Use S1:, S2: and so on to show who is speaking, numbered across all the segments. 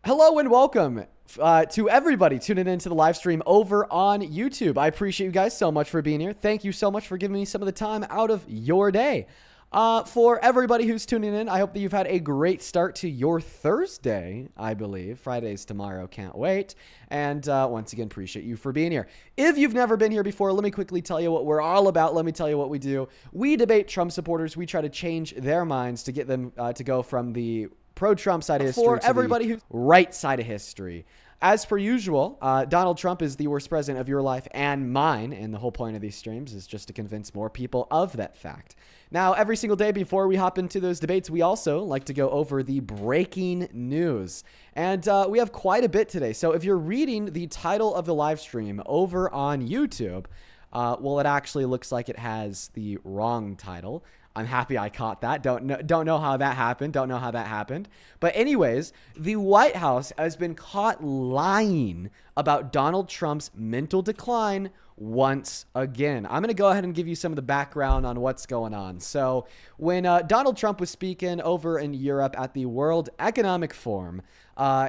S1: Hello and welcome to everybody tuning into the live stream over on YouTube. I appreciate you guys so much for being here. Thank you so much for giving me some of the time out of your day. For everybody who's tuning in, I hope that you've had a great start to your Thursday, I believe. Friday's tomorrow, can't wait. And once again, appreciate you for being here. If you've never been here before, let me quickly tell you what we're all about. Let me tell you what we do. We debate Trump supporters. We try to change their minds to get them to go from the pro-Trump side of history for everybody who's right side of history. As per usual, Donald Trump is the worst president of your life and mine, and the whole point of these streams is just to convince more people of that fact. Now, every single day before we hop into those debates, we also like to go over the breaking news. And we have quite a bit today. So if you're reading the title of the live stream over on YouTube, well, it actually looks like it has the wrong title. I'm happy I caught that. Don't know how that happened. But anyways, the White House has been caught lying about Donald Trump's mental decline once again. I'm going to go ahead and give you some of the background on what's going on. So when Donald Trump was speaking over in Europe at the World Economic Forum,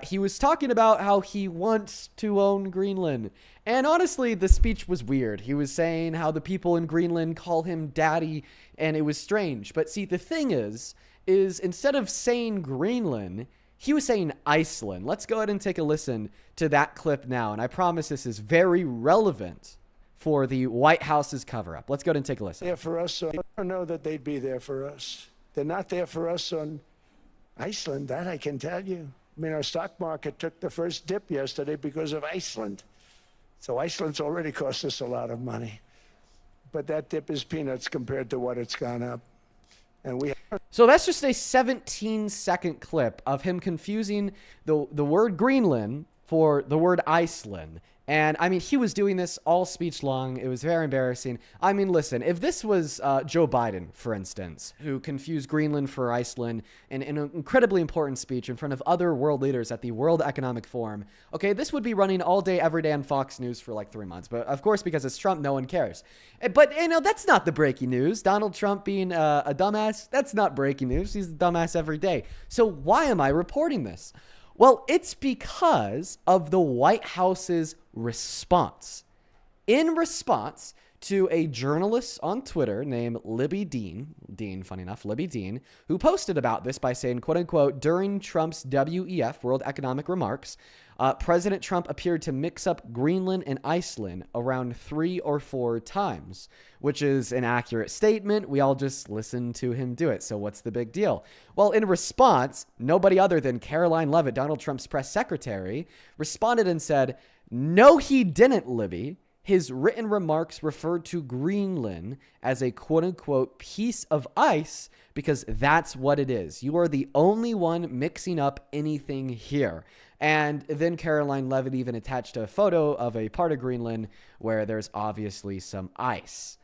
S1: he was talking about how he wants to own Greenland. And honestly, the speech was weird. He was saying how the people in Greenland call him daddy, and it was strange. But see, the thing is instead of saying Greenland, he was saying Iceland. Let's go ahead and take a listen to that clip now. And I promise this is very relevant for the White House's cover-up. Let's go ahead and take a listen.
S2: There for us, I don't know that they'd be there for us. They're not there for us on Iceland, that I can tell you. I mean, our stock market took the first dip yesterday because of Iceland. So Iceland's already cost us a lot of money. But that dip is peanuts compared to what it's gone up. And
S1: so that's just a 17-second clip of him confusing the word Greenland for the word Iceland. And I mean, he was doing this all speech long. It was very embarrassing. I mean, listen, if this was Joe Biden, for instance, who confused Greenland for Iceland in an incredibly important speech in front of other world leaders at the World Economic Forum, okay, this would be running all day, every day on Fox News for like 3 months. But of course, because it's Trump, no one cares. But, you know, that's not the breaking news. Donald Trump being a dumbass, that's not breaking news. He's a dumbass every day. So why am I reporting this? Well, it's because of the White House's response. In response to a journalist on Twitter named Libby Dean, funny enough, Libby Dean, who posted about this by saying, quote unquote, during Trump's WEF, World Economic Remarks, President Trump appeared to mix up Greenland and Iceland around 3 or 4 times, which is an accurate statement. We all just listened to him do it. So what's the big deal? Well, in response, nobody other than Caroline Leavitt, Donald Trump's press secretary, responded and said, no, he didn't, Libby. His written remarks referred to Greenland as a quote-unquote piece of ice because that's what it is. You are the only one mixing up anything here. And then Caroline Leavitt even attached a photo of a part of Greenland where there's obviously some ice.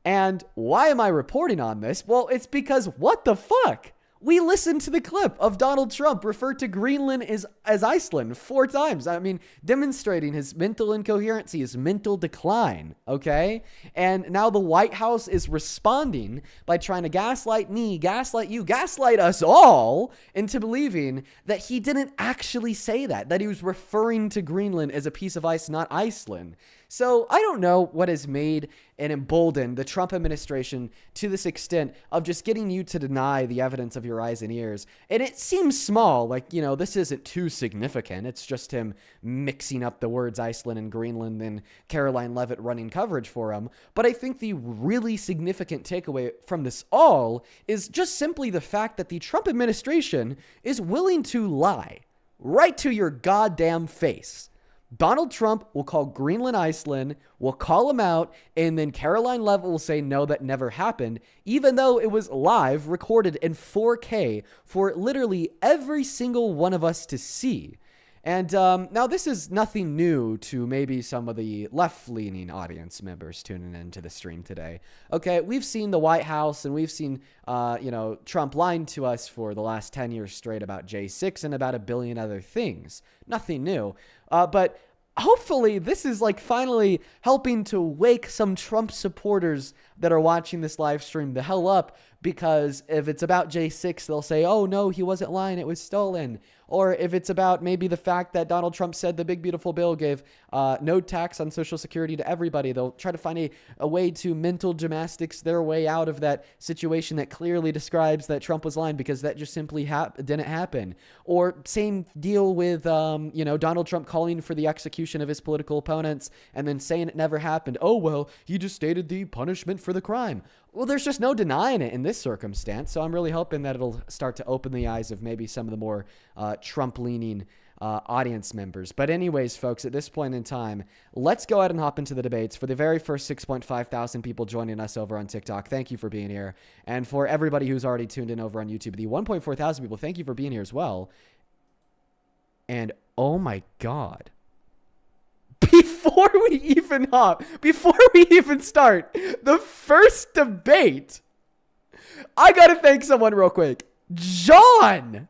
S1: And why am I reporting on this? Well, it's because what the fuck? We listened to the clip of Donald Trump refer to Greenland as Iceland 4 times. I mean, demonstrating his mental incoherency, his mental decline, okay? And now the White House is responding by trying to gaslight me, gaslight you, gaslight us all into believing that he didn't actually say that he was referring to Greenland as a piece of ice, not Iceland. So I don't know what has made and emboldened the Trump administration to this extent of just getting you to deny the evidence of your eyes and ears. And it seems small, like, you know, this isn't too significant. It's just him mixing up the words Iceland and Greenland and Caroline Leavitt running coverage for him. But I think the really significant takeaway from this all is just simply the fact that the Trump administration is willing to lie right to your goddamn face. Donald Trump will call Greenland Iceland, will call him out, and then Caroline Leavitt will say, no, that never happened, even though it was live, recorded in 4K for literally every single one of us to see. And now this is nothing new to maybe some of the left-leaning audience members tuning into the stream today. Okay, we've seen the White House and we've seen, Trump lying to us for the last 10 years straight about J6 and about a billion other things. Nothing new. But hopefully this is like finally helping to wake some Trump supporters that are watching this live stream the hell up, because if it's about J6, they'll say, oh, no, he wasn't lying. It was stolen. Or if it's about maybe the fact that Donald Trump said the big, beautiful bill gave no tax on Social Security to everybody, they'll try to find a way to mental gymnastics their way out of that situation that clearly describes that Trump was lying, because that just simply didn't happen. Or same deal with, Donald Trump calling for the execution of his political opponents and then saying it never happened. Oh, well, he just stated the punishment for the crime. Well, there's just no denying it in this circumstance. So I'm really hoping that it'll start to open the eyes of maybe some of the more Trump-leaning audience members. But anyways, folks, at this point in time, let's go ahead and hop into the debates. For the very first 6.5 thousand people joining us over on TikTok, thank you for being here. And for everybody who's already tuned in over on YouTube, the 1.4 thousand people, thank you for being here as well. And oh my God. Before we even start the first debate, I gotta thank someone real quick. John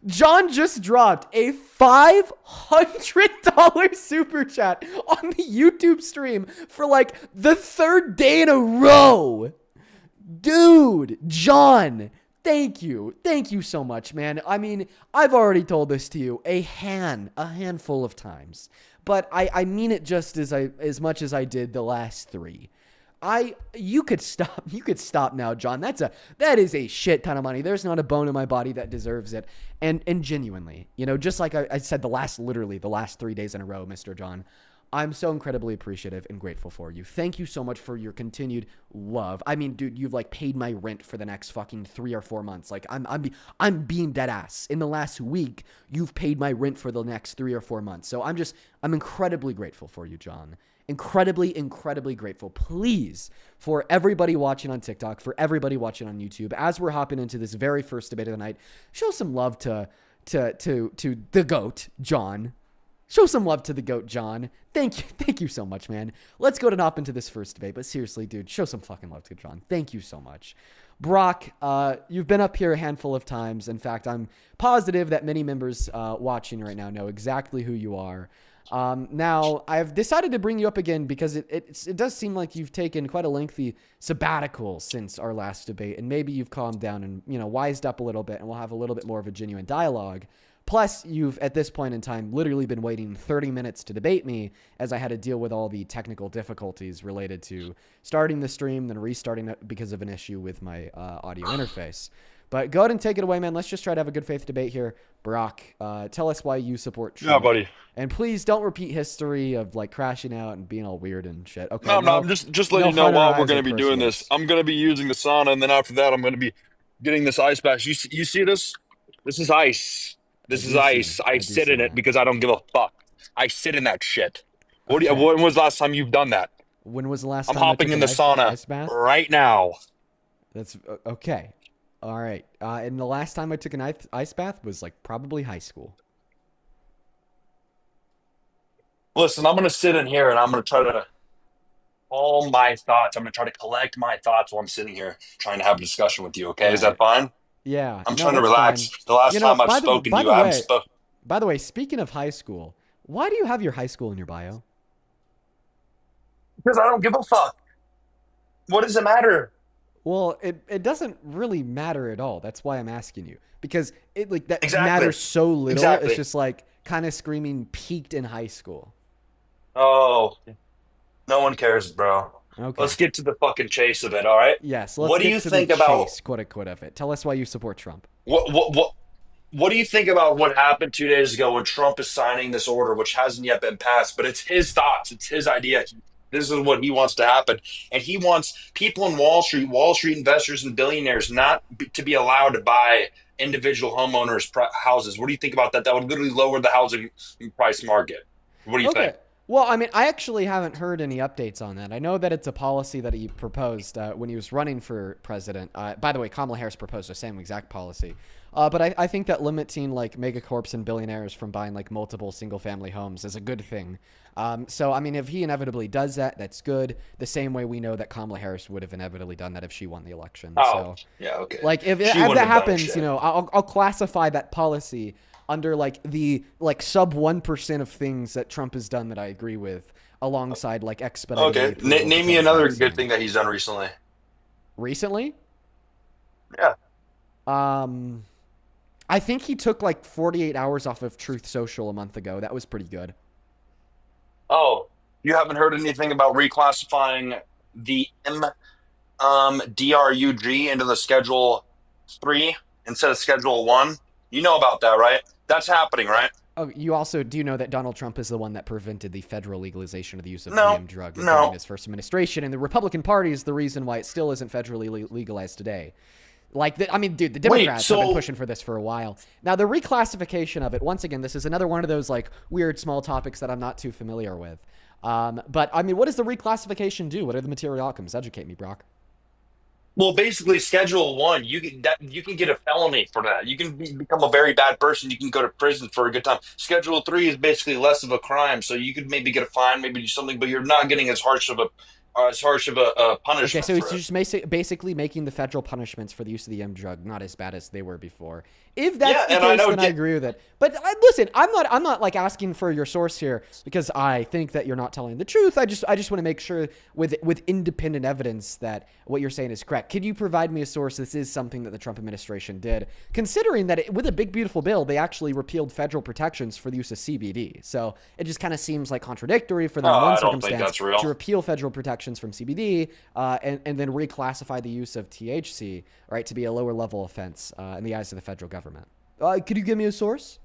S1: just dropped a $500 super chat on the YouTube stream for like the third day in a row. Dude, John, thank you. Thank you so much, man. I mean, I've already told this to you a handful of times, but I mean it just as much as I did the last three. You could stop now, John. That is a shit ton of money. There's not a bone in my body that deserves it. And genuinely, just like I said literally the last 3 days in a row, Mr. John, I'm so incredibly appreciative and grateful for you. Thank you so much for your continued love. I mean, dude, you've like paid my rent for the next fucking 3 or 4 months. Like I'm being dead ass. In the last week, you've paid my rent for the next 3 or 4 months. So I'm incredibly grateful for you, John. Incredibly, incredibly grateful. Please, for everybody watching on TikTok, for everybody watching on YouTube, as we're hopping into this very first debate of the night, show some love to the GOAT, John. Show some love to the GOAT, John. Thank you so much, man. Let's go to hop into this first debate. But seriously, dude, show some fucking love to John. Thank you so much. Brock, you've been up here a handful of times. In fact, I'm positive that many members watching right now know exactly who you are. Now, I've decided to bring you up again because it does seem like you've taken quite a lengthy sabbatical since our last debate, and maybe you've calmed down and, wised up a little bit, and we'll have a little bit more of a genuine dialogue. Plus, you've, at this point in time, literally been waiting 30 minutes to debate me as I had to deal with all the technical difficulties related to starting the stream, then restarting it because of an issue with my audio interface. But go ahead and take it away, man. Let's just try to have a good faith debate here. Brock, tell us why you support Trump.
S3: Yeah, buddy.
S1: And please don't repeat history of like crashing out and being all weird and shit. Okay.
S3: No, I'm just letting you know while we're going to be doing this. I'm going to be using the sauna, and then after that, I'm going to be getting this ice bath. You see this? This is ice. This is ice. I sit in it because I don't give a fuck. I sit in that shit. When was the last time you've done that?
S1: When was the last
S3: time?
S1: I'm
S3: hopping in the sauna right now.
S1: That's okay. All right. And the last time I took an ice bath was like probably high school.
S3: Listen, I'm going to sit in here and I'm going to try to calm my thoughts. I'm going to try to collect my thoughts while I'm sitting here trying to have a discussion with you. Okay. Is that fine?
S1: Yeah.
S3: I'm trying to relax.
S1: Fine.
S3: The last time I've spoken to you, I haven't spoken.
S1: By the way, speaking of high school, why do you have your high school in your bio?
S3: Because I don't give a fuck. What does it matter?
S1: Well, it doesn't really matter at all. That's why I'm asking you. Because it
S3: exactly.
S1: matters so little.
S3: Exactly.
S1: It's just like kind of screaming peaked in high school.
S3: Oh, no one cares, bro.
S1: Okay.
S3: Let's get to the fucking chase of it, all right?
S1: Yes.
S3: What do you think about
S1: chase, quote unquote, of it? Tell us why you support Trump.
S3: What do you think about what happened 2 days ago when Trump is signing this order, which hasn't yet been passed, but it's his thoughts, it's his idea. This is what he wants to happen, and he wants people in Wall Street investors and billionaires to be allowed to buy individual homeowners' houses. What do you think about that? That would literally lower the housing price market. What do you think?
S1: Well, I mean, I actually haven't heard any updates on that. I know that it's a policy that he proposed when he was running for president. By the way, Kamala Harris proposed the same exact policy. But I think that limiting like megacorps and billionaires from buying like multiple single family homes is a good thing. So, I mean, if he inevitably does that, that's good. The same way we know that Kamala Harris would have inevitably done that if she won the election.
S3: Oh, so, yeah, okay.
S1: Like if that happens, I'll classify that policy under like the like sub 1% of things that Trump has done that I agree with, alongside like expediting the
S3: Okay,
S1: approval of the
S3: name me
S1: COVID
S3: another good
S1: vaccine.
S3: thing that he's done recently.
S1: Recently,
S3: Yeah.
S1: um, I think he took like 48 hours off of Truth Social a month ago. That was pretty good.
S3: Oh, you haven't heard anything about reclassifying the DRUG into the Schedule 3 instead of Schedule 1? You know about that, right? That's happening, right?
S1: Oh, you also do know that Donald Trump is the one that prevented the federal legalization of the use of the
S3: No,
S1: drug during
S3: no.
S1: his first administration, and the Republican Party is the reason why it still isn't federally legalized today. Like, I mean, dude, the
S3: Wait,
S1: Democrats have been
S3: so
S1: pushing for this for a while. Now, the reclassification of it, once again, this is another one of those, like, weird small topics that I'm not too familiar with. But, I mean, what does the reclassification do? What are the material outcomes? Educate me, Brock.
S3: well, basically, Schedule 1, you can get a felony for that. You can become a very bad person. You can go to prison for a good time. Schedule 3 is basically less of a crime, so you could maybe get a fine, maybe do something, but you're not getting as harsh of a
S1: Okay,
S3: punishment
S1: so
S3: for
S1: it's
S3: it.
S1: just basically making the federal punishments for the use of the drug not as bad as they were before. If that's
S3: Yeah,
S1: the
S3: and I
S1: case,
S3: know.
S1: then I agree with it. But listen, I'm not like asking for your source here because I think that you're not telling the truth. I just want to make sure with independent evidence that what you're saying is correct. Could you provide me a source? This is something that the Trump administration did, considering that with a big beautiful bill, they actually repealed federal protections for the use of CBD. So it just kind of seems like contradictory for them in one
S3: I don't think
S1: circumstance
S3: that's real.
S1: to repeal federal protections from CBD and then reclassify the use of THC, right, to be a lower level offense in the eyes of the federal government. Could you give me a source?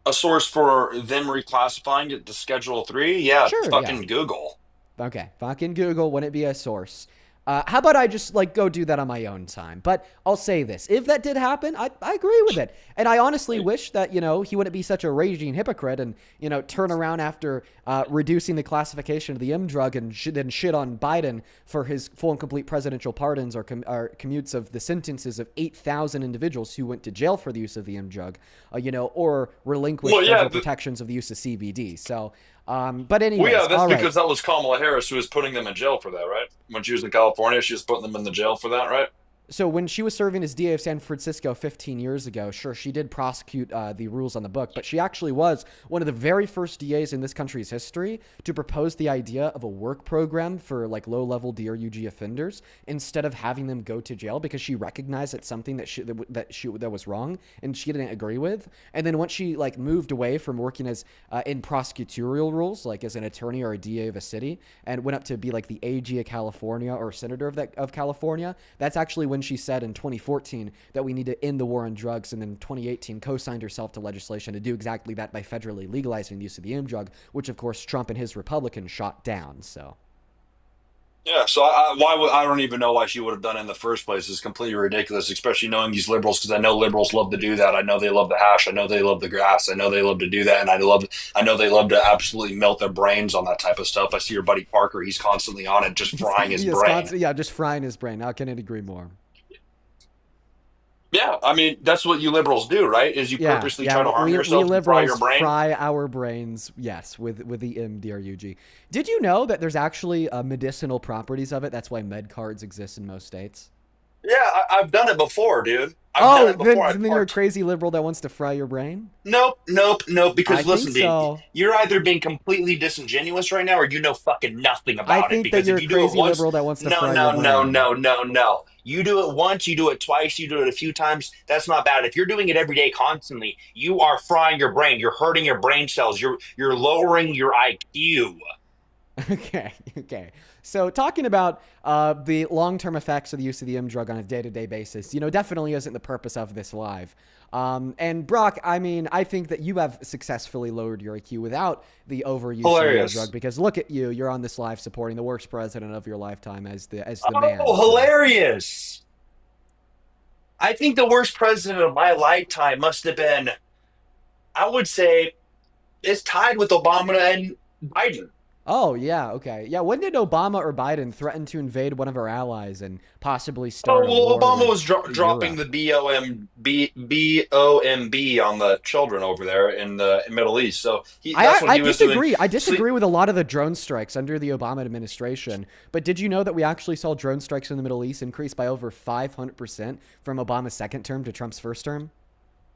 S3: A source for them reclassifying it to Schedule 3? Yeah,
S1: Sure, yeah.
S3: fucking Google.
S1: Okay, fucking Google, wouldn't it be a source? How about I just like go do that on my own time? But I'll say this: if that did happen, I agree with it, and I honestly wish that he wouldn't be such a raging hypocrite and turn around after reducing the classification of the drug and then shit on Biden for his full and complete presidential pardons or commutes of the sentences of 8,000 individuals who went to jail for the use of the drug, or relinquish
S3: Well, yeah,
S1: federal protections of the use of CBD. So. But anyways,
S3: yeah, that's
S1: all right.
S3: because that was Kamala Harris who was putting them in jail for that, right? When she was in California, she was putting them in the jail for that, right?
S1: So when she was serving as DA of San Francisco 15 years ago, sure, she did prosecute the rules on the book, but she actually was one of the very first DAs in this country's history to propose the idea of a work program for like low-level DRUG offenders instead of having them go to jail, because she recognized it's something that was wrong and she didn't agree with. And then once she like moved away from working as in prosecutorial roles, like as an attorney or a DA of a city, and went up to be like the AG of California or senator of California, that's actually when she said in 2014 that we need to end the war on drugs, and then 2018 co-signed herself to legislation to do exactly that by federally legalizing the use of the drug, which of course Trump and his Republicans shot down. So
S3: Yeah, so I don't even know why she would have done it in the first place. It's completely ridiculous, especially knowing these liberals, because I know liberals love to do that. I know they love the hash. I know they love the grass. I know they love to do that, and I know they love to absolutely melt their brains on that type of stuff. I see your buddy Parker; he's constantly on it, just frying his brain.
S1: yeah, just frying his brain. How can it agree more?
S3: Yeah, I mean that's what you liberals do, right? Is you
S1: Yeah,
S3: purposely
S1: yeah.
S3: try to harm
S1: We
S3: yourself and fry your
S1: liberals
S3: brain.
S1: fry our brains, yes, with the MDRUG. Did you know that there's actually medicinal properties of it? That's why med cards exist in most states.
S3: Yeah, I've done it before, dude. I've done
S1: Oh,
S3: it before.
S1: then you're a crazy liberal that wants to fry your brain?
S3: Nope, nope, nope.
S1: I
S3: Because
S1: think
S3: listen, dude,
S1: so.
S3: you're either being completely disingenuous right now, or you know fucking nothing
S1: I
S3: about it.
S1: think that
S3: Because
S1: you're
S3: if
S1: a
S3: you do it
S1: crazy
S3: once,
S1: liberal that wants to
S3: no,
S1: fry your
S3: no, no,
S1: brain.
S3: no, no, no. You do it once, you do it twice, you do it a few times. That's not bad. If you're doing it every day, constantly, you are frying your brain. You're hurting your brain cells. You're lowering your IQ.
S1: Okay, okay. So talking about the long-term effects of the use of the drug on a day-to-day basis, definitely isn't the purpose of this live. And Brock, I mean, I think that you have successfully lowered your IQ without the overuse of the drug,
S3: Hilarious.
S1: because look at you, you're on this live supporting the worst president of your lifetime as the man.
S3: Oh,
S1: So.
S3: hilarious. I think the worst president of my lifetime must have been, I would say, it's tied with Obama and Biden.
S1: Oh, yeah, okay. Yeah, when did Obama or Biden threaten to invade one of our allies and possibly
S3: Oh,
S1: start a
S3: well,
S1: war
S3: Obama
S1: with
S3: was dropping
S1: Europe?
S3: the BOMB on the children over there in the Middle East. So that's what
S1: I
S3: he was doing.
S1: disagree. I
S3: Sleep.
S1: disagree with a lot of the drone strikes under the Obama administration. But did you know that we actually saw drone strikes in the Middle East increase by over 500% from Obama's second term to Trump's first term?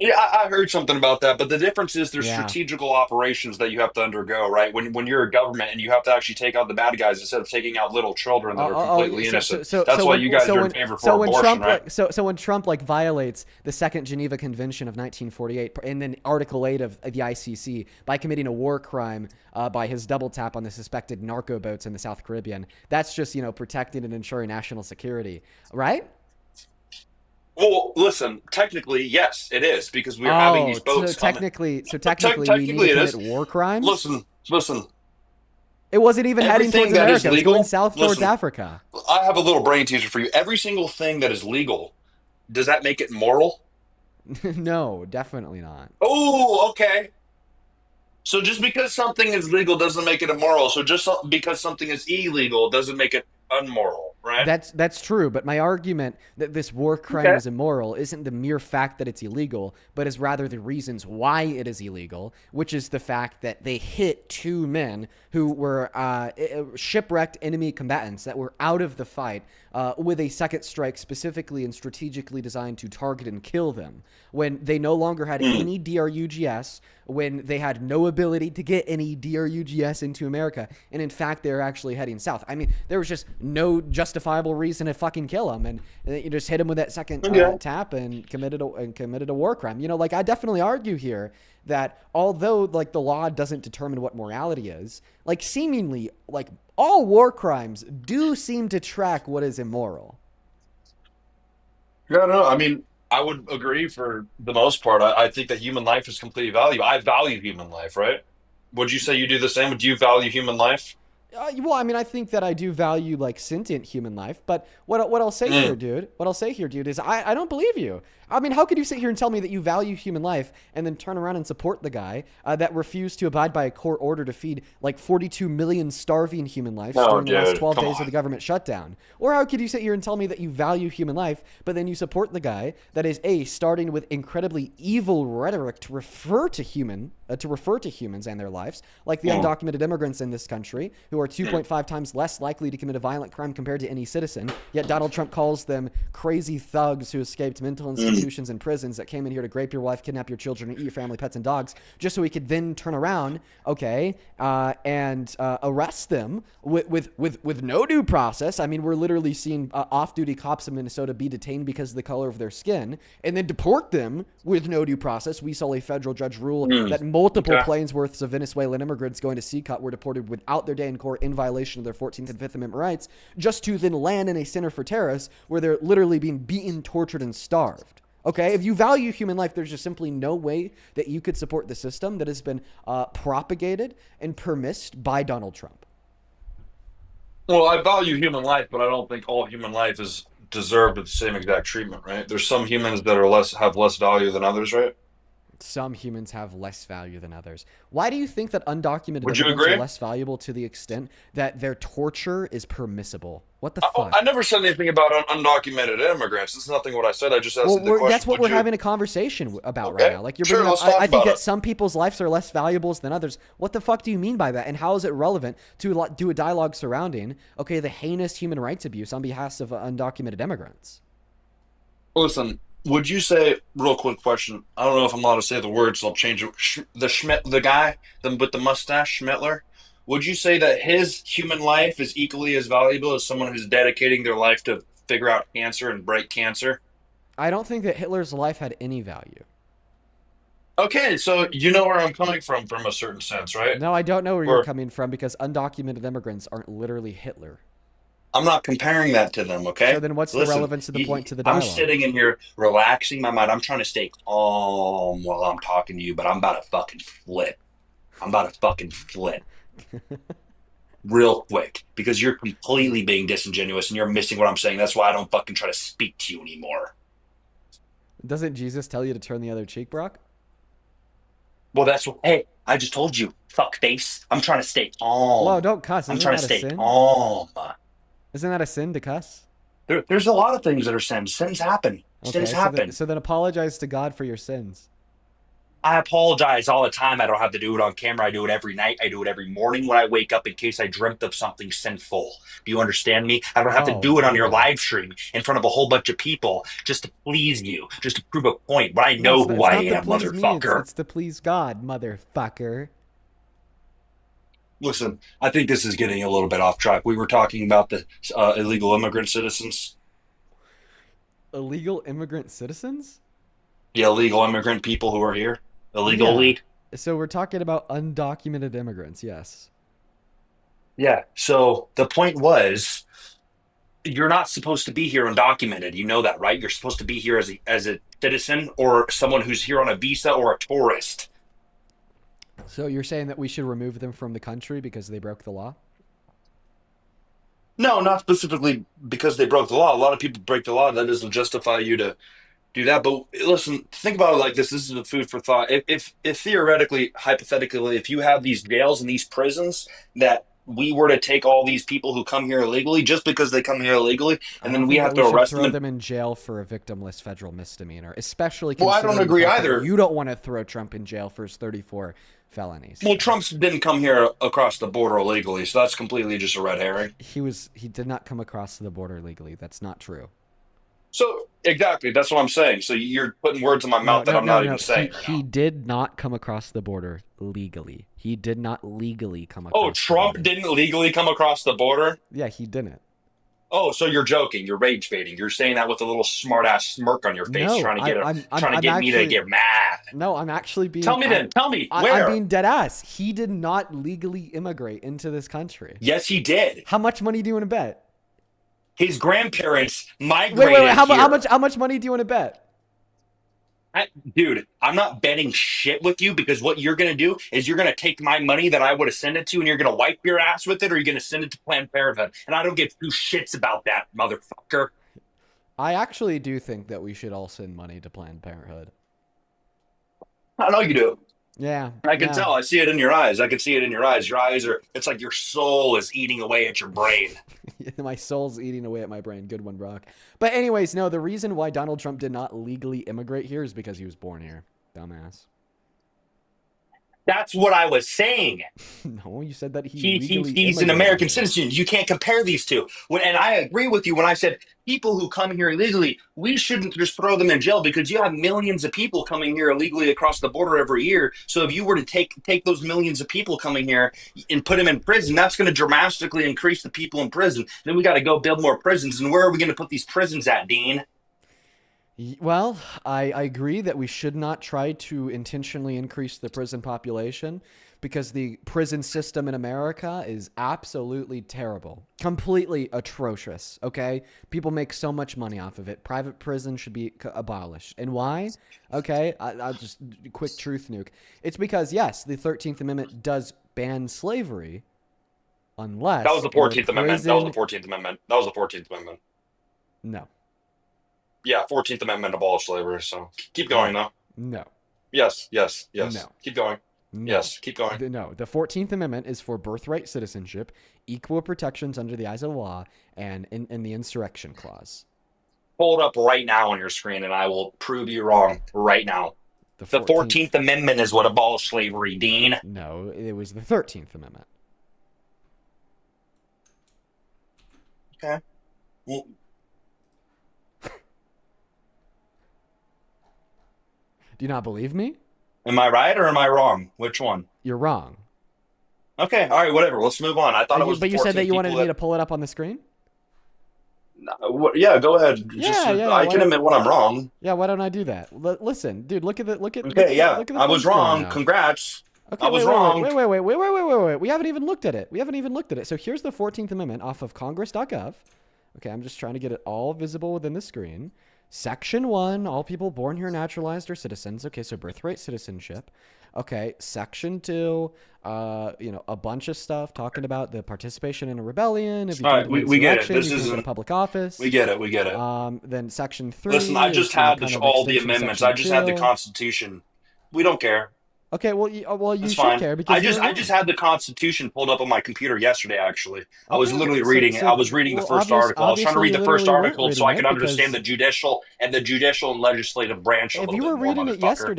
S3: Yeah, I heard something about that, but the difference is there's
S1: Yeah.
S3: strategical operations that you have to undergo, right? When you're a government and you have to actually take out the bad guys instead of taking out little children that are
S1: Yeah,
S3: completely innocent. That's why you guys are in favor for
S1: when
S3: abortion,
S1: Trump
S3: right?
S1: so when Trump like violates the Second Geneva Convention of 1948 and then Article 8 of the ICC by committing a war crime by his double tap on the suspected narco boats in the South Caribbean, that's just protecting and ensuring national security, right?
S3: Well, listen, technically, yes, it is because we are having these
S1: Oh,
S3: boats coming.
S1: so
S3: Te-
S1: technically we need to
S3: technically, it
S1: commit
S3: is.
S1: war crimes.
S3: Listen.
S1: It wasn't even heading towards
S3: Everything that
S1: America.
S3: is
S1: It was going
S3: legal,
S1: south towards
S3: listen,
S1: Africa.
S3: I have a little brain teaser for you. Every single thing that is legal, does that make it moral?
S1: No, definitely not.
S3: Oh, okay. So just because something is legal doesn't make it immoral. So because something is illegal doesn't make it unmoral, right?
S1: That's true, but my argument that this war crime
S3: Okay.
S1: is immoral isn't the mere fact that it's illegal, but is rather the reasons why it is illegal, which is the fact that they hit two men who were shipwrecked enemy combatants that were out of the fight with a second strike specifically and strategically designed to target and kill them when they no longer had
S3: Mm.
S1: any DRUGS, when they had no ability to get any DRUGS into America, and in fact they're actually heading south. I mean, there was just no justifiable reason to fucking kill him, and you just hit him with that second
S3: Okay.
S1: tap and committed a war crime. Like I definitely argue here that although like the law doesn't determine what morality is, like seemingly like all war crimes do seem to track what is immoral.
S3: Yeah, no, I mean, I would agree for the most part. I think that human life is completely valuable. I value human life, right? Would you say you do the same? Do you value human life?
S1: Well, I mean, I think that I do value like sentient human life, but what I'll say here,
S3: Mm.
S1: dude, is I don't believe you. I mean, how could you sit here and tell me that you value human life and then turn around and support the guy that refused to abide by a court order to feed like 42 million starving human lives
S3: No,
S1: during the last
S3: dude,
S1: 12
S3: come
S1: days of the
S3: on.
S1: government shutdown? Or how could you sit here and tell me that you value human life, but then you support the guy that is starting with incredibly evil rhetoric to refer to humans and their lives, like the
S3: Mm.
S1: undocumented immigrants in this country who are 2.5 times less likely to commit a violent crime compared to any citizen. Yet Donald Trump calls them crazy thugs who escaped mental
S3: Mm.
S1: institutions and prisons that came in here to grape your wife, kidnap your children, and eat your family, pets, and dogs, just so he could then turn around, and arrest them with no due process. I mean, we're literally seeing off-duty cops in Minnesota be detained because of the color of their skin, and then deport them with no due process. We saw a federal judge rule
S3: Mm.
S1: that multiple
S3: Okay.
S1: planes worths of Venezuelan immigrants going to CCUT were deported without their day in court in violation of their 14th and 5th Amendment rights, just to then land in a center for terrorists where they're literally being beaten, tortured, and starved. Okay, if you value human life, there's just simply no way that you could support the system that has been propagated and permissed by Donald Trump.
S3: Well, I value human life, but I don't think all human life is deserved of the same exact treatment, right? There's some humans that are less have less value than others, right?
S1: Some humans have less value than others. Why do you think that undocumented
S3: Would you
S1: immigrants are
S3: agree?
S1: less valuable to the extent that their torture is permissible? What the
S3: I
S1: fuck?
S3: never said anything about undocumented immigrants. This is nothing what I said. I just asked
S1: Well,
S3: you the question.
S1: that's what
S3: Would
S1: we're
S3: you?
S1: having a conversation about right
S3: Okay,
S1: now. Like you're
S3: sure.
S1: bringing up,
S3: Let's talk
S1: I think
S3: about
S1: that
S3: it.
S1: some people's lives are less valuable than others. What the fuck do you mean by that? And how is it relevant to do a dialogue surrounding, okay, the heinous human rights abuse on behalf of undocumented immigrants?
S3: Listen, would you say, real quick question? I don't know if I'm allowed to say the words. So I'll change it. The guy with the mustache, Schmittler. Would you say that his human life is equally as valuable as someone who's dedicating their life to figure out cancer and break cancer?
S1: I don't think that Hitler's life had any value.
S3: Okay, so you know where I'm coming from a certain sense, right?
S1: No, I don't know where you're
S3: Or
S1: coming from because undocumented immigrants aren't literally Hitler.
S3: I'm not comparing that to them,
S1: So
S3: okay?
S1: then what's the
S3: Listen,
S1: relevance of the point to the
S3: I'm
S1: dialogue?
S3: sitting in here relaxing my mind. I'm trying to stay calm while I'm talking to you, but I'm about to fucking flip. I'm about to fucking flip real quick because you're completely being disingenuous and you're missing what I'm saying. That's why I don't fucking try to speak to you anymore.
S1: Doesn't Jesus tell you to turn the other cheek, Brock?
S3: Well, that's what, hey, I just told you, fuck face. I'm trying to stay
S1: Whoa,
S3: calm.
S1: don't cuss.
S3: I'm
S1: Isn't
S3: trying to
S1: that a
S3: stay
S1: sin?
S3: calm.
S1: Isn't that a sin to cuss?
S3: There's a lot of things that are sins. Sins happen. Sins
S1: Okay, so then,
S3: happen.
S1: so then apologize to God for your sins.
S3: I apologize all the time. I don't have to do it on camera. I do it every night. I do it every morning when I wake up in case I dreamt of something sinful. Do you understand me? I don't have to
S1: Oh
S3: do it on your
S1: boy.
S3: live stream in front of a whole bunch of people just to please you, just to prove a point. But I
S1: No,
S3: know who
S1: it's
S3: I
S1: not to
S3: am,
S1: please me.
S3: motherfucker.
S1: It's to please God, motherfucker.
S3: Listen, I think this is getting a little bit off track. We were talking about the illegal immigrant citizens.
S1: Illegal immigrant citizens?
S3: The illegal immigrant people who are here
S1: Yeah.
S3: illegally.
S1: So we're talking about undocumented immigrants, yes.
S3: Yeah. So the point was, you're not supposed to be here undocumented. You know that, right? You're supposed to be here as a citizen or someone who's here on a visa or a tourist.
S1: So you're saying that we should remove them from the country because they broke the law?
S3: No, not specifically because they broke the law. A lot of people break the law. That doesn't justify you to do that. But listen, think about it like this. This is a food for thought. If theoretically, hypothetically, if you have these jails and these prisons that we were to take all these people who come here illegally just because they come here illegally,
S1: I
S3: and
S1: don't
S3: then we
S1: think
S3: have
S1: that
S3: to
S1: we should
S3: arrest them.
S1: throw them in jail for a victimless federal misdemeanor, especially
S3: Well, I don't
S1: considering the
S3: agree
S1: fact that
S3: either.
S1: you don't want to throw Trump in jail for his 34 felonies.
S3: Well, Trump didn't come here across the border illegally, so that's completely just a red herring.
S1: He did not come across the border legally. That's not true.
S3: So exactly, that's what I'm saying. So you're putting words in my
S1: No,
S3: mouth that
S1: no,
S3: I'm
S1: no,
S3: not
S1: no.
S3: even saying right
S1: He
S3: now.
S1: did not come across the border legally. He did not legally come
S3: Oh,
S1: across the
S3: Trump
S1: border.
S3: didn't legally come across the border?
S1: Yeah, he didn't.
S3: Oh, so you're joking. You're rage baiting. You're saying that with a little smart ass smirk on your face,
S1: No,
S3: trying to
S1: I'm
S3: get me to
S1: actually
S3: get mad.
S1: no, I'm actually being
S3: Tell me then. Tell me
S1: I'm
S3: where.
S1: being dead ass. He did not legally immigrate into this country.
S3: Yes, he did.
S1: How much money do you want to bet?
S3: His grandparents
S1: Wait.
S3: migrated
S1: How,
S3: here.
S1: how much money do you want to bet?
S3: Dude, I'm not betting shit with you because what you're going to do is you're going to take my money that I would have sent it to and you're going to wipe your ass with it or you're going to send it to Planned Parenthood. And I don't give two shits about that, motherfucker.
S1: I actually do think that we should all send money to Planned Parenthood.
S3: I know you do.
S1: Yeah,
S3: I can
S1: yeah.
S3: tell. I see it in your eyes. I can see it in your eyes. Your eyes are, it's like your soul is eating away at your brain.
S1: My soul's eating away at my brain. Good one, Brock. But anyways, no, the reason why Donald Trump did not legally immigrate here is because he was born here. Dumbass.
S3: That's what I was saying.
S1: No, you said that he
S3: He, he
S1: legally
S3: he's an
S1: immigrated
S3: American
S1: here.
S3: citizen. You can't compare these two. And I agree with you when I said people who come here illegally, we shouldn't just throw them in jail because you have millions of people coming here illegally across the border every year. So if you were to take those millions of people coming here and put them in prison, that's going to dramatically increase the people in prison. Then we got to go build more prisons. And where are we going to put these prisons at, Dean?
S1: Well, I agree that we should not try to intentionally increase the prison population because the prison system in America is absolutely terrible. Completely atrocious, okay? People make so much money off of it. Private prison should be abolished. And why? Okay, I'll just quick truth nuke. It's because, yes, the 13th Amendment does ban slavery unless
S3: That was the
S1: your
S3: 14th Amendment. That was the 14th Amendment. That was the 14th Amendment.
S1: No,
S3: Yeah, 14th Amendment abolished slavery. So keep going,
S1: no,
S3: though.
S1: no,
S3: Yes.
S1: no.
S3: Keep going.
S1: No.
S3: Yes, keep going.
S1: No, the 14th Amendment is for birthright citizenship, equal protections under the eyes of the law, and in the insurrection clause.
S3: Pull it up right now on your screen, and I will prove you wrong right now.
S1: The
S3: The 14th Amendment is what abolished slavery, Dean.
S1: No, it was the 13th Amendment.
S3: Okay. Well,
S1: Do you not believe me?
S3: am I right or am I wrong? Which one?
S1: You're wrong.
S3: Okay, all right, whatever. Let's move on. I thought it was.
S1: But
S3: the
S1: you said that
S3: 14
S1: you wanted
S3: people
S1: me to pull it up on the screen?
S3: Yeah, go ahead. Just,
S1: Yeah.
S3: I can admit when I'm wrong.
S1: Yeah, why don't I do that? Listen, dude, look at
S3: Okay, yeah,
S1: look at the
S3: I was
S1: phone screen
S3: wrong.
S1: now.
S3: Congrats.
S1: Okay,
S3: I was
S1: wait,
S3: wrong.
S1: Wait. We haven't even looked at it. So here's the 14th Amendment off of congress.gov. Okay, I'm just trying to get it all visible within the screen. Section 1, all people born here naturalized are citizens. Okay, so birthright citizenship. Okay, Section 2, a bunch of stuff talking about the participation in a rebellion. If you
S3: All
S1: come
S3: right,
S1: to an
S3: we get it.
S1: insurrection,
S3: This
S1: you can't go to
S3: isn't.
S1: public office.
S3: We get it. We get it.
S1: Then Section 3
S3: Listen, I
S1: is,
S3: just had
S1: kind of
S3: all the
S1: extension of
S3: amendments. I
S1: Section
S3: just had the
S1: 2.
S3: Constitution. We don't care.
S1: Okay, well, you
S3: That's
S1: should
S3: fine.
S1: care because you're
S3: I
S1: alone.
S3: just had the Constitution pulled up on my computer yesterday. Actually, I was
S1: Okay,
S3: literally
S1: so
S3: reading it. I
S1: so
S3: was reading the
S1: well,
S3: first article. I was trying to
S1: obviously
S3: read
S1: you
S3: the first
S1: literally weren't
S3: article so
S1: reading
S3: I
S1: it
S3: could understand
S1: because
S3: the judicial and legislative branch a
S1: if
S3: little
S1: you
S3: bit
S1: were
S3: more,
S1: reading it
S3: motherfucker.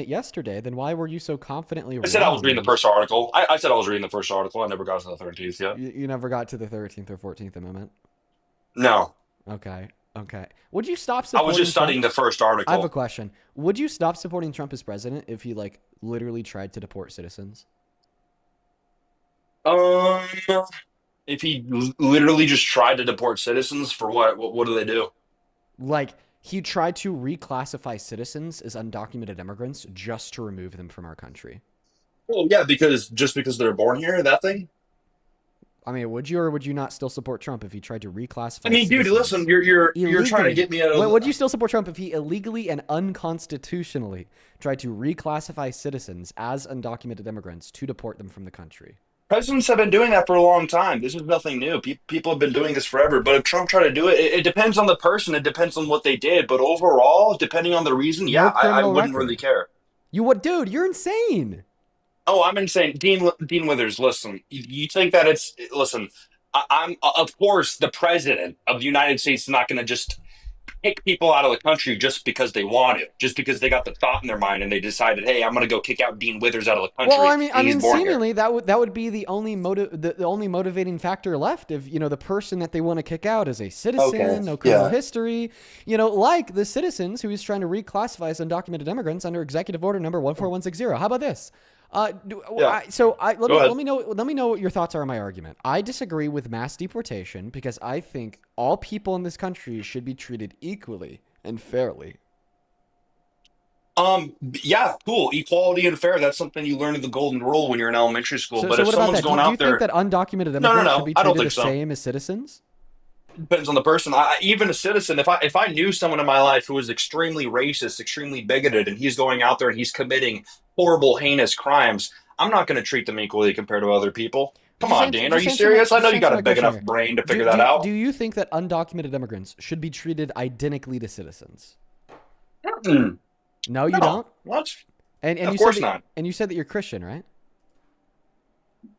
S1: yesterday, then why were you so confidently
S3: I said I was reading the
S1: wrong?
S3: first article. I said I was reading the first article. I never got to the 13th yet.
S1: You never got to the 13th or 14th Amendment.
S3: No,
S1: Okay, okay. Would you stop
S3: I was
S1: supporting
S3: just
S1: Trump?
S3: studying the first
S1: I have a
S3: article.
S1: question. Would you stop supporting Trump as president if he like literally tried to deport citizens?
S3: Um, if he literally just tried to deport citizens for what? What do they do?
S1: Like he tried to reclassify citizens as undocumented immigrants just to remove them from our country.
S3: Well, yeah, because they're born here, that thing.
S1: I mean, would you or would you not still support Trump if he tried to
S3: I
S1: reclassify
S3: mean, dude, listen,
S1: citizens
S3: you're trying to
S1: illegally?
S3: get me out
S1: Would
S3: of.
S1: you still support Trump if he illegally and unconstitutionally tried to reclassify citizens as undocumented immigrants to deport them from the country?
S3: Presidents have been doing that for a long time. This is nothing new. People have been doing this forever. But if Trump tried to do it, it depends on the person. It depends on what they did. But overall, depending on the reason, yeah,
S1: No
S3: I
S1: criminal
S3: wouldn't really
S1: record.
S3: care.
S1: You what, dude? You're insane.
S3: Oh, I'm insane. Dean Withers, listen, you think that listen, I'm, of course, the president of the United States is not going to just kick people out of the country just because they want to, just because they got the thought in their mind and they decided, hey, I'm going to go kick out Dean Withers out of the
S1: Well,
S3: country and he's born here.
S1: seemingly that would be the only the only motivating factor left. If the person that they want to kick out is a
S3: Okay.
S1: citizen, no criminal
S3: Yeah.
S1: history, like the citizens who he's trying to reclassify as undocumented immigrants under Executive Order number 14160. How about this?
S3: Yeah.
S1: Let
S3: Go ahead.
S1: me know what your thoughts are on my argument. I disagree with mass deportation because I think all people in this country should be treated equally and fairly.
S3: Yeah, cool. Equality and fair. That's something you learn in the golden rule when you're in elementary school.
S1: So,
S3: But
S1: so
S3: if
S1: what about
S3: someone's
S1: that? Do,
S3: going
S1: do you
S3: out
S1: think
S3: there,
S1: that undocumented
S3: no,
S1: immigrants should
S3: no,
S1: be
S3: I don't
S1: treated the
S3: think so.
S1: same as citizens?
S3: Depends on the person. Even a citizen, if I knew someone in my life who was extremely racist, extremely bigoted, and he's going out there and he's committing horrible, heinous crimes, I'm not going to treat them equally compared to other people. Come on, Dan, are you serious? I know
S1: Just
S3: you
S1: answer
S3: got
S1: my
S3: a big
S1: question
S3: enough
S1: here.
S3: brain to
S1: Do,
S3: figure that
S1: do, do
S3: out.
S1: you think that undocumented immigrants should be treated identically to citizens?
S3: Hmm.
S1: No, you
S3: No,
S1: don't.
S3: what?
S1: And
S3: Of
S1: you said
S3: course
S1: that,
S3: not.
S1: and you said that you're Christian, right?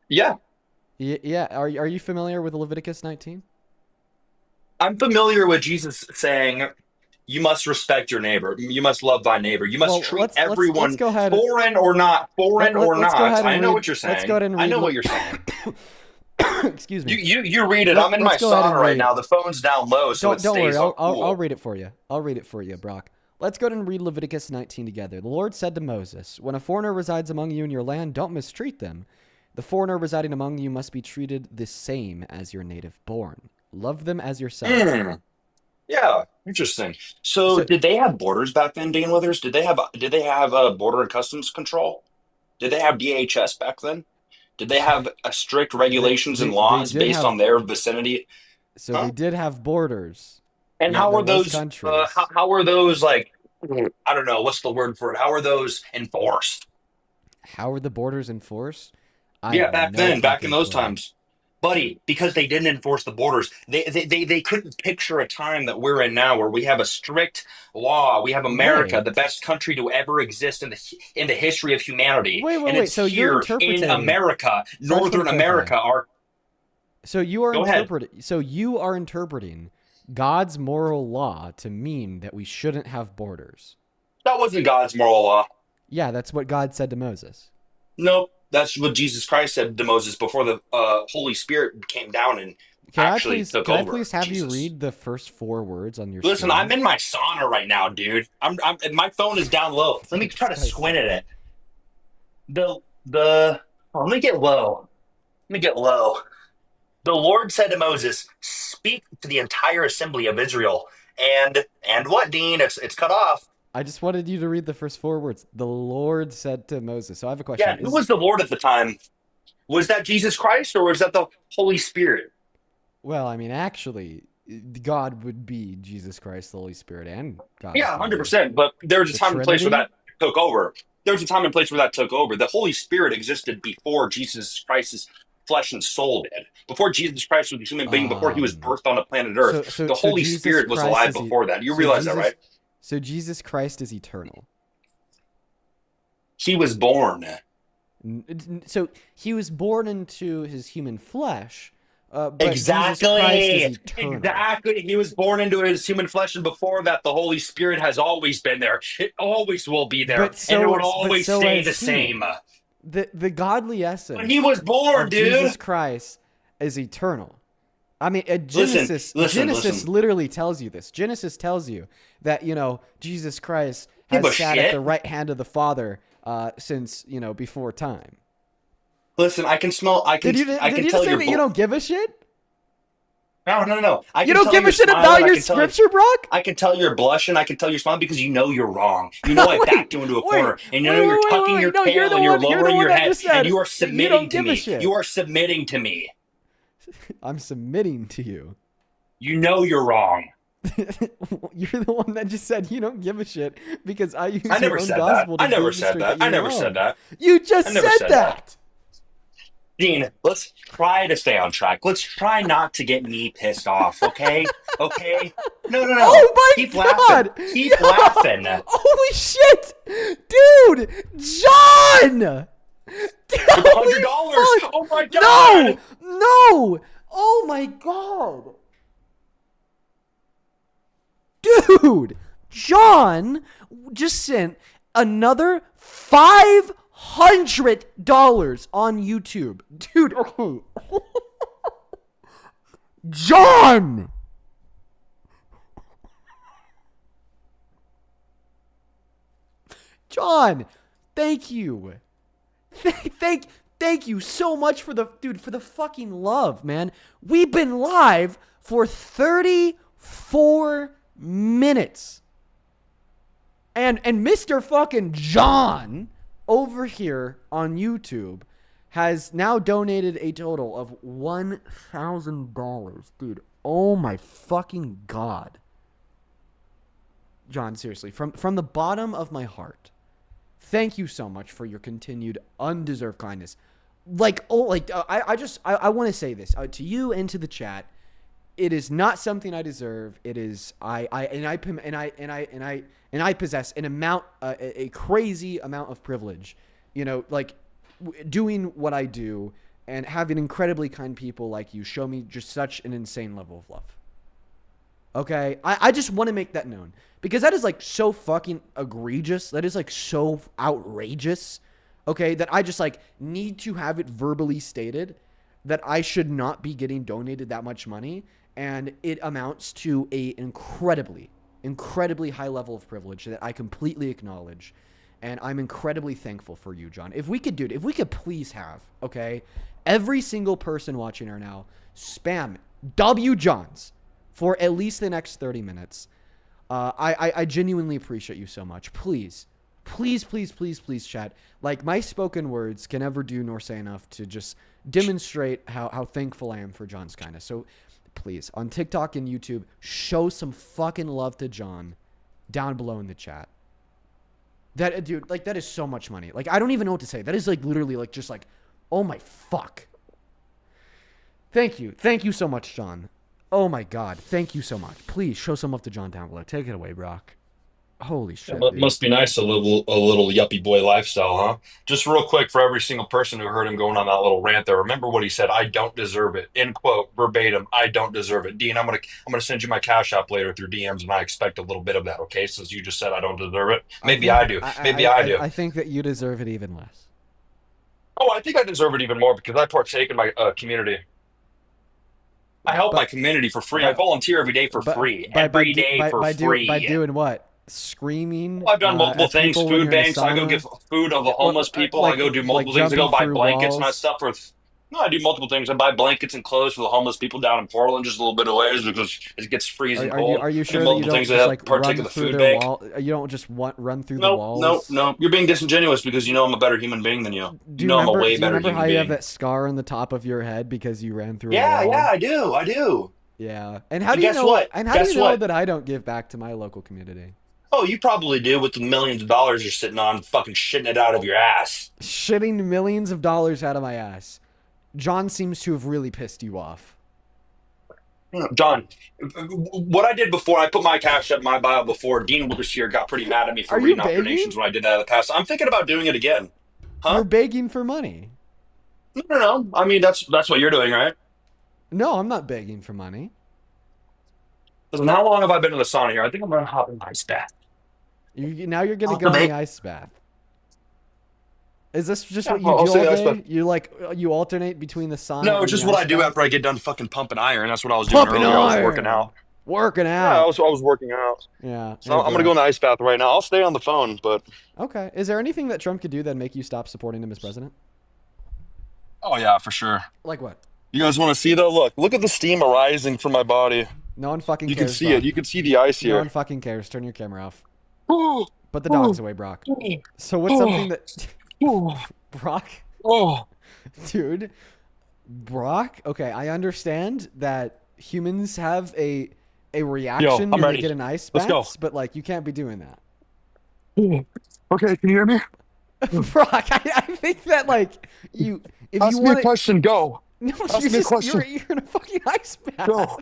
S3: Yeah,
S1: Yeah. Are you familiar with Leviticus 19?
S3: I'm familiar with Jesus saying, "You must respect your neighbor. You must love thy neighbor. You must
S1: Well,
S3: treat
S1: let's
S3: everyone,
S1: go ahead.
S3: foreign or not, foreign or
S1: Let's go
S3: not."
S1: ahead
S3: I
S1: and
S3: know
S1: read.
S3: what you're
S1: Let's go
S3: saying.
S1: ahead and
S3: I
S1: read.
S3: know what you're saying.
S1: Excuse me.
S3: You read it. I'm in my
S1: Let's go ahead
S3: sauna
S1: and
S3: right
S1: read.
S3: now. The phone's down low, so it
S1: Don't worry.
S3: stays on
S1: I'll
S3: cool.
S1: read it for you. I'll read it for you, Brock. Let's go ahead and read Leviticus 19 together. The Lord said to Moses, "When a foreigner resides among you in your land, don't mistreat them. The foreigner residing among you must be treated the same as your native born. Love them as yourself."
S3: Hmm. Yeah, interesting. So,
S1: So,
S3: did they have borders back then, Dean Withers? Did they have border and customs control? Did they have DHS back then? Did they have strict regulations and
S1: they
S3: laws
S1: did
S3: based on
S1: have
S3: their vicinity?
S1: they
S3: Huh?
S1: did have borders.
S3: And
S1: Yeah,
S3: how
S1: there
S3: are
S1: was
S3: those?
S1: countries.
S3: How are those like? I don't know. What's the word for it? How are those enforced?
S1: How were the borders enforced? I
S3: Yeah,
S1: have
S3: back
S1: no
S3: then, back in
S1: fucking
S3: those
S1: clue.
S3: times, buddy, because they didn't enforce the borders. They couldn't picture a time that we're in now where we have a strict law. We have America, the
S1: Wait.
S3: best country to ever exist in the history of humanity, and
S1: Wait.
S3: it's
S1: So you're
S3: here in
S1: interpreting.
S3: America,
S1: So I just want
S3: Northern
S1: to clarify.
S3: America. Are Go ahead.
S1: So you are interpreting God's moral law to mean that we shouldn't have borders.
S3: That wasn't God's moral law.
S1: Yeah, that's what God said to Moses.
S3: Nope, that's what Jesus Christ said to Moses before the Holy Spirit came down and actually took
S1: Can I
S3: over.
S1: please have you
S3: Jesus.
S1: read the first four words on your
S3: Listen, I'm
S1: screen?
S3: in my sauna right now, dude. My phone is down low. Let me
S1: This
S3: try to
S1: guy's
S3: squint at it. The oh, let me get low. Let me get low. The Lord said to Moses, "Speak to the entire assembly of Israel." And what, Dean? It's cut off.
S1: I just wanted you to read the first four words. The Lord said to Moses. So I have a question.
S3: Yeah, who was the Lord at the time? Was that Jesus Christ or was that the Holy Spirit?
S1: Well, I mean, actually, God would be Jesus Christ, the Holy Spirit, and God the
S3: Yeah,
S1: Father.
S3: 100%. But there was a
S1: The
S3: time and place where
S1: Trinity?
S3: that took over. There was a time and place where that took over. The Holy Spirit existed before Jesus Christ's flesh and soul did. Before Jesus Christ was a human being, before he was
S1: Um,
S3: birthed on the planet Earth, the Holy
S1: Jesus
S3: Spirit was
S1: Christ
S3: alive
S1: is
S3: before that. You
S1: so
S3: realize that, right?
S1: So Jesus Christ is eternal.
S3: He was born.
S1: So he was born into his human flesh, but Jesus Christ is
S3: Exactly.
S1: eternal.
S3: Exactly. He was born into his human flesh, and before that, the Holy Spirit has always been there. It always will be there, and it would always stay the
S1: has he.
S3: same.
S1: The godly
S3: But he
S1: essence
S3: was born,
S1: of Jesus
S3: dude.
S1: Christ is eternal. I mean,
S3: Listen.
S1: Genesis literally tells you this. Genesis tells you that, Jesus Christ
S3: Give
S1: has
S3: a
S1: sat
S3: shit.
S1: at the right hand of the Father since, before time.
S3: Listen, I can smell. I can.
S1: Did you,
S3: I
S1: did
S3: can
S1: you
S3: tell
S1: just say
S3: your.
S1: that you don't give a shit?
S3: No. I
S1: You
S3: can
S1: don't
S3: tell
S1: give a
S3: you're
S1: shit
S3: smiling.
S1: about
S3: I
S1: your
S3: can tell.
S1: scripture, Brock?
S3: I can tell you're blushing. I can tell you're smiling because you know you're wrong. You know I backed you into a corner, and you know you're tucking your
S1: No,
S3: tail and you're
S1: you're the
S3: lowering
S1: one
S3: your
S1: that
S3: head,
S1: just
S3: and
S1: said
S3: you are
S1: that you don't
S3: submitting to
S1: give a
S3: me.
S1: shit.
S3: You are submitting to me.
S1: I'm submitting to you.
S3: You know you're wrong.
S1: You're the one that just said you don't give a shit because I use
S3: I
S1: your
S3: never
S1: own
S3: said that.
S1: gospel to
S3: I never said
S1: demonstrate
S3: that.
S1: that
S3: I
S1: you're
S3: never
S1: wrong.
S3: said that.
S1: You just
S3: I never
S1: said
S3: said
S1: that.
S3: Dean, let's try to stay on track. Let's try not to get me pissed off, okay? Okay? No.
S1: Oh my
S3: Keep
S1: god!
S3: laughing. Keep laughing.
S1: Holy shit! Dude! John!
S3: For the $100. Oh my god!
S1: No! Oh my god! Dude! John just sent another $500 on YouTube. Dude, okay. John! John, thank you. Thank you so much for the fucking love, man. We've been live for 34 minutes. And Mr. fucking John over here on YouTube has now donated a total of $1,000. Dude, oh my fucking god. John, seriously, from the bottom of my heart, thank you so much for your continued undeserved kindness. I want to say this to you and to the chat. It is not something I deserve. It is I possess a crazy amount of privilege, doing what I do and having incredibly kind people like you show me just such an insane level of love. Okay, I just want to make that known because that is so fucking egregious. That is so outrageous. Okay, that I just need to have it verbally stated that I should not be getting donated that much money, and it amounts to a incredibly high level of privilege that I completely acknowledge, and I'm incredibly thankful for you, John. If we could please have, okay, every single person watching right now spam W Johns for at least the next 30 minutes. I genuinely appreciate you so much. Please, chat. My spoken words can never do nor say enough to just demonstrate how thankful I am for John's kindness. So please, on TikTok and YouTube, show some fucking love to John down below in the chat. That, dude, that is so much money. I don't even know what to say. That is literally oh my fuck. Thank you so much, John. Oh my god, thank you so much. Please show some love to John down below. Take it away, Brock. Holy shit.
S3: It must be nice, a little yuppie boy lifestyle, huh? Just real quick for every single person who heard him going on that little rant there. Remember what he said, I don't deserve it. End quote, verbatim, I don't deserve it. Dean, I'm gonna send you my cash app later through DMs, and I expect a little bit of that, okay? Since you just said I don't deserve it. Maybe I do. Maybe I do.
S1: I think that you deserve it even less.
S3: Oh, I think I deserve it even more because I partake in my community. I help my community for free. I volunteer every day for free. Every day for free.
S1: By doing what? Screaming?
S3: Well, I've done multiple things. Food banks. I go give food to the homeless people. I go do multiple things. I go buy blankets and that stuff for. No, I do multiple things. I buy blankets and clothes for the homeless people down in Portland, just a little bit of ways because it gets freezing cold.
S1: Are you sure
S3: I do
S1: that you
S3: multiple
S1: don't
S3: things
S1: just
S3: partake of the food bank.
S1: You don't just run through the walls?
S3: No. You're being disingenuous because you know I'm a better human being than you.
S1: Do you
S3: I'm a way better human being.
S1: Do you remember how you have that scar on the top of your head because you ran through a wall?
S3: Yeah, I do.
S1: Yeah. And how do you know?
S3: What?
S1: And how do you know that I don't give back to my local community?
S3: Oh, you probably do with the millions of dollars you're sitting on, fucking shitting it out of your ass.
S1: Shitting millions of dollars out of my ass. John seems to have really pissed you off.
S3: John, what I did before, I put my cash at my bio before. Dean Withers here got pretty mad at me for
S1: Are you
S3: reading off
S1: begging?
S3: donations when I did that in the past. I'm thinking about doing it again.
S1: You're
S3: Huh?
S1: begging for money.
S3: No, no, no. I mean, that's what you're doing, right?
S1: No, I'm not begging for money.
S3: Listen, how long have I been in the sauna here? I think I'm gonna hop in my ice bath.
S1: Now you're gonna
S3: I'll
S1: go in the
S3: debate.
S1: ice bath. Is this just
S3: Yeah,
S1: what you
S3: I'll
S1: do
S3: say
S1: all
S3: the ice bath.
S1: day? You alternate between the sauna
S3: No,
S1: and
S3: it's
S1: the
S3: just what
S1: ice
S3: I do
S1: bath?
S3: after I get done fucking pumping iron. That's what I was doing
S1: Pumping
S3: earlier. I was working
S1: iron,
S3: out.
S1: working
S3: Yeah, I
S1: out.
S3: was working out.
S1: Yeah.
S3: So
S1: Hey,
S3: I'm gonna go
S1: bro.
S3: in the ice bath right now. I'll stay on the phone, but
S1: Okay. Is there anything that Trump could do that make you stop supporting him as president?
S3: oh yeah, for sure.
S1: Like what?
S3: You guys want to see though? Look at the steam arising from my body.
S1: No one fucking
S3: You can
S1: cares,
S3: see it.
S1: Brock.
S3: You can see the ice
S1: No
S3: here.
S1: one fucking cares. Turn your camera off.
S3: Oh,
S1: Put the dogs
S3: oh,
S1: away, Brock.
S3: oh,
S1: So what's something
S3: oh,
S1: that
S3: oh,
S1: Brock,
S3: oh.
S1: dude, Brock? Okay, I understand that humans have a
S3: Yo,
S1: reaction
S3: I'm
S1: when they
S3: ready.
S1: get in ice
S3: Let's go.
S1: baths, but like you can't be doing that.
S3: Oh. Okay, can you hear me?
S1: Brock, I think that like you if you
S3: Ask me a
S1: want to
S3: question. Go.
S1: no,
S3: Ask me a question.
S1: you're in a fucking ice bath.
S3: Go.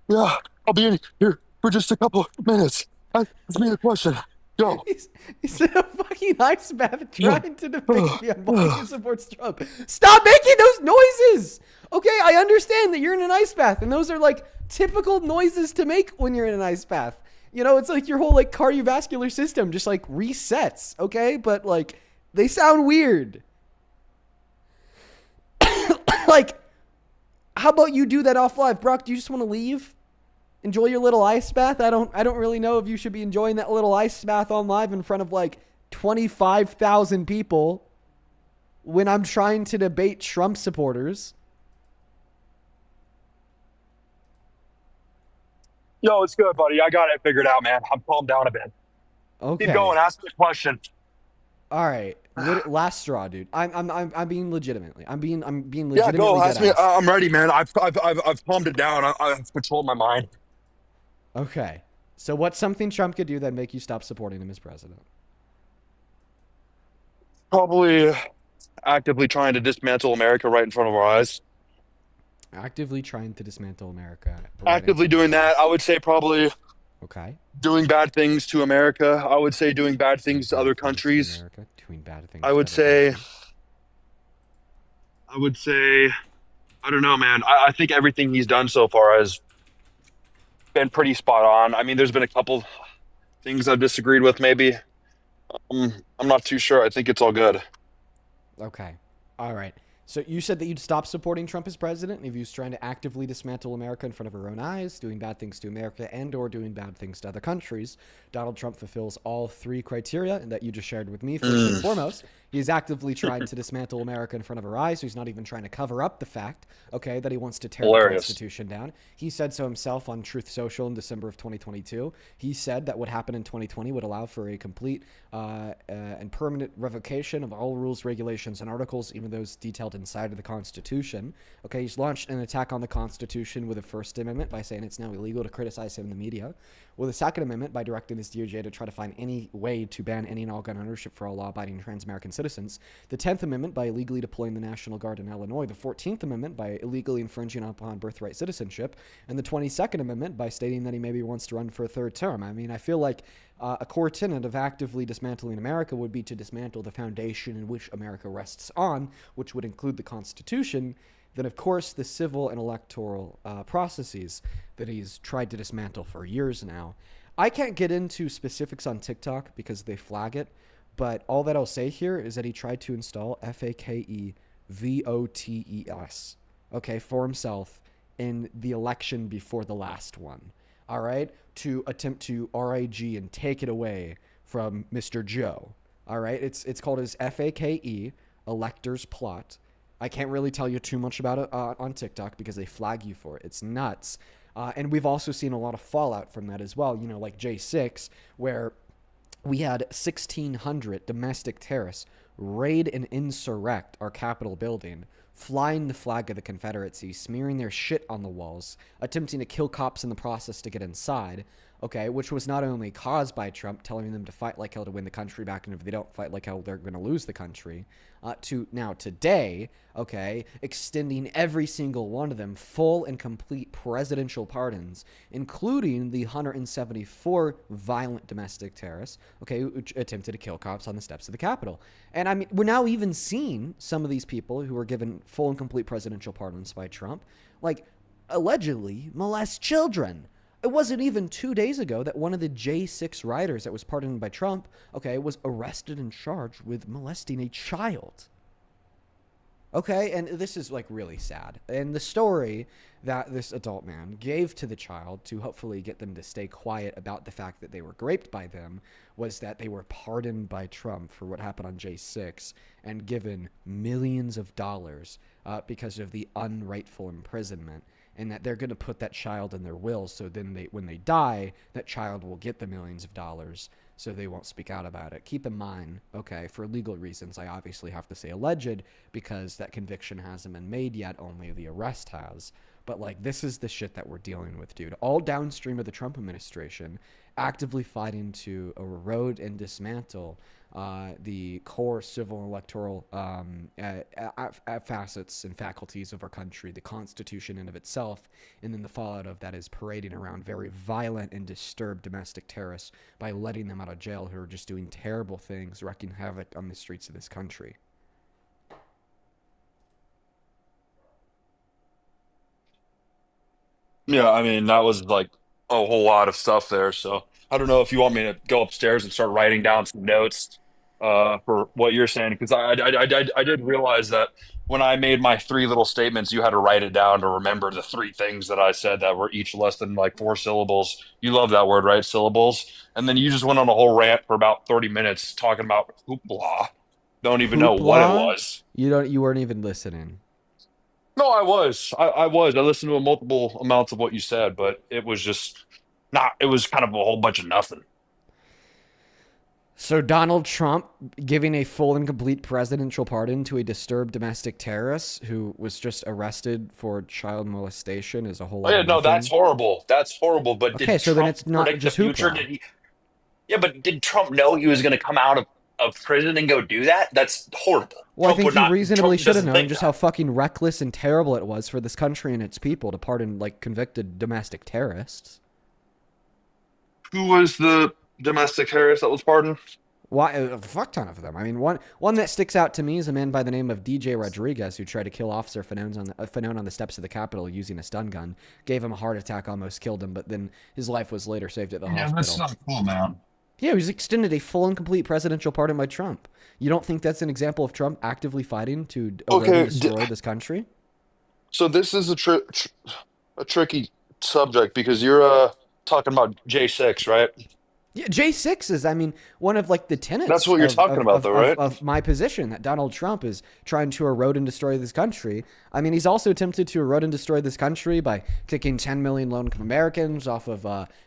S3: Yeah, I'll be in here for just a couple minutes. Ask me a question. Go.
S1: He's in a fucking ice bath
S3: Yeah.
S1: trying to debate me on why he supports Trump. Stop making those noises! Okay, I understand that you're in an ice bath, and those are like typical noises to make when you're in an ice bath. You know, it's like your whole like cardiovascular system just like resets, okay? But like they sound weird. Like, how about you do that off live? Brock, do you just want to leave? Enjoy your little ice bath. I don't really know if you should be enjoying that little ice bath on live in front of like 25,000 people when I'm trying to debate Trump supporters.
S3: Yo, it's good, buddy. I got it figured out, man. I'm calmed down a bit. Keep
S1: Okay.
S3: going. Ask me a question.
S1: All right. Last straw, dude. I'm being legitimately. I'm being
S3: Yeah, go.
S1: legitimately dead
S3: Ask me.
S1: ass.
S3: I'm ready, man. I've calmed it down. I've controlled my mind.
S1: Okay. So what's something Trump could do that make you stop supporting him as president?
S3: Probably actively trying to dismantle America right in front of our eyes.
S1: Actively trying to dismantle America right in
S3: Actively
S1: front of
S3: doing
S1: our
S3: that. I
S1: eyes.
S3: would say probably
S1: Okay.
S3: doing bad things to America. I would say doing bad
S1: Doing
S3: things to other
S1: bad things to
S3: countries.
S1: America, doing bad
S3: I
S1: things to
S3: would
S1: other
S3: say,
S1: countries.
S3: I would say, I don't know, man. I think everything he's done so far has been pretty spot on. I mean, there's been a couple things I've disagreed with, maybe. I'm not too sure. I think it's all good.
S1: Okay. All right. So you said that you'd stop supporting Trump as president if he was trying to actively dismantle America in front of our own eyes, doing bad things to America and or doing bad things to other countries. Donald Trump fulfills all three criteria that you just shared with me. First and
S3: Mm.
S1: foremost, he's actively trying to dismantle America in front of our eyes. So he's not even trying to cover up the fact, okay, that he wants to tear the
S3: Hilarious.
S1: Constitution down. He said so himself on Truth Social in December of 2022. He said that what happened in 2020 would allow for a complete and permanent revocation of all rules, regulations, and articles, even those detailed inside of the Constitution. Okay, he's launched an attack on the Constitution with a First Amendment by saying it's now illegal to criticize him in the media, with a Second Amendment by directing his DOJ to try to find any way to ban any and all gun ownership for all law-abiding trans-American citizens, the 10th Amendment by illegally deploying the National Guard in Illinois, the 14th Amendment by illegally infringing upon birthright citizenship, and the 22nd Amendment by stating that he maybe wants to run for a third term. I mean, I feel like a core tenet of actively dismantling America would be to dismantle the foundation in which America rests on, which would include the Constitution, then of course the civil and electoral processes that he's tried to dismantle for years now. I can't get into specifics on TikTok because they flag it, but all that I'll say here is that he tried to install FAKEVOTES, okay, for himself in the election before the last one. All right, to attempt to RIG and take it away from Mr. Joe. All right, it's called his FAKE electors plot. I can't really tell you too much about it on TikTok because they flag you for it. It's nuts. And we've also seen a lot of fallout from that as well. You know, like J6, where we had 1,600 domestic terrorists raid and insurrect our Capitol building, flying the flag of the Confederacy, smearing their shit on the walls, attempting to kill cops in the process to get inside. okay, which was not only caused by Trump telling them to fight like hell to win the country back, and if they don't fight like hell, they're going to lose the country, to now today, okay, extending every single one of them full and complete presidential pardons, including the 174 violent domestic terrorists, okay, who attempted to kill cops on the steps of the Capitol. And I mean, we're now even seeing some of these people who were given full and complete presidential pardons by Trump, like, allegedly molest children. It wasn't even 2 days ago that one of the J6 riders that was pardoned by Trump, okay, was arrested and charged with molesting a child. Okay, and this is like really sad. And the story that this adult man gave to the child to hopefully get them to stay quiet about the fact that they were raped by them was that they were pardoned by Trump for what happened on J6 and given millions of dollars because of the unrightful imprisonment. And that they're going to put that child in their will, so then when they die, that child will get the millions of dollars, so they won't speak out about it. Keep in mind, okay, for legal reasons, I obviously have to say alleged, because that conviction hasn't been made yet, only the arrest has. But, like, this is the shit that we're dealing with, dude. All downstream of the Trump administration, actively fighting to erode and dismantle the core civil and electoral facets and faculties of our country, the Constitution in of itself, and then the fallout of that is parading around very violent and disturbed domestic terrorists by letting them out of jail who are just doing terrible things, wreaking havoc on the streets of this country.
S3: Yeah, I mean, that was like a whole lot of stuff there. So I don't know if you want me to go upstairs and start writing down some notes for what you're saying, because I did realize that when I made my three little statements, you had to write it down to remember the three things that I said that were each less than like four syllables. You love that word, right? Syllables. And then you just went on a whole rant for about 30 minutes talking about hoopla. Don't even know what it
S1: Hoopla?
S3: was.
S1: You weren't even listening.
S3: No, I was. I was. I listened to a multiple amounts of what you said, but it was just not, it was kind of a whole bunch of nothing.
S1: So Donald Trump giving a full and complete presidential pardon to a disturbed domestic terrorist who was just arrested for child molestation is a whole
S3: Oh
S1: lot
S3: yeah,
S1: of
S3: no, that's
S1: nothing.
S3: horrible. That's horrible. But
S1: Okay,
S3: did
S1: so then
S3: Trump
S1: it's not
S3: predict the
S1: just
S3: future?
S1: hoopla.
S3: Did he? Yeah, but did Trump know he was going to come out of prison and go do that? That's horrible.
S1: Well, I think he reasonably
S3: Trump
S1: should have
S3: doesn't
S1: known
S3: think
S1: just how
S3: that.
S1: fucking reckless and terrible it was for this country and its people to pardon like convicted domestic terrorists.
S3: Who was the domestic terrorist that was pardoned?
S1: Why a fuck ton of them. I mean, one that sticks out to me is a man by the name of DJ Rodriguez who tried to kill Officer Fanone on the steps of the Capitol using a stun gun. Gave him a heart attack, almost killed him, but then his life was later saved at the
S3: Yeah, that's
S1: hospital.
S3: not cool, man.
S1: Yeah, he was extended a full and complete presidential pardon by Trump. You don't think that's an example of Trump actively fighting to erode and
S3: Okay,
S1: destroy this country?
S3: so this is a tricky subject because you're talking about J6, right?
S1: Yeah, J6 is, I mean, one of like the
S3: That's
S1: tenets
S3: what you're
S1: of,
S3: talking about, though, right?
S1: of my position that Donald Trump is trying to erode and destroy this country. I mean, he's also attempted to erode and destroy this country by kicking 10 million low-income Americans off of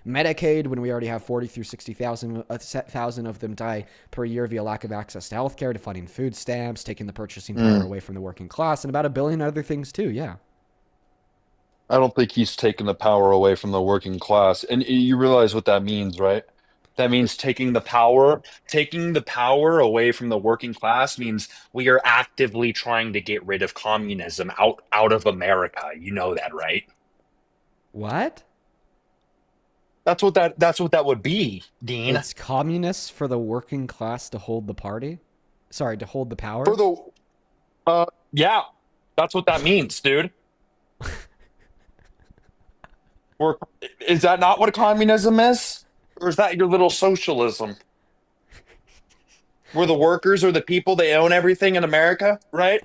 S1: Medicaid when we already have 40 through 60,000 thousand of them die per year via lack of access to health care, to funding food stamps, taking the purchasing power away from the working class, and about a billion other things too, yeah.
S3: I don't think he's taking the power away from the working class. And you realize what that means, right? That means taking the power away from the working class means we are actively trying to get rid of communism out of America. You know that, right?
S1: What?
S3: That's what that would be, Dean.
S1: It's communists for the working class to hold the party? Sorry, to hold the
S3: For
S1: power?
S3: the yeah, that's what that means, dude. We're, is that not what communism is? Or is that your little socialism? Where the workers or the people they own everything in America, right?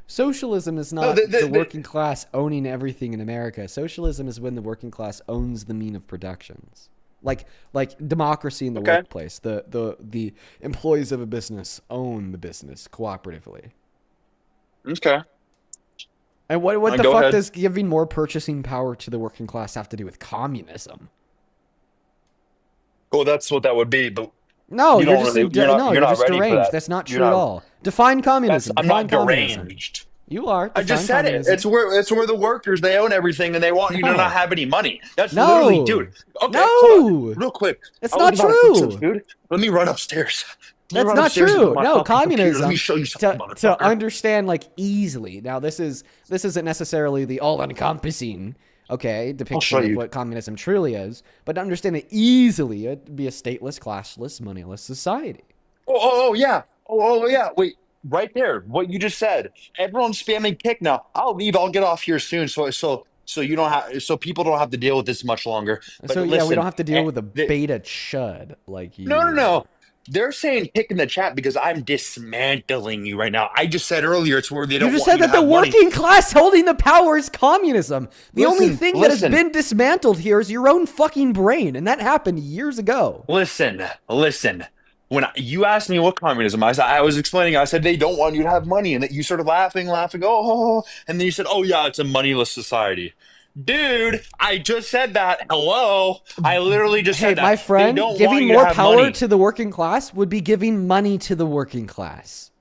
S1: Socialism is
S3: No,
S1: not the working class owning everything in America. Socialism is when the working class owns the mean of productions. Like democracy in the
S3: okay.
S1: workplace. The employees of a business own the business cooperatively.
S3: Okay.
S1: And what the
S3: Go
S1: fuck
S3: ahead.
S1: does giving more purchasing power to the working class have to do with communism?
S3: Well, that's what that would be, but
S1: No,
S3: you
S1: you're
S3: don't
S1: just
S3: really you're not
S1: no,
S3: you're
S1: you're
S3: not
S1: just
S3: ready for
S1: deranged.
S3: that.
S1: That's not
S3: You're
S1: true at
S3: not
S1: all. Define
S3: that's
S1: communism.
S3: I'm
S1: Define
S3: not
S1: communism.
S3: deranged.
S1: You are.
S3: I just
S1: Define
S3: said it.
S1: communism.
S3: It's where the workers they own everything and they want you to not
S1: No.
S3: have any money. That's literally, dude.
S1: No.
S3: Okay, hold on,
S1: No.
S3: real quick.
S1: It's
S3: I
S1: not
S3: was about to cook some
S1: true.
S3: food. Let me run upstairs. Let me
S1: That's
S3: run
S1: not
S3: upstairs into
S1: true.
S3: my
S1: No,
S3: fucking computer. Let me
S1: communism
S3: show you something,
S1: to
S3: motherfucker.
S1: understand like easily. Now this isn't necessarily the all-encompassing, okay,
S3: I'll show
S1: depiction of
S3: you.
S1: what communism truly is, but to understand it easily, it'd be a stateless, classless, moneyless society.
S3: Oh, yeah. Yeah. Wait, right there. What you just said. Everyone's spamming kick now. I'll leave. I'll get off here soon. So you don't have. So people don't have to deal with this much longer. But
S1: So yeah, we
S3: listen.
S1: don't have to deal with a beta chud like
S3: No, no,
S1: you.
S3: no. They're saying kick in the chat because I'm dismantling you right now. I just said earlier it's where they
S1: You
S3: don't
S1: just
S3: want
S1: said
S3: you to
S1: that the
S3: have money.
S1: working class holding the power is communism. The only
S3: Listen,
S1: thing that has
S3: listen.
S1: been dismantled here is your own fucking brain, and that happened years ago.
S3: Listen. You asked me what communism, I was explaining. I said they don't want you to have money, and that you started laughing. And then you said, "Oh yeah, it's a moneyless society." Dude, I just said that. Hello, I literally just
S1: Hey,
S3: said that.
S1: my
S3: They
S1: friend,
S3: don't want
S1: giving
S3: you to
S1: more
S3: have
S1: power
S3: money,
S1: to the working class would be giving money to the working class.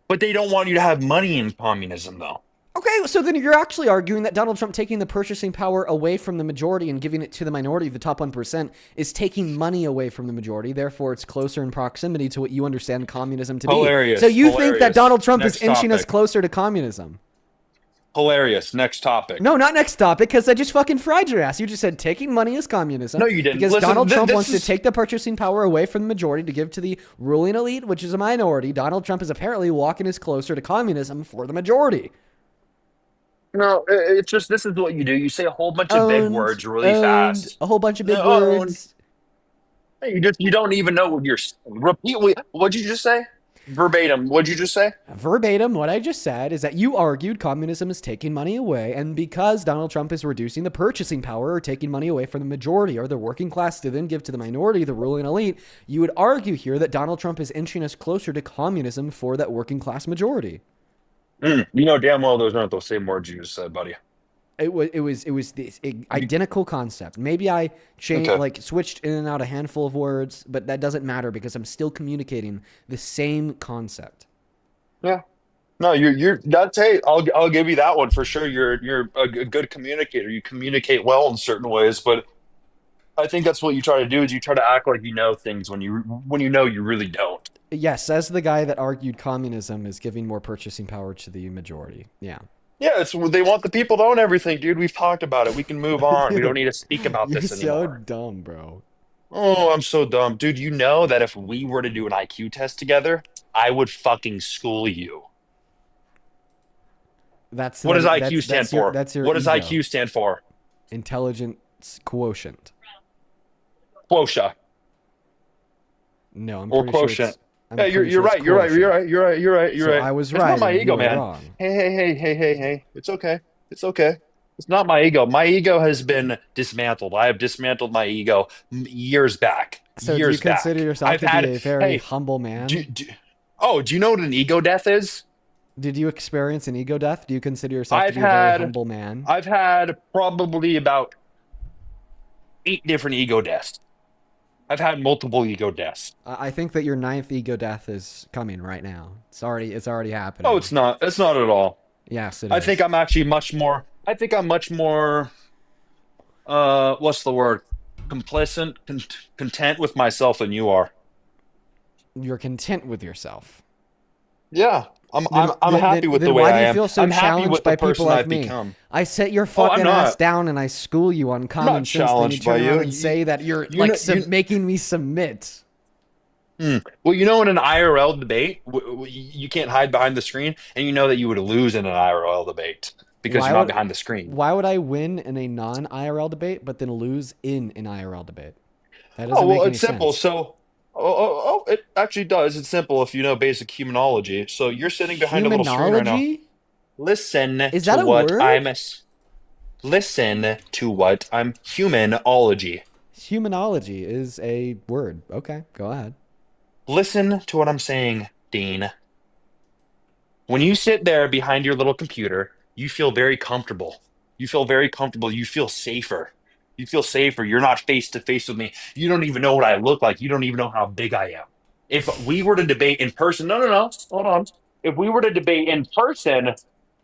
S3: but they don't want you to have money in communism, though.
S1: Okay, so then you're actually arguing that Donald Trump taking the purchasing power away from the majority and giving it to the minority, the top 1%, is taking money away from the majority. Therefore, it's closer in proximity to what you understand communism to be.
S3: Hilarious.
S1: So you think that
S3: Hilarious.
S1: Donald Trump
S3: Next
S1: is inching us
S3: topic.
S1: closer to communism?
S3: Hilarious. Next topic.
S1: No, not next topic, because I just fucking fried your ass. You just said taking money is communism.
S3: No, you didn't.
S1: Because
S3: Listen,
S1: Donald Trump
S3: this
S1: wants to
S3: is-
S1: take the purchasing power away from the majority to give to the ruling elite, which is a minority. Donald Trump is apparently walking us closer to communism for the majority.
S3: No, it's just this is what you do. You say a whole bunch of big words really fast.
S1: A whole bunch of big
S3: Owned.
S1: words.
S3: You don't even know what you're repeat. What'd you just say? Verbatim. What'd you just say?
S1: Verbatim, what I just said is that you argued communism is taking money away, and because Donald Trump is reducing the purchasing power or taking money away from the majority or the working class to then give to the minority, the ruling elite, you would argue here that Donald Trump is inching us closer to communism for that working class majority.
S3: You know damn well those aren't those same words you just said, buddy.
S1: It was this identical concept. Maybe I changed,
S3: Okay.
S1: like switched in and out a handful of words, but that doesn't matter because I'm still communicating the same concept.
S3: Yeah. No, you're that's hey, I'll give you that one for sure. You're a good communicator. You communicate well in certain ways, but I think that's what you try to do is you try to act like you know things when you know you really don't.
S1: Yes, as the guy that argued communism is giving more purchasing power to the majority. Yeah.
S3: Yeah, they want the people to own everything, dude. We've talked about it. We can move on. We don't need to speak about
S1: You're
S3: this
S1: so
S3: anymore.
S1: dumb, bro.
S3: Oh, I'm so dumb. Dude, you know that if we were to do an IQ test together, I would fucking school you.
S1: That's
S3: What does
S1: not-
S3: IQ stand
S1: that's your-
S3: for?
S1: That's your
S3: What does
S1: ego.
S3: IQ stand for?
S1: Intelligence quotient.
S3: Quotient.
S1: No, I'm
S3: Or
S1: pretty sure
S3: quotient.
S1: it's. I'm
S3: Yeah,
S1: pretty
S3: you're
S1: sure it's
S3: right. You're right.
S1: quotient.
S3: You're right. You're right. You're right. You're
S1: So
S3: right.
S1: I was
S3: It's
S1: right.
S3: not my
S1: and
S3: ego,
S1: you were
S3: man.
S1: wrong.
S3: Hey. It's okay. It's okay. It's not my ego. My ego has been dismantled. I have dismantled my ego years back.
S1: So do you
S3: Years back.
S1: consider yourself
S3: I've
S1: to
S3: had,
S1: be a very
S3: hey,
S1: humble man?
S3: do you know what an ego death is?
S1: Did you experience an ego death? Do you consider yourself
S3: I've
S1: to be a very
S3: had-
S1: humble man?
S3: I've had probably about 8 different ego deaths. I've had multiple ego deaths.
S1: I think that your 9th ego death is coming right now. It's already happening.
S3: Oh, it's not. It's not at all.
S1: Yes, it
S3: I
S1: is.
S3: think I'm actually much more. I think I'm much more. What's the word? Complacent, content with myself than you are.
S1: You're content with yourself.
S3: Yeah, I'm
S1: Then-
S3: happy
S1: then-
S3: with
S1: then
S3: the way
S1: why
S3: I
S1: do you
S3: am.
S1: feel so
S3: I'm happy
S1: challenged
S3: with
S1: by
S3: the
S1: people
S3: person
S1: like
S3: I've
S1: me?
S3: become.
S1: I set your fucking
S3: not.
S1: ass down and I school you on common
S3: not
S1: sense. Then you
S3: challenged
S1: turn
S3: by
S1: around
S3: you.
S1: and say that you're
S3: You
S1: like
S3: know- you-
S1: making me submit.
S3: Well, you know, in an IRL debate, you can't hide behind the screen, and you know that you would lose in an IRL debate because
S1: Why
S3: you're not
S1: would-
S3: behind the screen.
S1: Why would I win in a non-IRL debate but then lose in an IRL debate? That doesn't
S3: Oh,
S1: make
S3: well,
S1: any
S3: it's simple.
S1: sense.
S3: So, it actually does. It's simple if you know basic humanology. So you're sitting behind a little screen right now.
S1: Humanology?
S3: Listen
S1: Is
S3: to
S1: that a
S3: what
S1: word?
S3: listen to what I'm humanology.
S1: Humanology is a word. Okay, go ahead.
S3: Listen to what I'm saying, Dean. When you sit there behind your little computer, you feel very comfortable. You feel very comfortable. You feel safer. You feel safer. You're not face to face with me. You don't even know what I look like. You don't even know how big I am. If we were to debate in person, no, hold on. If we were to debate in person,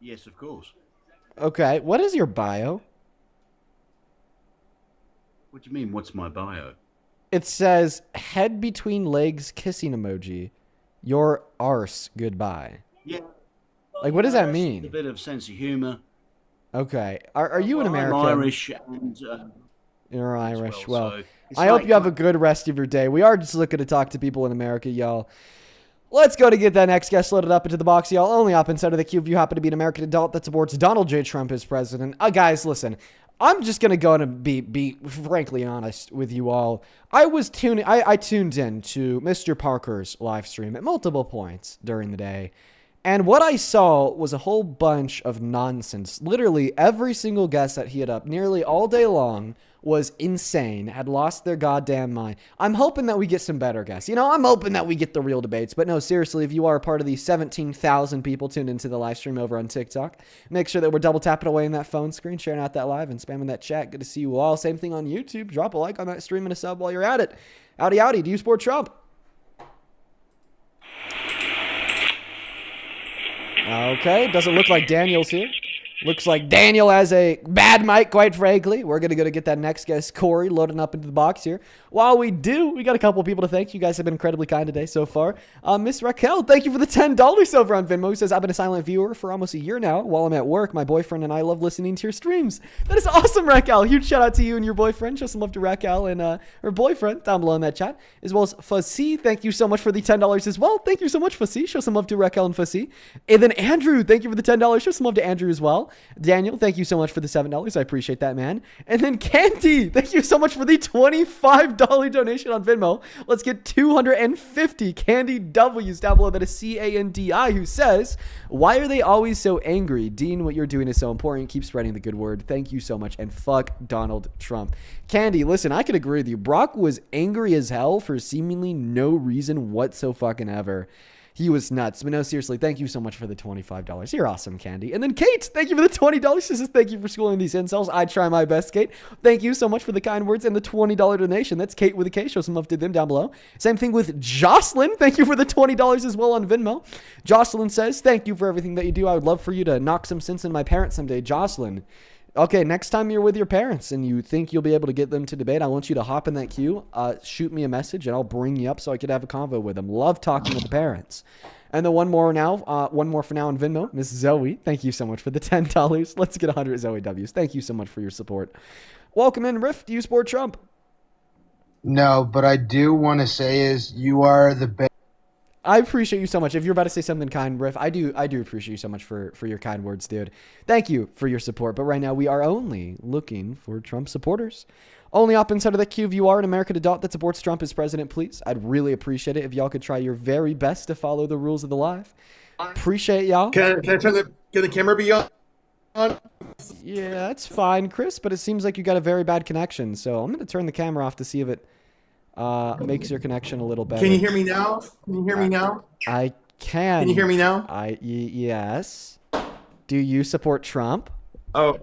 S4: Yes, of course.
S1: Okay, what is your bio?
S4: What do you mean, what's my bio?
S1: It says head between legs kissing emoji. Your arse goodbye.
S4: Yeah.
S1: Like, what does that
S4: A
S1: mean?
S4: bit of sense of humour.
S1: Okay. Are you an American?
S4: I'm Irish and...
S1: You're Irish. Well,
S4: so it's
S1: I hope
S4: like-
S1: you have a good rest of your day. We are just looking to talk to people in America, y'all. Let's go to get that next guest loaded up into the box, y'all. Only up inside of the queue if you happen to be an American adult that supports Donald J. Trump as president. Guys, listen. I'm just going to go and be frankly honest with you all. I tuned in to Mr. Parker's live stream at multiple points during the day. And what I saw was a whole bunch of nonsense. Literally every single guest that he had up nearly all day long was insane, had lost their goddamn mind. I'm hoping that we get some better guests. I'm hoping that we get the real debates. But no, seriously, if you are a part of the 17,000 people tuned into the live stream over on TikTok, make sure that we're double tapping away in that phone screen, sharing out that live and spamming that chat. Good to see you all. Same thing on YouTube. Drop a like on that stream and a sub while you're at it. Howdy, howdy. Do you support Trump? Okay, doesn't look like Daniel's here. Looks like Daniel has a bad mic, quite frankly. We're going to go to get that next guest, Corey, loading up into the box here. While we do, we got a couple of people to thank. You guys have been incredibly kind today so far. Miss Raquel, thank you for the $10 over on Venmo. Who says, I've been a silent viewer for almost a year now. While I'm at work, my boyfriend and I love listening to your streams. That is awesome, Raquel. Huge shout out to you and your boyfriend. Show some love to Raquel and her boyfriend down below in that chat. As well as Fuzzy, thank you so much for the $10 as well. Thank you so much, Fuzzy. Show some love to Raquel and Fuzzy. And then Andrew, thank you for the $10. Show some love to Andrew as well. Daniel, thank you so much for the $7. I appreciate that, man. And then Candy, thank you so much for the $25 donation on Venmo. Let's get 250 Candy W's down below. That is Candi, who says, why are they always so angry? Dean, what you're doing is so important. Keep spreading the good word. Thank you so much. And fuck Donald Trump. Candy, listen, I could agree with you. Brock was angry as hell for seemingly no reason whatsoever. He was nuts. But no, seriously, thank you so much for the $25. You're awesome, Candy. And then Kate, thank you for the $20. She says, thank you for schooling these incels. I try my best, Kate. Thank you so much for the kind words and the $20 donation. That's Kate with a K. Show some love to them down below. Same thing with Jocelyn. Thank you for the $20 as well on Venmo. Jocelyn says, thank you for everything that you do. I would love for you to knock some sense in my parents someday. Jocelyn, okay, next time you're with your parents and you think you'll be able to get them to debate, I want you to hop in that queue, shoot me a message, and I'll bring you up so I could have a convo with them. Love talking with the parents. And then one more for now on Venmo. Miss Zoe, thank you so much for the $10. Let's get 100 Zoe W's. Thank you so much for your support. Welcome in, Riff. Do you support Trump?
S5: No, but I do want to say is you are the best.
S1: I appreciate you so much. If you're about to say something kind, Riff, I do appreciate you so much for your kind words, dude. Thank you for your support. But right now, we are only looking for Trump supporters. Only up inside of the queue if you are an American adult that supports Trump as president, please. I'd really appreciate it if y'all could try your very best to follow the rules of the live. Appreciate y'all.
S6: Can I can the camera be on?
S1: Yeah, that's fine, Chris, but it seems like you got a very bad connection. So I'm going to turn the camera off to see if it makes your connection a little better.
S6: Can you hear me now? Can you hear me now?
S1: I can.
S6: Can you hear me now?
S1: Yes. Do you support Trump?
S6: Oh,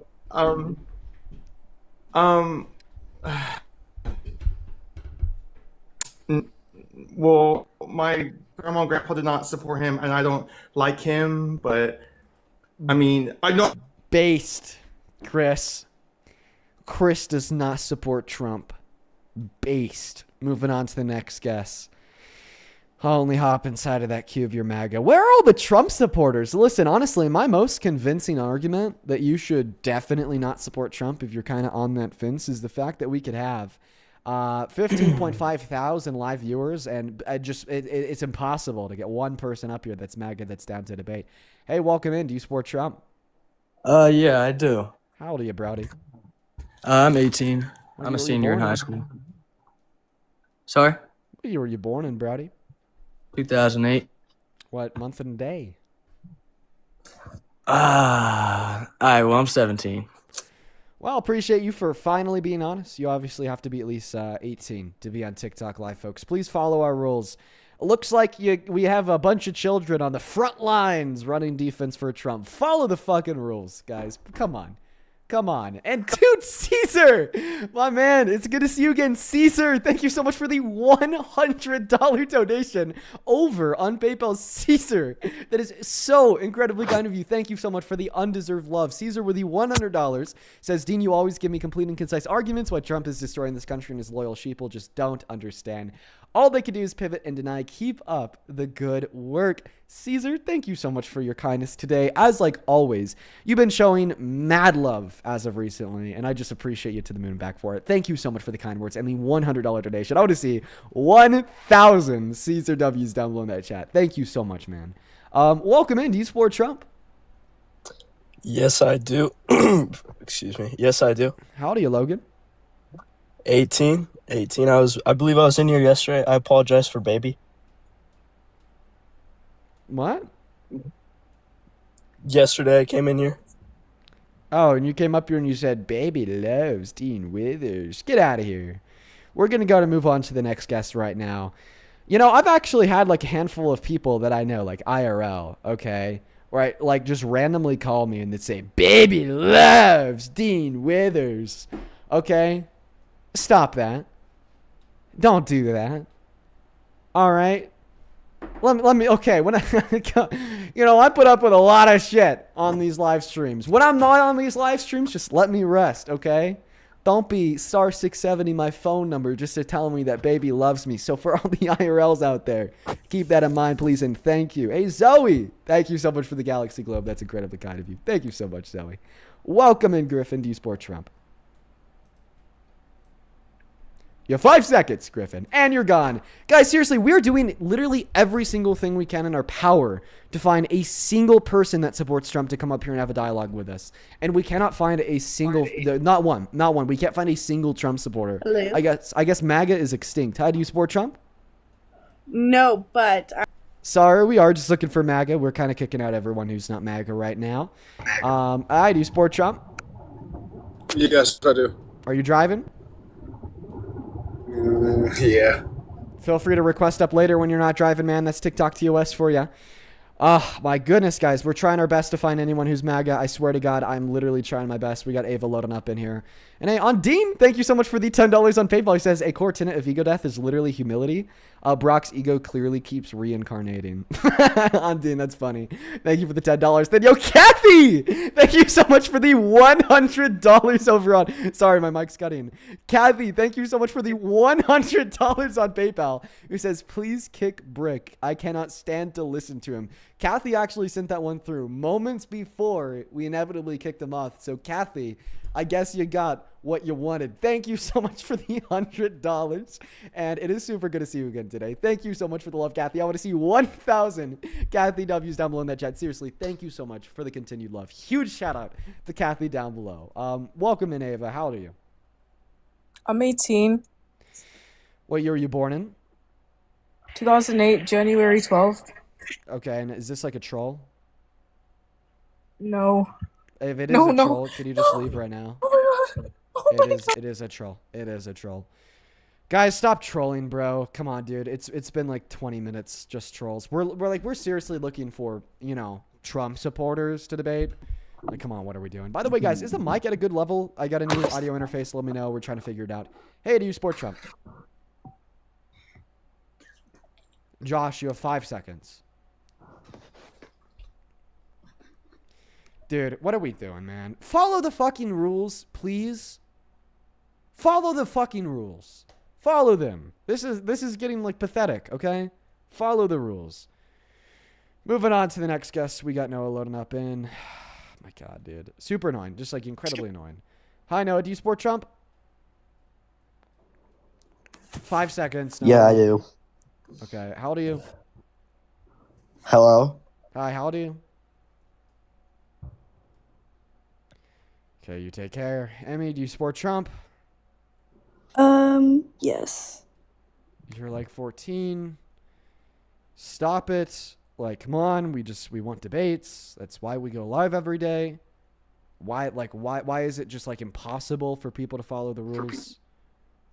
S6: well, my grandma and grandpa did not support him, and I don't like him. But I mean, I know.
S1: Based, Chris. Chris does not support Trump. Based. Moving on to the next guest. I'll only hop inside of that queue of your MAGA. Where are all the Trump supporters? Listen, honestly, my most convincing argument that you should definitely not support Trump if you're kind of on that fence is the fact that we could have 15.5 thousand live viewers, and it's impossible to get one person up here that's MAGA that's down to debate. Hey, welcome in. Do you support Trump?
S7: Yeah, I do.
S1: How old are you, Browdy?
S7: I'm 18.
S1: When
S7: I'm a
S1: were you
S7: senior in
S1: born?
S7: high school. Sorry?
S1: What year were you born in, Browdy?
S7: 2008.
S1: What month and day?
S7: All right, well, I'm 17.
S1: Well, appreciate you for finally being honest. You obviously have to be at least 18 to be on TikTok Live, folks. Please follow our rules. It looks like we have a bunch of children on the front lines running defense for Trump. Follow the fucking rules, guys. Come on. Come on. And dude, Caesar, my man, it's good to see you again. Caesar, thank you so much for the $100 donation over on PayPal. Caesar, that is so incredibly kind of you. Thank you so much for the undeserved love. Caesar with the $100 says, Dean, you always give me complete and concise arguments why Trump is destroying this country and his loyal sheeple just don't understand. All they can do is pivot and deny. Keep up the good work. Caesar, thank you so much for your kindness today. As like always, you've been showing mad love as of recently, and I just appreciate you to the moon and back for it. Thank you so much for the kind words and the $100 donation. I want to see 1,000 Caesar W's down below in that chat. Thank you so much, man. Welcome in. Do you support Trump?
S8: Yes, I do. Excuse me. Yes, I do.
S1: How old are you, Logan?
S8: 18. I believe I was in here yesterday. I apologize for baby.
S1: What?
S8: Yesterday I came in here.
S1: Oh, and you came up here and you said, baby loves Dean Withers. Get out of here. We're going to go to move on to the next guest right now. You know, I've actually had like a handful of people that I know, like IRL, okay? Right? Like just randomly call me and they'd say, baby loves Dean Withers. Okay? Stop that. Don't do that. All right? Let me, okay, when I put up with a lot of shit on these live streams. When I'm not on these live streams, just let me rest, okay? Don't be star 670 my phone number just to tell me that baby loves me. So for all the IRLs out there, keep that in mind, please, and thank you. Hey, Zoe, thank you so much for the Galaxy Globe. That's incredibly kind of you. Thank you so much, Zoe. Welcome in, Griffin. Do you support Trump? You have 5 seconds, Griffin, and you're gone. Guys, seriously, we're doing literally every single thing we can in our power to find a single person that supports Trump to come up here and have a dialogue with us. And we cannot find a single, not one. We can't find a single Trump supporter.
S9: Hello?
S1: I guess MAGA is extinct. How do you support Trump?
S9: No, but
S1: Sorry, we are just looking for MAGA. We're kind of kicking out everyone who's not MAGA right now. I do you support Trump?
S8: Yes, I do.
S1: Are you driving?
S8: Yeah.
S1: Feel free to request up later when you're not driving, man. That's TikTok TOS for you. Oh, my goodness, guys. We're trying our best to find anyone who's MAGA. I swear to God, I'm literally trying my best. We got Ava loading up in here. And hey, on Dean, thank you so much for the $10 on PayPal. He says, a core tenet of ego death is literally humility. Brock's ego clearly keeps reincarnating. On Dean, that's funny. Thank you for the $10. Then, yo, Kathy! Thank you so much for the $100 over on... Sorry, my mic's cutting. Kathy, thank you so much for the $100 on PayPal. Who says, please kick Brick. I cannot stand to listen to him. Kathy actually sent that one through moments before we inevitably kicked him off. So, Kathy, I guess you got what you wanted. Thank you so much for the $100. And it is super good to see you again today. Thank you so much for the love, Kathy. I want to see 1,000 Kathy W's down below in that chat. Seriously, thank you so much for the continued love. Huge shout out to Kathy down below. Welcome in, Ava. How old are you?
S10: I'm 18.
S1: What year were you born in?
S10: 2008, January 12th.
S1: Okay, and is this like a troll?
S10: No.
S1: If it is a troll, can you just leave right now? It is a troll. It is a troll. Guys, stop trolling, bro. Come on, dude. It's been like 20 minutes just trolls. We're seriously looking for, Trump supporters to debate. Like, come on, what are we doing? By the way, guys, is the mic at a good level? I got a new audio interface. Let me know. We're trying to figure it out. Hey, do you support Trump? Josh, you have 5 seconds. Dude, what are we doing, man? Follow the fucking rules, please. Follow the fucking rules. Follow them. This is getting like pathetic, okay? Follow the rules. Moving on to the next guest. We got Noah loading up in. My God, dude. Super annoying. Just like incredibly annoying. Hi, Noah. Do you support Trump? 5 seconds. Noah.
S8: Yeah, I do.
S1: Okay. How old are you?
S8: Hello?
S1: Hi, how old are you? Okay, you take care. Emmy, do you support Trump?
S10: Yes.
S1: You're like 14. Stop it. Like, come on. We want debates. That's why we go live every day. Why is it just like impossible for people to follow the rules?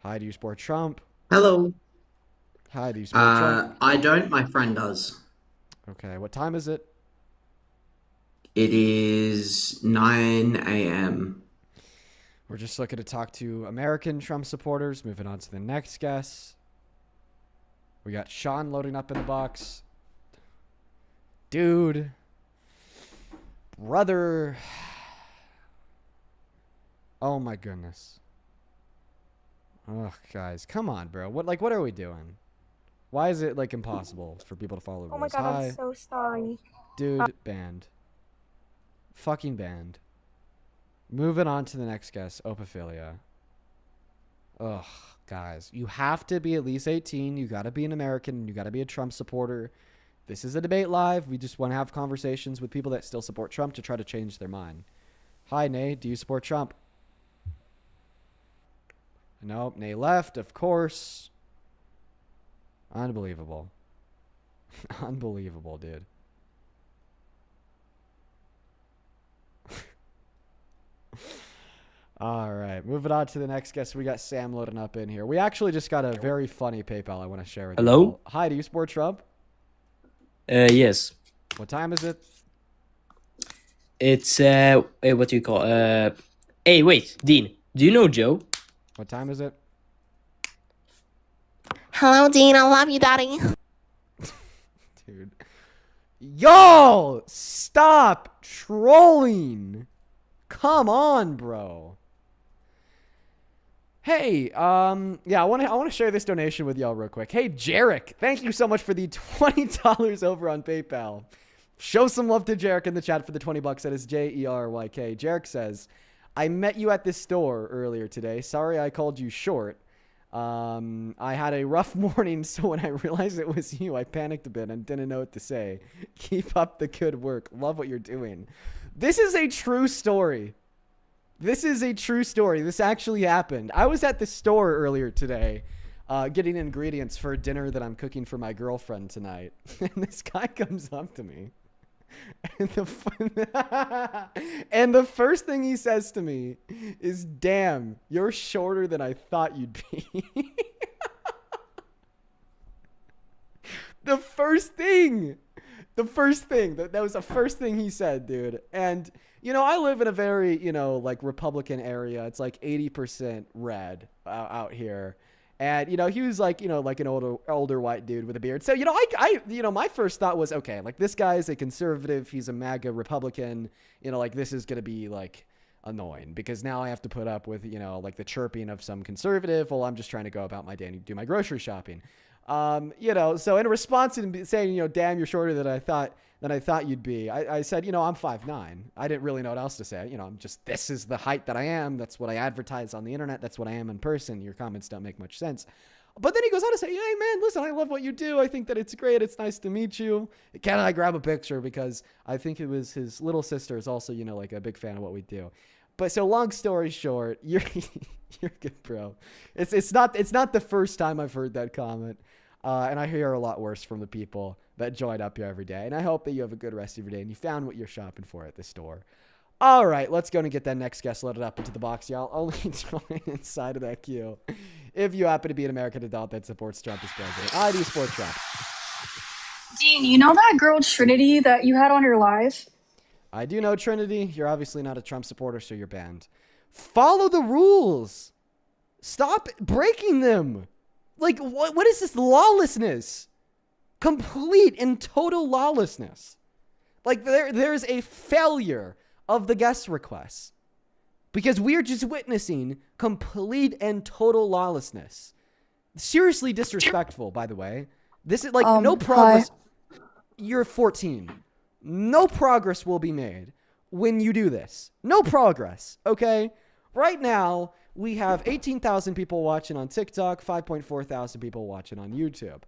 S1: Hi, do you support Trump?
S11: Hello.
S1: Hi, do you support Trump?
S11: I don't. My friend does.
S1: Okay, what time is it?
S11: It is 9 a.m.
S1: We're just looking to talk to American Trump supporters. Moving on to the next guest. We got Sean loading up in the box. Dude. Brother. Oh my goodness. Ugh, guys, come on, bro. What are we doing? Why is it like impossible for people to follow the rules?
S10: Oh my god,
S1: Hi.
S10: I'm so sorry.
S1: Dude, banned. Fucking banned. Moving on to the next guest, Opophilia. Ugh, guys. You have to be at least 18. You gotta be an American. You gotta be a Trump supporter. This is a debate live. We just want to have conversations with people that still support Trump to try to change their mind. Hi, Nay. Do you support Trump? Nope. Nay left, of course. Unbelievable. Unbelievable, dude. All right, moving on to the next guest. We got Sam loading up in here. We actually just got a very funny PayPal I want to share with you.
S7: Hello?
S1: Hi, do you support Trump?
S7: Yes.
S1: What time is it?
S7: It's what do you call hey, wait, Dean. Do you know Joe?
S1: What time is it?
S11: Hello, Dean. I love you, Daddy.
S1: Dude. Yo! Stop trolling! Come on, bro. Hey, yeah, I want to share this donation with y'all real quick. Hey, Jarek, thank you so much for the $20 over on PayPal. Show some love to Jarek in the chat for the 20 bucks. That is Jeryk. Jarek says, I met you at this store earlier today. Sorry I called you short. I had a rough morning, so when I realized it was you, I panicked a bit and didn't know what to say. Keep up the good work. Love what you're doing. This is a true story. This is a true story. This actually happened. I was at the store earlier today getting ingredients for dinner that I'm cooking for my girlfriend tonight. And this guy comes up to me. And the first thing he says to me is, damn, you're shorter than I thought you'd be. The first thing. That was the first thing he said, dude. And, you know, I live in a very, you know, like Republican area. It's like 80% red out here. And, you know, he was like, you know, like an older white dude with a beard. So, you know, I you know, my first thought was, okay, like this guy is a conservative. He's a MAGA Republican. You know, like this is going to be like annoying because now I have to put up with, you know, like the chirping of some conservative while I'm just trying to go about my day and do my grocery shopping. You know, so in response to saying, you know, damn, you're shorter than I thought you'd be, I said, you know, I'm 5'9". I didn't really know what else to say. You know, this is the height that I am. That's what I advertise on the internet. That's what I am in person. Your comments don't make much sense. But then he goes on to say, hey, man, listen, I love what you do. I think that it's great. It's nice to meet you. Can I grab a picture? Because I think it was his little sister is also, you know, like a big fan of what we do. But so long story short, you're good, bro. It's not the first time I've heard that comment. And I hear a lot worse from the people that join up here every day. And I hope that you have a good rest of your day and you found what you're shopping for at the store. All right, let's go and get that next guest loaded up into the box, y'all. Only join inside of that queue if you happen to be an American adult that supports Trump as president. I do support Trump.
S12: Dean, you know that girl Trinity that you had on your live?
S1: I do know Trinity. You're obviously not a Trump supporter, so you're banned. Follow the rules. Stop breaking them. Like, what is this lawlessness? Complete and total lawlessness. Like, there's a failure of the guest requests. Because we are just witnessing complete and total lawlessness. Seriously disrespectful, by the way. This is, like, no progress. Hi. You're 14. No progress will be made when you do this. No progress, okay? Right now, we have 18,000 people watching on TikTok, 5.4 thousand people watching on YouTube.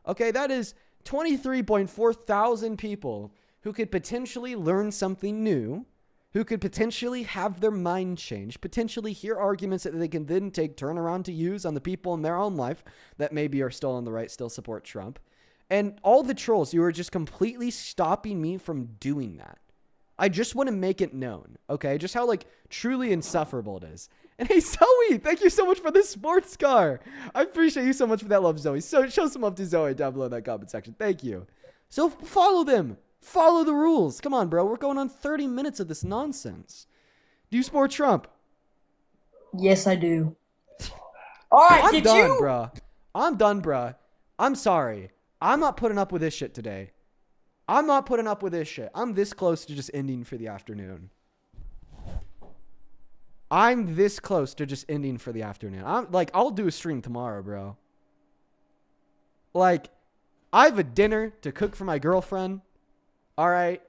S1: Okay, that is 23.4 thousand people who could potentially learn something new, who could potentially have their mind changed, potentially hear arguments that they can then turn around to use on the people in their own life that maybe are still on the right, still support Trump. And all the trolls, you are just completely stopping me from doing that. I just want to make it known, okay? Just how, like, truly insufferable it is. And hey, Zoe, thank you so much for the sports car. I appreciate you so much for that love, Zoe. So show some love to Zoe down below in that comment section. Thank you. So follow them. Follow the rules. Come on, bro. We're going on 30 minutes of this nonsense. Do you support Trump?
S7: Yes, I do. All right,
S1: I'm
S7: did
S1: done,
S7: you?
S1: bruh. I'm done, bruh. I'm sorry. I'm not putting up with this shit today. I'm not putting up with this shit. I'm this close to just ending for the afternoon. I'm this close to just ending for the afternoon. I'll do a stream tomorrow, bro. Like, I have a dinner to cook for my girlfriend. All right.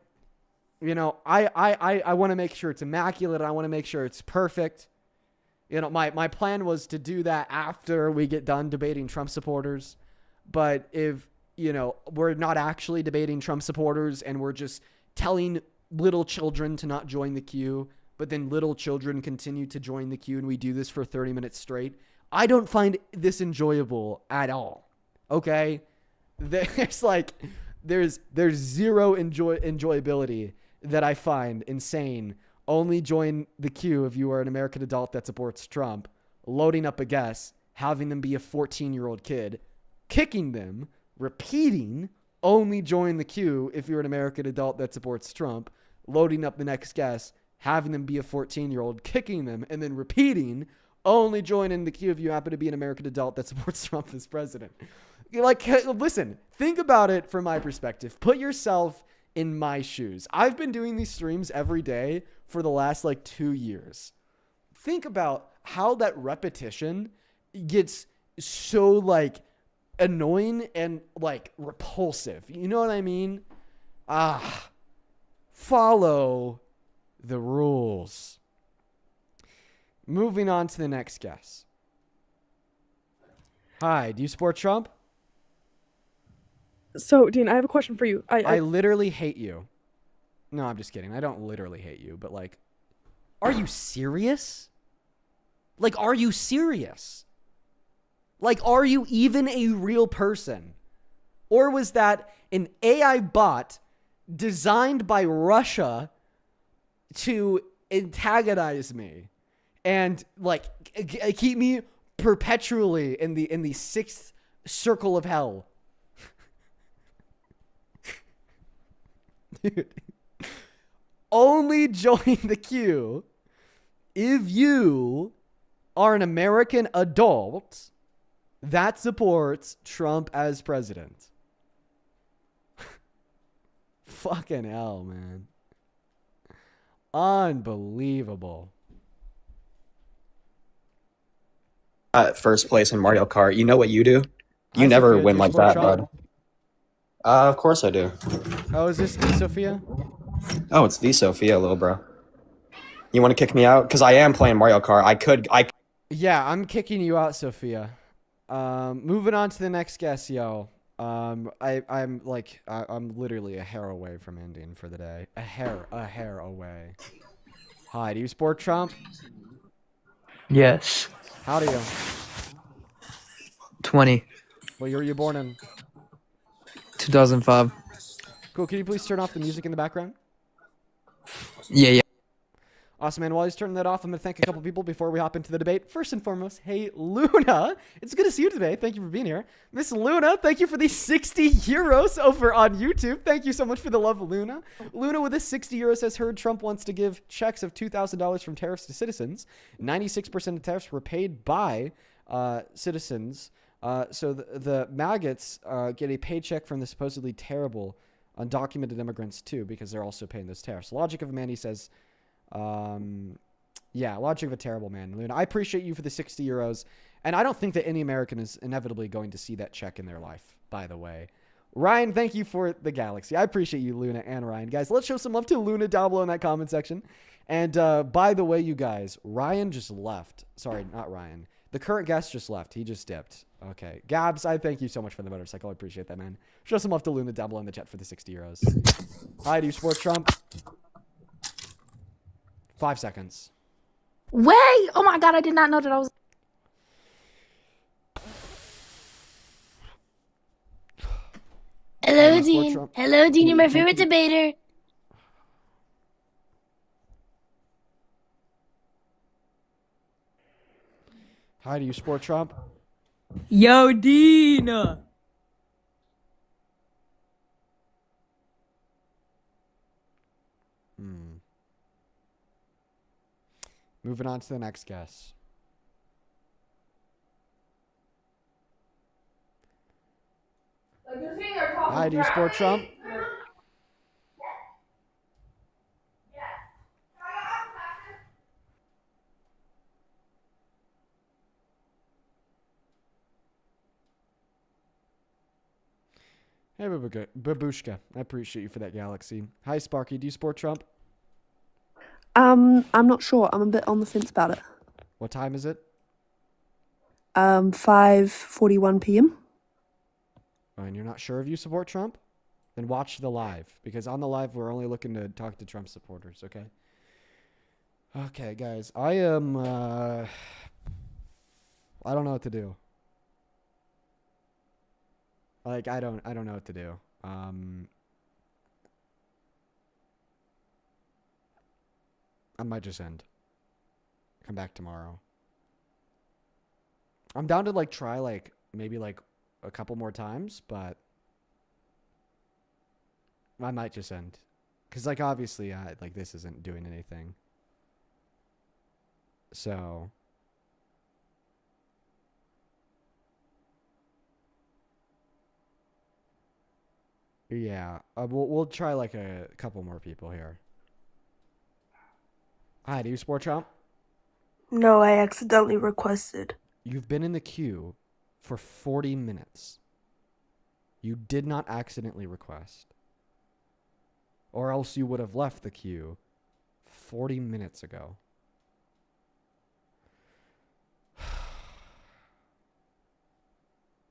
S1: You know, I want to make sure it's immaculate. I want to make sure it's perfect. You know, my plan was to do that after we get done debating Trump supporters. But if, you know, we're not actually debating Trump supporters and we're just telling little children to not join the queue, but then little children continue to join the queue and we do this for 30 minutes straight, I don't find this enjoyable at all. Okay? There's zero enjoyability that I find in saying only join the queue if you are an American adult that supports Trump, loading up a guest, having them be a 14-year-old kid, kicking them, repeating, only join the queue if you're an American adult that supports Trump, loading up the next guest, having them be a 14-year-old, kicking them, and then repeating, only join in the queue if you happen to be an American adult that supports Trump as president. Like, listen, think about it from my perspective. Put yourself in my shoes. I've been doing these streams every day for the last 2 years. Think about how that repetition gets so annoying and repulsive. You know what I mean? Follow the rules. Moving on to the next guest. Hi, do you support Trump?
S10: So, Dean, I have a question for you.
S1: I literally hate you. No, I'm just kidding. I don't literally hate you, but are you serious? Are you serious? Are you even a real person? Or was that an AI bot designed by Russia to antagonize me and keep me perpetually in the sixth circle of hell? Dude. Only join the queue if you are an American adult that supports Trump as president. Fucking hell, man. Unbelievable.
S13: First place in Mario Kart. You know what you do? You
S1: Hi,
S13: never
S1: Sophia. Do
S13: win
S1: you
S13: like
S1: support
S13: that,
S1: Trump?
S13: bud. Of course I do.
S1: Oh, is this the Sophia?
S13: Oh, it's the Sophia, little bro. You want to kick me out? Because I am playing Mario Kart.
S1: Yeah, I'm kicking you out, Sophia. Moving on to the next guest, yo. I'm literally a hair away from ending for the day. A hair away. Hi, do you support Trump?
S14: Yes.
S1: How do you?
S14: 20.
S1: What year were you born in?
S14: 2005.
S1: Cool. Can you please turn off the music in the background?
S14: Yeah.
S1: Awesome, man. While he's turning that off, I'm going to thank a couple people before we hop into the debate. First and foremost, hey, Luna. It's good to see you today. Thank you for being here. Miss Luna, thank you for these 60 euros over on YouTube. Thank you so much for the love, Luna. Luna with this 60 euros has heard Trump wants to give checks of $2,000 from tariffs to citizens. 96% of tariffs were paid by citizens. So the maggots get a paycheck from the supposedly terrible undocumented immigrants too, because they're also paying those tariffs. Logic of a man, he says... logic of a terrible man. Luna, I appreciate you for the 60 euros. And I don't think that any American is inevitably going to see that check in their life, by the way. Ryan, thank you for the galaxy. I appreciate you, Luna and Ryan. Guys, let's show some love to Luna down below in that comment section. And by the way, you guys, Ryan just left. Sorry, not Ryan. The current guest just left. He just dipped. Okay. Gabs, I thank you so much for the motorcycle. I appreciate that, man. Show some love to Luna down below in the chat for the 60 euros. Hi, do you support Trump? 5 seconds.
S11: Wait! Oh my god, I did not know that I was.
S1: Hello, Dean.
S11: Hello, Dean. You're my favorite debater.
S1: Hi, do you support Trump?
S7: Yo, Dean.
S1: Moving on to the next guest. Hi, do you support Trump? Hey, Babushka. I appreciate you for that galaxy. Hi, Sparky. Do you support Trump?
S10: I'm not sure. I'm a bit on the fence about it.
S1: What time is it?
S10: 5:41 p.m.
S1: Oh, and you're not sure if you support Trump? Then watch the live, because on the live we're only looking to talk to Trump supporters. Okay. Okay, guys. I am. I don't know what to do. Like I don't know what to do. I might just end. Come back tomorrow. I'm down to like try like maybe like a couple more times, but I might just end. Cause like obviously like this isn't doing anything. So yeah, we'll try like a couple more people here. Hi, do you support Trump?
S10: No, I accidentally requested.
S1: You've been in the queue for 40 minutes. You did not accidentally request. Or else you would have left the queue 40 minutes ago.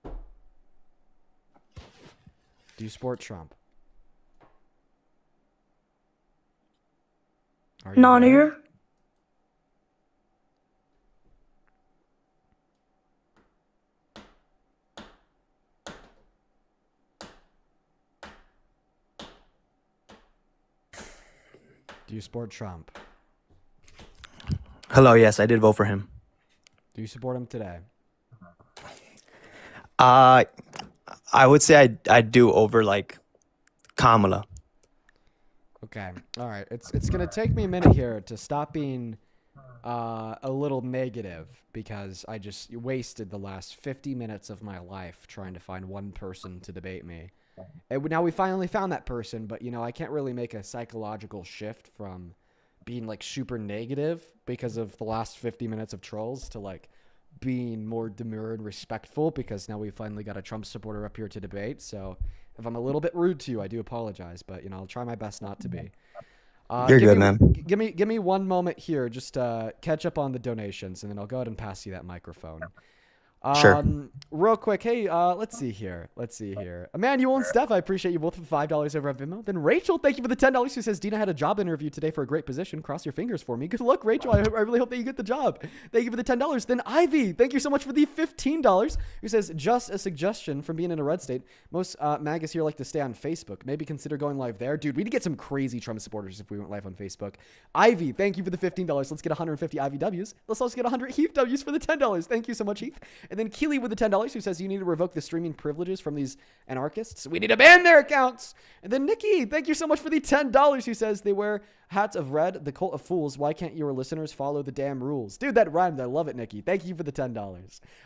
S1: Do you support Trump? Are you
S10: None
S1: there?
S10: here.
S1: Do you support Trump?
S8: Hello, yes, I did vote for him.
S1: Do you support him today?
S8: I would say I do over like Kamala.
S1: Okay. All right. It's gonna take me a minute here to stop being a little negative because I just wasted the last 50 minutes of my life trying to find one person to debate me. And now we finally found that person, but you know I can't really make a psychological shift from being like super negative because of the last 50 minutes of trolls to like being more demure and respectful because now we finally got a Trump supporter up here to debate. So if I'm a little bit rude to you, I do apologize, but you know I'll try my best not to be.
S8: You're good, man.
S1: Give me one moment here, just catch up on the donations, and then I'll go ahead and pass you that microphone.
S8: Sure.
S1: Real quick, hey, let's see here. Emmanuel and Steph, I appreciate you both for $5 over at Venmo. Then Rachel, thank you for the $10 who says, Dina had a job interview today for a great position. Cross your fingers for me. Good luck, Rachel. I really hope that you get the job. Thank you for the $10. Then Ivy, thank you so much for the $15 who says, just a suggestion from being in a red state. Most MAGAs here like to stay on Facebook. Maybe consider going live there. Dude, we'd get some crazy Trump supporters if we went live on Facebook. Ivy, thank you for the $15. Let's get 150 IVWs. Let's also get 100 Heath Ws for the $10. Thank you so much, Heath. And then Keely with the $10 who says you need to revoke the streaming privileges from these anarchists. We need to ban their accounts. And then Nikki, thank you so much for the $10 who says they wear hats of red, the cult of fools. Why can't your listeners follow the damn rules? Dude, that rhymed. I love it, Nikki. Thank you for the $10. All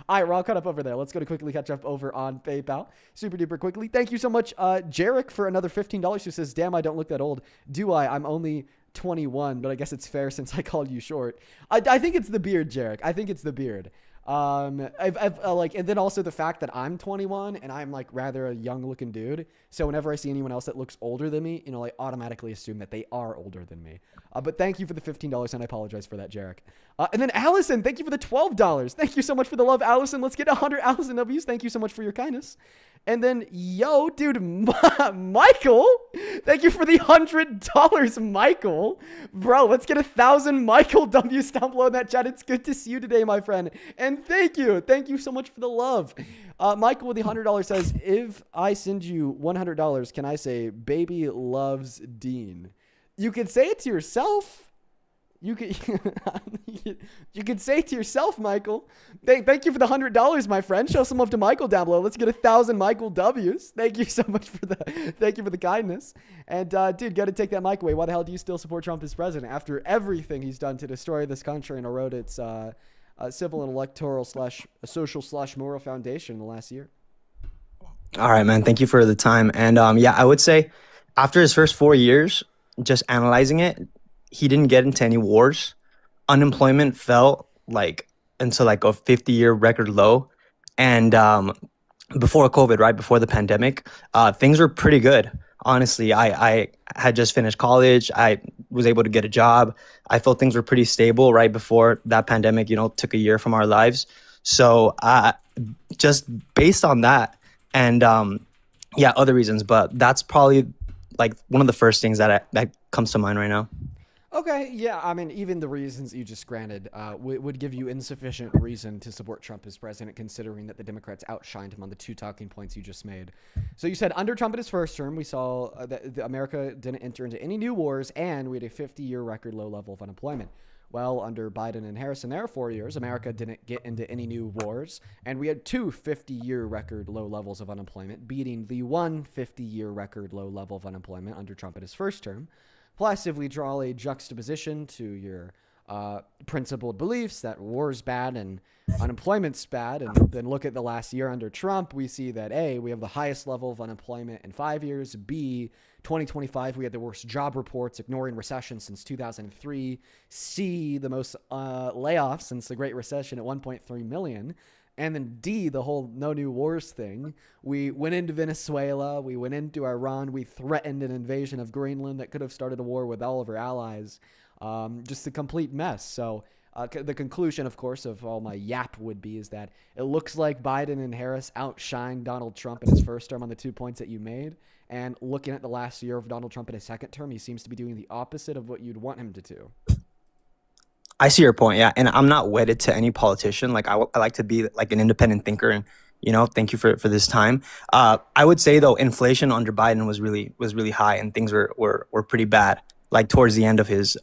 S1: right, we're all caught up over there. Let's go to quickly catch up over on PayPal. Super duper quickly. Thank you so much, Jarek, for another $15 who says, damn, I don't look that old. Do I? I'm only 21, but I guess it's fair since I called you short. I think it's the beard, Jarek. I think it's the beard. I've like, and then also the fact that I'm 21 and I'm like rather a young looking dude. So whenever I see anyone else that looks older than me, you know, I automatically assume that they are older than me. But thank you for the $15 and I apologize for that, Jarek. And then Allison, thank you for the $12. Thank you so much for the love, Allison. Let's get 100 Allison W's. Thank you so much for your kindness. And then, yo, dude, Michael, thank you for the $100, Michael. Bro, let's get 1,000 Michael W's down below in that chat. It's good to see you today, my friend. And thank you so much for the love. Michael with the $100 says, if I send you $100, can I say, baby loves Dean? You could say it to yourself. You could you could say it to yourself, Michael. Thank you for the $100, my friend. Show some love to Michael down below. Let's get 1,000 Michael W's. Thank you so much for the kindness. And dude, gotta take that mic away. Why the hell do you still support Trump as president after everything he's done to destroy this country and erode its civil and electoral / social / moral foundation in the last year?
S8: All right, man. Thank you for the time. And yeah, I would say after his first 4 years, just analyzing it, he didn't get into any wars. Unemployment fell like into like a 50-year record low. And before COVID, right before the pandemic, things were pretty good. Honestly, I had just finished college. I was able to get a job. I felt things were pretty stable right before that pandemic, took a year from our lives. So just based on that and yeah, other reasons, but that's probably like one of the first things that comes to mind right now.
S1: Okay, yeah, I mean, even the reasons you just granted would give you insufficient reason to support Trump as president, considering that the Democrats outshined him on the two talking points you just made. So you said under Trump in his first term, we saw that America didn't enter into any new wars, and we had a 50-year record low level of unemployment. Well, under Biden and Harris in their 4 years, America didn't get into any new wars, and we had two 50-year record low levels of unemployment, beating the one 50-year record low level of unemployment under Trump in his first term. Plus, if we draw a juxtaposition to your principled beliefs that war's bad and unemployment's bad, and then look at the last year under Trump, we see that A, we have the highest level of unemployment in 5 years. B, 2025, we had the worst job reports, ignoring recession since 2003. C, the most layoffs since the Great Recession at 1.3 million. And then D, the whole no new wars thing. We went into Venezuela. We went into Iran. We threatened an invasion of Greenland that could have started a war with all of our allies. Just a complete mess. So the conclusion, of course, of all my yap would be is that it looks like Biden and Harris outshined Donald Trump in his first term on the 2 points that you made. And looking at the last year of Donald Trump in his second term, he seems to be doing the opposite of what you'd want him to do.
S8: I see your point, yeah, and I'm not wedded to any politician. Like I like to be like an independent thinker, and thank you for this time. I would say though, inflation under Biden was really high, and things were pretty bad. Like towards the end of his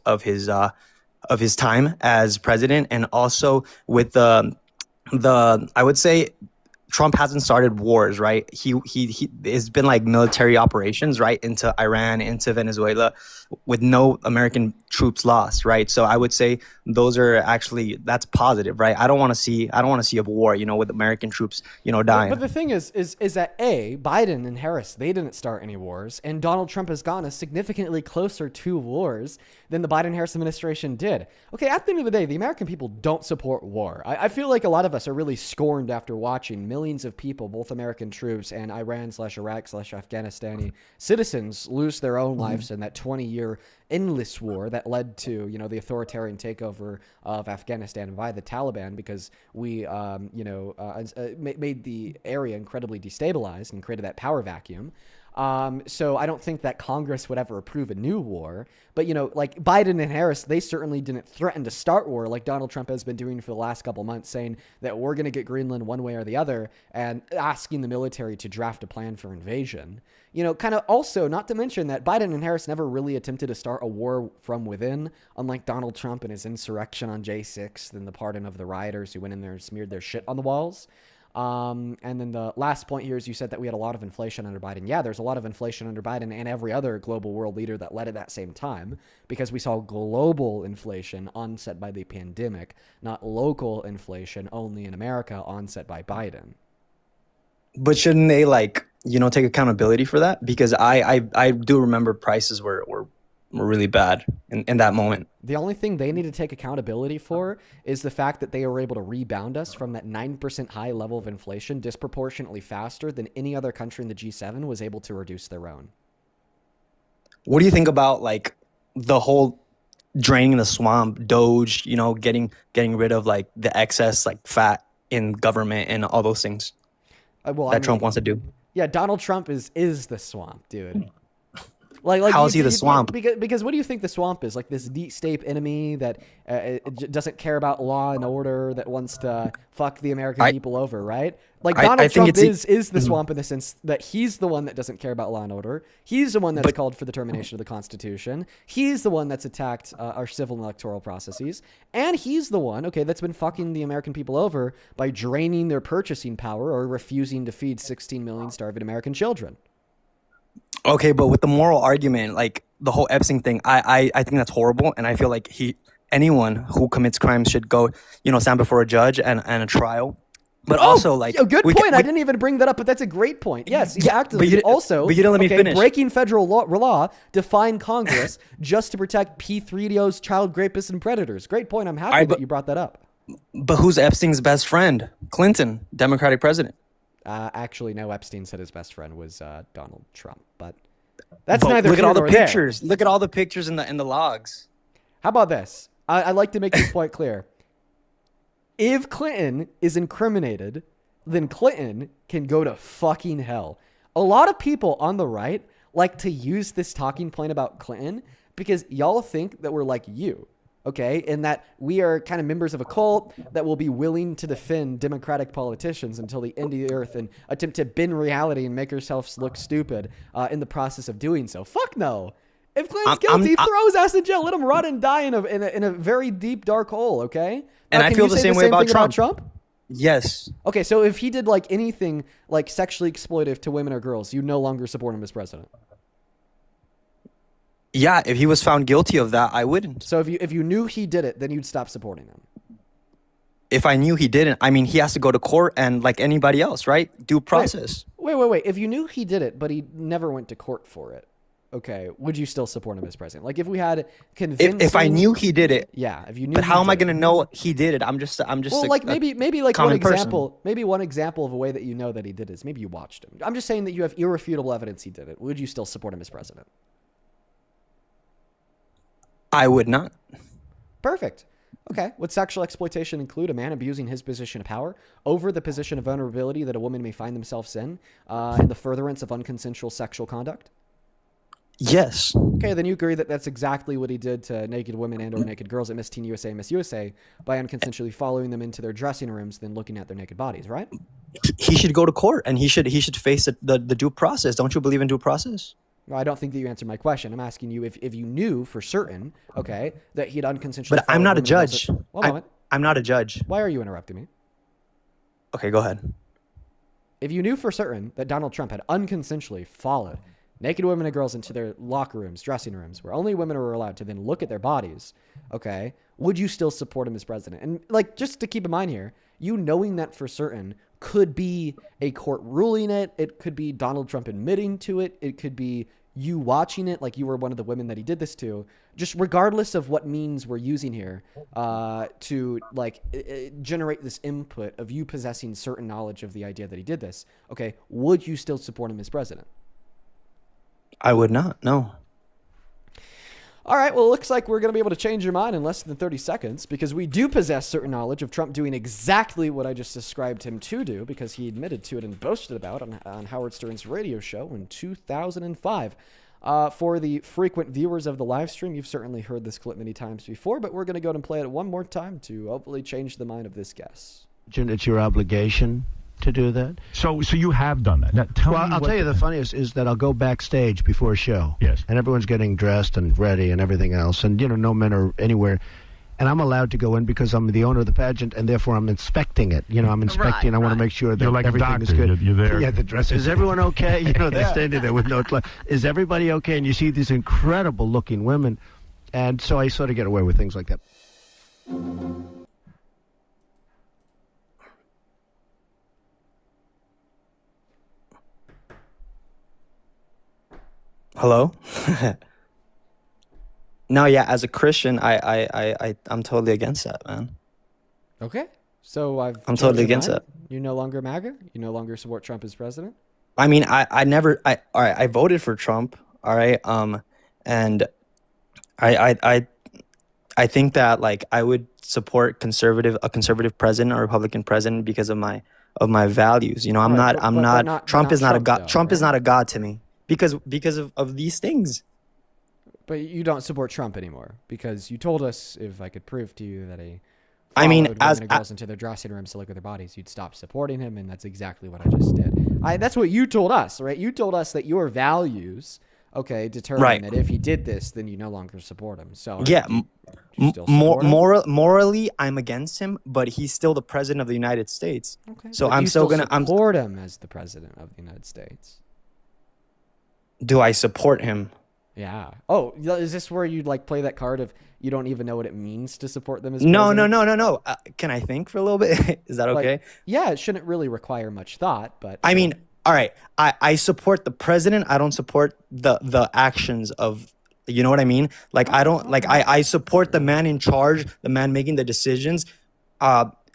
S8: time as president, and also with the I would say Trump hasn't started wars, right? He it's been like military operations, right, into Iran, into Venezuela, with no American troops lost, right? So I would say that's positive, right? I don't want to see a war, with American troops, dying.
S1: But the thing is that A, Biden and Harris, they didn't start any wars, and Donald Trump has gone a significantly closer to wars than the Biden-Harris administration did. Okay, at the end of the day, the American people don't support war. I feel like a lot of us are really scorned after watching millions of people, both American troops and Iran/Iraq/Afghanistani citizens, lose their own lives in that 20-year endless war that led to, the authoritarian takeover of Afghanistan by the Taliban, because we, made the area incredibly destabilized and created that power vacuum. So I don't think that Congress would ever approve a new war. But, like Biden and Harris, they certainly didn't threaten to start war like Donald Trump has been doing for the last couple months, saying that we're going to get Greenland one way or the other and asking the military to draft a plan for invasion. Kind of also, not to mention that Biden and Harris never really attempted to start a war from within, unlike Donald Trump and his insurrection on J 6th and the pardon of the rioters who went in there and smeared their shit on the walls. And then the last point here is you said that we had a lot of inflation under Biden. Yeah, there's a lot of inflation under Biden and every other global world leader that led at that same time, because we saw global inflation onset by the pandemic, not local inflation only in America onset by Biden.
S8: But shouldn't they take accountability for that? Because I do remember prices were really bad in that moment.
S1: The only thing they need to take accountability for is the fact that they were able to rebound us from that 9% high level of inflation disproportionately faster than any other country in the G7 was able to reduce their own.
S8: What do you think about the whole draining the swamp, Doge, getting rid of the excess fat in government and all those things Trump wants to do?
S1: Yeah, Donald Trump is the swamp, dude.
S8: How is he the swamp?
S1: Because what do you think the swamp is? Like this deep state enemy that doesn't care about law and order, that wants to fuck the American people over, right? Donald Trump is the swamp in the sense that he's the one that doesn't care about law and order. He's the one that's called for the termination of the Constitution. He's the one that's attacked our civil and electoral processes. And he's the one, that's been fucking the American people over by draining their purchasing power or refusing to feed 16 million starving American children.
S8: Okay, but with the moral argument, the whole Epstein thing, I think that's horrible, and I feel like anyone who commits crimes should go, stand before a judge and a trial, But also, like,
S1: a good
S8: we
S1: point.
S8: can-
S1: I
S8: we-
S1: didn't even bring that up, but that's a great point. Yes, he
S8: Yeah,
S1: actively
S8: but you-
S1: also.
S8: but you didn't let me finish.
S1: Breaking federal law, defying Congress just to protect P3DOs, child rapists, and predators. Great point. I'm happy that you brought that up.
S8: But who's Epstein's best friend? Clinton, Democratic president.
S1: Actually, no. Epstein said his best friend was Donald Trump, but that's
S8: But
S1: neither
S8: look at
S1: here
S8: all the
S1: nor there.
S8: pictures. Look at all the pictures in the logs.
S1: How about this? I'd like to make this point clear. If Clinton is incriminated, then Clinton can go to fucking hell. A lot of people on the right like to use this talking point about Clinton because y'all think that we're like you, okay? And that we are kind of members of a cult that will be willing to defend Democratic politicians until the end of the earth and attempt to bend reality and make ourselves look stupid in the process of doing so. Fuck no. If Clinton's guilty, throw his ass in jail. Let him rot and die in a very deep, dark hole, okay?
S8: And I feel the same way about
S1: thing
S8: Trump. Yes.
S1: Okay, so if he did like anything like sexually exploitive to women or girls, you no longer support him as president.
S8: Yeah, if he was found guilty of that, I wouldn't.
S1: So if you knew he did it, then you'd stop supporting him.
S8: If I knew he didn't, I mean, he has to go to court and like anybody else, right? Due process.
S1: Wait. If you knew he did it, but he never went to court for it, okay, would you still support him as president? Like if we had convincing...
S8: If I knew he did it.
S1: Yeah, if you knew.
S8: But how am I going to know he did it? I'm just.
S1: Well, like maybe like one
S8: common
S1: example.
S8: person.
S1: Maybe one example of a way that you know that he did is maybe you watched him. I'm just saying that you have irrefutable evidence he did it. Would you still support him as president?
S8: I would not.
S1: Perfect. Okay. Would sexual exploitation include a man abusing his position of power over the position of vulnerability that a woman may find themselves in the furtherance of unconsensual sexual conduct?
S8: Yes.
S1: Okay, then you agree that that's exactly what he did to naked women and or naked girls at Miss Teen USA and Miss USA by unconsensually following them into their dressing rooms, then looking at their naked bodies, right?
S8: He should go to court and he should face the due process. Don't you believe in due process?
S1: No, I don't think that you answered my question. I'm asking you if you knew for certain, okay, that he had unconsensually.
S8: But I'm
S1: followed
S8: not a
S1: women and girls
S8: judge.
S1: at- One moment.
S8: I'm not a judge.
S1: Why are you interrupting me?
S8: Okay, go ahead.
S1: If you knew for certain that Donald Trump had unconsensually followed naked women and girls into their locker rooms, dressing rooms, where only women were allowed to then look at their bodies, okay, would you still support him as president? And like, just to keep in mind here, you knowing that for certain could be a court ruling it. It could be Donald Trump admitting to it. It could be you watching it like you were one of the women that he did this to. Just regardless of what means we're using here to like generate this input of you possessing certain knowledge of the idea that he did this, okay, would you still support him as president?
S8: I would not. No.
S1: All right, well, it looks like we're going to be able to change your mind in less than 30 seconds because we do possess certain knowledge of Trump doing exactly what I just described him to do because he admitted to it and boasted about on Howard Stern's radio show in 2005. For the frequent viewers of the live stream, you've certainly heard this clip many times before, but we're going to go ahead and play it one more time to hopefully change the mind of this guest.
S15: It's your obligation to do that.
S16: So you have done that. Now, tell me
S15: I'll
S16: what
S15: tell you the funniest is that I'll go backstage before a show.
S16: Yes.
S15: And everyone's getting dressed and ready and everything else. And, no men are anywhere. And I'm allowed to go in because I'm the owner of the pageant, and therefore I'm inspecting it. I'm inspecting. I want to make sure that
S16: You're like a
S15: everything
S16: doctor.
S15: is good.
S16: You're there.
S15: Yeah, the dress. Is everyone okay? They're standing there with no clothes. Is everybody okay? And you see these incredible-looking women. And so I sort of get away with things like that.
S8: Hello? No, yeah, as a Christian, I'm totally against that, man.
S1: Okay. So I'm
S8: totally against that.
S1: You're no longer MAGA? You no longer support Trump as president?
S8: I mean, I voted for Trump, all right? And I think that like I would support a conservative president or Republican president because of my values. Trump is not a god. Trump is not a god to me because of these things.
S1: But you don't support Trump anymore because you told us if I could prove to you that
S8: as
S1: girls into their dressing rooms to look at their bodies, you'd stop supporting him, and that's exactly what I just did. That's what you told us, right? You told us that your values, determine that if he did this, then you no longer support him. So
S8: yeah,
S1: morally,
S8: I'm against him, but he's still the president of the United States.
S1: Okay.
S8: So
S1: but
S8: I'm still gonna
S1: support him as the president of the United States.
S8: Do I support him?
S1: Yeah. Oh, is this where you'd like play that card of you don't even know what it means to support them as
S8: No,
S1: president?
S8: no. Can I think for a little bit? Is that okay?
S1: Like, yeah, it shouldn't really require much thought, but
S8: I mean, all right. I support the president. I don't support the actions of, you know what I mean? Like I don't like I support the man in charge, the man making the decisions,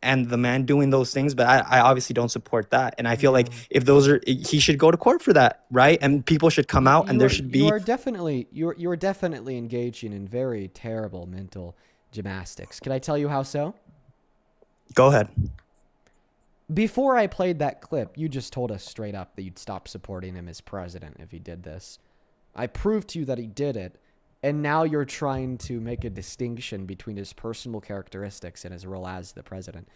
S8: and the man doing those things, but I obviously don't support that. And I feel like if those are, he should go to court for that, right? And people should come out and there should be.
S1: You are definitely engaging in very terrible mental gymnastics. Can I tell you how so?
S8: Go ahead.
S1: Before I played that clip, you just told us straight up that you'd stop supporting him as president if he did this. I proved to you that he did it, and now you're trying to make a distinction between his personal characteristics and his role as the president.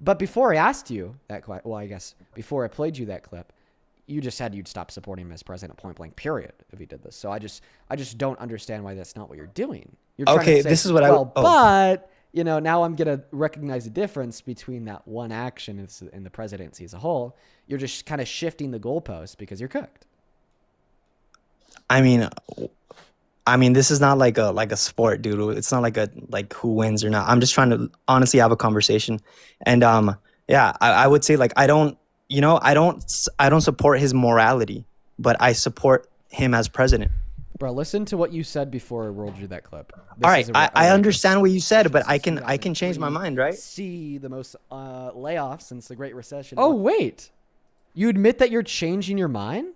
S1: But before I asked you that, well, I guess before I played you that clip, you just said you'd stop supporting him as president, point blank, period, if he did this. So I just don't understand why that's not what you're doing. You're trying to say,
S8: this is what
S1: but you know, now I'm going to recognize the difference between that one action and the presidency as a whole. You're just kind of shifting the goalpost because you're cooked.
S8: I mean, this is not like a sport, dude. It's not like who wins or not. I'm just trying to honestly have a conversation. And yeah, I would say like I don't support his morality, but I support him as president.
S1: Bro, listen to what you said before I rolled you that clip.
S8: All right, I understand what you said, but I can change my mind, right?
S1: See the most layoffs since the Great Recession. Oh wait, you admit that you're changing your mind?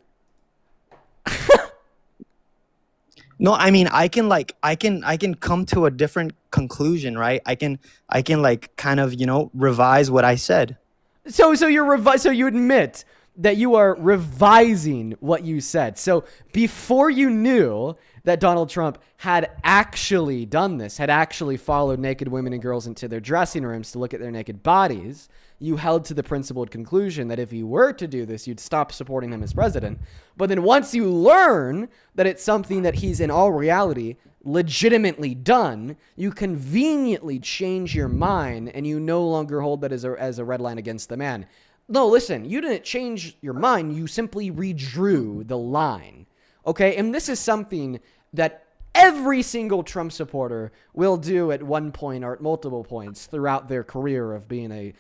S8: No, I mean I can come to a different conclusion, right? I can like kind of revise what I said.
S1: So you admit that you are revising what you said. So before you knew that Donald Trump had actually done this, had actually followed naked women and girls into their dressing rooms to look at their naked bodies, you held to the principled conclusion that if he were to do this, you'd stop supporting him as president. But then once you learn that it's something that he's in all reality legitimately done, you conveniently change your mind and you no longer hold that as a red line against the man. No, listen, you didn't change your mind. You simply redrew the line. Okay? And this is something that every single Trump supporter will do at one point or at multiple points throughout their career of being a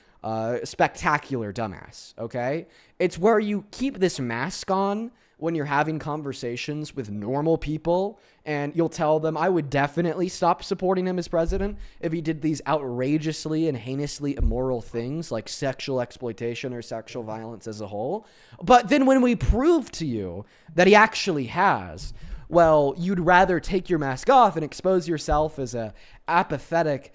S1: spectacular dumbass. Okay? It's where you keep this mask on when you're having conversations with normal people, and you'll tell them, I would definitely stop supporting him as president if he did these outrageously and heinously immoral things like sexual exploitation or sexual violence as a whole. But then when we prove to you that he actually has, well, you'd rather take your mask off and expose yourself as a apathetic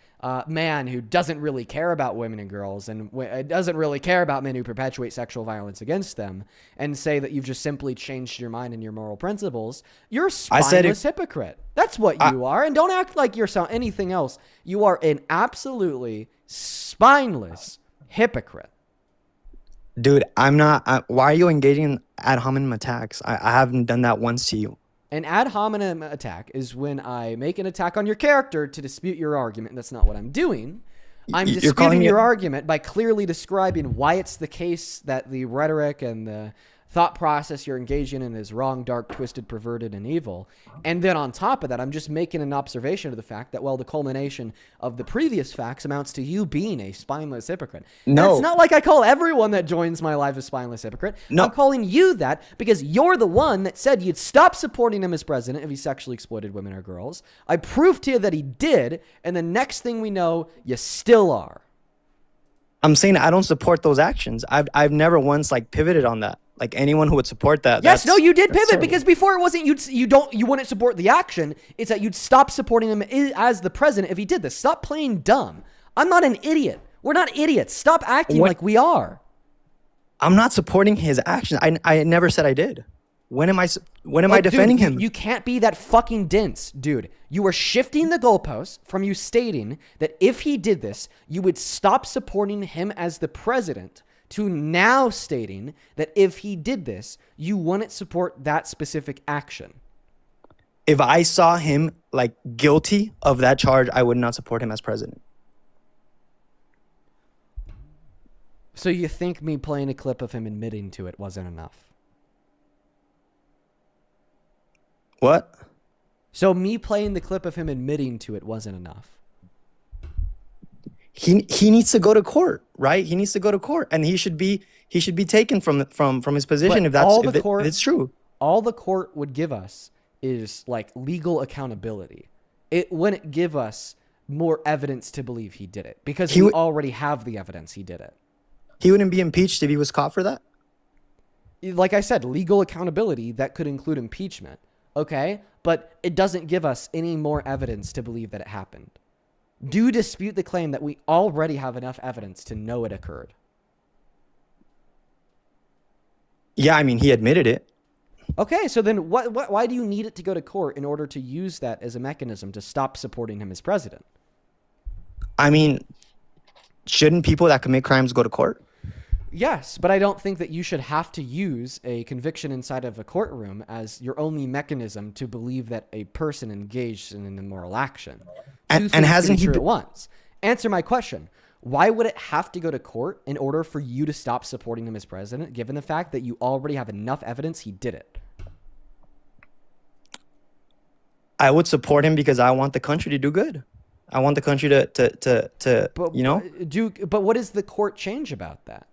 S1: man who doesn't really care about women and girls and doesn't really care about men who perpetuate sexual violence against them, and say that you've just simply changed your mind and your moral principles. You're a spineless hypocrite. That's what you are. And don't act like you're anything else. You are an absolutely spineless hypocrite.
S8: Dude, I'm not. Why are you engaging in ad hominem attacks? I haven't done that once to you.
S1: An ad hominem attack is when I make an attack on your character to dispute your argument, and that's not what I'm doing. I'm disputing your argument by clearly describing why it's the case that the rhetoric and the thought process you're engaging in is wrong, dark, twisted, perverted, and evil. And then on top of that, I'm just making an observation of the fact that, well, the culmination of the previous facts amounts to you being a spineless hypocrite. No. It's not like I call everyone that joins my life a spineless hypocrite. No. I'm calling you that because you're the one that said you'd stop supporting him as president if he sexually exploited women or girls. I proved to you that he did, and the next thing we know, you still are.
S8: I'm saying I don't support those actions. I've never once pivoted on that. Like anyone who would support that.
S1: Yes, no, you did pivot because before it wasn't you wouldn't support the action. It's that you'd stop supporting him as the president if he did this. Stop playing dumb. I'm not an idiot. We're not idiots. Stop acting like we are.
S8: I'm not supporting his actions. I never said I did. When am I defending him?
S1: You can't be that fucking dense, dude. You are shifting the goalposts from you stating that if he did this, you would stop supporting him as the president to now stating that if he did this, you wouldn't support that specific action.
S8: If I saw him guilty of that charge, I would not support him as president.
S1: So you think me playing a clip of him admitting to it wasn't enough?
S8: What?
S1: So me playing the clip of him admitting to it wasn't enough.
S8: He needs to go to court, right? He needs to go to court, and he should be taken from his position if it's true.
S1: All the court would give us is like legal accountability. It wouldn't give us more evidence to believe he did it because we already have the evidence he did it.
S8: He wouldn't be impeached if he was caught for that?
S1: Like I said, legal accountability, that could include impeachment. Okay? But it doesn't give us any more evidence to believe that it happened. Do dispute the claim that we already have enough evidence to know it occurred.
S8: Yeah, I mean, he admitted it.
S1: Okay, so then why do you need it to go to court in order to use that as a mechanism to stop supporting him as president?
S8: I mean, shouldn't people that commit crimes go to court?
S1: Yes, but I don't think that you should have to use a conviction inside of a courtroom as your only mechanism to believe that a person engaged in an immoral action.
S8: And hasn't he
S1: at once? Answer my question. Why would it have to go to court in order for you to stop supporting him as president, given the fact that you already have enough evidence he did it?
S8: I would support him because I want the country to do good. I want the country
S1: But what does the court change about that?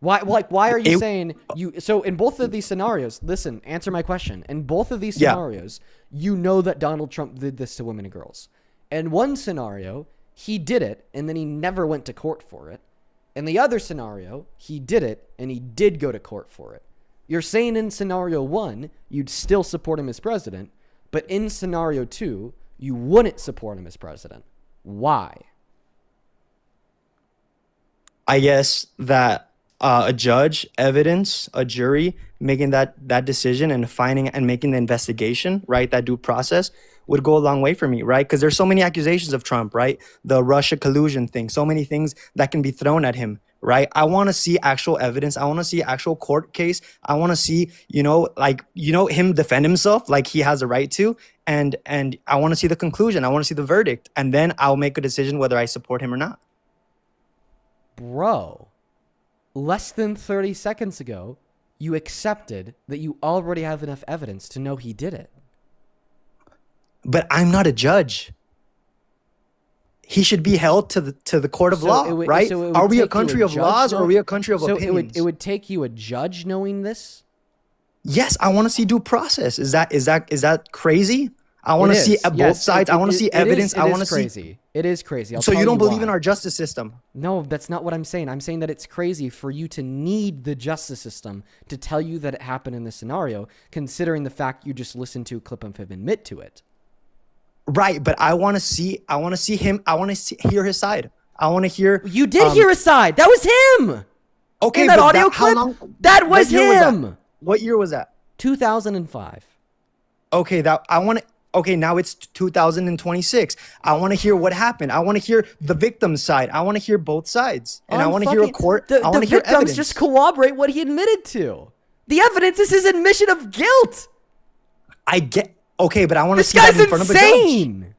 S1: Why are you saying you? So in both of these scenarios, listen, answer my question. In both of these scenarios, you know that Donald Trump did this to women and girls. In one scenario, he did it and then he never went to court for it. In the other scenario, he did it and he did go to court for it. You're saying in scenario 1, you'd still support him as president, but in scenario 2, you wouldn't support him as president. Why?
S8: I guess that a judge, evidence, a jury making that decision and finding and making the investigation, right, that due process would go a long way for me, right? Because there's so many accusations of Trump, right? The Russia collusion thing, so many things that can be thrown at him, right? I want to see actual evidence. I want to see actual court case. I want to see, him defend himself like he has a right to. And I want to see the conclusion. I want to see the verdict. And then I'll make a decision whether I support him or not.
S1: Bro, less than 30 seconds ago, you accepted that you already have enough evidence to know he did it.
S8: But I'm not a judge. He should be held to the court of law, right? Are we a country of laws or are we a country of opinions?
S1: It would take you a judge knowing this?
S8: Yes, I want to see due process. Is that crazy? I want to see both sides. I want to see evidence. I want to see.
S1: It is crazy.
S8: So you don't believe in our justice system?
S1: No, that's not what I'm saying. I'm saying that it's crazy for you to need the justice system to tell you that it happened in this scenario, considering the fact you just listened to a clip of him admit to it.
S8: Right, but I want to see him. I want to hear his side. I want to hear.
S1: You did hear his side. That was him.
S8: Okay,
S1: in that audio clip, that was him.
S8: What year was that?
S1: 2005.
S8: Okay, Okay, now it's 2026. I want to hear what happened. I want to hear the victim's side. I want to hear both sides. And I want to hear a court. I want to hear evidence. The victims
S1: just corroborate what he admitted to. The evidence is his admission of guilt.
S8: Okay, but I want to see that in front of a judge. This guy's insane.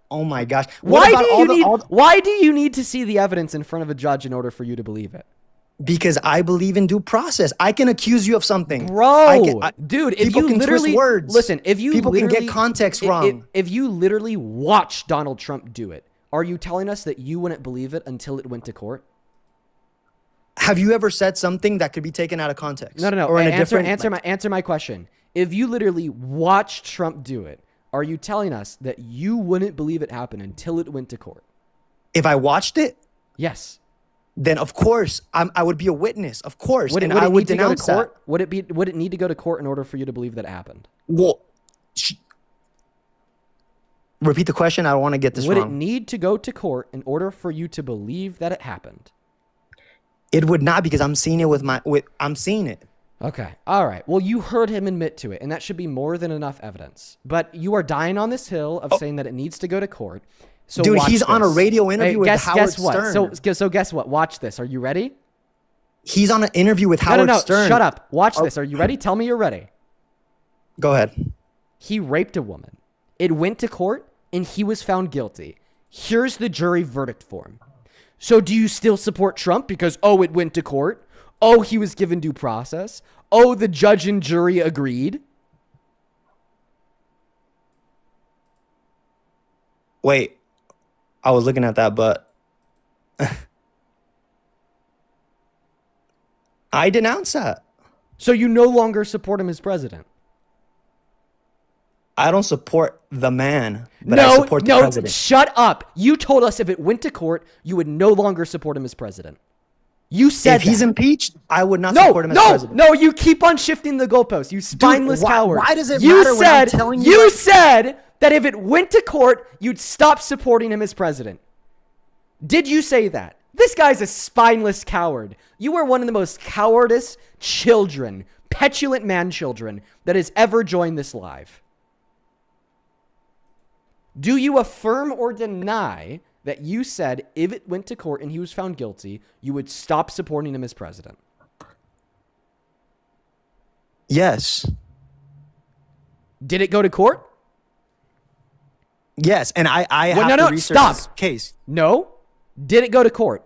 S8: Oh my gosh.
S1: Why do you need to see the evidence in front of a judge in order for you to believe it?
S8: Because I believe in due process. I can accuse you of something.
S1: Bro, dude, if you literally...
S8: words.
S1: Listen, if you
S8: people can get context wrong.
S1: If you literally watch Donald Trump do it, are you telling us that you wouldn't believe it until it went to court?
S8: Have you ever said something that could be taken out of context?
S1: No.
S8: Or
S1: answer my question. If you literally watched Trump do it, are you telling us that you wouldn't believe it happened until it went to court?
S8: If I watched it?
S1: Yes.
S8: Then of course I would be a witness, of course, and I would denounce that.
S1: Would it need to go to court in order for you to believe that it happened?
S8: Well, repeat the question. I don't want to get this wrong.
S1: Would it need to go to court in order for you to believe that it happened?
S8: It would not, because I'm seeing it I'm seeing it.
S1: Okay. All right. Well, you heard him admit to it, and that should be more than enough evidence. But you are dying on this hill of saying that it needs to go to court. So
S8: dude, he's on a radio interview with Howard Stern.
S1: So guess what? Watch this. Are you ready?
S8: He's on an interview with Howard Stern.
S1: Shut up. Watch this. Are you ready? Tell me you're ready.
S8: Go ahead.
S1: He raped a woman. It went to court, and he was found guilty. Here's the jury verdict form. So do you still support Trump because, it went to court? Oh, he was given due process? Oh, the judge and jury agreed?
S8: Wait, I was looking at that, but I denounced that.
S1: So you no longer support him as president?
S8: I don't support the man, but I support the president.
S1: Shut up. You told us if it went to court, you would no longer support him as president. You said
S8: if he's
S1: that.
S8: impeached, I would not support him as president.
S1: No, you keep on shifting the goalposts. You spineless coward.
S8: Why does it matter when I'm telling you?
S1: You said that if it went to court, you'd stop supporting him as president. Did you say that? This guy's a spineless coward. You are one of the most cowardice children, petulant man children that has ever joined this live. Do you affirm or deny that you said if it went to court and he was found guilty, you would stop supporting him as president?
S8: Yes.
S1: Did it go to court?
S8: Yes, and I have to research this case.
S1: No. Did it go to court?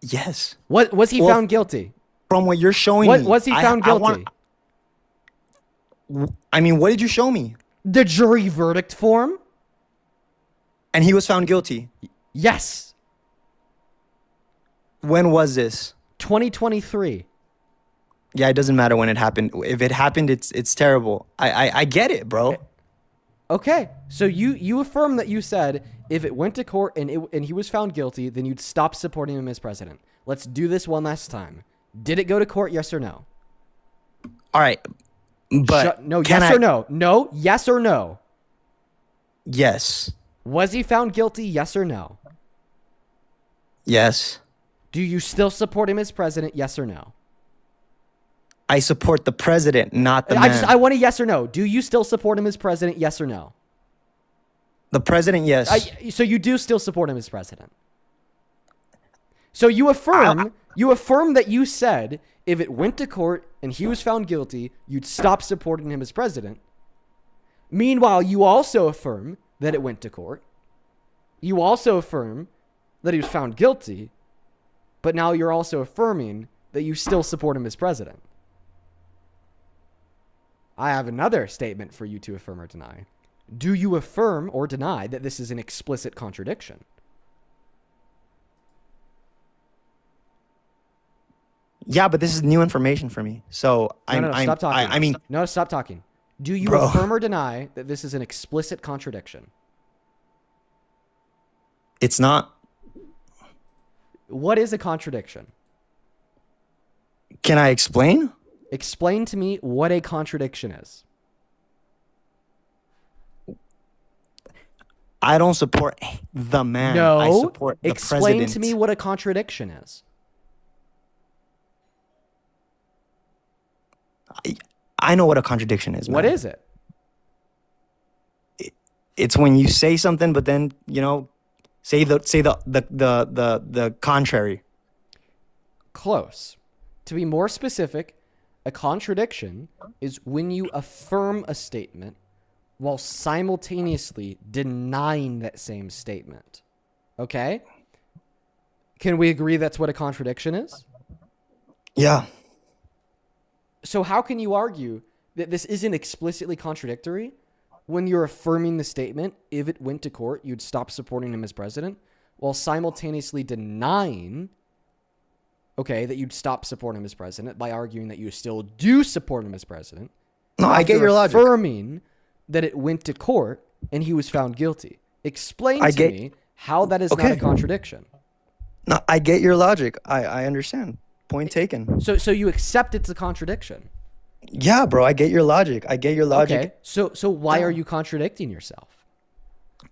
S8: Yes.
S1: What was he found guilty?
S8: From what you're showing me.
S1: Was he found guilty?
S8: I mean, what did you show me?
S1: The jury verdict form.
S8: And he was found guilty?
S1: Yes.
S8: When was this?
S1: 2023.
S8: Yeah, it doesn't matter when it happened. If it happened, it's terrible. I get it, bro.
S1: Okay, so you affirm that you said if it went to court and he was found guilty, then you'd stop supporting him as president. Let's do this one last time. Did it go to court? Yes or no?
S8: All right, but
S1: no. Yes or no? No. Yes or no?
S8: Yes.
S1: Was he found guilty? Yes or no?
S8: Yes.
S1: Do you still support him as president? Yes or no?
S8: I support the president, not the man.
S1: I want a yes or no. Do you still support him as president? Yes or no?
S8: The president, yes.
S1: So you do still support him as president. So you affirm that you said if it went to court and he was found guilty, you'd stop supporting him as president. Meanwhile, you also affirm that it went to court. You also affirm that he was found guilty, but now you're also affirming that you still support him as president. I have another statement for you to affirm or deny. Do you affirm or deny that this is an explicit contradiction?
S8: Yeah, but this is new information for me. So
S1: stop talking. Stop talking. Do you affirm or deny that this is an explicit contradiction?
S8: It's not.
S1: What is a contradiction?
S8: Can I explain?
S1: Explain to me what a contradiction is.
S8: I don't support the man.
S1: No.
S8: I support the
S1: explain
S8: president.
S1: to me what a contradiction is.
S8: I know what a contradiction is, man.
S1: What is it?
S8: It's when you say something, but then, say the contrary.
S1: Close. To be more specific, a contradiction is when you affirm a statement while simultaneously denying that same statement. Okay? Can we agree that's what a contradiction is?
S8: Yeah.
S1: So how can you argue that this isn't explicitly contradictory when you're affirming the statement, if it went to court, you'd stop supporting him as president, while simultaneously denying, that you'd stop supporting him as president by arguing that you still do support him as president?
S8: No, I get your logic.
S1: Affirming that it went to court and he was found guilty. Explain to me how that is not a contradiction.
S8: No, I get your logic. I understand. Point taken.
S1: So you accept it's a contradiction?
S8: Yeah, bro. I get your logic.
S1: Okay. So why are you contradicting yourself?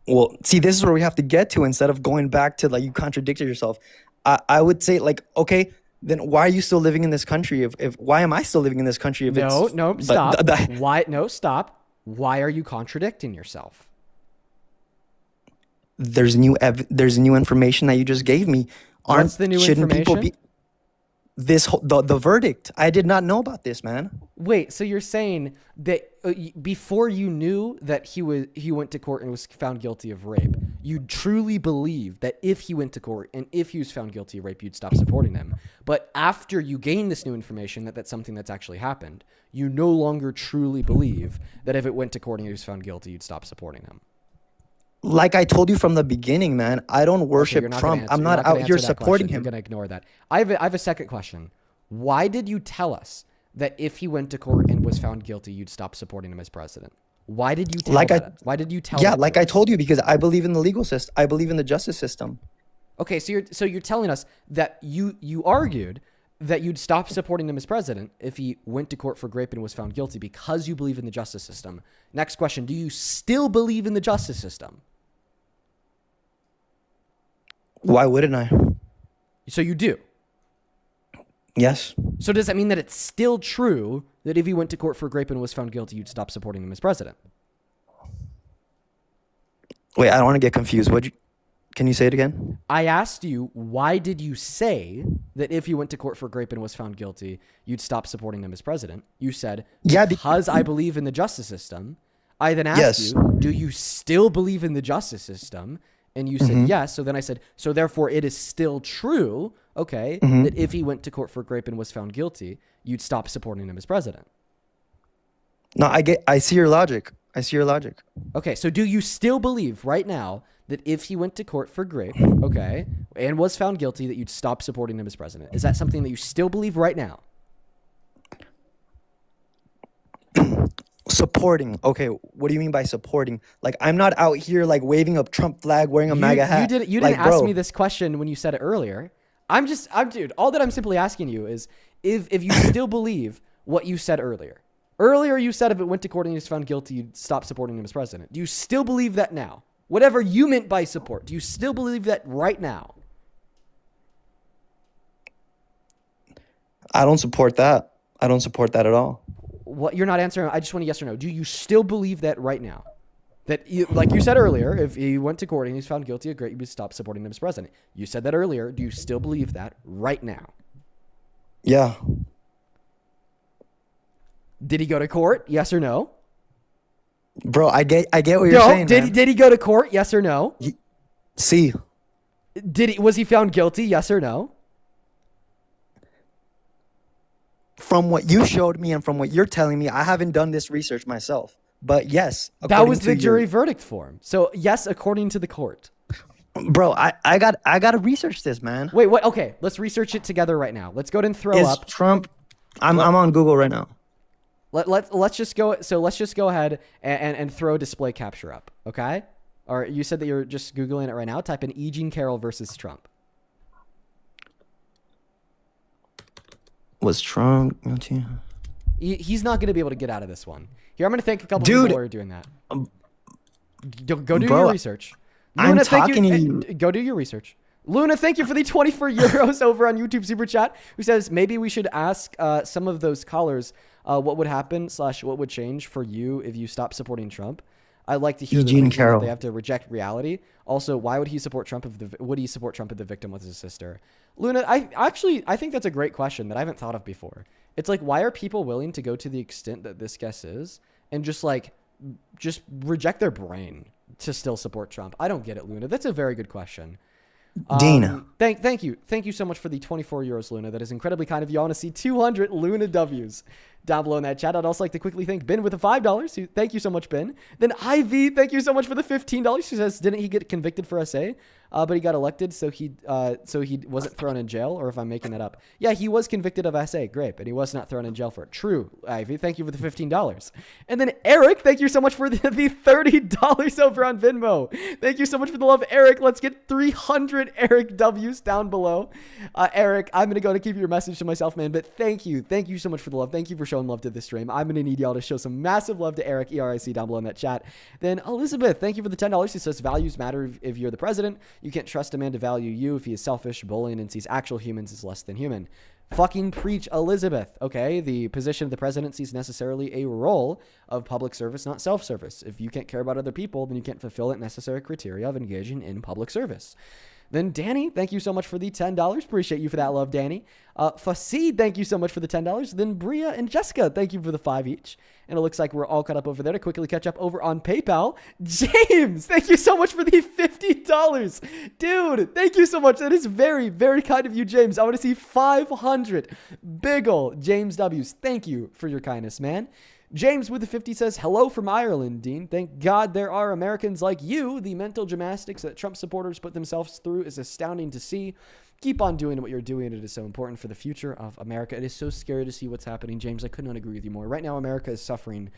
S8: Well, see, this is where we have to get to instead of going back to you contradicted yourself. I would say okay, then why are you still living in this country? If why am I still living in this country?
S1: Stop. Why are you contradicting yourself?
S8: There's new information that you just gave me.
S1: What's the new information?
S8: The verdict. I did not know about this, man.
S1: Wait, so you're saying that before you knew that he went to court and was found guilty of rape, you truly believe that if he went to court and if he was found guilty of rape, you'd stop supporting him. But after you gain this new information that that's something that's actually happened, you no longer truly believe that if it went to court and he was found guilty, you'd stop supporting him.
S8: like I told you from the beginning, man, I don't
S1: Okay,
S8: worship
S1: you're not
S8: Trump.
S1: gonna answer,
S8: I'm
S1: you're
S8: not
S1: not gonna
S8: out here
S1: answer that
S8: supporting
S1: question. You're
S8: him.
S1: gonna ignore that. I have a second question. Why did you tell us that if he went to court and was found guilty, you'd stop supporting him as president? Why did you tell Why did you tell?
S8: Yeah,
S1: that
S8: like
S1: to
S8: I
S1: us?
S8: told you, because I believe in the legal system. I believe in the justice system.
S1: Okay, so you're telling us that you argued that you'd stop supporting him as president if he went to court for rape and was found guilty because you believe in the justice system. Next question, do you still believe in the justice system?
S8: Why wouldn't I?
S1: So you do.
S8: Yes.
S1: So does that mean that it's still true that if he went to court for rape and was found guilty, you'd stop supporting him as president?
S8: Wait, I don't want to get confused. Can you say it again?
S1: I asked you, why did you say that if he went to court for rape and was found guilty, you'd stop supporting him as president? You said, because I believe in the justice system. I then asked you, do you still believe in the justice system? And you said yes. So then I said, so therefore it is still true, okay, that if he went to court for rape and was found guilty, you'd stop supporting him as president.
S8: No, I see your logic. I see your logic.
S1: Okay, so do you still believe right now that if he went to court for rape, okay, and was found guilty, that you'd stop supporting him as president? Is that something that you still believe right now?
S8: Supporting. Okay, what do you mean by supporting? Like, I'm not out here like waving a Trump flag, wearing a MAGA hat.
S1: You didn't ask me this question when you said it earlier. Dude, all that I'm simply asking you is if you still believe what you said earlier. Earlier you said if it went to court and he was found guilty, you'd stop supporting him as president. Do you still believe that now? Whatever you meant by support, do you still believe that right now?
S8: I don't support that. I don't support that at all.
S1: What, you're not answering. I just want a yes or no. Do you still believe that right now? That, like you said earlier, if he went to court and he's found guilty of rape, you would stop supporting him as president. You said that earlier. Do you still believe that right now?
S8: Yeah.
S1: Did he go to court? Yes or no?
S8: Bro, I get what you're saying.
S1: Did he go to court? Yes or no?
S8: See.
S1: Was he found guilty? Yes or no?
S8: From what you showed me and from what you're telling me, I haven't done this research myself. But yes,
S1: that was the jury verdict form. So yes, according to the court.
S8: Bro, I gotta research this, man.
S1: Wait, okay, let's research it together right now. Let's go ahead and throw up
S8: Trump. I'm on Google right now.
S1: Let's just go. So let's just go ahead and throw display capture up, okay? Or you said that you're just Googling it right now. Type in E. Jean Carroll versus Trump.
S8: Was Trump?
S1: He's not going to be able to get out of this one. Here, I'm going to thank a couple people who are doing that. Go do your research. Luna, go do your research. Luna, thank you for the 24 euros over on YouTube Super Chat, who says, maybe we should ask some of those callers what would happen / what would change for you if you stopped supporting Trump. I'd like to hear that they have to reject reality. Also, why would he support Trump if the victim was his sister? Luna, I think that's a great question that I haven't thought of before. It's like, why are people willing to go to the extent that this guess is and just reject their brain to still support Trump? I don't get it, Luna. That's a very good question.
S8: Dina.
S1: Thank you so much for the 24 euros, Luna. That is incredibly kind of you. I want to see 200 Luna W's down below in that chat. I'd also like to quickly thank Ben with the $5. Thank you so much, Ben. Then Ivy, thank you so much for the $15. Who says, didn't he get convicted for SA? But he got elected, so he wasn't thrown in jail, or if I'm making that up. Yeah, he was convicted of SA, great, but he was not thrown in jail for it. True, Ivy, thank you for the $15. And then Eric, thank you so much for the $30 over on Venmo. Thank you so much for the love, Eric. Let's get 300 Eric W's down below. Eric, I'm going to keep your message to myself, man, but thank you so much for the love. Thank you for showing love to this stream. I'm going to need y'all to show some massive love to Eric, ERIC, down below in that chat. Then Elizabeth, thank you for the $10. She says, values matter if you're the president. You can't trust a man to value you if he is selfish, bullying, and sees actual humans as less than human. Fucking preach, Elizabeth. Okay, the position of the presidency is necessarily a role of public service, not self-service. If you can't care about other people, then you can't fulfill that necessary criteria of engaging in public service. Then Danny, thank you so much for the $10. Appreciate you for that love, Danny. Fasid, thank you so much for the $10. Then Bria and Jessica, thank you for the $5 each. And it looks like we're all caught up over there. To quickly catch up over on PayPal, James, thank you so much for the $50. Dude, thank you so much. That is very, very kind of you, James. I want to see 500 big ol' James W's. Thank you for your kindness, man. James with the 50 says, hello from Ireland, Dean. Thank God there are Americans like you. The mental gymnastics that Trump supporters put themselves through is astounding to see. Keep on doing what you're doing. It is so important for the future of America. It is so scary to see what's happening, James. I could not agree with you more. Right now, America is suffering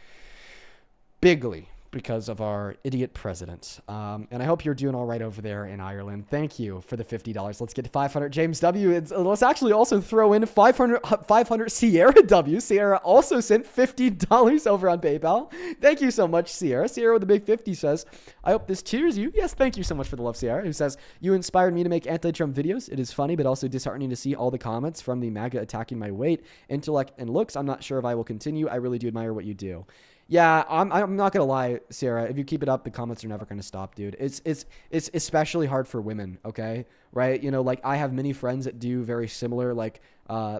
S1: bigly because of our idiot president. And I hope you're doing all right over there in Ireland. Thank you for the $50. Let's get to 500. James W. Let's actually also throw in 500 Sierra W. Sierra also sent $50 over on PayPal. Thank you so much, Sierra. Sierra with the big 50 says, I hope this cheers you. Yes, thank you so much for the love, Sierra. Who says, you inspired me to make anti-Trump videos. It is funny, but also disheartening to see all the comments from the MAGA attacking my weight, intellect, and looks. I'm not sure if I will continue. I really do admire what you do. Yeah, I'm not gonna lie, Sarah. If you keep it up, the comments are never gonna stop, dude. It's especially hard for women. Okay, right? You know, like I have many friends that do very similar like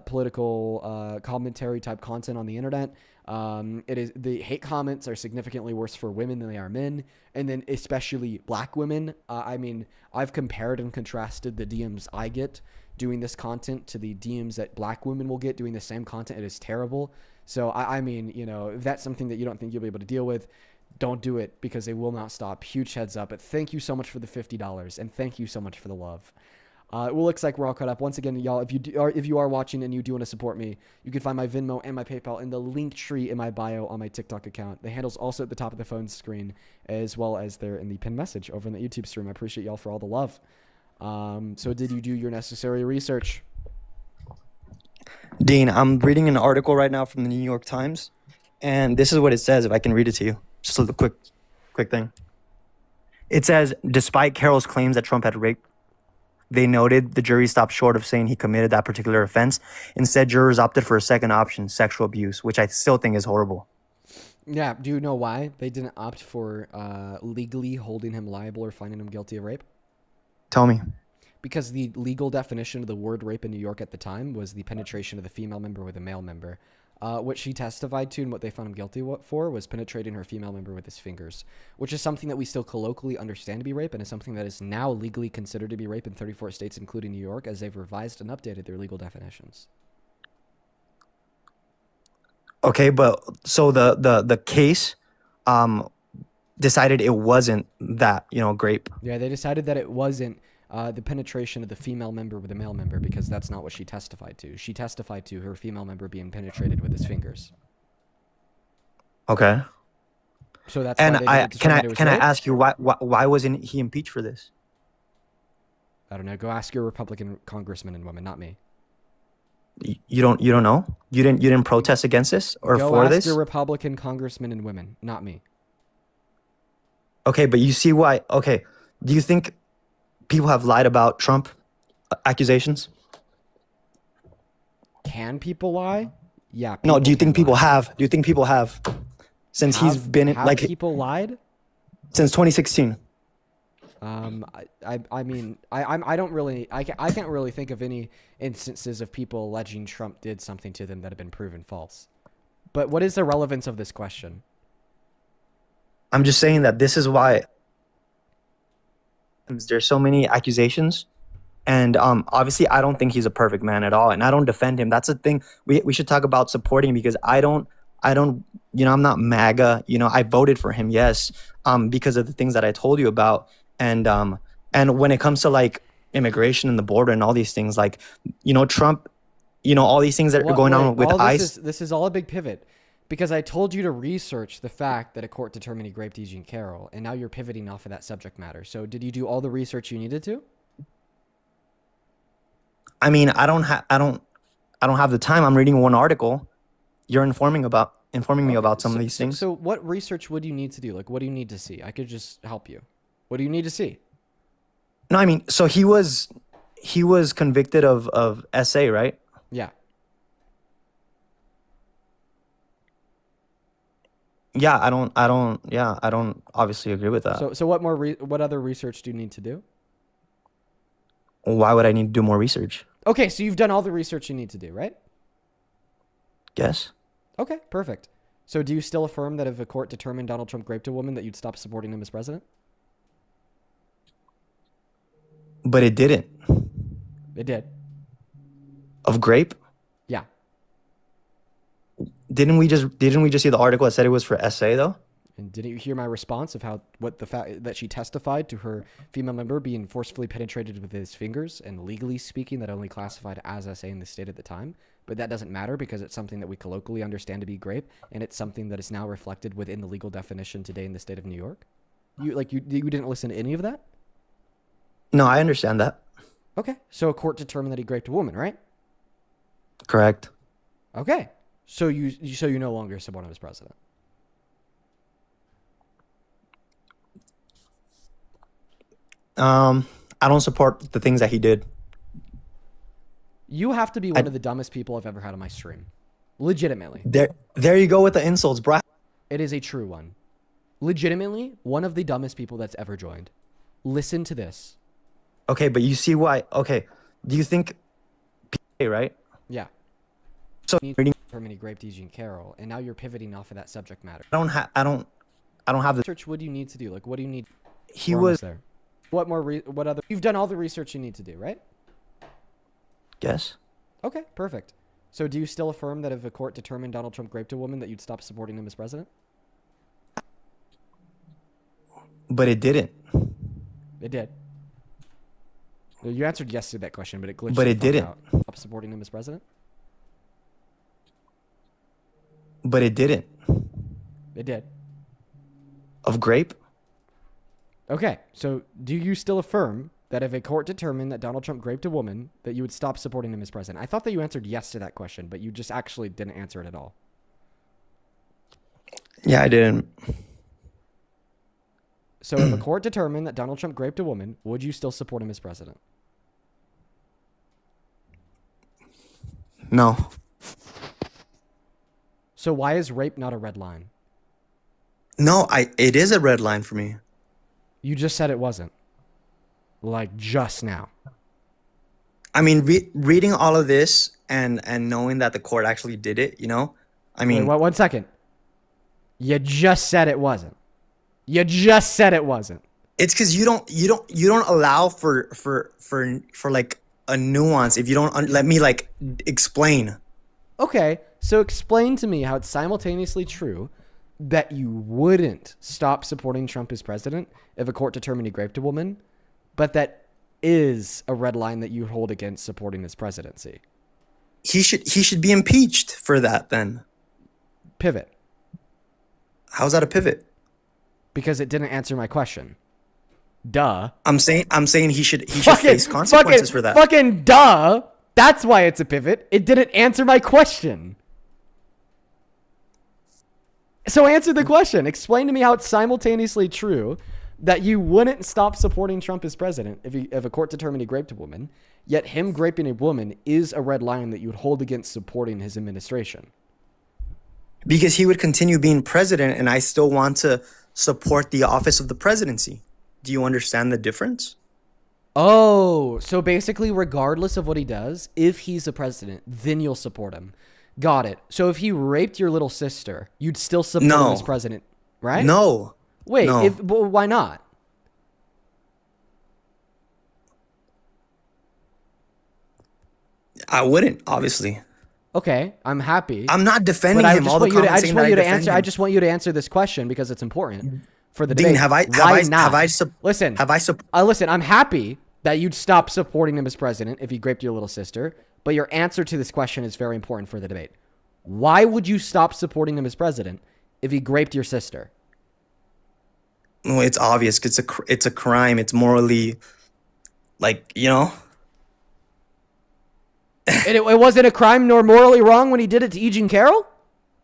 S1: political commentary type content on the internet. The hate comments are significantly worse for women than they are men, and then especially black women. I mean, I've compared and contrasted the DMs I get doing this content to the DMs that black women will get doing the same content. It is terrible. So, I mean, you know, if that's something that you don't think you'll be able to deal with, don't do it because they will not stop. Huge heads up. But thank you so much for the $50 and thank you so much for the love. It looks like we're all caught up. Once again, y'all, if you are watching and you do want to support me, you can find my Venmo and my PayPal in the link tree in my bio on my TikTok account. The handle's also at the top of the phone screen as well as there in the pinned message over in the YouTube stream. I appreciate y'all for all the love. So did you do your necessary research?
S8: Dean, I'm reading an article right now from the New York Times, and this is what it says, if I can read it to you. Just a little quick thing. It says, despite Carroll's claims that Trump had raped, they noted the jury stopped short of saying he committed that particular offense. Instead, jurors opted for a second option, sexual abuse, which I still think is horrible.
S1: Yeah, do you know why they didn't opt for legally holding him liable or finding him guilty of rape?
S8: Tell me.
S1: Because the legal definition of the word rape in New York at the time was the penetration of the female member with a male member. What she testified to and what they found him guilty for was penetrating her female member with his fingers, which is something that we still colloquially understand to be rape and is something that is now legally considered to be rape in 34 states, including New York, as they've revised and updated their legal definitions.
S8: Okay, but so the case decided it wasn't that, grape.
S1: Yeah, they decided that it wasn't the penetration of the female member with a male member because that's not what she testified to. She testified to her female member being penetrated with his fingers.
S8: Okay.
S1: So that's
S8: and
S1: why they
S8: can I ask you why wasn't he impeached for this?
S1: I don't know. Go ask your Republican congressmen and women, not me.
S8: You don't know? You didn't protest against this or
S1: Go
S8: for
S1: ask
S8: this?
S1: your Republican congressmen and women, not me.
S8: Okay, but you see why? Okay, do you think people have lied about Trump accusations?
S1: Can people lie? Yeah.
S8: No, do you think people have? Do you think people have? Since he's been
S1: have people lied?
S8: Since 2016.
S1: I mean, I don't really, I can't really think of any instances of people alleging Trump did something to them that have been proven false. But what is the relevance of this question?
S8: I'm just saying that this is why there's so many accusations, and obviously I don't think he's a perfect man at all, and I don't defend him. That's the thing we should talk about supporting, because I don't I'm not MAGA. I voted for him, yes, because of the things that I told you about, and when it comes to like immigration and the border and all these things, like Trump, all these things that are going on with ICE.
S1: This is all a big pivot. Because I told you to research the fact that a court determined he raped Eugene Carroll, and now you're pivoting off of that subject matter. So did you do all the research you needed to?
S8: I mean, I don't have the time. I'm reading one article. You're informing me about some of these things.
S1: So what research would you need to do? Like, what do you need to see? I could just help you. What do you need to see?
S8: No, I mean, so he was convicted of SA, right?
S1: Yeah.
S8: Yeah, I don't obviously agree with that.
S1: So what other research do you need to do?
S8: Why would I need to do more research?
S1: Okay, so you've done all the research you need to do, right?
S8: Yes.
S1: Okay, perfect. So do you still affirm that if a court determined Donald Trump raped a woman, that you'd stop supporting him as president?
S8: But it didn't.
S1: It did.
S8: Of grape?
S1: Yeah.
S8: Didn't we just see the article that said it was for SA though?
S1: And didn't you hear my response of what the fact that she testified to her female member being forcefully penetrated with his fingers, and legally speaking, that only classified as SA in the state at the time? But that doesn't matter because it's something that we colloquially understand to be grape, and it's something that is now reflected within the legal definition today in the state of New York. You didn't listen to any of that?
S8: No, I understand that.
S1: Okay, so a court determined that he raped a woman, right?
S8: Correct.
S1: Okay, so you no longer support him as president.
S8: I don't support the things that he did.
S1: You have to be one of the dumbest people I've ever had on my stream. Legitimately.
S8: There you go with the insults, bro.
S1: It is a true one. Legitimately, one of the dumbest people that's ever joined. Listen to this.
S8: Okay, but you see why. Okay, do you think, right?
S1: Yeah.
S8: So
S1: Germany raped Eugene Carroll, and now you're pivoting off of that subject matter.
S8: I don't have the
S1: research. What do you need to do? Like, what do you need?
S8: He was
S1: there. What more? What other? You've done all the research you need to do, right?
S8: Yes.
S1: Okay, perfect. So, do you still affirm that if a court determined Donald Trump raped a woman, that you'd stop supporting him as president?
S8: But it didn't.
S1: It did. You answered yes to that question, but it glitched.
S8: But it didn't.
S1: Out. Stop supporting him as president?
S8: But it didn't.
S1: It did.
S8: Of grape?
S1: Okay, so do you still affirm that if a court determined that Donald Trump raped a woman, that you would stop supporting him as president? I thought that you answered yes to that question, but you just actually didn't answer it at all.
S8: Yeah, I didn't.
S1: So if a court determined that Donald Trump raped a woman, would you still support him as president?
S8: No.
S1: So why is rape not a red line?
S8: No, it is a red line for me.
S1: You just said it wasn't. Like just now.
S8: I mean, reading all of this and knowing that the court actually did it, you know? I mean,
S1: wait, 1 second. You just said it wasn't. You just said it wasn't.
S8: It's because you don't allow for like a nuance if you don't let me like explain.
S1: Okay, so explain to me how it's simultaneously true that you wouldn't stop supporting Trump as president if a court determined he raped a woman, but that is a red line that you hold against supporting his presidency.
S8: He should be impeached for that then.
S1: Pivot.
S8: How's that a pivot?
S1: Because it didn't answer my question. Duh.
S8: I'm saying he should face consequences for that.
S1: Fucking duh. That's why it's a pivot. It didn't answer my question. So answer the question. Explain to me how it's simultaneously true that you wouldn't stop supporting Trump as president if a court determined he raped a woman, yet him raping a woman is a red line that you would hold against supporting his administration.
S8: Because he would continue being president and I still want to support the office of the presidency. Do you understand the difference?
S1: Oh, so basically regardless of what he does, if he's a president, then you'll support him. Got it. So if he raped your little sister, you'd still support him as president, right?
S8: No.
S1: Wait,
S8: no.
S1: Why not?
S8: I wouldn't, obviously.
S1: Okay, I'm happy.
S8: I'm not defending him. All the comments
S1: I just want you to answer.
S8: him.
S1: I just want you to answer this question because it's important for the
S8: Dean,
S1: debate. Listen. Listen, I'm happy that you'd stop supporting him as president if he raped your little sister, but your answer to this question is very important for the debate. Why would you stop supporting him as president if he raped your sister?
S8: Well, it's obvious. It's a crime. It's morally, like, you know.
S1: And it wasn't a crime nor morally wrong when he did it to Eugene Carroll?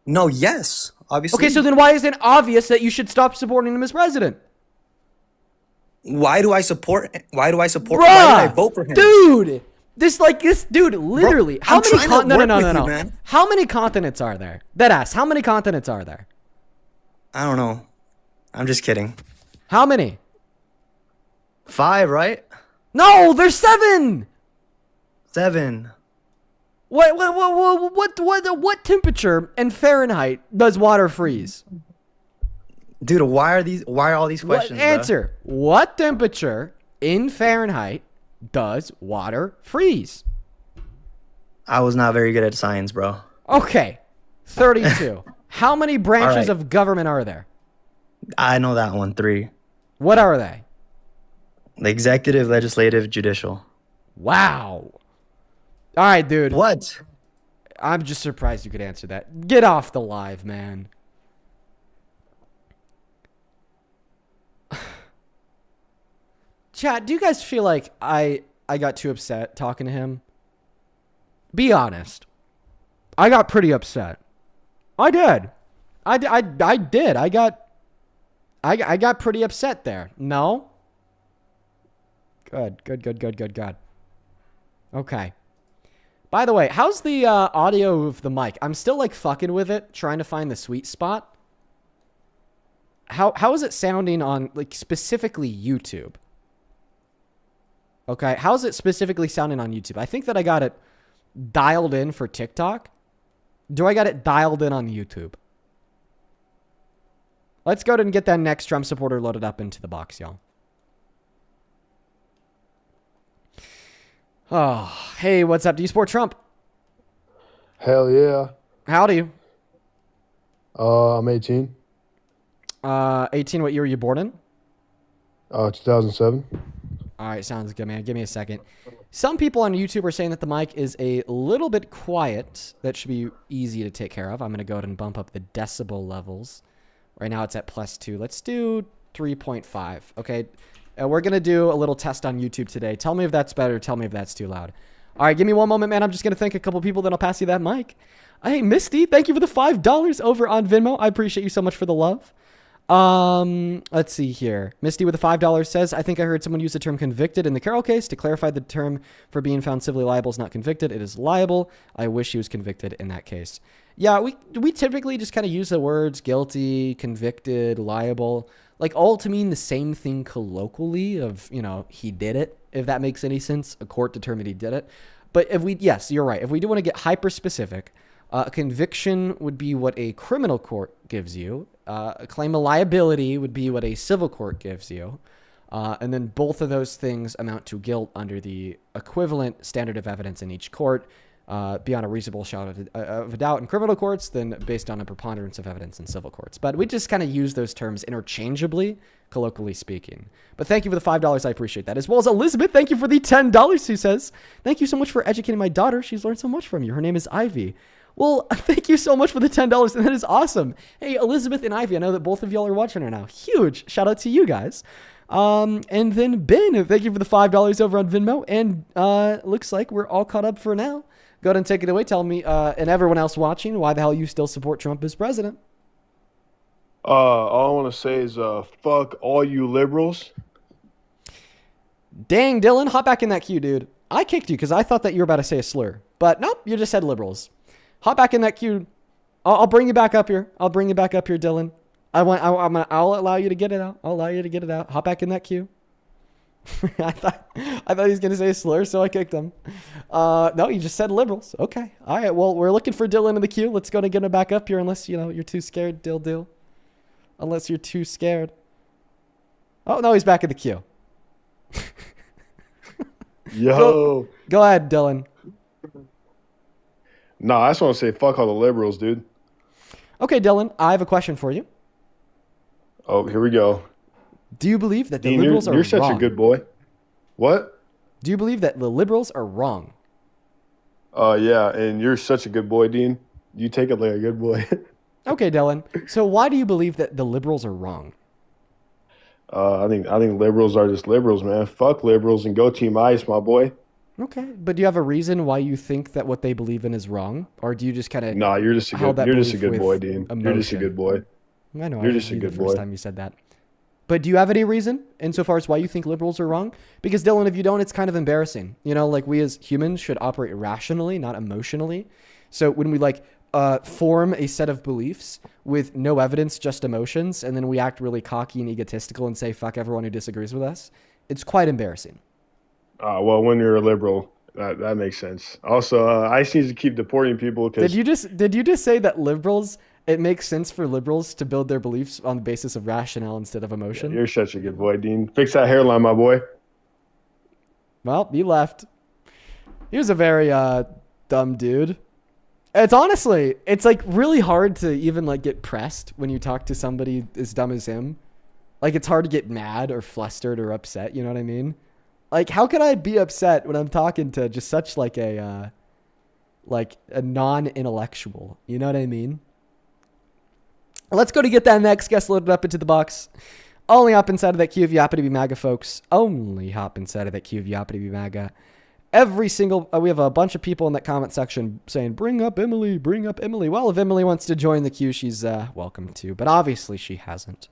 S8: No, yes, obviously.
S1: Okay, so then why isn't it obvious that you should stop supporting him as president?
S8: Why do I support?
S1: Bruh,
S8: why do I vote for him?
S1: Dude, literally.
S8: Bro,
S1: No. How many continents are there? Deadass, how many continents are there?
S8: I don't know. I'm just kidding.
S1: How many?
S8: 5, right?
S1: No, there's 7.
S8: 7.
S1: What temperature in Fahrenheit does water freeze?
S8: Dude, why are all these questions?
S1: Answer. What temperature in Fahrenheit does water freeze?
S8: I was not very good at science, bro.
S1: Okay. 32. How many branches
S8: right.
S1: of government are there?
S8: I know that one. 3.
S1: What are they?
S8: The executive, legislative, judicial.
S1: Wow. All right, dude.
S8: What?
S1: I'm just surprised you could answer that. Get off the live, man. Chat, do you guys feel like I got too upset talking to him? Be honest. I got pretty upset. I did. I did. I got pretty upset there. No? Good. Okay. By the way, how's the audio of the mic? I'm still like fucking with it, trying to find the sweet spot. How is it sounding on like specifically YouTube? Okay, how's it specifically sounding on YouTube? I think that I got it dialed in for TikTok. Do I got it dialed in on YouTube? Let's go ahead and get that next Trump supporter loaded up into the box, y'all. Oh, hey, what's up? Do you support Trump?
S17: Hell yeah.
S1: How do you?
S17: I'm 18.
S1: 18, what year were you born in?
S17: 2007.
S1: All right, sounds good, man. Give me a second. Some people on YouTube are saying that the mic is a little bit quiet. That should be easy to take care of. I'm going to go ahead and bump up the decibel levels. Right now it's at +2. Let's do 3.5. Okay, we're going to do a little test on YouTube today. Tell me if that's better. Tell me if that's too loud. All right, give me one moment, man. I'm just going to thank a couple people, then I'll pass you that mic. Hey, Misty, thank you for the $5 over on Venmo. I appreciate you so much for the love. Let's see here. Misty with a $5 says, I think I heard someone use the term convicted in the Carroll case to clarify the term for being found civilly liable is not convicted. It is liable. I wish he was convicted in that case. Yeah, we typically just kind of use the words guilty, convicted, liable, like all to mean the same thing colloquially of, you know, he did it, if that makes any sense. A court determined he did it. But yes, you're right. If we do want to get hyper specific, a conviction would be what a criminal court gives you. A claim of liability would be what a civil court gives you. And then both of those things amount to guilt under the equivalent standard of evidence in each court, beyond a reasonable shadow of a doubt in criminal courts, then based on a preponderance of evidence in civil courts. But we just kind of use those terms interchangeably, colloquially speaking. But thank you for the $5. I appreciate that. As well as Elizabeth, thank you for the $10, who says, thank you so much for educating my daughter. She's learned so much from you. Her name is Ivy. Well, thank you so much for the $10, and that is awesome. Hey, Elizabeth and Ivy, I know that both of y'all are watching right now. Huge shout out to you guys. And then Ben, thank you for the $5 over on Venmo. And looks like we're all caught up for now. Go ahead and take it away. Tell me, and everyone else watching, why the hell you still support Trump as president.
S17: All I want to say is fuck all you liberals.
S1: Dang, Dylan, hop back in that queue, dude. I kicked you because I thought that you were about to say a slur. But nope, you just said liberals. Hop back in that queue. I'll bring you back up here. I'll bring you back up here, Dylan. I'll allow you to get it out. I'll allow you to get it out. Hop back in that queue. I thought he was gonna say a slur, so I kicked him. No, you just said liberals. Okay. All right. Well, we're looking for Dylan in the queue. Let's go and get him back up here, unless you're too scared, Dill. Unless you're too scared. Oh no, he's back in the queue.
S17: Yo.
S1: Go ahead, Dylan.
S17: Nah, I just want to say fuck all the liberals, dude.
S1: Okay, Dylan, I have a question for you.
S17: Oh, here we go.
S1: Do you believe that the
S17: Dean,
S1: liberals are wrong?
S17: You're such a good boy. What?
S1: Do you believe that the liberals are wrong?
S17: Yeah, and you're such a good boy, Dean. You take it like a good boy.
S1: Okay, Dylan. So why do you believe that the liberals are wrong?
S17: I think liberals are just liberals, man. Fuck liberals and go Team Ice, my boy.
S1: Okay, but do you have a reason why you think that what they believe in is wrong, or do you just kind of?
S17: Nah, you're just a good boy, Dean.
S1: Emotion?
S17: You're just a good boy.
S1: I know.
S17: You're just a good
S1: the
S17: boy.
S1: first time you said that. But do you have any reason insofar as why you think liberals are wrong? Because Dylan, if you don't, it's kind of embarrassing. You know, like we as humans should operate rationally, not emotionally. So when we form a set of beliefs with no evidence, just emotions, and then we act really cocky and egotistical and say fuck everyone who disagrees with us, it's quite embarrassing.
S17: Well, when you're a liberal, that makes sense. Also, ICE needs to keep deporting people.
S1: Did you just say that liberals? It makes sense for liberals to build their beliefs on the basis of rationale instead of emotion.
S17: Yeah, you're such a good boy, Dean. Fix that hairline, my boy.
S1: Well, he left. He was a very dumb dude. It's honestly, it's like really hard to even like get pressed when you talk to somebody as dumb as him. Like it's hard to get mad or flustered or upset. You know what I mean? Like how could I be upset when I'm talking to just such like a non-intellectual? You know what I mean? Let's go to get that next guest loaded up into the box. Only hop inside of that queue if you happen to be MAGA, folks. Only hop inside of that queue if you happen to be MAGA. Every single, we have a bunch of people in that comment section saying, bring up Emily, bring up Emily. Well, if Emily wants to join the queue, she's welcome to, but obviously she hasn't.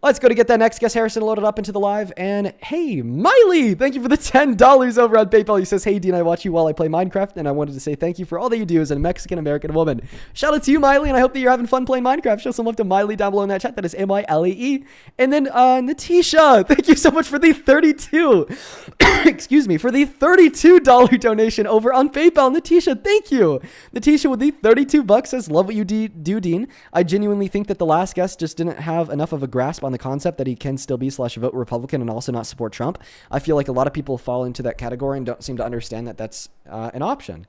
S1: Let's go to get that next guest, Harrison, loaded up into the live. And hey, Miley, thank you for the $10 over on PayPal. He says, hey, Dean, I watch you while I play Minecraft, and I wanted to say thank you for all that you do as a Mexican-American woman. Shout out to you, Miley, and I hope that you're having fun playing Minecraft. Show some love to Miley down below in that chat. That is M-I-L-E-E. And then Natisha, thank you so much for the 32, excuse me, for the $32 donation over on PayPal. Natisha, thank you. Natisha with the $32 says, love what you do, Dean. I genuinely think that the last guest just didn't have enough of a grasp on the concept that he can still be / vote Republican and also not support Trump. I feel like a lot of people fall into that category and don't seem to understand that that's an option.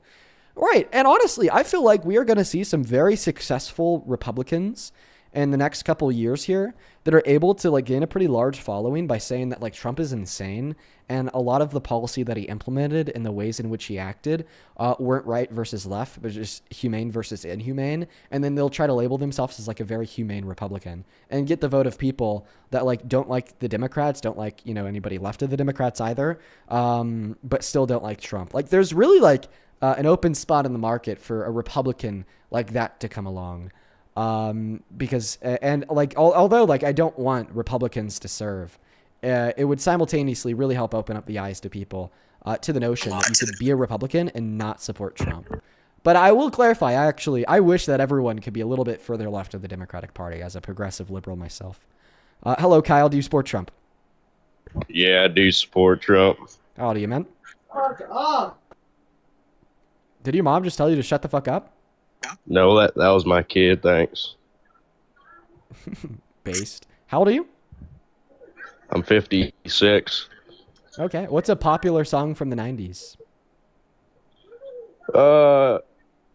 S1: Right. And honestly, I feel like we are going to see some very successful Republicans in the next couple of years here that are able to like gain a pretty large following by saying that like Trump is insane and a lot of the policy that he implemented and the ways in which he acted weren't right versus left, but just humane versus inhumane. And then they'll try to label themselves as like a very humane Republican and get the vote of people that like don't like the Democrats, don't like, you know, anybody left of the Democrats either, but still don't like Trump. Like there's really like an open spot in the market for a Republican like that to come along. Because, and like, although like I don't want Republicans to serve, it would simultaneously really help open up the eyes to people to the notion that you could be a Republican and not support Trump. But I will clarify, I wish that everyone could be a little bit further left of the Democratic Party as a progressive liberal myself. Hello, Kyle. Do you support Trump?
S18: Yeah, I do support Trump.
S1: How do you, man? Did your mom just tell you to shut the fuck up?
S18: No, that was my kid. Thanks.
S1: Based. How old are you?
S18: I'm 56.
S1: Okay. What's a popular song from the 90s?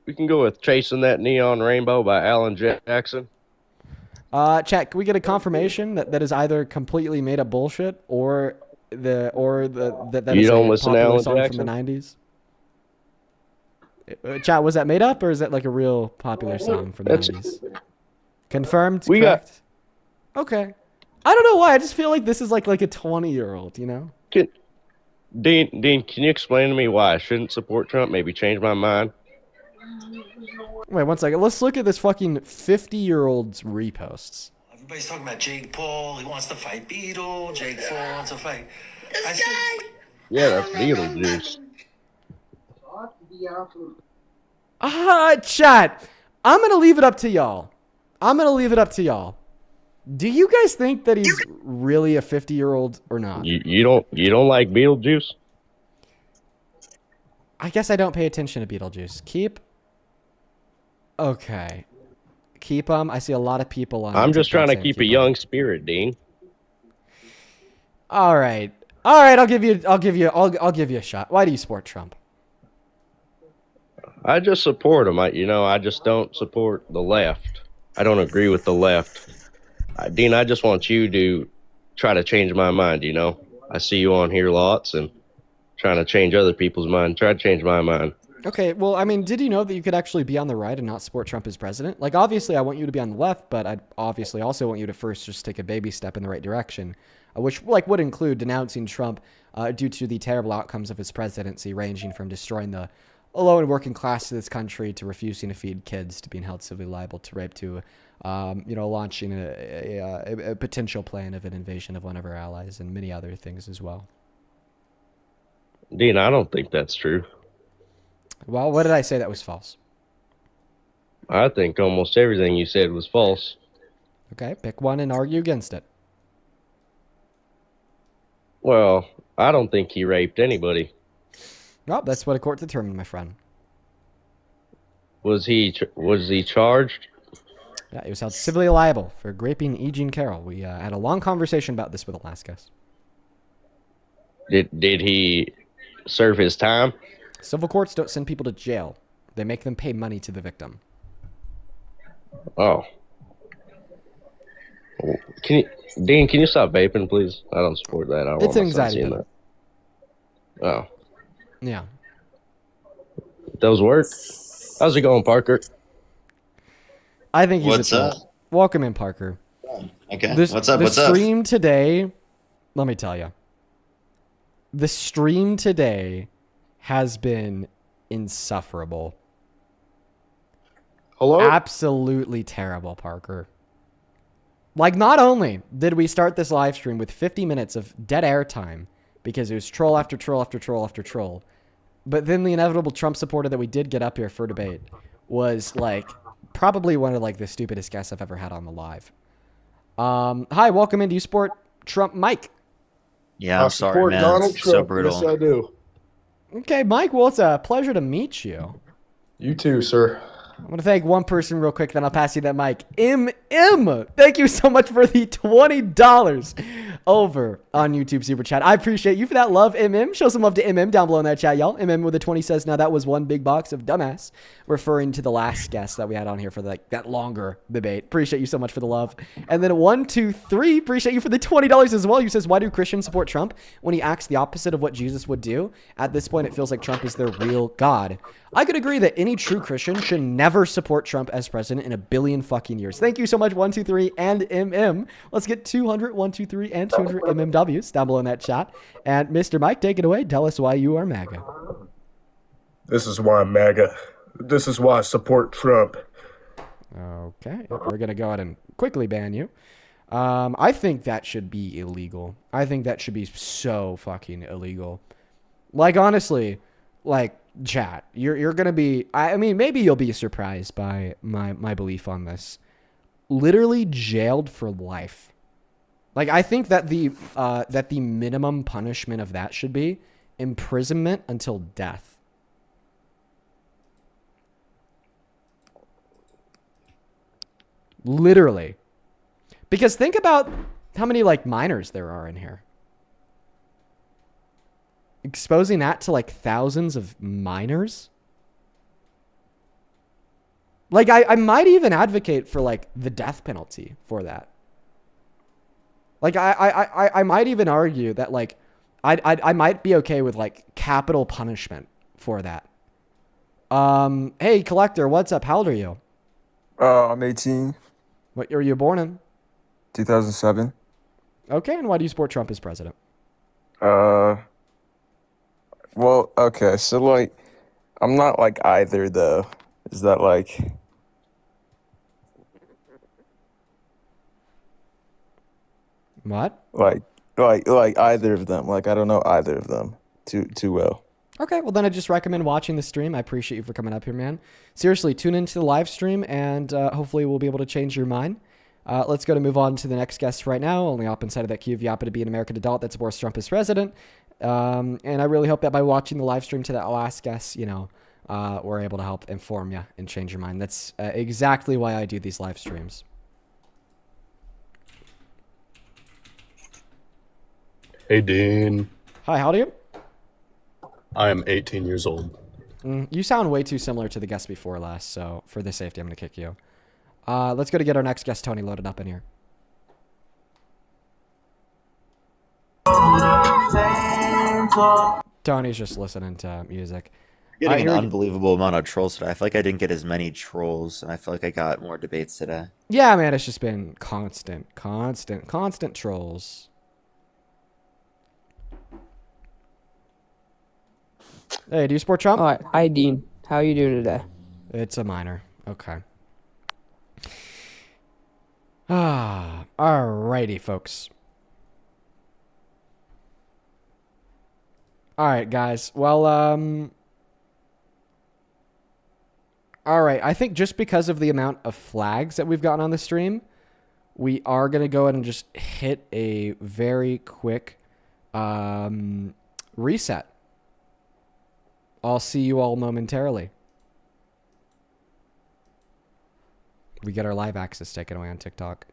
S18: We can go with "Chasing That Neon Rainbow" by Alan Jackson.
S1: Chat, can we get a confirmation that is either completely made up bullshit or that
S18: You
S1: is
S18: don't
S1: a
S18: listen to
S1: popular
S18: Alan
S1: song
S18: Jackson?
S1: from the 90s? Chat, was that made up or is that like a real popular song from the 90s? Confirmed? Correct? Okay. I don't know why. I just feel like this is like a 20-year-old, you know?
S18: Dean, can you explain to me why I shouldn't support Trump? Maybe change my mind.
S1: Wait, one second. Let's look at this fucking 50-year-old's reposts.
S19: Everybody's talking about Jake Paul. He wants to fight Beetle. Jake Paul wants to fight.
S18: Yeah, that's Beetlejuice.
S1: Chat. I'm going to leave it up to y'all. Do you guys think that he's really a 50-year-old or not?
S18: You don't like Beetlejuice?
S1: I guess I don't pay attention to Beetlejuice. Keep. Okay. Keep them. I see a lot of people on.
S18: I'm just
S1: TikTok
S18: trying to
S1: saying
S18: keep a young spirit, Dean.
S1: All right. I'll give you a shot. Why do you support Trump?
S18: I just support him. I just don't support the left. I don't agree with the left. Dean, I just want you to try to change my mind, you know? I see you on here lots and trying to change other people's mind. Try to change my mind.
S1: Okay, well, I mean, did you know that you could actually be on the right and not support Trump as president? Like, obviously, I want you to be on the left, but I obviously also want you to first just take a baby step in the right direction, which, like, would include denouncing Trump due to the terrible outcomes of his presidency, ranging from destroying the low and working class of this country to refusing to feed kids, to being held civilly liable to rape, to launching a potential plan of an invasion of one of our allies and many other things as well.
S18: Dean, I don't think that's true.
S1: Well, what did I say that was false?
S18: I think almost everything you said was false.
S1: Okay, pick one and argue against it.
S18: Well, I don't think he raped anybody.
S1: Well, that's what a court determined, my friend.
S18: Was he charged?
S1: Yeah, he was held civilly liable for raping E. Jean Carroll. We had a long conversation about this with the last guest.
S18: Did he serve his time?
S1: Civil courts don't send people to jail. They make them pay money to the victim.
S18: Oh. Dean, can you stop vaping, please? I don't support that. I don't
S1: It's
S18: want
S1: an
S18: my son
S1: anxiety
S18: seeing
S1: pill.
S18: that. Oh.
S1: Yeah.
S18: Those work? How's it going, Parker?
S1: I think he's
S20: What's
S1: a troll.
S20: up?
S1: Welcome in, Parker.
S20: Okay.
S1: This,
S20: What's up?
S1: the
S20: What's up?
S1: stream today, let me tell you. The stream today has been insufferable.
S17: Hello?
S1: Absolutely terrible, Parker. Like, not only did we start this live stream with 50 minutes of dead air time because it was troll after troll after troll after troll, but then the inevitable Trump supporter that we did get up here for debate was, like, probably one of, like, the stupidest guests I've ever had on the live. Hi, welcome in. Do you support Trump, Mike?
S20: Yeah, I'm sorry, man.
S17: Donald
S20: It's
S17: Trump.
S20: so brutal.
S17: Yes, I do.
S1: Okay, Mike, well, it's a pleasure to meet you.
S17: You too, sir.
S1: I want to thank one person real quick, then I'll pass you that mic. MM, thank you so much for the $20 over on YouTube Super Chat. I appreciate you for that love, MM. Show some love to MM down below in that chat, y'all. MM with a 20 says, now that was one big box of dumbass, referring to the last guest that we had on here for that longer debate. Appreciate you so much for the love. And then 123, appreciate you for the $20 as well. You says, why do Christians support Trump when he acts the opposite of what Jesus would do? At this point, it feels like Trump is their real God. I could agree that any true Christian should never support Trump as president in a billion fucking years. Thank you so much, 123 and MM. Let's get 200, 123, and 200 MMWs down below in that chat. And Mr. Mike, take it away. Tell us why you are MAGA.
S17: This is why I'm MAGA. This is why I support Trump.
S1: Okay, we're going to go ahead and quickly ban you. I think that should be illegal. I think that should be so fucking illegal. Like, honestly, like, chat, you're gonna be, I mean, maybe you'll be surprised by my belief on this. Literally jailed for life. Like, I think that the minimum punishment of that should be imprisonment until death. Literally. Because think about how many, like, minors there are in here. Exposing that to, like, thousands of minors? Like, I might even advocate for, like, the death penalty for that. Like, I might even argue that, like, I might be okay with, like, capital punishment for that. Hey, Collector, what's up? How old are you?
S14: I'm 18.
S1: What year were you born in?
S14: 2007.
S1: Okay, and why do you support Trump as president?
S14: Well, okay, so, like, I'm not, like, either, though. Is that, like...
S1: What?
S14: Like either of them. Like, I don't know either of them too well.
S1: Okay, well, then I just recommend watching the stream. I appreciate you for coming up here, man. Seriously, tune into the live stream, and hopefully we'll be able to change your mind. Let's go to move on to the next guest right now. Only up inside of that queue of Yappa to be an American adult that supports Trump as president. And I really hope that by watching the live stream to that last guest, you know, we're able to help inform you and change your mind. That's exactly why I do these live streams.
S21: Hey, Dean.
S1: Hi, how old are you?
S21: I am 18 years old.
S1: You sound way too similar to the guest before last, so for the safety, I'm going to kick you. Let's go to get our next guest, Tony, loaded up in here. Tony's just listening to music.
S22: Getting an unbelievable amount of trolls today. I feel like I didn't get as many trolls, and I feel like I got more debates today.
S1: Yeah, man, it's just been constant trolls. Hey, do you support Trump?
S7: All right. Hi, Dean. How are you doing today?
S1: It's a minor. Okay. Alrighty, folks. Alright, guys. Well, alright, I think just because of the amount of flags that we've gotten on the stream, we are going to go ahead and just hit a very quick reset. I'll see you all momentarily. We get our live access taken away on TikTok.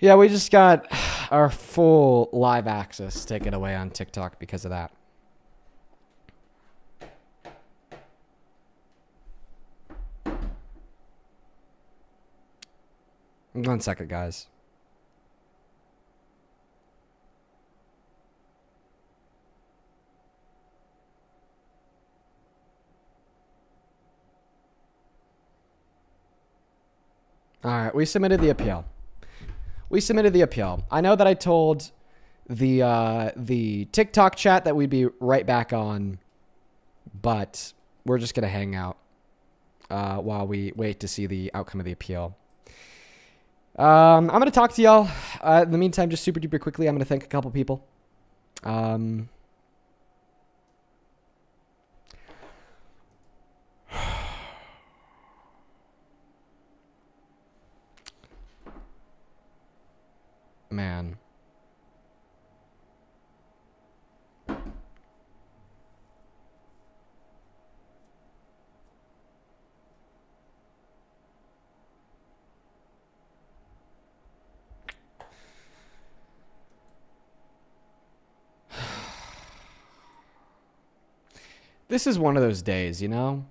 S1: Yeah, we just got our full live access taken away on TikTok because of that. One second, guys. All right, we submitted the appeal. I know that I told the TikTok chat that we'd be right back on, but we're just gonna hang out while we wait to see the outcome of the appeal. I'm gonna talk to y'all. In the meantime, just super duper quickly, I'm gonna thank a couple people. Man. This is one of those days, you know?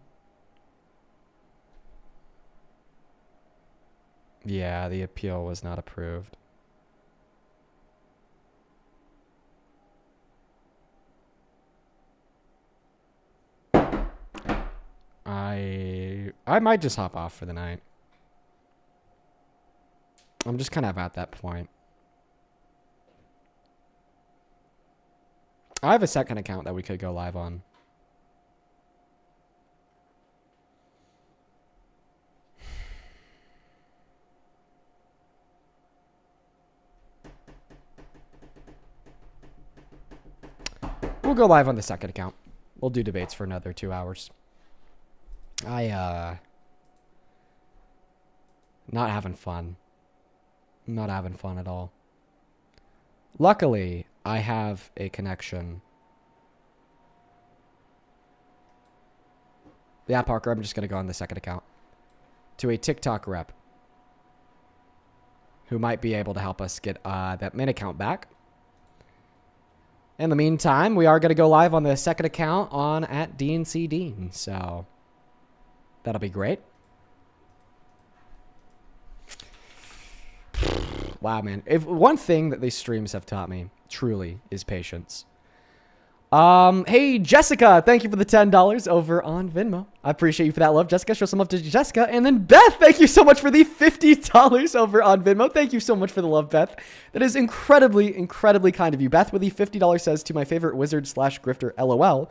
S1: Yeah, the appeal was not approved. I might just hop off for the night. I'm just kind of at that point. I have a second account that we could go live on. We'll go live on the second account. We'll do debates for another 2 hours. Not having fun. Not having fun at all. Luckily, I have a connection. Yeah, Parker, I'm just going to go on the second account. To a TikTok rep. Who might be able to help us get that main account back. In the meantime, we are going to go live on the second account on at DNC Dean. So, that'll be great. Wow, man. If one thing that these streams have taught me, truly, is patience. Hey, Jessica, thank you for the $10 over on Venmo. I appreciate you for that love, Jessica. Show some love to Jessica. And then Beth, thank you so much for the $50 over on Venmo. Thank you so much for the love, Beth. That is incredibly, incredibly kind of you. Beth with the $50 says, to my favorite wizard slash grifter, LOL.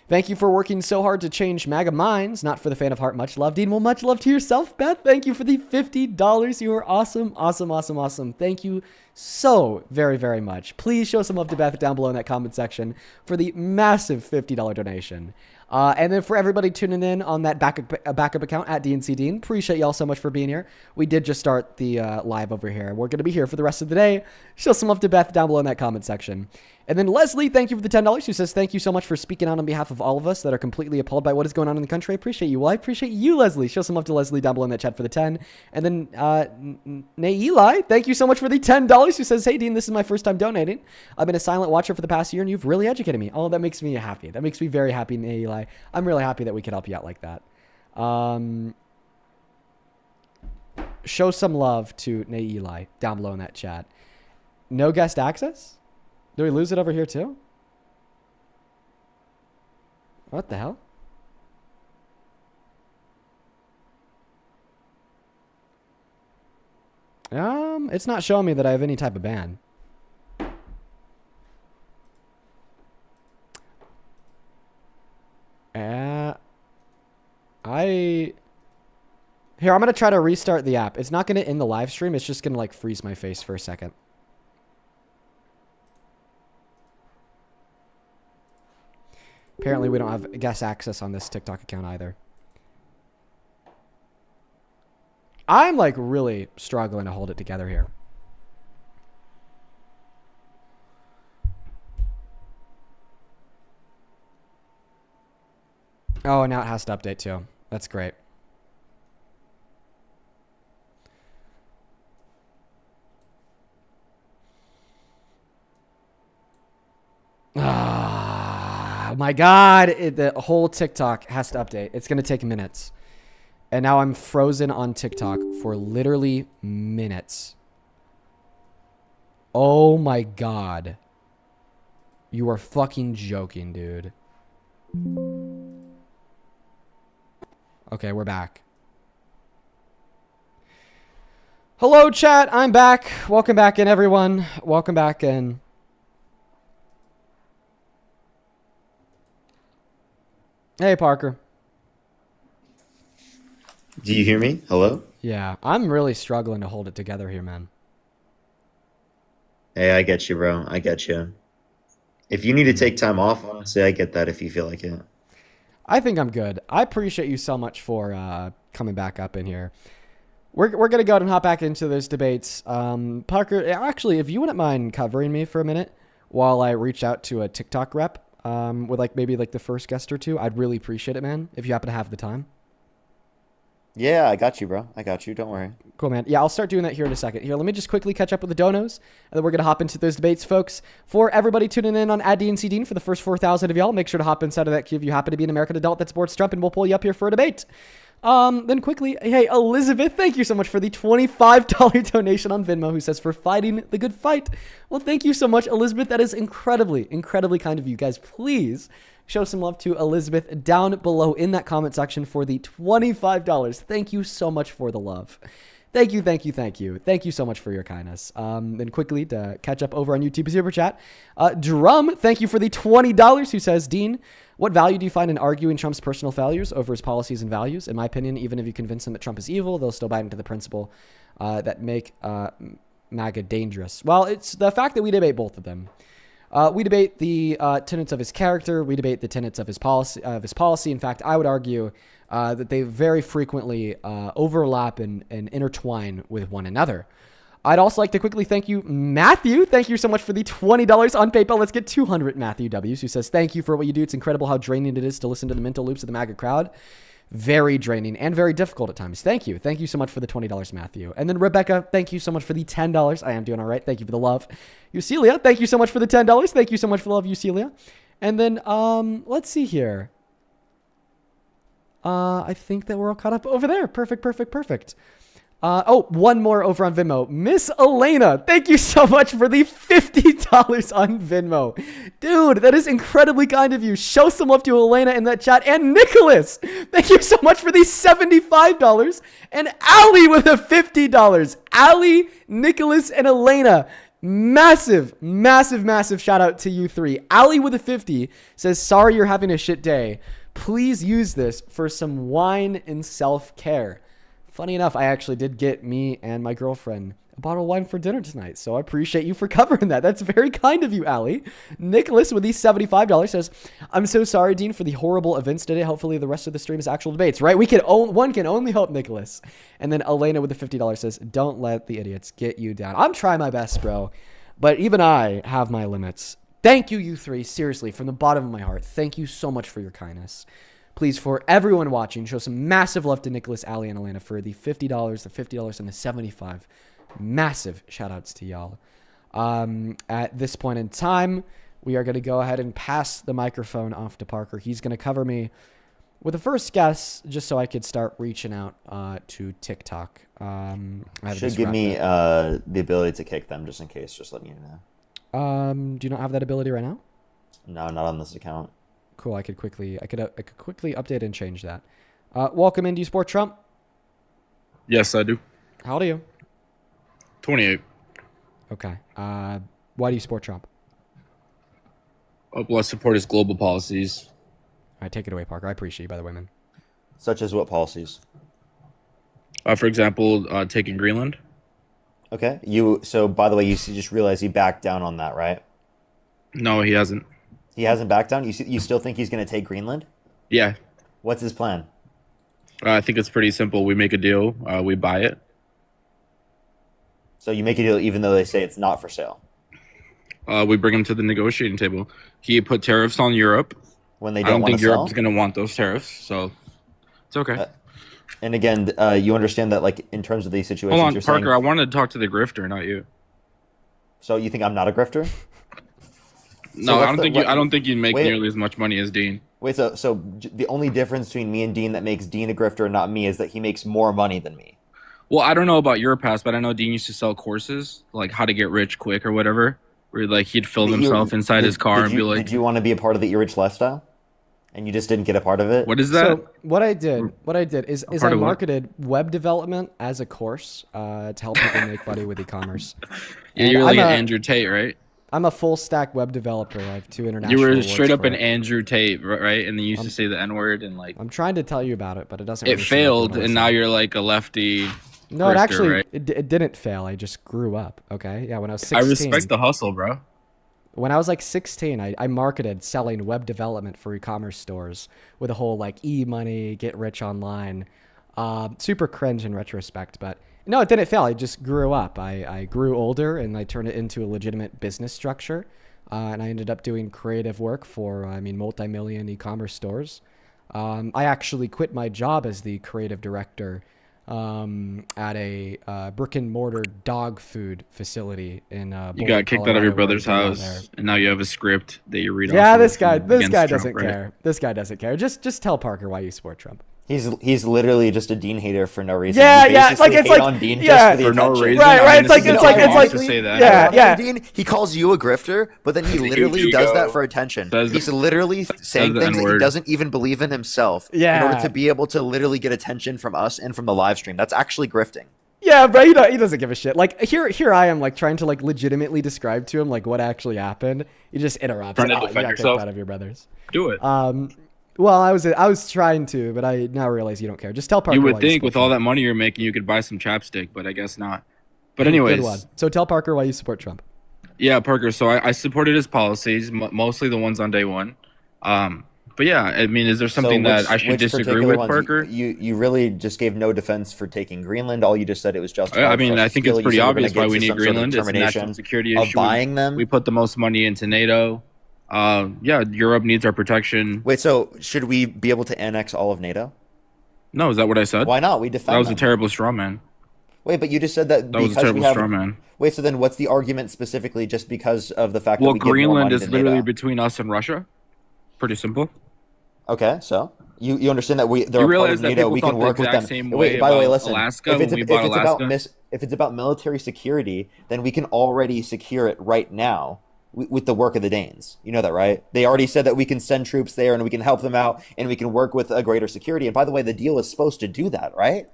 S1: Thank you for working so hard to change MAGA minds. Not for the fan of heart. Much love, Dean. Well, much love to yourself, Beth. Thank you for the $50. You are awesome, awesome, awesome, awesome. Thank you so very, very much. Please show some love to Beth down below in that comment section for the massive $50 donation. And then for everybody tuning in on that backup account at DNC Dean, appreciate y'all so much for being here. We did just start the live over here. We're going to be here for the rest of the day. Show some love to Beth down below in that comment section. And then Leslie, thank you for the $10, who says, thank you so much for speaking out on behalf of all of us that are completely appalled by what is going on in the country. I appreciate you. Well, I appreciate you, Leslie. Show some love to Leslie down below in that chat for the 10. And then Eli, thank you so much for the $10, who says, hey, Dean, this is my first time donating. I've been a silent watcher for the past year, and you've really educated me. Oh, that makes me happy. That makes me very happy, Eli. I'm really happy that we could help you out like that. Show some love to Eli down below in that chat. No guest access? Do we lose it over here too? What the hell? It's not showing me that I have any type of ban. Here, I'm going to try to restart the app. It's not going to end the live stream. It's just going to like freeze my face for a second. Apparently, we don't have guest access on this TikTok account either. I'm like really struggling to hold it together here. Oh, and now it has to update too. That's great. Ah, my God. The whole TikTok has to update. It's going to take minutes. And now I'm frozen on TikTok for literally minutes. Oh my God. You are fucking joking, dude. Okay, we're back. Hello, chat. I'm back. Welcome back in, everyone. Welcome back in. Hey, Parker.
S22: Do you hear me? Hello?
S1: Yeah, I'm really struggling to hold it together here, man.
S22: Hey, I get you, bro. I get you. If you need to take time off, honestly, I get that if you feel like it.
S1: I think I'm good. I appreciate you so much for coming back up in here. We're going to go ahead and hop back into those debates. Parker, actually, if you wouldn't mind covering me for a minute while I reach out to a TikTok rep with like maybe like the first guest or two, I'd really appreciate it, man, if you happen to have the time.
S22: Yeah, I got you, bro. I got you. Don't worry.
S1: Cool, man. Yeah, I'll start doing that here in a second. Here, let me just quickly catch up with the donos, and then we're going to hop into those debates, folks. For everybody tuning in on @DNC Dean, for the first 4,000 of y'all, make sure to hop inside of that queue if you happen to be an American adult that supports Trump, and we'll pull you up here for a debate. Then quickly, hey, Elizabeth, thank you so much for the $25 donation on Venmo, who says, for fighting the good fight. Well, thank you so much, Elizabeth. That is incredibly, incredibly kind of you guys. Please show some love to Elizabeth down below in that comment section for the $25. Thank you so much for the love. Thank you, thank you, thank you. Thank you so much for your kindness. Then quickly to catch up over on YouTube Super Chat. Drum, thank you for the $20, who says, Dean, what value do you find in arguing Trump's personal failures over his policies and values? In my opinion, even if you convince them that Trump is evil, they'll still buy into the principle that make MAGA dangerous. Well, it's the fact that we debate both of them. We debate the tenets of his character. We debate the tenets of his policy. In fact, I would argue that they very frequently overlap and intertwine with one another. I'd also like to quickly thank you, Matthew. Thank you so much for the $20 on PayPal. Let's get 200 Matthew W's, who says, thank you for what you do. It's incredible how draining it is to listen to the mental loops of the MAGA crowd. Very draining and very difficult at times. Thank you. Thank you so much for the $20, Matthew. And then Rebecca, thank you so much for the $10. I am doing all right. Thank you for the love. Eucelia, thank you so much for the $10. Thank you so much for the love, Eucelia. And then, let's see here. I think that we're all caught up over there. Perfect, perfect, perfect. One more over on Venmo. Miss Elena, thank you so much for the $50 on Venmo. Dude, that is incredibly kind of you. Show some love to Elena in that chat. And Nicholas, thank you so much for the $75. And Allie with a $50. Allie, Nicholas, and Elena. Massive, massive, massive shout out to you three. Allie with a 50 says, sorry you're having a shit day. Please use this for some wine and self-care. Funny enough, I actually did get me and my girlfriend a bottle of wine for dinner tonight, so I appreciate you for covering that. That's very kind of you, Allie. Nicholas with the $75 says, I'm so sorry, Dean, for the horrible events today. Hopefully the rest of the stream is actual debates, right? One can only hope, Nicholas. And then Elena with the $50 says, don't let the idiots get you down. I'm trying my best, bro, but even I have my limits. Thank you, you three. Seriously, from the bottom of my heart, thank you so much for your kindness. Please, for everyone watching, show some massive love to Nicholas, Allie, and Elena for the $50, the $50, and the $75. Massive shout-outs to y'all. At this point in time, we are going to go ahead and pass the microphone off to Parker. He's going to cover me with the first guess, just so I could start reaching out to TikTok.
S22: Should give me the ability to kick them, just in case, just letting you know.
S1: Do you not have that ability right now?
S22: No, not on this account.
S1: Cool. I could quickly update and change that. Welcome in. Do you support Trump?
S2: Yes, I do.
S1: How old are you?
S2: 28.
S1: Okay. Why do you support Trump?
S2: Well, I support his global policies.
S1: All right, take it away, Parker. I appreciate you, by the way, man.
S22: Such as what policies?
S2: For example, taking Greenland.
S22: Okay. So, by the way, you just realized he backed down on that, right?
S2: No, he hasn't.
S22: He hasn't backed down? You still think he's going to take Greenland?
S2: Yeah.
S22: What's his plan?
S2: I think it's pretty simple. We make a deal. We buy it.
S22: So you make a deal even though they say it's not for sale?
S2: We bring him to the negotiating table. He put tariffs on Europe.
S22: When they
S2: I don't
S22: want
S2: think
S22: to sell?
S2: Europe's going to want those tariffs, so it's okay.
S22: And again, you understand that, like, in terms of these situations,
S2: Hold on,
S22: you're
S2: Parker,
S22: saying...
S2: I wanted to talk to the grifter, not you.
S22: So you think I'm not a grifter?
S2: No, I
S22: what's
S2: don't
S22: the-
S2: think
S22: what-
S2: I don't think you'd make
S22: wait.
S2: nearly as much money as Dean.
S22: Wait, so the only difference between me and Dean that makes Dean a grifter and not me is that he makes more money than me.
S2: Well, I don't know about your past, but I know Dean used to sell courses like how to get rich quick or whatever. Where like he'd film himself inside his car and be like,
S22: "Did you want to be a part of the E-Rich lifestyle?" And you just didn't get a part of it.
S2: "What is that?"
S1: So what I did is
S2: part
S1: I
S2: of what?
S1: marketed web development as a course to help people make money with e-commerce.
S2: Yeah,
S1: And
S2: you're like
S1: I'm
S2: an
S1: a-
S2: Andrew Tate, right?
S1: I'm a full stack web developer. I have 2 international.
S2: You were
S1: awards
S2: straight up
S1: for
S2: an
S1: it.
S2: Andrew Tate, right? And then you used to say the N word and like
S1: I'm trying to tell you about it, but it doesn't.
S2: it
S1: really seem like you
S2: failed,
S1: wanna
S2: and
S1: listen.
S2: now you're like a lefty.
S1: No, it
S2: grifter,
S1: actually
S2: right?
S1: it didn't fail. I just grew up. Okay, yeah. When I was 16,
S2: I respect the hustle, bro.
S1: When I was like 16, I marketed selling web development for e-commerce stores with a whole like e-money, get rich online. Super cringe in retrospect, but no, it didn't fail. I just grew up. I grew older and I turned it into a legitimate business structure. And I ended up doing creative work for, multi-million e-commerce stores. I actually quit my job as the creative director at a brick and mortar dog food facility in
S2: You
S1: Boulder,
S2: got kicked out of your
S1: Colorado, where
S2: brother's
S1: I go down there.
S2: house, and now you have a script that you read.
S1: Yeah,
S2: off
S1: this
S2: of
S1: guy
S2: against Trump,
S1: doesn't
S2: right?
S1: care. This guy doesn't care. Just tell Parker why you support Trump.
S22: He's literally just a Dean hater for no reason.
S1: Yeah,
S22: You
S1: yeah,
S22: basically
S1: it's
S22: hate
S1: like
S22: on Dean
S1: yeah,
S22: just for the
S2: For no
S22: attention.
S2: reason.
S1: Right,
S2: I
S1: right.
S2: mean,
S1: It's like
S2: this is
S1: it's like
S2: how
S1: it's
S2: he
S1: like
S2: wants to say that.
S1: yeah, yeah.
S22: Dean, he calls you a grifter, but then he
S2: It's a
S22: literally
S2: huge
S22: does
S2: ego.
S22: that for attention.
S2: Says
S22: He's
S2: the-
S22: literally saying
S2: the
S22: things that he
S2: N-word.
S22: doesn't even believe in himself in
S1: Yeah.
S22: order to be able to literally get attention from us and from the live stream. That's actually grifting.
S1: Yeah, but he doesn't give a shit. Like here I am like trying to like legitimately describe to him like what actually happened. He just interrupts.
S2: Trying to
S1: "Oh, you
S2: defend
S1: got kicked
S2: yourself?
S1: out of your brothers.
S2: Do it.
S1: Well, I was trying to, but I now realize you don't care. Just tell Parker.
S2: You
S1: why
S2: would think
S1: support
S2: with all
S1: Trump.
S2: that money you're making, you could buy some chapstick, but I guess not. But
S1: Good
S2: anyways,
S1: one. So tell Parker why you support Trump.
S2: yeah, Parker. So I supported his policies, mostly the ones on day one. But yeah, I mean, is there something that I should
S22: which
S2: disagree
S22: particular
S2: with,
S22: ones?
S2: Parker?
S22: You really just gave no defense for taking Greenland. All you just said it was justified.
S2: I mean,
S22: for
S2: I think
S22: skill.
S2: it's
S22: You
S2: pretty
S22: said we're gonna
S2: obvious
S22: get
S2: why we
S22: to
S2: need
S22: some sort of
S2: Greenland. It's a national
S22: determination
S2: security
S22: of
S2: issue.
S22: buying them.
S2: We put the most money into NATO. Yeah, Europe needs our protection.
S22: Wait, so should we be able to annex all of NATO?
S2: No, is that what I said?
S22: Why not? We defend
S2: That was
S22: them.
S2: a terrible straw man.
S22: Wait, but you just said that
S2: That was a
S22: because
S2: terrible
S22: we have.
S2: straw man.
S22: Wait, so then what's the argument specifically? Just because of the fact
S2: Well,
S22: that we give more
S2: Greenland
S22: money
S2: is
S22: to
S2: literally
S22: NATO?
S2: between us and Russia. Pretty simple.
S22: Okay, so you understand that they're
S2: You
S22: a part
S2: realize
S22: of
S2: that
S22: NATO.
S2: people
S22: We
S2: thought
S22: can
S2: the
S22: work with
S2: exact
S22: them.
S2: same
S22: Wait,
S2: way
S22: by the way,
S2: about
S22: listen.
S2: Alaska
S22: If it's,
S2: when we bought Alaska?
S22: if it's about military security, then we can already secure it right now with the work of the Danes. You know that, right? They already said that we can send troops there and we can help them out and we can work with a greater security. And by the way, the deal is supposed to do that, right?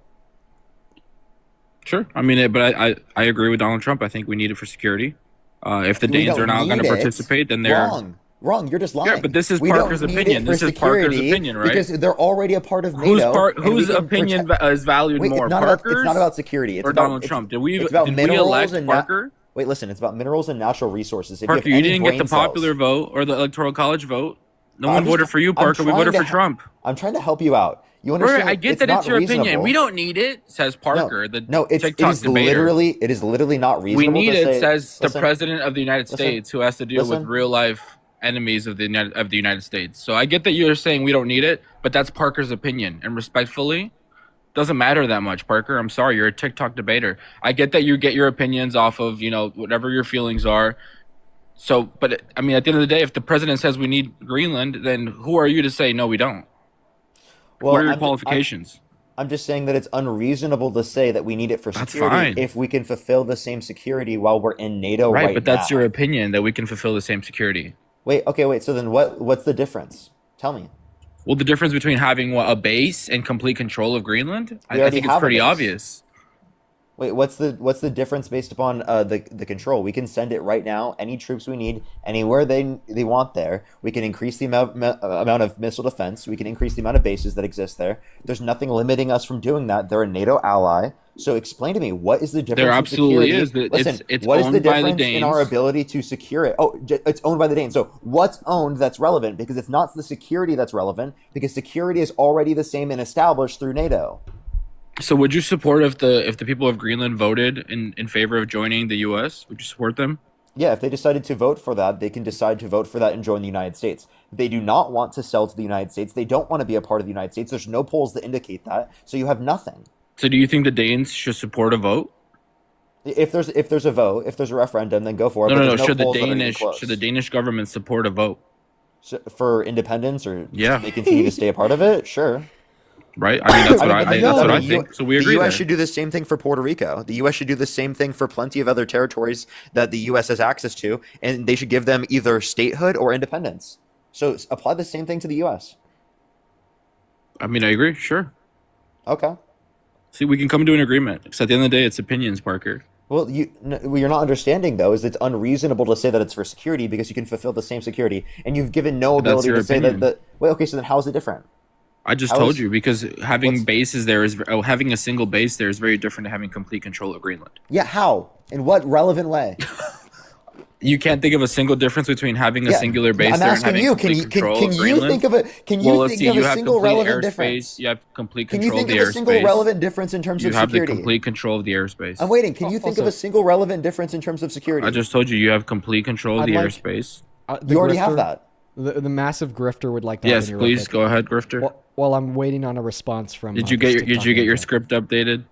S2: Sure. I mean, but I agree with Donald Trump. I think we need it for security. If the
S22: We
S2: Danes
S22: don't
S2: are not going to
S22: need it.
S2: participate, then they're
S22: Wrong. You're just lying.
S2: Yeah, but this is
S22: We don't
S2: Parker's
S22: need it
S2: opinion.
S22: for
S2: This is Parker's
S22: security
S2: opinion, right?
S22: Because they're already a part of NATO. and we
S2: Whose
S22: can
S2: opinion
S22: protect-
S2: is valued
S22: Wait,
S2: more,
S22: it's not
S2: Parker's
S22: about, it's not about security. It's
S2: or
S22: about,
S2: Donald
S22: it's-
S2: Trump? Did we
S22: it's about
S2: did we
S22: minerals
S2: elect
S22: and
S2: Parker?
S22: Wait, listen. It's about minerals and natural resources. If
S2: Parker,
S22: you,
S2: you
S22: have any
S2: didn't get the
S22: brain cells-
S2: popular vote or the electoral college vote. No
S22: I'm
S2: one
S22: just-
S2: voted for you,
S22: I'm
S2: Parker. We
S22: trying
S2: voted
S22: to
S2: for
S22: he-
S2: Trump.
S22: I'm trying to help you out. You
S2: Right,
S22: understand?
S2: I get that
S22: not
S2: it's your opinion.
S22: reasonable.
S2: We don't need it, says Parker, the
S22: it
S2: TikTok
S22: is
S2: debater.
S22: it is literally not
S2: We
S22: reasonable.
S2: need
S22: to
S2: it,
S22: say,
S2: says the
S22: listen,
S2: president of the United
S22: listen,
S2: States, who has to deal with
S22: listen.
S2: real life enemies of the United States. So I get that you're saying we don't need it, but that's Parker's opinion, and respectfully, doesn't matter that much, Parker. I'm sorry, you're a TikTok debater. I get that you get your opinions off of whatever your feelings are. So, but I mean, at the end of the day, if the president says we need Greenland, then who are you to say no, we don't?
S22: Well,
S2: what are your
S22: I'm-
S2: qualifications?
S22: I'm just saying that it's unreasonable to say that we need it for
S2: That's
S22: security
S2: fine.
S22: if we can fulfill the same security while we're in NATO right,
S2: But that's
S22: now.
S2: your opinion that we can fulfill the same security.
S22: Wait. So then what's the difference? Tell me.
S2: Well, the difference between having a base and complete control of Greenland, I
S22: already
S2: think it's
S22: have a
S2: pretty
S22: base.
S2: obvious.
S22: Wait, what's the difference based upon the control? We can send it right now. Any troops we need, anywhere they want there. We can increase the amount of missile defense. We can increase the amount of bases that exist there. There's nothing limiting us from doing that. They're a NATO ally. So explain to me, what is the difference?
S2: There
S22: in
S2: absolutely
S22: security?
S2: is. That
S22: Listen,
S2: it's
S22: what is the
S2: owned by the
S22: difference in
S2: Danes.
S22: our ability to secure it? Oh, it's owned by the Danes. So what's owned that's relevant? Because it's not the security that's relevant. Because security is already the same and established through NATO.
S2: So would you support if the people of Greenland voted in favor of joining the U.S.? Would you support them?
S22: Yeah, if they decided to vote for that, they can decide to vote for that and join the United States. They do not want to sell to the United States. They don't want to be a part of the United States. There's no polls that indicate that. So you have nothing.
S2: So do you think the Danes should support a vote?
S22: If there's a vote, if there's a referendum, then go for it.
S2: No,
S22: but
S2: no, no.
S22: there's
S2: Should the
S22: polls that are even
S2: Danish
S22: close.
S2: should the Danish government support a vote?
S22: For independence, or
S2: Yeah.
S22: they continue to stay a part of it? Sure.
S2: Right? I mean, that's what that's what I think. So we agree
S22: The U.S.
S2: there.
S22: should do the same thing for Puerto Rico. The U.S. should do the same thing for plenty of other territories that the U.S. has access to, and they should give them either statehood or independence. So apply the same thing to the U.S.
S2: I mean, I agree. Sure.
S22: Okay.
S2: See, we can come to an agreement. Because at the end of the day, it's opinions, Parker.
S22: Well, what you're not understanding though is it's unreasonable to say that it's for security because you can fulfill the same security, and you've given no
S2: But that's
S22: ability
S2: your
S22: to say
S2: opinion.
S22: that. Wait, okay, so then how is it different?
S2: I just told you because having bases there is having a single base there is very different to having complete control of Greenland.
S22: Yeah, how? In what relevant way?
S2: You can't think of a single difference between having a singular base
S22: I'm
S2: there and
S22: asking
S2: having
S22: you.
S2: complete control
S22: Can
S2: of
S22: you
S2: Greenland.
S22: think of a
S2: You have
S22: single
S2: complete
S22: relevant
S2: airspace.
S22: difference?
S2: You have complete
S22: Can you
S2: control of
S22: think
S2: the
S22: of a single
S2: airspace.
S22: relevant difference in terms
S2: You
S22: of
S2: have the
S22: security?
S2: complete control of the airspace.
S22: I'm waiting. Can you think of a single relevant difference in terms of security?
S2: I just told you you have complete control of
S1: I'd
S2: the
S1: like-
S2: airspace.
S1: The
S22: You already have
S1: grifter-
S22: that.
S1: The massive grifter would like that.
S2: Yes,
S1: in your
S2: please
S1: record.
S2: go ahead, Grifter.
S1: While I'm waiting on a response from.
S2: Did you get your script updated?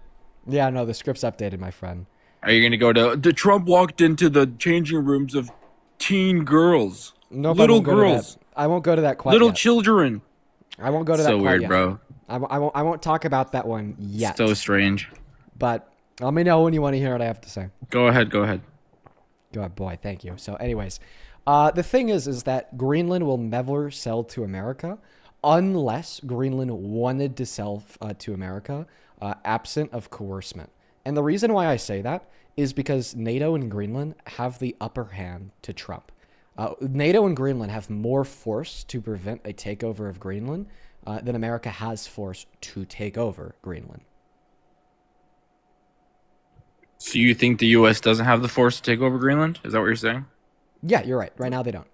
S1: Yeah, no, the script's updated, my friend.
S2: Are you gonna go to the Trump walked into the changing rooms of teen girls,
S1: Nope,
S2: little girls,
S1: I won't go to that quite
S2: little
S1: yet.
S2: children?
S1: I won't go to that
S2: So
S1: quite
S2: weird,
S1: yet.
S2: bro.
S1: I won't talk about that one yet.
S2: So strange.
S1: But let me know when you want to hear what I have to say.
S2: Go ahead. Go ahead.
S1: Good boy, thank you. So, anyways, the thing is that Greenland will never sell to America unless Greenland wanted to sell to America, absent of coercement. And the reason why I say that is because NATO and Greenland have the upper hand to Trump. NATO and Greenland have more force to prevent a takeover of Greenland than America has force to take over Greenland.
S2: So you think the U.S. doesn't have the force to take over Greenland? Is that what you're saying?
S1: Yeah, you're right. Right now they don't.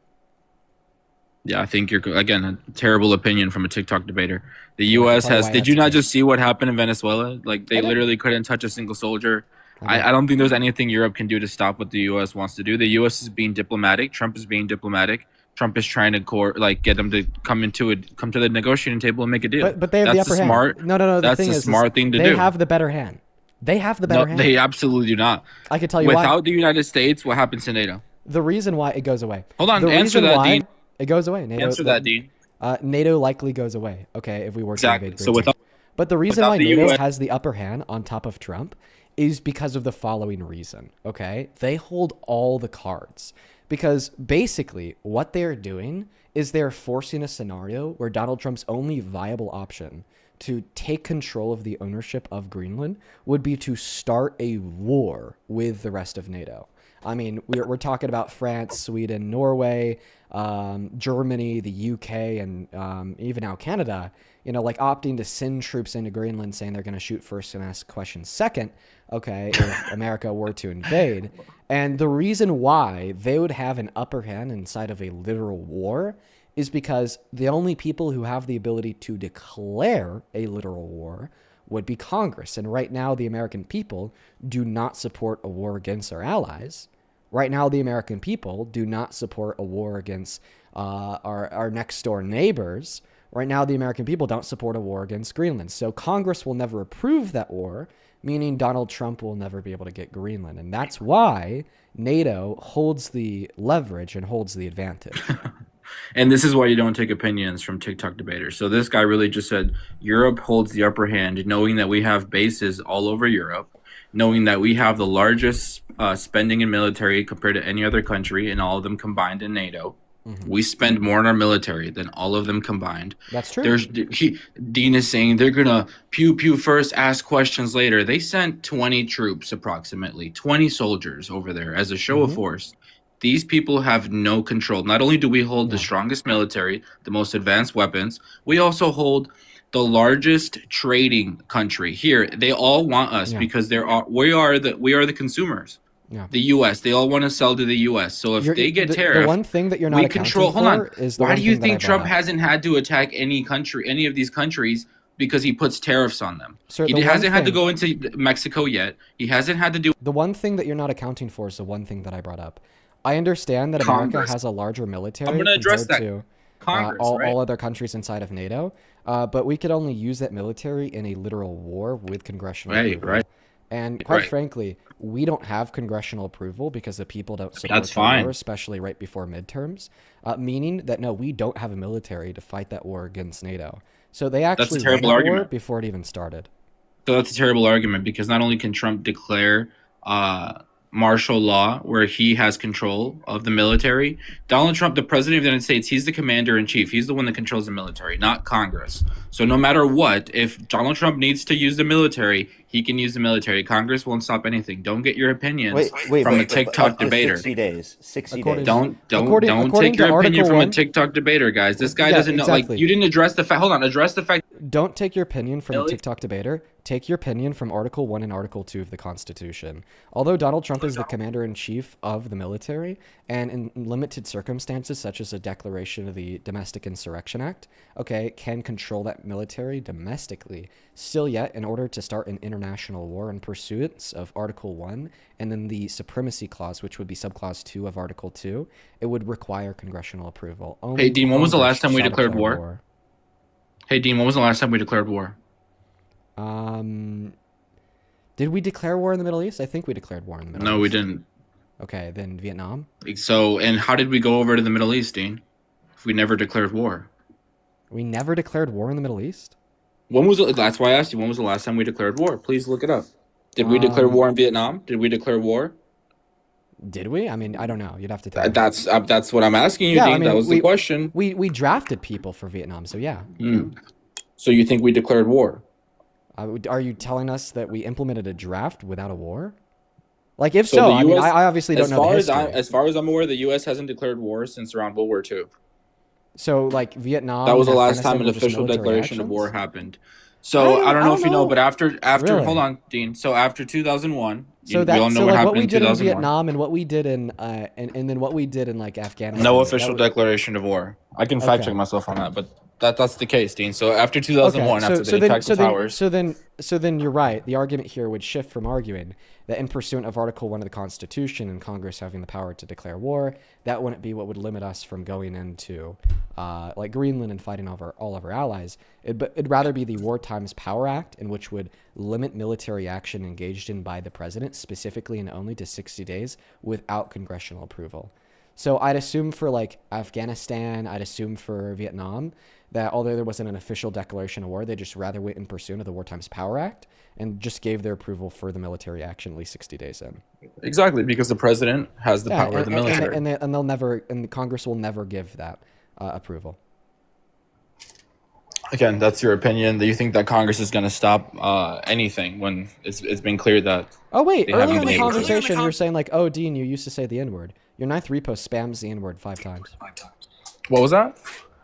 S2: Yeah, I think you're again a terrible opinion from a TikTok debater. The U.S.
S1: by the
S2: has.
S1: way,
S2: Did
S1: that's
S2: you not
S1: okay.
S2: just see what happened in Venezuela? Like they
S1: I did.
S2: literally couldn't touch a single soldier. I don't think there's anything Europe can do to stop what the U.S. wants to do. The U.S. is being diplomatic. Trump is being diplomatic. Trump is trying to get them to come to the negotiating table and make a deal.
S1: But they have
S2: That's
S1: the upper hand.
S2: smart.
S1: No. The
S2: That's
S1: thing
S2: the
S1: is,
S2: smart thing to
S1: they
S2: do.
S1: have the better hand. They have the better
S2: No,
S1: hand.
S2: they absolutely do not.
S1: I can tell you
S2: Without
S1: why.
S2: the United States, what happens to NATO?
S1: The reason why it goes away.
S2: Hold on,
S1: The
S2: answer
S1: reason
S2: that,
S1: why
S2: Dean.
S1: It goes away. NATO,
S2: Answer that, Dean.
S1: NATO likely goes away. Okay, if we were
S2: Exactly.
S1: to invade
S2: So
S1: Greenland.
S2: without-
S1: But the reason
S2: without
S1: why
S2: the
S1: NATO
S2: US
S1: has the upper hand on top of Trump is because of the following reason. Okay, they hold all the cards because basically what they're doing is they're forcing a scenario where Donald Trump's only viable option to take control of the ownership of Greenland would be to start a war with the rest of NATO. I mean, we're talking about France, Sweden, Norway, Germany, the UK, and even now Canada, like opting to send troops into Greenland saying they're going to shoot first and ask questions second, okay, if America were to invade. And the reason why they would have an upper hand inside of a literal war is because the only people who have the ability to declare a literal war would be Congress. And right now, the American people do not support a war against our allies. Right now, the American people do not support a war against our next door neighbors. Right now, the American people don't support a war against Greenland. So Congress will never approve that war, meaning Donald Trump will never be able to get Greenland. And that's why NATO holds the leverage and holds the advantage.
S2: And this is why you don't take opinions from TikTok debaters. So this guy really just said Europe holds the upper hand, knowing that we have bases all over Europe, knowing that we have the largest spending in military compared to any other country, and all of them combined in NATO. Mm-hmm. We spend more on our military than all of them combined.
S1: That's true.
S2: Dean is saying they're going to pew pew first, ask questions later. They sent 20 troops, approximately 20 soldiers over there as a show of force. These people have no control. Not only do we hold the strongest military, the most advanced weapons, we also hold the largest trading country here. They all want us because we are the consumers.
S1: Yeah.
S2: The U.S. They all want to sell to the U.S. So if they get tariffed,
S1: the one thing that you're not accounting for is the
S2: why
S1: one
S2: do you
S1: thing that I
S2: think
S1: brought
S2: Trump
S1: up.
S2: hasn't had to attack any of these countries because he puts tariffs on them?
S1: Sir,
S2: He hasn't had to go into Mexico yet. He hasn't had to do.
S1: The one thing that you're not accounting for is the one thing that I brought up. I understand that America has a larger military
S2: I'm gonna address
S1: compared
S2: that.
S1: to
S2: Congress, right?
S1: all other countries inside of NATO, but we could only use that military in a literal war with congressional approval.
S2: Right.
S1: And quite
S2: Right.
S1: frankly, we don't have congressional approval because the people don't support
S2: That's
S1: the
S2: fine.
S1: war, especially right before midterms, meaning that, no, we don't have a military to fight that war against NATO. So they
S2: That's a
S1: actually won
S2: terrible
S1: that war
S2: argument.
S1: before it even started.
S2: So that's a terrible argument because not only can Trump declare martial law where he has control of the military, Donald Trump, the president of the United States, he's the commander in chief. He's the one that controls the military, not Congress. So no matter what, if Donald Trump needs to use the military, he can use the military. Congress won't stop anything. Don't get your opinions from a TikTok debater.
S22: 60 days. 60
S1: According-
S22: days.
S2: Don't
S1: According
S2: take
S1: to
S2: your opinion
S1: Article
S2: from
S1: 1
S2: a TikTok debater, guys. This guy
S1: Yeah,
S2: doesn't know.
S1: exactly.
S2: Like, you didn't address the fact. Hold on, address the fact.
S1: Don't take your opinion from a
S2: Really?
S1: TikTok debater. Take your opinion from Article 1 and Article 2 of the Constitution. Although Donald Trump is the commander-in-chief of the military, and in limited circumstances, such as a declaration of the Domestic Insurrection Act, okay, can control that military domestically. Still yet, in order to start an international war in pursuance of Article 1, and then the Supremacy Clause, which would be Subclause 2 of Article 2, it would require congressional approval. Only
S2: Hey, Dean, when was the
S1: Congress
S2: last time we
S1: shall
S2: declared
S1: declare
S2: war? Hey, Dean, when was the last time we declared war?
S1: Did we declare war in the Middle East? I think we declared war in the Middle East.
S2: No, we didn't.
S1: Okay, then Vietnam.
S2: So, and how did we go over to the Middle East, Dean? If we never declared war.
S1: We never declared war in the Middle East?
S2: When was it? That's why I asked you. When was the last time we declared war? Please look it up. Did we declare war in Vietnam? Did we declare war?
S1: Did we? I mean, I don't know. You'd have to tell me.
S2: That's what I'm asking you,
S1: Yeah,
S2: Dean.
S1: I mean,
S2: that was the question.
S1: We drafted people for Vietnam, so yeah.
S2: So you think we declared war?
S1: Are you telling us that we implemented a draft without a war? Like, if
S2: So
S1: so,
S2: the
S1: I mean,
S2: US
S1: I obviously don't know the history.
S2: As far as I'm aware, the U.S. hasn't declared war since around World War II.
S1: So, like, Vietnam.
S2: That was the
S1: and
S2: last time
S1: Afghanistan
S2: an
S1: were just
S2: official
S1: military
S2: declaration of
S1: actions?
S2: war happened. So I don't know if you know, but after
S1: Really?
S2: hold on, Dean. So after 2001,
S1: So
S2: we
S1: that
S2: all know
S1: so
S2: what
S1: like
S2: happened
S1: what we
S2: in
S1: did in
S2: 2001.
S1: Vietnam and what we did in and then what we did in like Afghanistan.
S2: No
S1: that
S2: official
S1: was-
S2: declaration of war. I can fact
S1: Okay.
S2: check myself on that, but that's the case, Dean. So after 2001,
S1: Okay,
S2: after the attack the towers,
S1: so then you're right. The argument here would shift from arguing that in pursuant of Article 1 of the Constitution and Congress having the power to declare war, that wouldn't be what would limit us from going into like Greenland and fighting all of our allies. It'd rather be the War Times Power Act, in which would limit military action engaged in by the president, specifically and only to 60 days without congressional approval. So I'd assume for like Afghanistan, I'd assume for Vietnam, that although there wasn't an official declaration of war, they just rather wait in pursuit of the War Times Power Act and just gave their approval for the military action at least 60 days in.
S2: exactly because the president has the power of the military.
S1: And they'll never, and the Congress will never give that approval.
S2: Again, that's your opinion. Do you think that Congress is going to stop anything when it's been clear that?
S1: Oh wait,
S2: they
S1: earlier
S2: haven't
S1: in
S2: been
S1: the
S2: able to?
S1: conversation, you were saying like, "Oh, Dean, you used to say the N-word." Your ninth repost spams the N-word 5 times.
S2: What was that?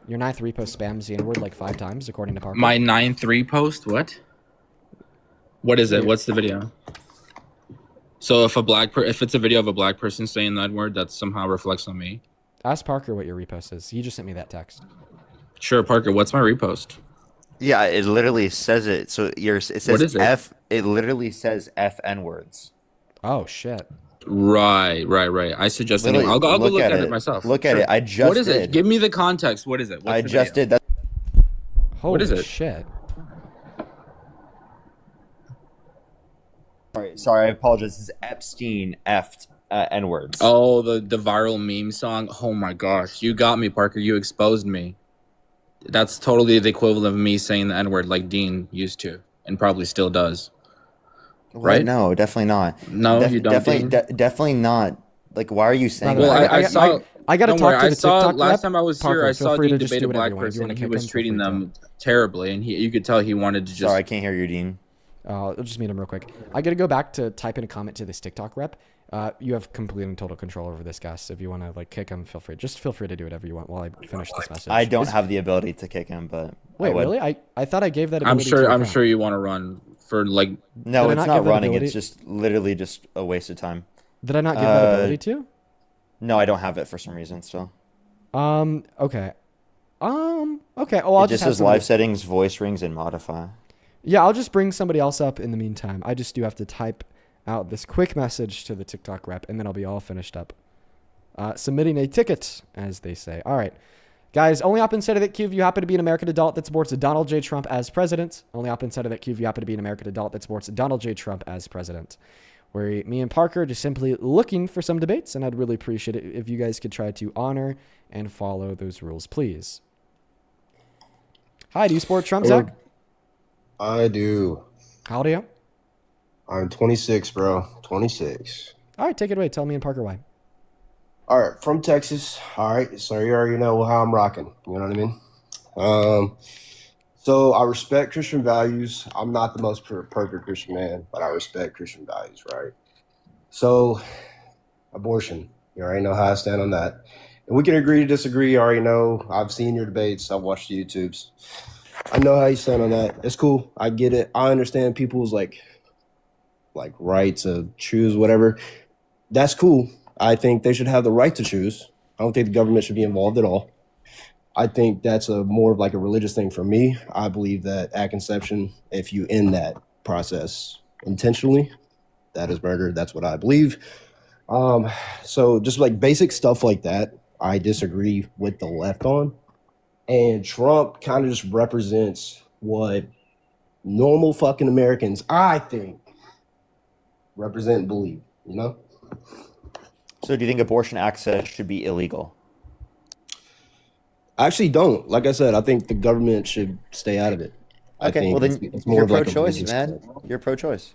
S1: Your ninth repost spams the N-word like 5 times, according to Parker.
S2: My 9-3 post. What? What is it? What's the video? So if if it's a video of a black person saying that word, that somehow reflects on me.
S1: Ask Parker what your repost is. He just sent me that text.
S2: Sure, Parker. What's my repost?
S22: Yeah, it literally says it. So it says
S2: What is it?
S22: F. It literally says FN words.
S1: Oh shit.
S2: Right. I suggest
S22: Literally,
S2: I'll go look at
S22: it.
S2: it myself.
S22: Look at it. I just
S2: What is
S22: did.
S2: it? Give me the context. What is it? What's
S22: I
S2: the
S22: just
S2: video?
S22: did that.
S1: Holy
S2: What is it?
S1: shit.
S22: Sorry, I apologize. This is Epstein effed N words.
S2: Oh, the viral meme song. Oh my gosh, you got me, Parker. You exposed me. That's totally the equivalent of me saying the N word like Dean used to, and probably still does. Right?
S22: No, definitely not.
S2: No, you don't.
S22: Definitely,
S2: Dean?
S22: definitely not. Like, why are you saying
S2: Well,
S22: that?
S2: I saw.
S1: I gotta
S2: don't
S1: talk
S2: worry,
S1: to
S2: I
S1: the
S2: saw
S1: TikTok
S2: last
S1: rep.
S2: time I was
S1: Parker,
S2: here. I
S1: feel
S2: saw
S1: free to
S2: Dean
S1: just
S2: debate
S1: do
S2: a
S1: whatever
S2: black
S1: you want. If you
S2: person,
S1: wanna
S2: and he
S1: kick
S2: was
S1: him, feel
S2: treating
S1: free to.
S2: them terribly, and you could tell he wanted to just.
S22: Sorry, I can't hear you, Dean.
S1: I'll just meet him real quick. I gotta go back to type in a comment to this TikTok rep. You have complete and total control over this guy. So if you want to like kick him, feel free. Just feel free to do whatever you want while I finish this message.
S22: I don't have the ability to kick him, but
S1: Wait,
S22: I would.
S1: really? I thought I gave that.
S2: I'm
S1: ability
S2: sure.
S1: to a
S2: I'm
S1: friend.
S2: sure you want to run for like.
S22: No,
S1: Did I
S22: it's
S1: not
S22: not
S1: give that
S22: running.
S1: ability?
S22: It's just literally just a waste of time.
S1: Did I not give that ability to?
S22: No, I don't have it for some reason still.
S1: Okay. Okay. Oh, I'll
S22: It just
S1: have
S22: says
S1: somebody-
S22: live settings, voice rings, and modify.
S1: Yeah, I'll just bring somebody else up in the meantime. I just do have to type out this quick message to the TikTok rep, and then I'll be all finished up. Submitting a ticket, as they say. All right. Guys, only hop inside of that queue if you happen to be an American adult that supports Donald J. Trump as president. Only hop inside of that queue if you happen to be an American adult that supports Donald J. Trump as president. Where me and Parker are just simply looking for some debates, and I'd really appreciate it if you guys could try to honor and follow those rules, please. Hi, do you support Trump, Zach?
S3: I do.
S1: How old are you?
S3: I'm 26, bro. 26.
S1: All right, take it away. Tell me and Parker why.
S3: All right, from Texas. All right, so you already know how I'm rocking. You know what I mean? So I respect Christian values. I'm not the most perfect Christian man, but I respect Christian values, right? So abortion, you already know how I stand on that. And we can agree to disagree. You already know. I've seen your debates. I've watched the YouTubes. I know how you stand on that. It's cool. I get it. I understand people's like right to choose whatever. That's cool. I think they should have the right to choose. I don't think the government should be involved at all. I think that's more of like a religious thing for me. I believe that at conception, if you end that process intentionally, that is murder. That's what I believe. So just like basic stuff like that, I disagree with the left on. And Trump kind of just represents what normal fucking Americans, I think, represent and believe, you know?
S22: So do you think abortion access should be illegal?
S3: I actually don't. Like I said, I think the government should stay out of it. I think
S22: well then
S3: it's more
S22: you're
S3: of like a
S22: pro-choice,
S3: religious
S22: man.
S3: thing.
S22: You're pro-choice.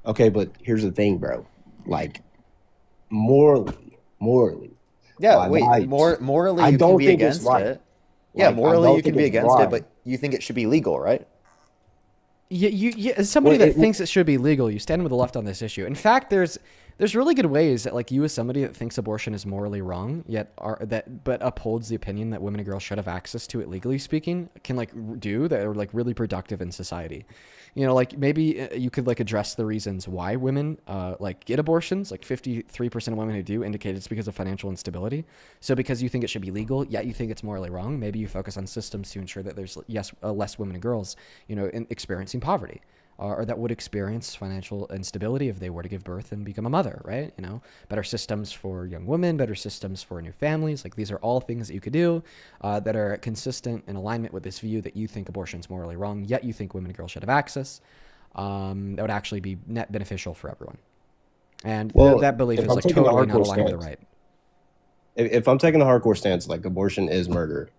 S3: Okay, but here's the thing, bro. Like, morally.
S22: Yeah,
S3: my
S22: wait.
S3: rights,
S22: Morally,
S3: I
S22: you
S3: don't
S22: can be
S3: think it's
S22: against
S3: right.
S22: it. Yeah,
S3: Like, I
S22: morally
S3: don't
S22: you can
S3: think
S22: be
S3: it's
S22: against
S3: right.
S22: it, but you think it should be legal, right?
S1: Yeah, as somebody
S3: Well,
S1: that thinks it should be legal, you stand with the left on this issue. In fact, there's really good ways that like you as somebody that thinks abortion is morally wrong, but upholds the opinion that women and girls should have access to it legally speaking, can like do that are like really productive in society. You know, like maybe you could like address the reasons why women like get abortions. Like 53% of women who do indicate it's because of financial instability. So because you think it should be legal, yet you think it's morally wrong, maybe you focus on systems to ensure that there's less women and girls, you know, experiencing poverty. Or that would experience financial instability if they were to give birth and become a mother, right? You know, better systems for young women, better systems for new families. Like these are all things that you could do that are consistent in alignment with this view that you think abortion is morally wrong, yet you think women and girls should have access. That would actually be net beneficial for everyone. And that belief is like totally not aligned with the right.
S3: If I'm taking the hardcore stance, like abortion is murder,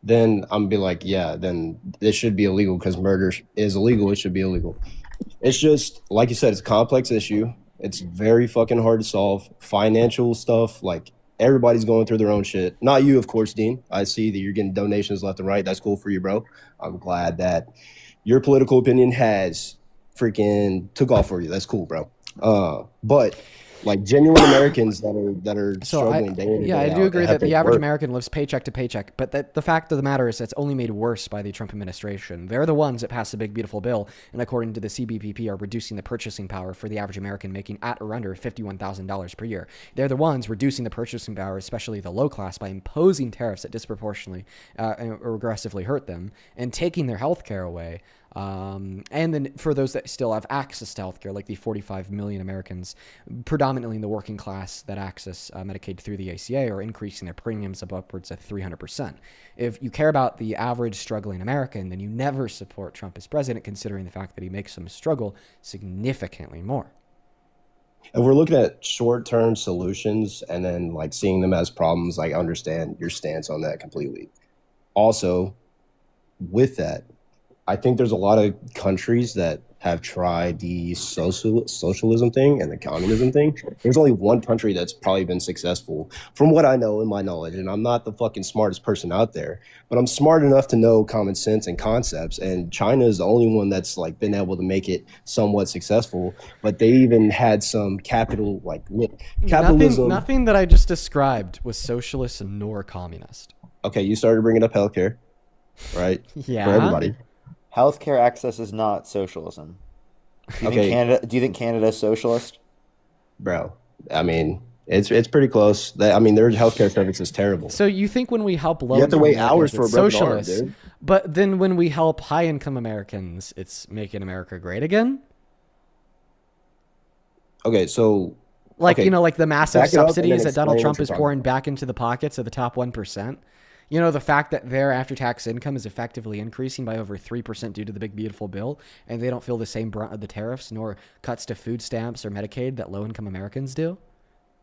S3: then I'm gonna be like, yeah, then it should be illegal because murder is illegal. It should be illegal. It's just, like you said, it's a complex issue. It's very fucking hard to solve. Financial stuff, like everybody's going through their own shit. Not you, of course, Dean. I see that you're getting donations left and right. That's cool for you, bro. I'm glad that your political opinion has freaking took off for you. That's cool, bro. But like genuine Americans that are struggling day in and day
S1: I do
S3: out,
S1: agree
S3: have
S1: that the
S3: to
S1: average
S3: work.
S1: American lives paycheck to paycheck, but the fact of the matter is that's only made worse by the Trump administration. They're the ones that passed the big beautiful bill, and according to the CBPP, are reducing the purchasing power for the average American making at or under $51,000 per year. They're the ones reducing the purchasing power, especially the low class, by imposing tariffs that disproportionately or aggressively hurt them and taking their health care away. And then for those that still have access to healthcare, like the 45 million Americans, predominantly in the working class, that access Medicaid through the ACA, are increasing their premiums of upwards of 300%. If you care about the average struggling American, then you never support Trump as president, considering the fact that he makes them struggle significantly more.
S3: If we're looking at short-term solutions and then like seeing them as problems, I understand your stance on that completely. Also, with that, I think there's a lot of countries that have tried the socialism thing and the communism thing. There's only one country that's probably been successful, from what I know in my knowledge. And I'm not the fucking smartest person out there, but I'm smart enough to know common sense and concepts. And China is the only one that's like been able to make it somewhat successful. But they even had some capitalism.
S1: Nothing that I just described was socialist nor communist.
S3: Okay, you started bringing up healthcare, right?
S1: Yeah.
S3: For everybody.
S22: Healthcare access is not socialism. Do you think Canada is socialist?
S3: Bro, I mean, it's pretty close. I mean, their healthcare service is terrible.
S1: So you think when we help low
S3: you have to
S1: income
S3: wait
S1: Americans,
S3: hours for a
S1: it's
S3: broken arm,
S1: socialist,
S3: dude.
S1: but then when we help high income Americans, it's making America great again?
S3: Okay, so
S1: like, you know, like the massive
S3: back it up and
S1: subsidies
S3: then
S1: that Donald
S3: explain
S1: Trump
S3: what
S1: is
S3: you're
S1: pouring
S3: talking
S1: back into the pockets of the top 1%. You know, the fact that their after-tax income is effectively increasing by over 3% due to the big, beautiful bill, and they don't feel the same brunt of the tariffs nor cuts to food stamps or Medicaid that low-income Americans do.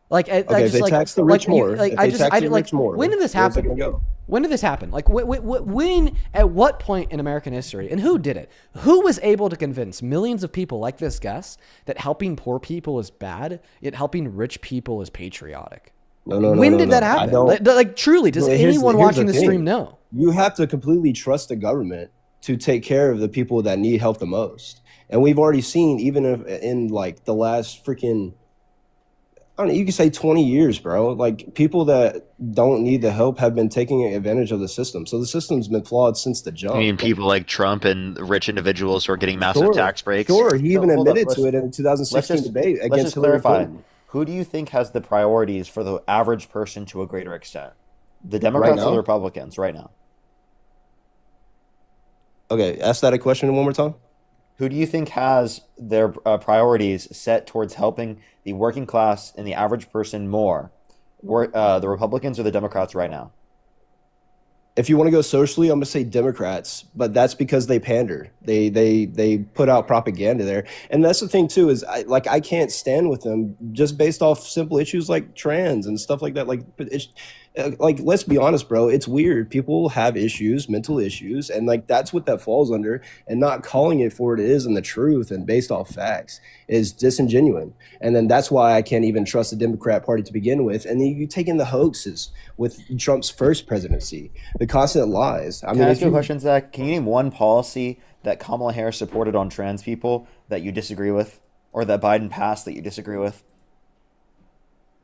S1: Like,
S3: Okay, if they tax the rich more,
S1: when did this
S3: where's it
S1: happen?
S3: gonna go?
S1: When did this happen? Like, when, at what point in American history, and who did it? Who was able to convince millions of people like this guest that helping poor people is bad, yet helping rich people is patriotic? When did that happen? Like, truly, does anyone watching the stream know?
S3: You have to completely trust the government to take care of the people that need help the most. And we've already seen, even if in like the last freaking, I don't know, you could say 20 years, bro. Like, people that don't need the help have been taking advantage of the system. So the system's been flawed since the jump.
S20: I mean, people like Trump and rich individuals who are getting massive tax breaks.
S3: Sure, he even admitted to it in the 2016 debate
S22: Let's
S3: against
S22: just
S3: Hillary
S22: clarify.
S3: Clinton.
S22: Who do you think has the priorities for the average person to a greater extent? The Democrats or the Republicans right now?
S3: Okay, ask that a question one more time.
S22: Who do you think has their priorities set towards helping the working class and the average person more? The Republicans or the Democrats right now?
S3: If you want to go socially, I'm gonna say Democrats, but that's because they pander. They put out propaganda there, and that's the thing too. Is I can't stand with them just based off simple issues like trans and stuff like that. Like let's be honest, bro. It's weird. People have issues, mental issues, and like that's what that falls under. And not calling it for what it is and the truth and based off facts is disingenuous. And then that's why I can't even trust the Democrat Party to begin with. And then you take in the hoaxes with Trump's first presidency, the constant lies.
S22: Can I ask you a question, Zach? Can you name one policy that Kamala Harris supported on trans people that you disagree with, or that Biden passed that you disagree with?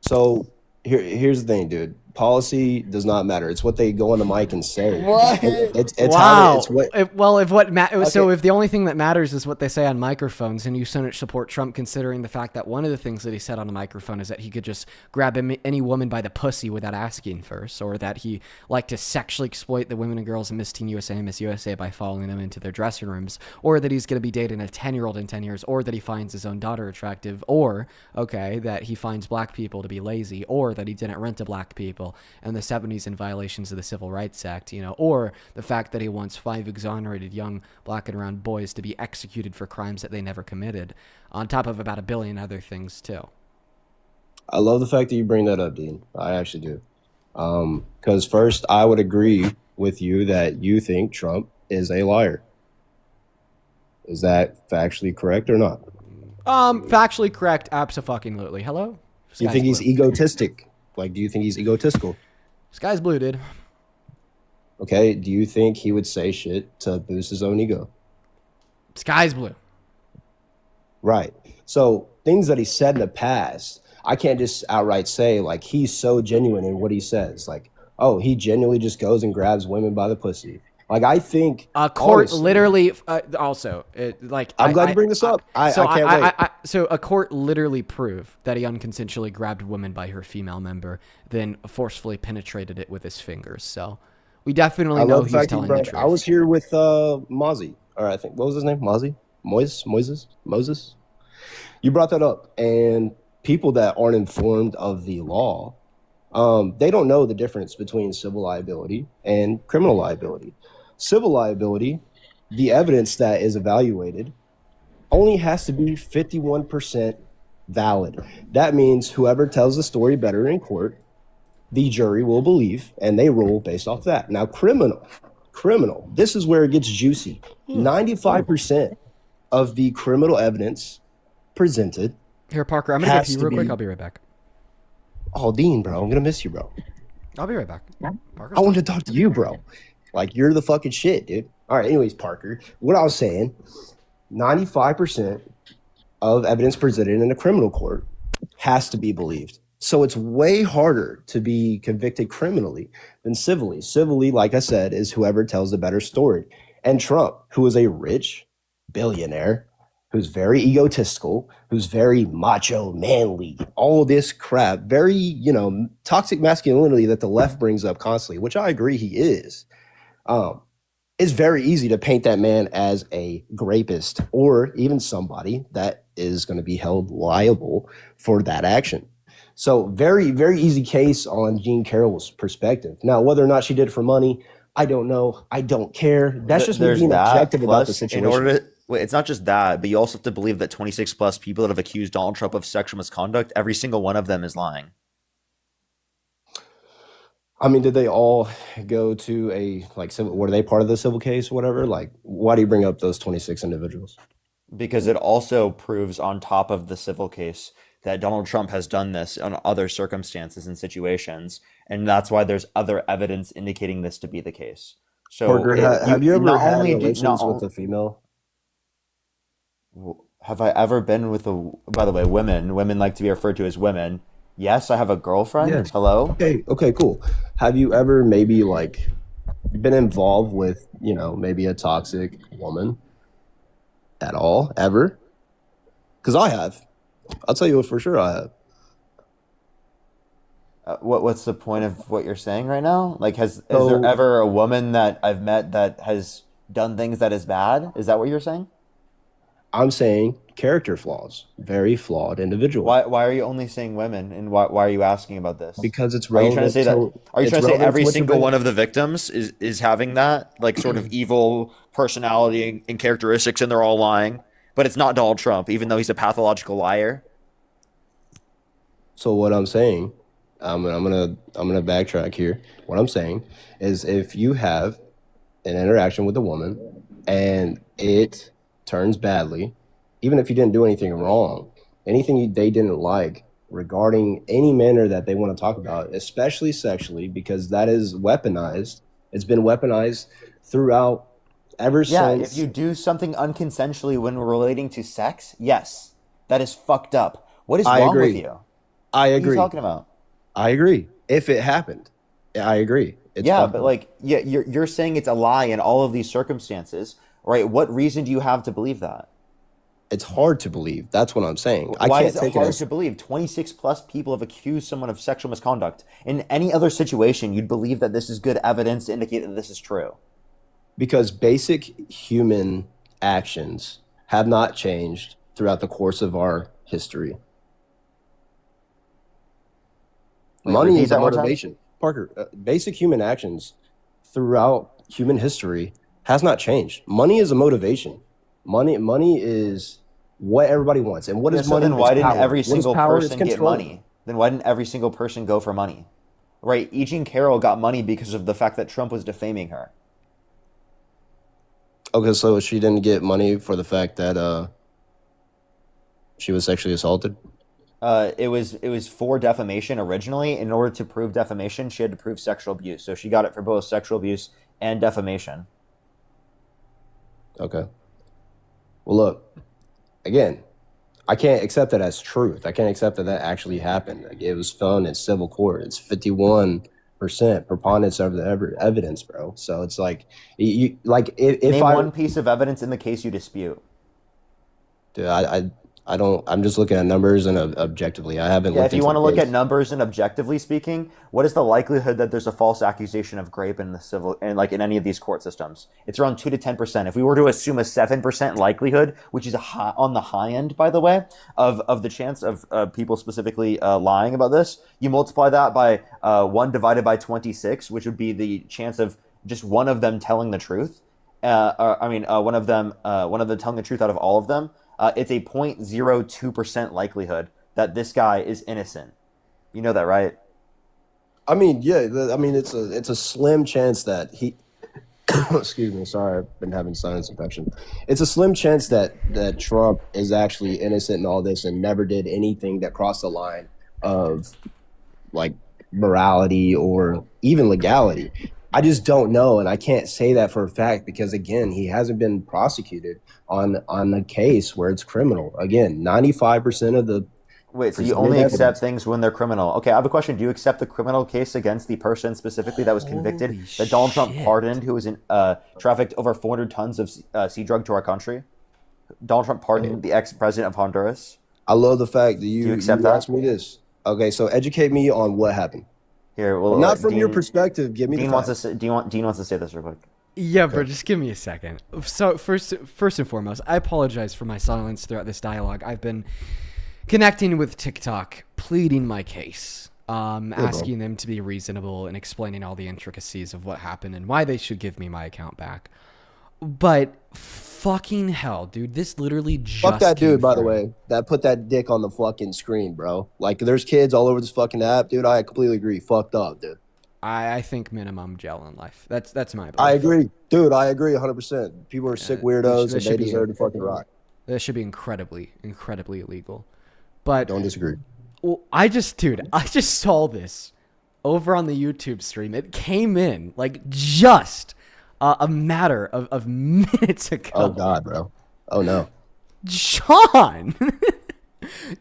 S3: So here's the thing, dude. Policy does not matter. It's what they go on the mic and say.
S1: What?
S3: It's
S1: wow.
S3: It's what.
S1: So if the only thing that matters is what they say on microphones, and you so much support Trump, considering the fact that one of the things that he said on the microphone is that he could just grab any woman by the pussy without asking first, or that he liked to sexually exploit the women and girls in Miss Teen USA and Miss USA by following them into their dressing rooms, or that he's going to be dating a 10-year-old in 10 years, or that he finds his own daughter attractive, or that he finds black people to be lazy, or that he didn't rent to black people and the 70s in violations of the Civil Rights Act, or the fact that he wants 5 exonerated young black and brown boys to be executed for crimes that they never committed, on top of about 1 billion other things too.
S3: I love the fact that you bring that up, Dean. I actually do. Because first, I would agree with you that you think Trump is a liar. Is that factually correct or not?
S1: Factually correct, abso-fucking-lutely. Hello?
S3: Do you think he's egotistic? Like, do you think he's egotistical?
S1: Sky's blue, dude.
S3: Okay, do you think he would say shit to boost his own ego?
S1: Sky's blue.
S3: Right. So things that he said in the past, I can't just outright say, like, he's so genuine in what he says. Like, oh, he genuinely just goes and grabs women by the pussy. Like, I think
S1: a court
S3: honestly,
S1: literally
S3: I'm glad you bring this up. I can't wait.
S1: So a court literally proved that he unconsensually grabbed a woman by her female member, then forcefully penetrated it with his fingers. So we definitely know he's telling the truth.
S3: I was here with Mozzie, or I think, what was his name? Mozzie? Moses? You brought that up, and people that aren't informed of the law, they don't know the difference between civil liability and criminal liability. Civil liability, the evidence that is evaluated only has to be 51% valid. That means whoever tells the story better in court, the jury will believe, and they rule based off that. Now, criminal, this is where it gets juicy. 95% of the criminal evidence presented.
S1: Here, Parker, I'm going to get to you real quick. I'll be right back.
S3: Oh, Dean, bro, I'm going to miss you, bro.
S1: I'll be right back. Parker,
S3: I want to talk to you, bro. Like, you're the fucking shit, dude. All right, anyways, Parker, what I was saying, 95% of evidence presented in a criminal court has to be believed. So it's way harder to be convicted criminally than civilly. Civilly, like I said, is whoever tells the better story. And Trump, who is a rich billionaire, who's very egotistical, who's very macho, manly, all this crap, very, toxic masculinity that the left brings up constantly, which I agree he is. It's very easy to paint that man as a rapist or even somebody that is going to be held liable for that action. So very, very easy case on Jean Carroll's perspective. Now, whether or not she did it for money, I don't know. I don't care. That's just me
S22: There's
S3: being
S22: that.
S3: objective about the
S22: Plus,
S3: situation.
S22: in order to wait, it's not just that, but you also have to believe that 26 plus people that have accused Donald Trump of sexual misconduct, every single one of them is lying.
S3: I mean, did they all go to a like civil? Were they part of the civil case or whatever? Like, why do you bring up those 26 individuals?
S22: Because it also proves on top of the civil case that Donald Trump has done this on other circumstances and situations, and that's why there's other evidence indicating this to be the case. So,
S3: Parker, have you ever
S22: not
S3: had
S22: only
S3: relations with a female?
S22: have I ever been with a? By the way, women like to be referred to as women. Yes, I have a girlfriend.
S3: Yes.
S22: Hello.
S3: Okay, cool. Have you ever maybe like been involved with, you know, maybe a toxic woman at all, ever? Because I have. I'll tell you for sure I have.
S22: What's the point of what you're saying right now? Like, is there ever a woman that I've met that has done things that is bad? Is that what you're saying?
S3: I'm saying character flaws, very flawed individual.
S22: Why are you only saying women, and why are you asking about this?
S3: Because it's
S22: Are you
S3: relevant.
S22: trying to say that? Are you
S3: it's
S22: trying to say
S3: relevant
S22: every
S3: to what you're
S22: single
S3: bringing.
S22: one of the victims is having that like sort of evil personality and characteristics, and they're all lying? But it's not Donald Trump, even though he's a pathological liar.
S3: So what I'm saying, I'm gonna backtrack here. What I'm saying is, if you have an interaction with a woman and it turns badly, even if you didn't do anything wrong, anything they didn't like regarding any manner that they want to talk about, especially sexually, because that is weaponized. It's been weaponized throughout ever since.
S22: If you do something unconsensually when relating to sex, yes, that is fucked up. What is wrong with you?
S3: I agree.
S22: What are you talking about?
S3: I agree. If it happened, I agree. It's fucked
S22: but
S3: up.
S22: like, you're saying it's a lie in all of these circumstances, right? What reason do you have to believe that?
S3: It's hard to believe. That's what I'm saying.
S22: Why
S3: I can't
S22: is it
S3: take
S22: hard
S3: it as
S22: to believe? 26 plus people have accused someone of sexual misconduct. In any other situation, you'd believe that this is good evidence to indicate that this is true.
S3: because basic human actions have not changed throughout the course of our history. Money is a motivation. Parker, basic human actions throughout human history has not changed. Money is a motivation. Money is what everybody wants. And what is money?
S22: Then why
S3: It's
S22: didn't
S3: power.
S22: every
S3: What is
S22: single
S3: power? It's
S22: person get
S3: control.
S22: money? Then why didn't every single person go for money? Right? Eugene Carroll got money because of the fact that Trump was defaming her.
S3: Okay, so she didn't get money for the fact that she was sexually assaulted?
S22: It was for defamation originally. In order to prove defamation, she had to prove sexual abuse. So she got it for both sexual abuse and defamation.
S3: Okay. Well, look, again, I can't accept that as truth. I can't accept that that actually happened. Like, it was found in civil court. It's 51% preponderance of the evidence, bro. So it's like, you like if
S22: Name
S3: I
S22: one piece of evidence in the case you dispute.
S3: Dude, I don't. I'm just looking at numbers and objectively. I haven't.
S22: Yeah,
S3: looked
S22: if you
S3: into
S22: want to
S3: the
S22: look
S3: case.
S22: at numbers and objectively speaking, what is the likelihood that there's a false accusation of rape in the civil and like in any of these court systems? It's around 2 to 10%. If we were to assume a 7% likelihood, which is on the high end, by the way, of the chance of people specifically lying about this, you multiply that by 1 divided by 26, which would be the chance of just one of them telling the truth. One of them telling the truth out of all of them. It's a 0.02% likelihood that this guy is innocent. You know that, right?
S3: I mean, yeah. It's a slim chance that he. Excuse me. Sorry, I've been having sinus infection. It's a slim chance that Trump is actually innocent in all this and never did anything that crossed the line of like morality or even legality. I just don't know, and I can't say that for a fact because, again, he hasn't been prosecuted on a case where it's criminal. Again, 95% of the
S22: Wait, so you only accept things when they're criminal. Okay, I have a question. Do you accept the criminal case against the person specifically that was convicted that Donald Trump pardoned, who was trafficked over 400 tons of sea drug to our country? Donald Trump pardoned the ex-president of Honduras.
S3: I love the fact that you
S22: accept that?
S3: asked me this. Okay, so educate me on what happened.
S22: Here, well,
S3: not from
S22: Dean,
S3: your perspective. Give me
S22: Dean
S3: the
S22: wants
S3: facts.
S22: to say, Dean wants to say this real quick.
S1: Yeah, bro, just give me a second. So first and foremost, I apologize for my silence throughout this dialogue. I've been connecting with TikTok. pleading my case,
S3: bro.
S1: asking them to be reasonable and explaining all the intricacies of what happened and why they should give me my account back. But fucking hell, dude, this literally just
S3: Fuck that
S1: came
S3: dude, by the
S1: through.
S3: way. That put that dick on the fucking screen, bro. Like, there's kids all over this fucking app, dude. I completely agree. Fucked up, dude.
S1: I think minimum jail in life. That's my belief.
S3: I agree, dude. I agree 100%. People are sick weirdos, and they deserve to fucking rock.
S1: That should be incredibly illegal. But
S3: Don't disagree.
S1: well, I just saw this over on the YouTube stream. It came in like just a matter of minutes ago.
S3: Oh God, bro. Oh no.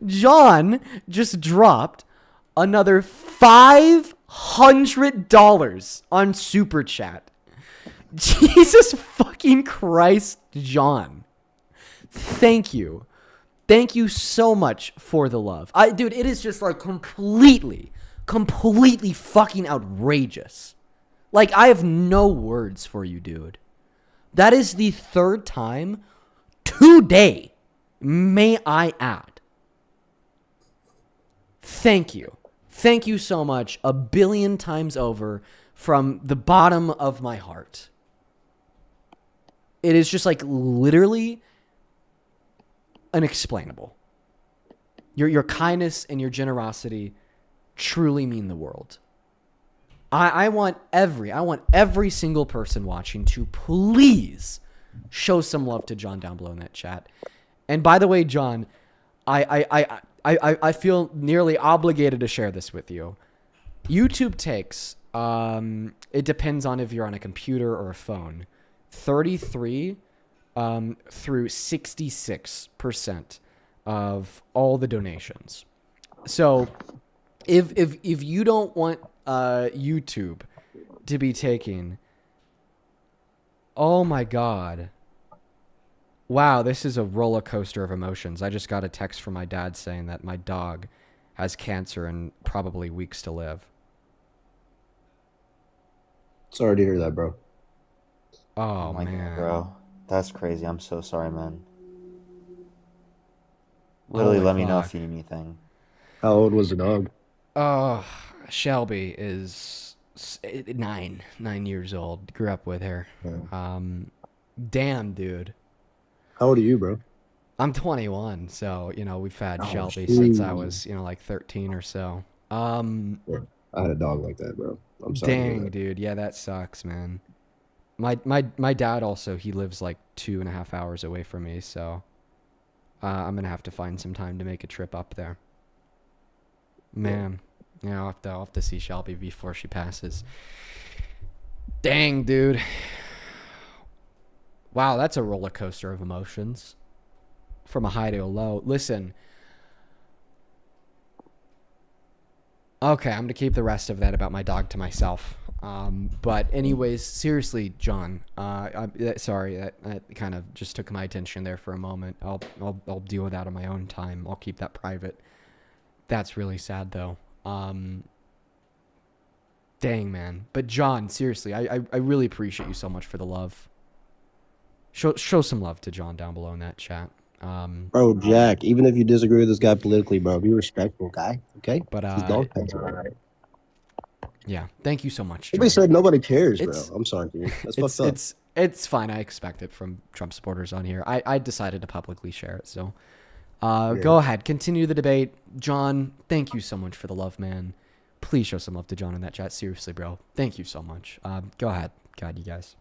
S1: John just dropped another $500 on Super Chat. Jesus fucking Christ, John. Thank you. Thank you so much for the love. Dude, it is just like completely fucking outrageous. Like, I have no words for you, dude. That is the third time today, may I add. Thank you. Thank you so much, a billion times over, from the bottom of my heart. It is just like literally unexplainable. Your kindness and your generosity truly mean the world. I want every single person watching to please show some love to John down below in that chat. And by the way, John, I feel nearly obligated to share this with you. YouTube takes, it depends on if you're on a computer or a phone, 33 through 66% of all the donations. So if you don't want YouTube to be taking, oh my God. Wow, this is a roller coaster of emotions. I just got a text from my dad saying that my dog has cancer and probably weeks to live.
S3: Sorry to hear that, bro.
S1: Oh
S22: my
S1: man,
S22: God, bro. That's crazy. I'm so sorry, man. Literally,
S1: Holy
S22: let me know
S1: fuck.
S22: if you need anything.
S3: How old was the dog?
S1: Shelby is 9 years old. Grew up with her.
S3: Yeah.
S1: Damn, dude.
S3: How old are you, bro?
S1: I'm 21, so we've had
S3: Oh,
S1: Shelby
S3: shoot.
S1: since I was like 13 or so.
S3: Yeah. I had a dog like that, bro. I'm sorry. to hear
S1: Dang,
S3: that.
S1: dude. Yeah, that sucks, man. My dad also, he lives like 2.5 hours away from me, so I'm gonna have to find some time to make a trip up there. Man, I'll have to see Shelby before she passes. Dang, dude. Wow, that's a roller coaster of emotions. From a high to a low. Listen. Okay, I'm going to keep the rest of that about my dog to myself. But anyways, seriously, John, sorry, that kind of just took my attention there for a moment. I'll deal with that on my own time. I'll keep that private. That's really sad, though. Dang, man. But John, seriously, I really appreciate you so much for the love. Show some love to John down below in that chat.
S3: Bro, Jack, even if you disagree with this guy politically, bro, be respectful, guy. Okay?
S1: But
S3: He's dog country.
S1: yeah, thank you so much,
S3: Nobody
S1: John.
S3: said nobody cares, bro.
S1: It's-
S3: I'm sorry, dude. That's fucked up.
S1: It's fine. I expect it from Trump supporters on here. I decided to publicly share it, so go ahead, continue the debate. John, thank you so much for the love, man. Please show some love to John in that chat. Seriously, bro. Thank you so much. Go ahead. God, you guys.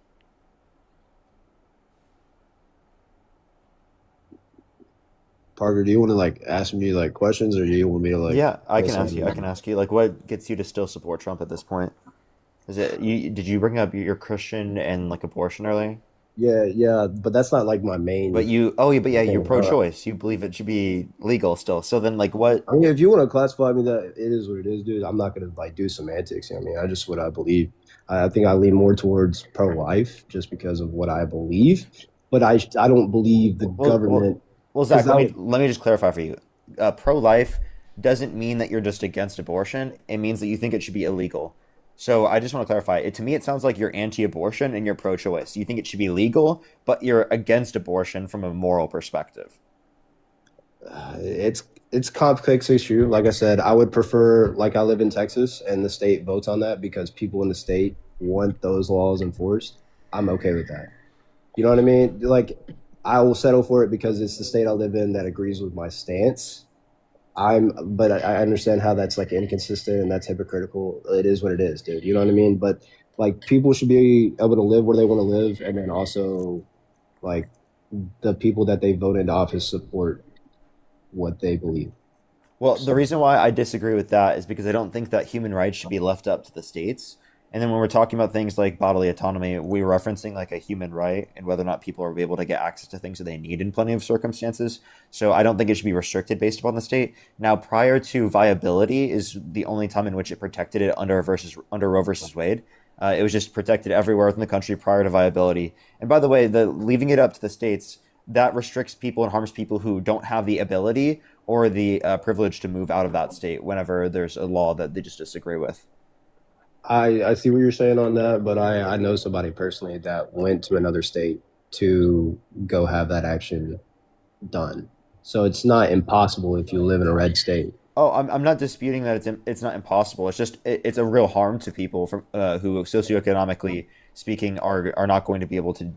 S3: Parker, do you want to like ask me like questions, or do you want me to like?
S22: Yeah, I can ask you. I can ask you. Like, what gets you to still support Trump at this point? Is it you? Did you bring up your Christian and like abortion earlier?
S3: Yeah, but that's not like my main.
S22: But you're
S3: thing.
S22: pro-choice. You believe it should be legal still. So then, like, what?
S3: I mean, if you want to classify me that, it is what it is, dude. I'm not gonna like do semantics. I mean, I just what I believe. I think I lean more towards pro-life just because of what I believe. But I don't believe the government.
S22: Well, Zach, let me just clarify for you. Pro-life doesn't mean that you're just against abortion. It means that you think it should be illegal. So I just want to clarify. To me, it sounds like you're anti-abortion and you're pro-choice. You think it should be legal, but you're against abortion from a moral perspective.
S3: It's a complex issue. Like I said, I would prefer, like, I live in Texas and the state votes on that because people in the state want those laws enforced. I'm okay with that. You know what I mean? Like, I will settle for it because it's the state I live in that agrees with my stance. But I understand how that's like inconsistent and that's hypocritical. It is what it is, dude. You know what I mean? But like, people should be able to live where they want to live, and then also, like, the people that they vote into office support what they believe.
S22: Well, the reason why I disagree with that is because I don't think that human rights should be left up to the states. And then when we're talking about things like bodily autonomy, we're referencing like a human right and whether or not people are able to get access to things that they need in plenty of circumstances. So I don't think it should be restricted based upon the state. Now, prior to viability is the only time in which it protected it under Roe versus Wade. It was just protected everywhere within the country prior to viability. And by the way, the leaving it up to the states, that restricts people and harms people who don't have the ability or the privilege to move out of that state whenever there's a law that they just disagree with.
S3: I see what you're saying on that, but I know somebody personally that went to another state to go have that action done. So it's not impossible if you live in a red state.
S22: Oh, I'm not disputing that it's not impossible. It's just it's a real harm to people from who socioeconomically speaking are not going to be able to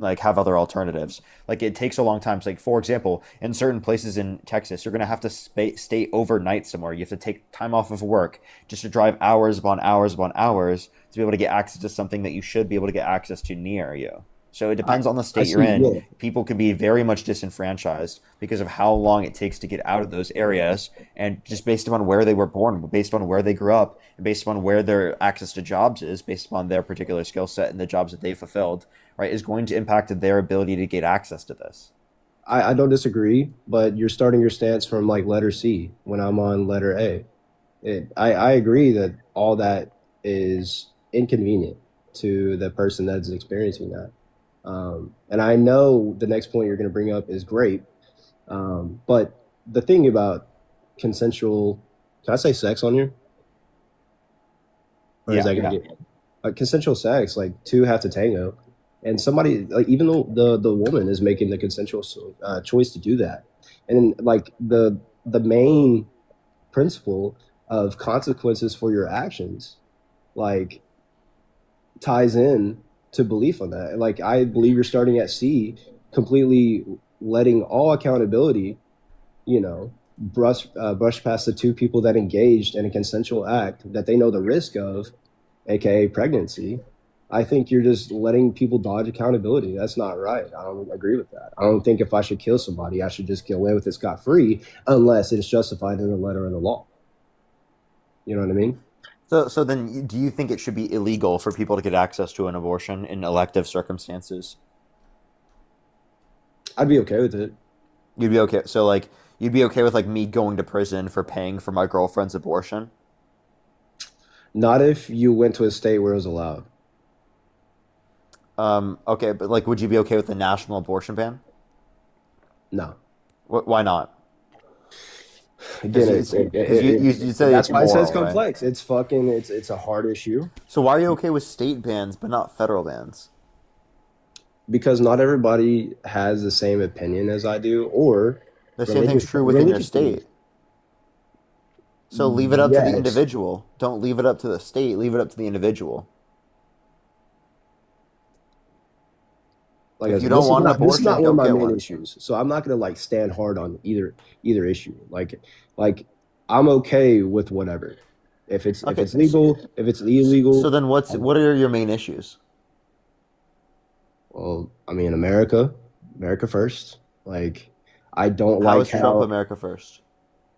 S22: like have other alternatives. Like it takes a long time. So, like for example, in certain places in Texas, you're gonna have to stay overnight somewhere. You have to take time off of work just to drive hours upon hours upon hours to be able to get access to something that you should be able to get access to near you. So it depends on the state you're in.
S3: Yeah.
S22: People can be very much disenfranchised because of how long it takes to get out of those areas, and just based upon where they were born, based on where they grew up, and based upon where their access to jobs is, based upon their particular skill set and the jobs that they fulfilled, right, is going to impact their ability to get access to this.
S3: I don't disagree, but you're starting your stance from like letter C when I'm on letter A. I agree that all that is inconvenient to the person that's experiencing that. And I know the next point you're going to bring up is great. But the thing about consensual, can I say sex on here? Or is that going to get consensual sex? Like two have to tango, and somebody like even though the woman is making the consensual choice to do that, and like the main principle of consequences for your actions, like ties in to belief on that. Like I believe you're starting at C, completely letting all accountability, brush past the two people that engaged in a consensual act that they know the risk of, aka pregnancy. I think you're just letting people dodge accountability. That's not right. I don't agree with that. I don't think if I should kill somebody, I should just get away with it scot free unless it's justified in the letter of the law. You know what I mean?
S22: So then, do you think it should be illegal for people to get access to an abortion in elective circumstances?
S3: I'd be okay with it.
S22: You'd be okay. So like, you'd be okay with like me going to prison for paying for my girlfriend's abortion?
S3: Not if you went to a state where it was allowed.
S22: Okay, but like, would you be okay with the national abortion ban?
S3: No.
S22: Why not?
S3: Again,
S22: you said
S3: that's
S22: it's
S3: why I said it's
S22: moral, right?
S3: complex. It's fucking it's a hard issue
S22: So why are you okay with state bans but not federal bans?
S3: because not everybody has the same opinion as I do, or
S22: The same thing's true within your state. So leave it up to the
S3: Yes.
S22: individual. Don't leave it up to the state. Leave it up to the individual.
S3: Like
S22: If you don't want an
S3: this is
S22: abortion,
S3: not one
S22: don't
S3: of my
S22: get
S3: main
S22: one.
S3: issues. So I'm not gonna like stand hard on either issue. Like I'm okay with whatever. If it's legal, if it's illegal.
S22: So then what are your main issues?
S3: Well, I mean, America first. Like, I don't
S22: How
S3: like
S22: is Trump America first?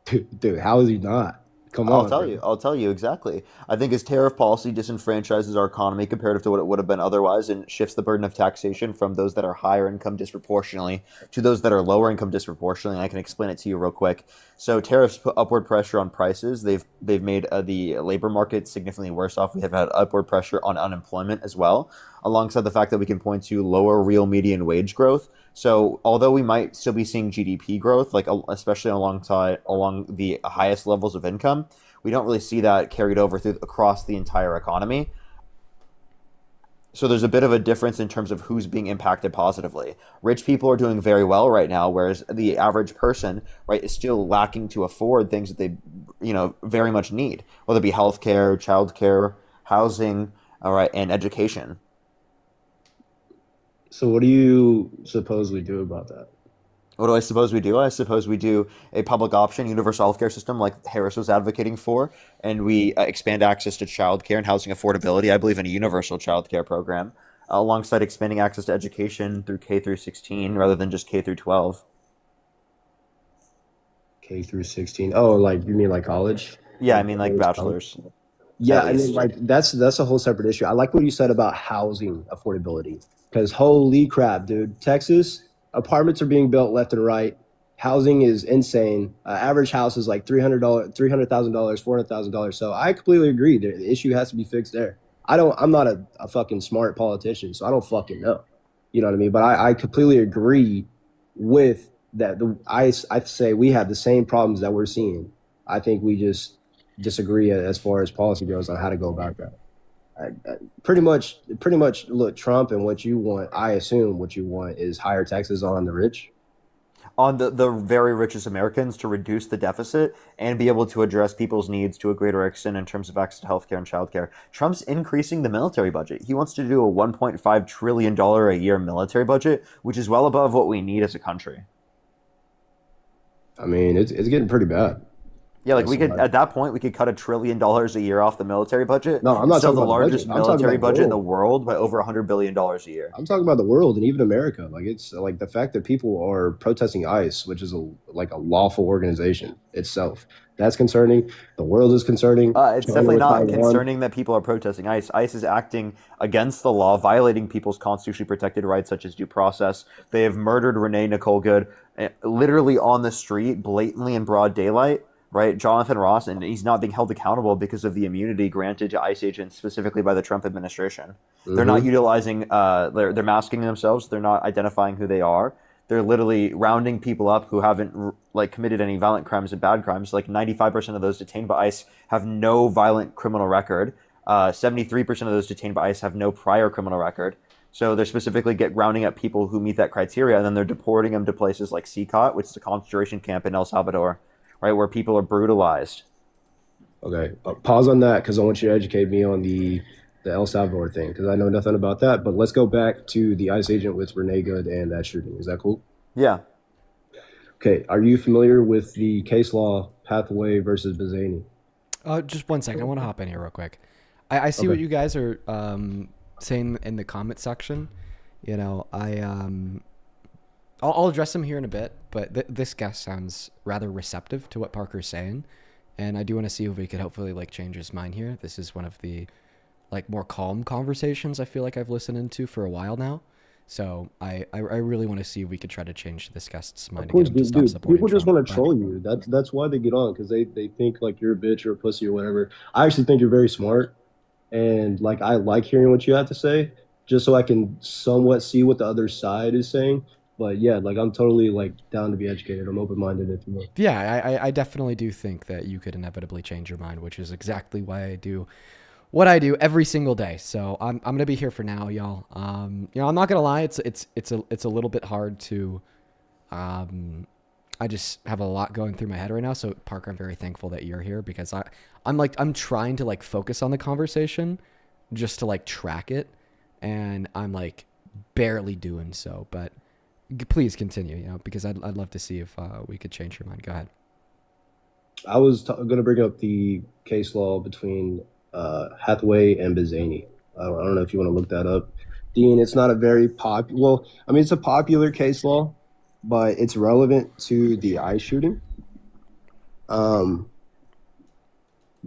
S3: dude, how is he not? Come
S22: I'll
S3: on,
S22: tell
S3: bro.
S22: you. I'll tell you exactly. I think his tariff policy disenfranchises our economy comparative to what it would have been otherwise, and shifts the burden of taxation from those that are higher income disproportionately to those that are lower income disproportionately. And I can explain it to you real quick. So tariffs put upward pressure on prices. They've made the labor market significantly worse off. We have had upward pressure on unemployment as well, alongside the fact that we can point to lower real median wage growth. So although we might still be seeing GDP growth, like especially along the highest levels of income, we don't really see that carried over across the entire economy. So there's a bit of a difference in terms of who's being impacted positively. Rich people are doing very well right now, whereas the average person, right, is still lacking to afford things that they, very much need, whether it be healthcare, childcare, housing, all right, and education.
S4: So what do you suppose we do about that?
S22: What do I suppose we do? I suppose we do a public option, universal healthcare system like Harris was advocating for, and we expand access to childcare and housing affordability. I believe in a universal childcare program, alongside expanding access to education through K through 16 rather than just K through 12.
S4: K through 16. Oh, like you mean like college?
S22: Yeah, I mean like bachelor's.
S4: Yeah,
S22: at
S4: I mean
S22: least.
S4: like that's a whole separate issue. I like what you said about housing affordability because holy crap, dude, Texas apartments are being built left and right. Housing is insane. Average house is like $300,000, $400,000. So I completely agree. The issue has to be fixed there. I'm not a fucking smart politician, so I don't fucking know. You know what I mean? But I completely agree with that. I say we have the same problems that we're seeing. I think we just disagree as far as policy goes on how to go about that. Pretty much, look, Trump and what you want, I assume what you want is higher taxes on the rich.
S22: On the very richest Americans to reduce the deficit and be able to address people's needs to a greater extent in terms of access to healthcare and childcare. Trump's increasing the military budget. He wants to do a $1.5 trillion a year military budget, which is well above what we need as a country.
S4: I mean, it's getting pretty bad.
S22: Yeah, like we could at that point we could cut $1 trillion a year off the military budget.
S4: No, I'm not
S22: Still
S4: talking
S22: the
S4: about the
S22: largest
S4: budget. I'm talking
S22: military
S4: about the
S22: budget in the
S4: world.
S22: world by over $100 billion a year.
S4: I'm talking about the world and even America. Like it's like the fact that people are protesting ICE, which is like a lawful organization itself. That's concerning. The world is concerning.
S22: It's
S4: China
S22: definitely
S4: with
S22: not
S4: Taiwan.
S22: concerning that people are protesting ICE. ICE is acting against the law, violating people's constitutionally protected rights, such as due process. They have murdered Renee Nicole Good, literally on the street, blatantly in broad daylight. Right, Jonathan Ross, and he's not being held accountable because of the immunity granted to ICE agents, specifically by the Trump administration. They're not utilizing. They're masking themselves. They're not identifying who they are. They're literally rounding people up who haven't committed any violent crimes and bad crimes. Like 95% of those detained by ICE have no violent criminal record. 73% of those detained by ICE have no prior criminal record. So they're specifically rounding up people who meet that criteria, and then they're deporting them to places like CCOT, which is a concentration camp in El Salvador. Right, where people are brutalized.
S4: Okay, pause on that because I want you to educate me on the El Salvador thing because I know nothing about that. But let's go back to the ICE agent with Renee Good and that shooting. Is that cool?
S22: Yeah.
S4: Okay, are you familiar with the case law Hathaway versus Bazzani?
S1: Just 1 second. I want to hop in here real quick. I see what you guys are saying in the comment section. You know, I'll address him here in a bit, but this guest sounds rather receptive to what Parker's saying, and I do want to see if we could hopefully change his mind here. This is one of the more calm conversations I feel like I've listened into for a while now, so I really want to see if we could try to change this guest's mind.
S4: Of course,
S1: and get him to stop supporting
S4: people just
S1: Trump,
S4: want to troll you. That's why they get on because they think like you're a bitch or a pussy or whatever. I actually think you're very smart, and I like hearing what you have to say just so I can somewhat see what the other side is saying. But yeah, I'm totally down to be educated. I'm open-minded if you will.
S1: Yeah, I definitely do think that you could inevitably change your mind, which is exactly why I do what I do every single day. So I'm gonna be here for now, y'all. I'm not gonna lie, it's a little bit hard to. I just have a lot going through my head right now. So Parker, I'm very thankful that you're here because I'm trying to focus on the conversation, just to track it, and I'm barely doing so, but. Please continue, because I'd love to see if we could change your mind. Go ahead.
S4: I was going to bring up the case law between Hathaway and Bazzani. I don't know if you want to look that up. Dean, it's not a very popular. Well, I mean, it's a popular case law, but it's relevant to the ICE shooting. But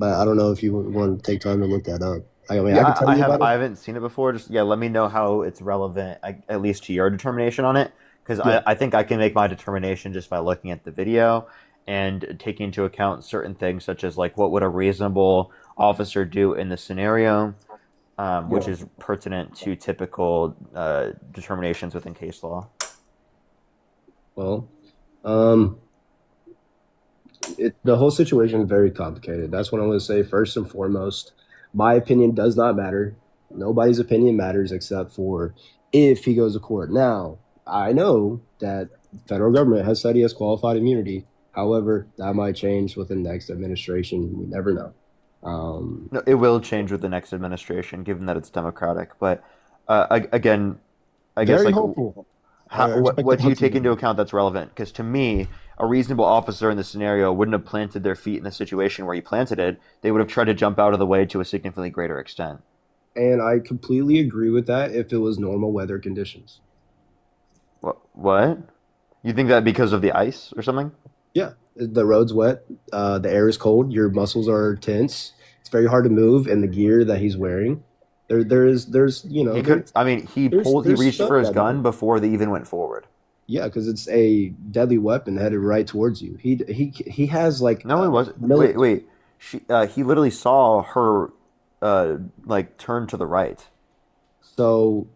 S4: I don't know if you want to take time to look that up. I mean, I can tell you about it.
S22: I haven't seen it before. Just let me know how it's relevant, at least to your determination on it. Because I think I can make my determination just by looking at the video and taking into account certain things such as what would a reasonable officer do in the scenario, which is pertinent to typical determinations within case law.
S4: Well, the whole situation is very complicated. That's what I'm going to say first and foremost. My opinion does not matter. Nobody's opinion matters except for if he goes to court. Now, I know that federal government has said he has qualified immunity. However, that might change with the next administration. We never know.
S22: No, it will change with the next administration, given that it's Democratic. But again, I guess
S4: Very
S22: like
S4: hopeful. I
S22: what,
S4: respect
S22: what
S4: the
S22: do you
S4: hopes
S22: take
S4: of
S22: into
S4: it.
S22: account that's relevant? Because to me, a reasonable officer in this scenario wouldn't have planted their feet in the situation where he planted it. They would have tried to jump out of the way to a significantly greater extent.
S4: And I completely agree with that if it was normal weather conditions.
S22: What? You think that because of the ice or something?
S4: Yeah, the road's wet, the air is cold, your muscles are tense. It's very hard to move, and the gear that he's wearing, there's you know,
S22: He could. I mean, he reached
S4: stuff
S22: for his
S4: that-
S22: gun before they even went forward.
S4: Yeah, because it's a deadly weapon headed right towards you. He has like
S22: No, it wasn't.
S4: mili-
S22: Wait. He literally saw her, like turn to the right.
S4: So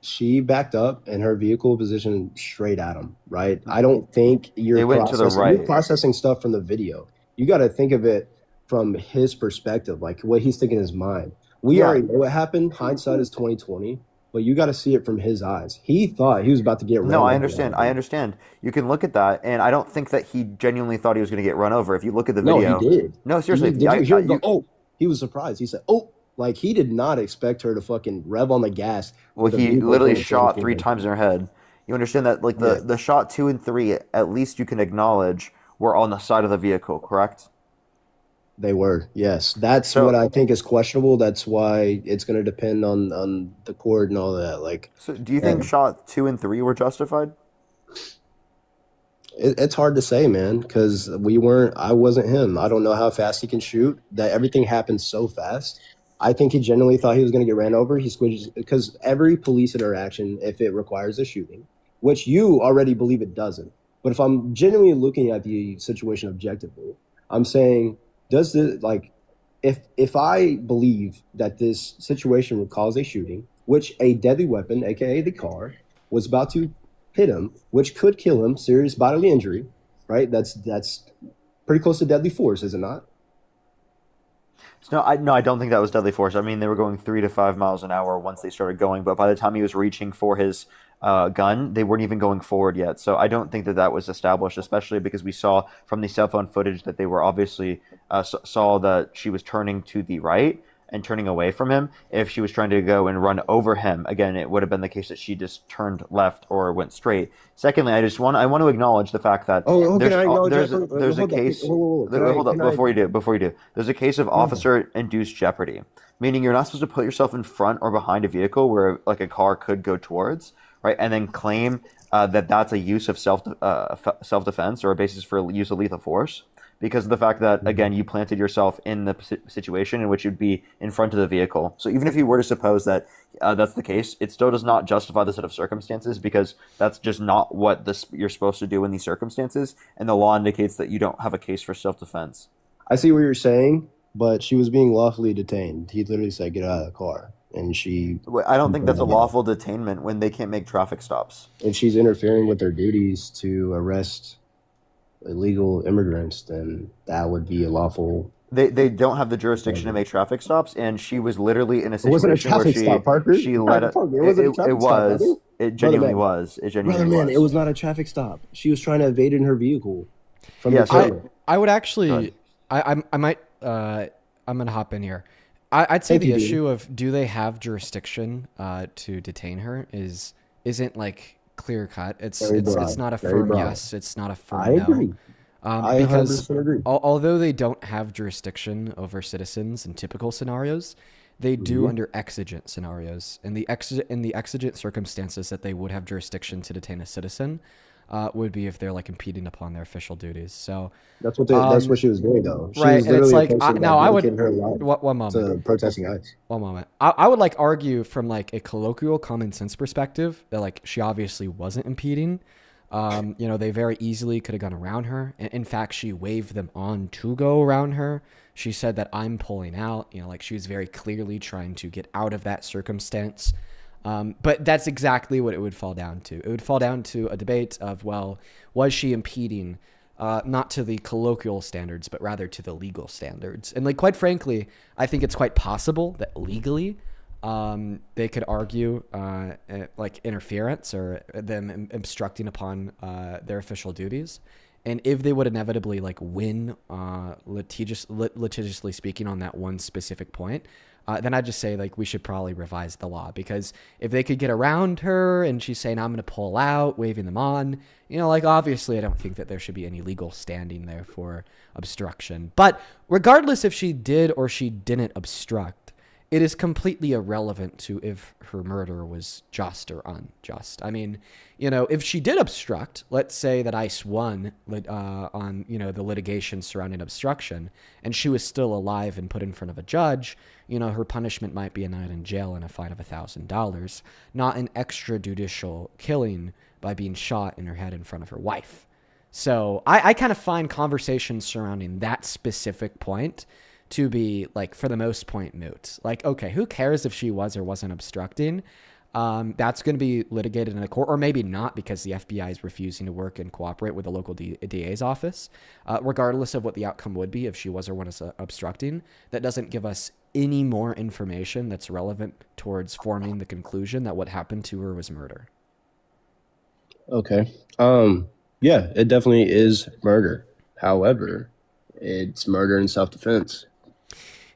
S4: she backed up and her vehicle positioned straight at him, right? I don't think
S22: They went to the
S4: you're
S22: right.
S4: processing stuff from the video. You got to think of it from his perspective, like what he's thinking in his mind. We
S22: Yeah.
S4: already know what happened. Hindsight is 2020, but you got to see it from his eyes. He thought he was about to get run
S22: No, I
S4: over.
S22: understand. I understand. You can look at that, and I don't think that he genuinely thought he was going to get run over. If you look at the
S4: No,
S22: video,
S4: he did.
S22: No, seriously.
S4: Did you hear him go, oh, he was surprised. He said, oh, like he did not expect her to fucking rev on the gas.
S22: Well,
S4: with a
S22: he
S4: vehicle
S22: literally
S4: going
S22: shot
S4: towards
S22: 3
S4: him.
S22: times in her head. You understand that, like the shot 2 and 3, at least you can acknowledge were on the side of the vehicle, correct?
S4: They were, yes. That's
S22: So-
S4: what I think is questionable. That's why it's going to depend on the court and all that. Like,
S22: So, do you think shot 2 and 3 were justified?
S4: it's hard to say, man, because I wasn't him. I don't know how fast he can shoot. That everything happened so fast. I think he genuinely thought he was going to get ran over. He squishes because every police interaction, if it requires a shooting, which you already believe it doesn't. But if I'm genuinely looking at the situation objectively, I'm saying, does this like, if I believe that this situation would cause a shooting, which a deadly weapon, aka the car, was about to hit him, which could kill him, serious bodily injury, right? That's pretty close to deadly force, is it not?
S22: No, I don't think that was deadly force. I mean, they were going 3 to 5 miles an hour once they started going, but by the time he was reaching for his gun, they weren't even going forward yet. So I don't think that was established, especially because we saw from the cell phone footage that they were obviously saw that she was turning to the right and turning away from him. If she was trying to go and run over him, again, it would have been the case that she just turned left or went straight. Secondly, I want to acknowledge the fact that there's a case. Hold up, before you do. There's a case of officer-induced jeopardy, meaning you're not supposed to put yourself in front or behind a vehicle where like a car could go towards, right, and then claim that that's a use of self-defense or a basis for use of lethal force. Because of the fact that, again, you planted yourself in the situation in which you'd be in front of the vehicle. So even if you were to suppose that that's the case, it still does not justify the set of circumstances because that's just not what you're supposed to do in these circumstances. And the law indicates that you don't have a case for self-defense.
S4: I see what you're saying, but she was being lawfully detained. He literally said, get out of the car. And she...
S22: I don't think that's a lawful detainment when they can't make traffic stops.
S4: And she's interfering with their duties to arrest illegal immigrants, then that would be a lawful...
S22: They don't have the jurisdiction to make traffic stops, and she was literally in a situation
S4: It wasn't a traffic
S22: where
S4: stop, Parker.
S22: she let it.
S4: Parker, it wasn't a traffic stop,
S22: was.
S4: buddy.
S22: It genuinely
S4: Brother man.
S22: was. It genuinely
S4: Brother man,
S22: was.
S4: it was not a traffic stop. She was trying to evade in her vehicle from
S22: Yeah,
S4: the
S22: so-
S4: trailer.
S1: I would actually, I might, I'm gonna hop in here. I'd say
S4: Thank
S1: the
S4: you, Dean.
S1: issue of do they have jurisdiction to detain her isn't like clear cut. It's
S4: Very
S1: it's
S4: broad,
S1: not a
S4: very
S1: firm
S4: broad.
S1: yes. It's not a firm
S4: I
S1: no.
S4: agree. I
S1: Because
S4: 100% agree.
S1: although they don't have jurisdiction over citizens in typical scenarios, they do
S4: Mhm.
S1: under exigent scenarios. In the exigent circumstances that they would have jurisdiction to detain a citizen, would be if they're like impeding upon their official duties. So
S4: That's what she was doing, though. She
S1: right,
S4: was
S1: and it's
S4: literally
S1: like
S4: opposing,
S1: now I would
S4: dedicating her life
S1: one moment
S4: to protesting ICE.
S1: One moment. I would like argue from like a colloquial common sense perspective that like she obviously wasn't impeding. They very easily could have gone around her. In fact, she waved them on to go around her. She said that I'm pulling out, like she was very clearly trying to get out of that circumstance. But that's exactly what it would fall down to. It would fall down to a debate of, well, was she impeding, not to the colloquial standards, but rather to the legal standards. And like, quite frankly, I think it's quite possible that legally, They could argue like interference or them obstructing upon their official duties. And if they would inevitably like win litigiously speaking on that one specific point, then I'd just say like we should probably revise the law, because if they could get around her and she's saying I'm going to pull out, waving them on, like obviously I don't think that there should be any legal standing there for obstruction. But regardless if she did or she didn't obstruct, it is completely irrelevant to if her murder was just or unjust. I mean, if she did obstruct, let's say that ICE won on, the litigation surrounding obstruction, and she was still alive and put in front of a judge, her punishment might be a night in jail and a fine of $1,000, not an extrajudicial killing by being shot in her head in front of her wife. So I kind of find conversations surrounding that specific point to be, like, for the most point, moot. Like, okay, who cares if she was or wasn't obstructing? That's going to be litigated in a court, or maybe not, because the FBI is refusing to work and cooperate with the local DA's office. Regardless of what the outcome would be if she was or wasn't obstructing, that doesn't give us any more information that's relevant towards forming the conclusion that what happened to her was murder.
S4: Okay. Yeah, it definitely is murder. However, it's murder in self-defense.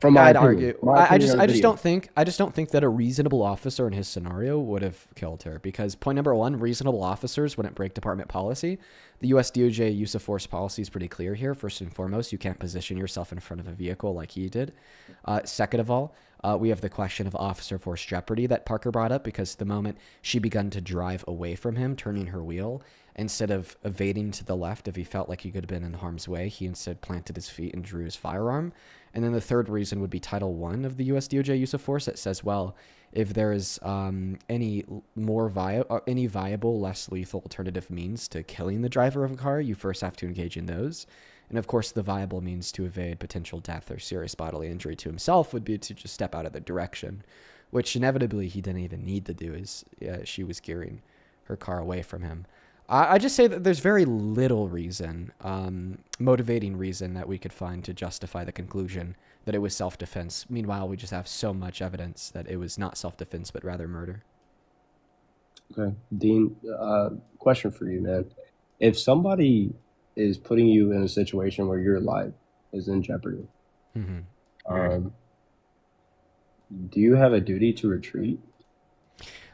S1: I'd argue. I just don't think that a reasonable officer in his scenario would have killed her, because point number one, reasonable officers wouldn't break department policy. The U.S. DOJ use of force policy is pretty clear here. First and foremost, you can't position yourself in front of a vehicle like he did. Second of all, we have the question of officer force jeopardy that Parker brought up, because the moment she begun to drive away from him, turning her wheel, instead of evading to the left if he felt like he could have been in harm's way, he instead planted his feet and drew his firearm. And then the third reason would be Title I of the U.S. DOJ use of force that says, well, if there is any viable, less lethal alternative means to killing the driver of a car, you first have to engage in those. And of course, the viable means to evade potential death or serious bodily injury to himself would be to just step out of the direction, which inevitably he didn't even need to do, as she was gearing her car away from him. I just say that there's very little reason, motivating reason, that we could find to justify the conclusion that it was self-defense. Meanwhile, we just have so much evidence that it was not self-defense, but rather murder.
S4: Okay. Dean, question for you, man. If somebody is putting you in a situation where your life is in jeopardy, do you have a duty to retreat?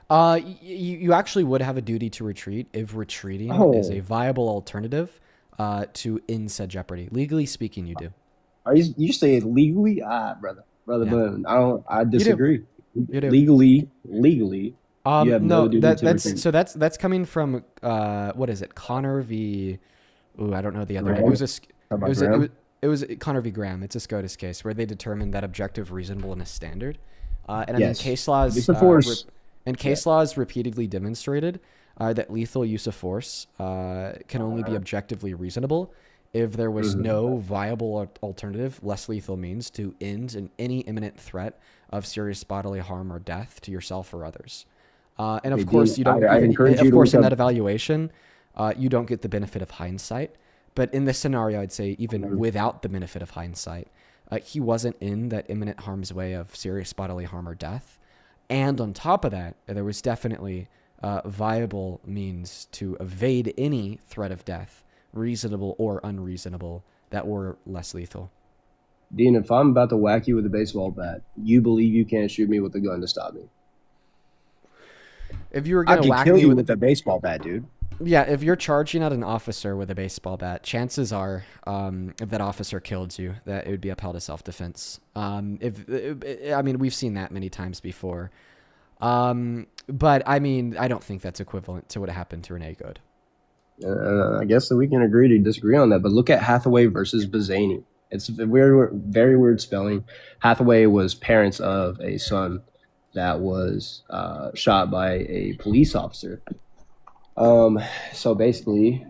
S1: You actually would have a duty to retreat if retreating is a viable alternative to end said jeopardy. Legally speaking, you do.
S4: Are you say legally? Brother,
S1: Yeah.
S4: Boone, I disagree.
S1: You do.
S4: Legally, you have
S1: no,
S4: duty to retreat.
S1: that's coming from what is it? Connor v. Ooh, I don't know the other name.
S4: Graham?
S1: It was Connor v. Graham. It's a SCOTUS case where they determined that objective reasonableness standard. And I mean, case laws. Case laws repeatedly demonstrated that lethal use of force can only be objectively reasonable if there was no viable alternative, less lethal means to end any imminent threat of serious bodily harm or death to yourself or others. And of course, you don't. Of course, in that evaluation, you don't get the benefit of hindsight. But in this scenario, I'd say even without the benefit of hindsight, he wasn't in that imminent harm's way of serious bodily harm or death. And on top of that, there was definitely viable means to evade any threat of death, reasonable or unreasonable, that were less lethal.
S4: Dean, if I'm about to whack you with a baseball bat, you believe you can't shoot me with a gun to stop me?
S1: If you were going to whack
S4: kill
S1: me
S4: you with a baseball bat, dude.
S1: Yeah, if you're charging at an officer with a baseball bat, chances are, if that officer killed you, that it would be upheld as self-defense. I mean, we've seen that many times before. But I mean, I don't think that's equivalent to what happened to Renee Good.
S4: I guess that we can agree to disagree on that. But look at Hathaway versus Bazani. It's very weird spelling. Hathaway was parents of a son that was shot by a police officer. So basically,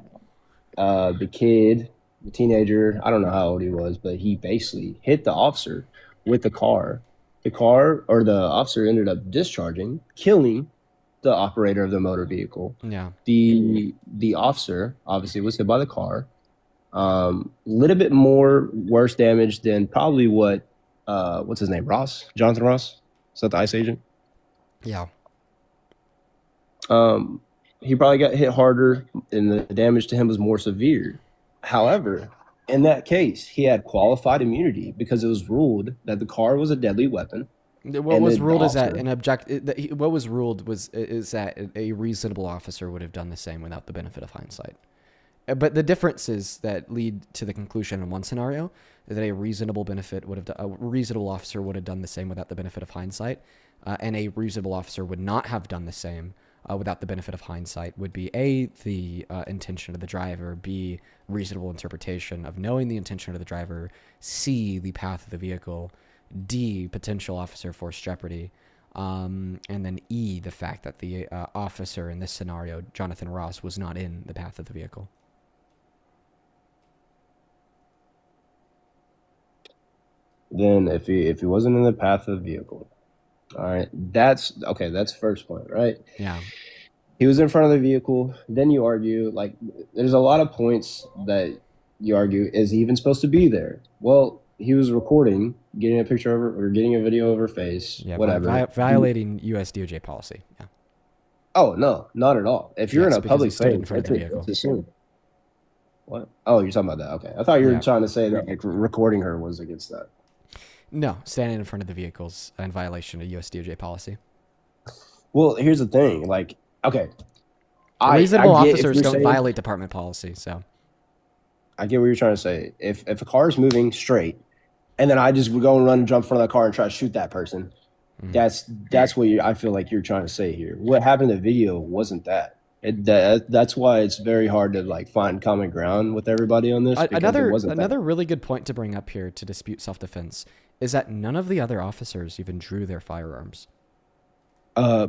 S4: the teenager, I don't know how old he was, but he basically hit the officer with the car. The officer ended up discharging, killing the operator of the motor vehicle.
S1: Yeah.
S4: The officer obviously was hit by the car. Little bit more worse damage than probably what, what's his name? Jonathan Ross? Is that the ICE agent?
S1: Yeah.
S4: He probably got hit harder, and the damage to him was more severe. However, in that case, he had qualified immunity because it was ruled that the car was a deadly weapon.
S1: What was ruled is that what was ruled is that a reasonable officer would have done the same without the benefit of hindsight. But the differences that lead to the conclusion in one scenario is that a reasonable officer would have done the same without the benefit of hindsight, and a reasonable officer would not have done the same without the benefit of hindsight. Would be A, the intention of the driver, B, reasonable interpretation of knowing the intention of the driver, C, the path of the vehicle, D, potential officer force jeopardy, and then E, the fact that the officer in this scenario, Jonathan Ross, was not in the path of the vehicle.
S4: Then if he wasn't in the path of the vehicle, all right, that's okay. That's first point, right?
S1: Yeah.
S4: He was in front of the vehicle. Then you argue, like, there's a lot of points that you argue, is he even supposed to be there? Well, he was recording, getting a picture of her, or getting a video of her face,
S1: Yeah,
S4: whatever.
S1: violating U.S. DOJ policy. Yeah.
S4: Oh, no, not at all. If you're
S1: Yes,
S4: in a
S1: because
S4: public
S1: he stood in
S4: place,
S1: front of the vehicle.
S4: it's assumed. What? Oh, you're talking about that. Okay. I thought you were trying to say that like recording her was against that.
S1: No, standing in front of the vehicles in violation of U.S. DOJ policy.
S4: Well, here's the thing. Like, okay.
S1: Reasonable
S4: I get if
S1: officers
S4: you're
S1: don't
S4: saying-
S1: violate department policy, so.
S4: I get what you're trying to say. If a car is moving straight, and then I just would go and run and jump in front of that car and try to shoot that person, that's what I feel like you're trying to say here. What happened in the video wasn't that. That's why it's very hard to like find common ground with everybody on this. Because it wasn't
S1: Another really good point to bring up here to dispute self-defense is that none of the other officers even drew their firearms.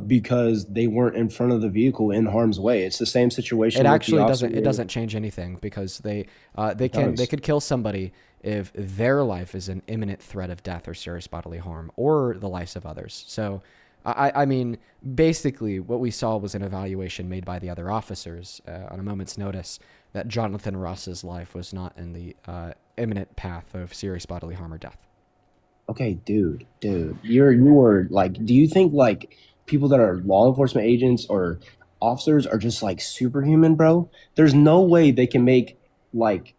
S4: Because they weren't in front of the vehicle in harm's way. It's the same situation.
S1: It
S4: with
S1: actually
S4: the
S1: doesn't.
S4: officer.
S1: It doesn't change anything because they
S4: does.
S1: could kill somebody if their life is an imminent threat of death or serious bodily harm, or the lives of others. So, I mean, basically, what we saw was an evaluation made by the other officers on a moment's notice that Jonathan Ross's life was not in the imminent path of serious bodily harm or death.
S4: Okay, dude, you were like, do you think like people that are law enforcement agents or officers are just like superhuman, bro? There's no way they can make like,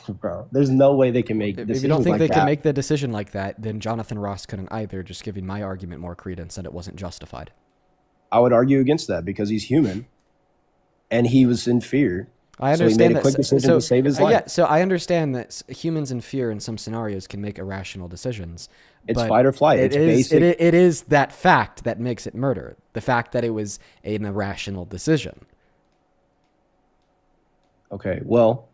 S4: bro. There's no way they can make.
S1: If you don't think they can make the decision like that, then Jonathan Ross couldn't either. Just giving my argument more credence that it wasn't justified.
S4: I would argue against that because he's human, and he was in fear.
S1: I understand
S4: so he made
S1: that.
S4: a quick decision to save his life.
S1: Yeah, so I understand that humans in fear in some scenarios can make irrational decisions.
S4: It's fight or flight. It's basic.
S1: It is that fact that makes it murder. The fact that it was an irrational decision.
S4: Okay, well,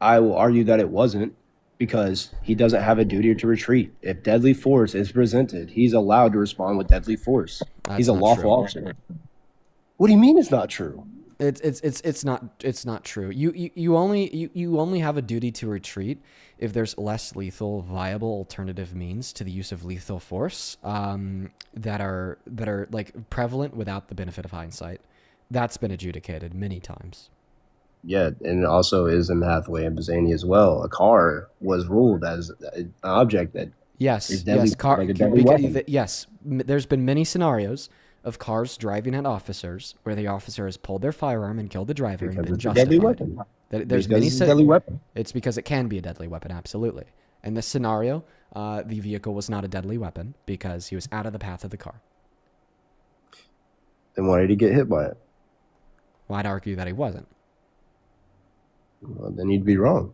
S4: I will argue that it wasn't because he doesn't have a duty to retreat. If deadly force is presented, he's allowed to respond with deadly force. He's a lawful officer. What do you mean it's not true?
S1: It's not true. You only have a duty to retreat if there's less lethal, viable alternative means to the use of lethal force that are like prevalent without the benefit of hindsight. That's been adjudicated many times.
S4: Yeah, and it also is in Hathaway and Bazzani as well. A car was ruled as an object that is deadly, like a deadly weapon.
S1: There's been many scenarios of cars driving at officers where the officer has pulled their firearm and killed the driver and been justified.
S4: Deadly weapon.
S1: There's many
S4: it's a deadly weapon.
S1: It's because it can be a deadly weapon, absolutely. In this scenario, the vehicle was not a deadly weapon because he was out of the path of the car.
S4: Then why did he get hit by it?
S1: Well, I'd argue that he wasn't.
S4: Well, then you'd be wrong.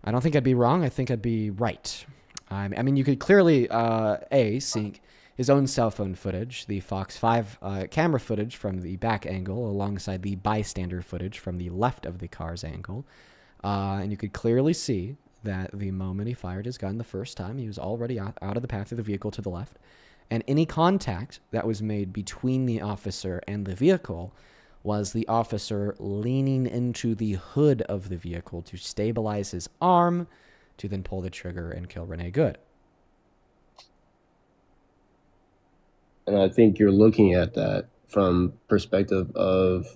S1: I don't think I'd be wrong. I think I'd be right. I mean, you could clearly, see his own cell phone footage, the Fox 5 camera footage from the back angle, alongside the bystander footage from the left of the car's angle. And you could clearly see that the moment he fired his gun the first time, he was already out of the path of the vehicle to the left. And any contact that was made between the officer and the vehicle was the officer leaning into the hood of the vehicle to stabilize his arm to then pull the trigger and kill Renee Good.
S4: And I think you're looking at that from perspective of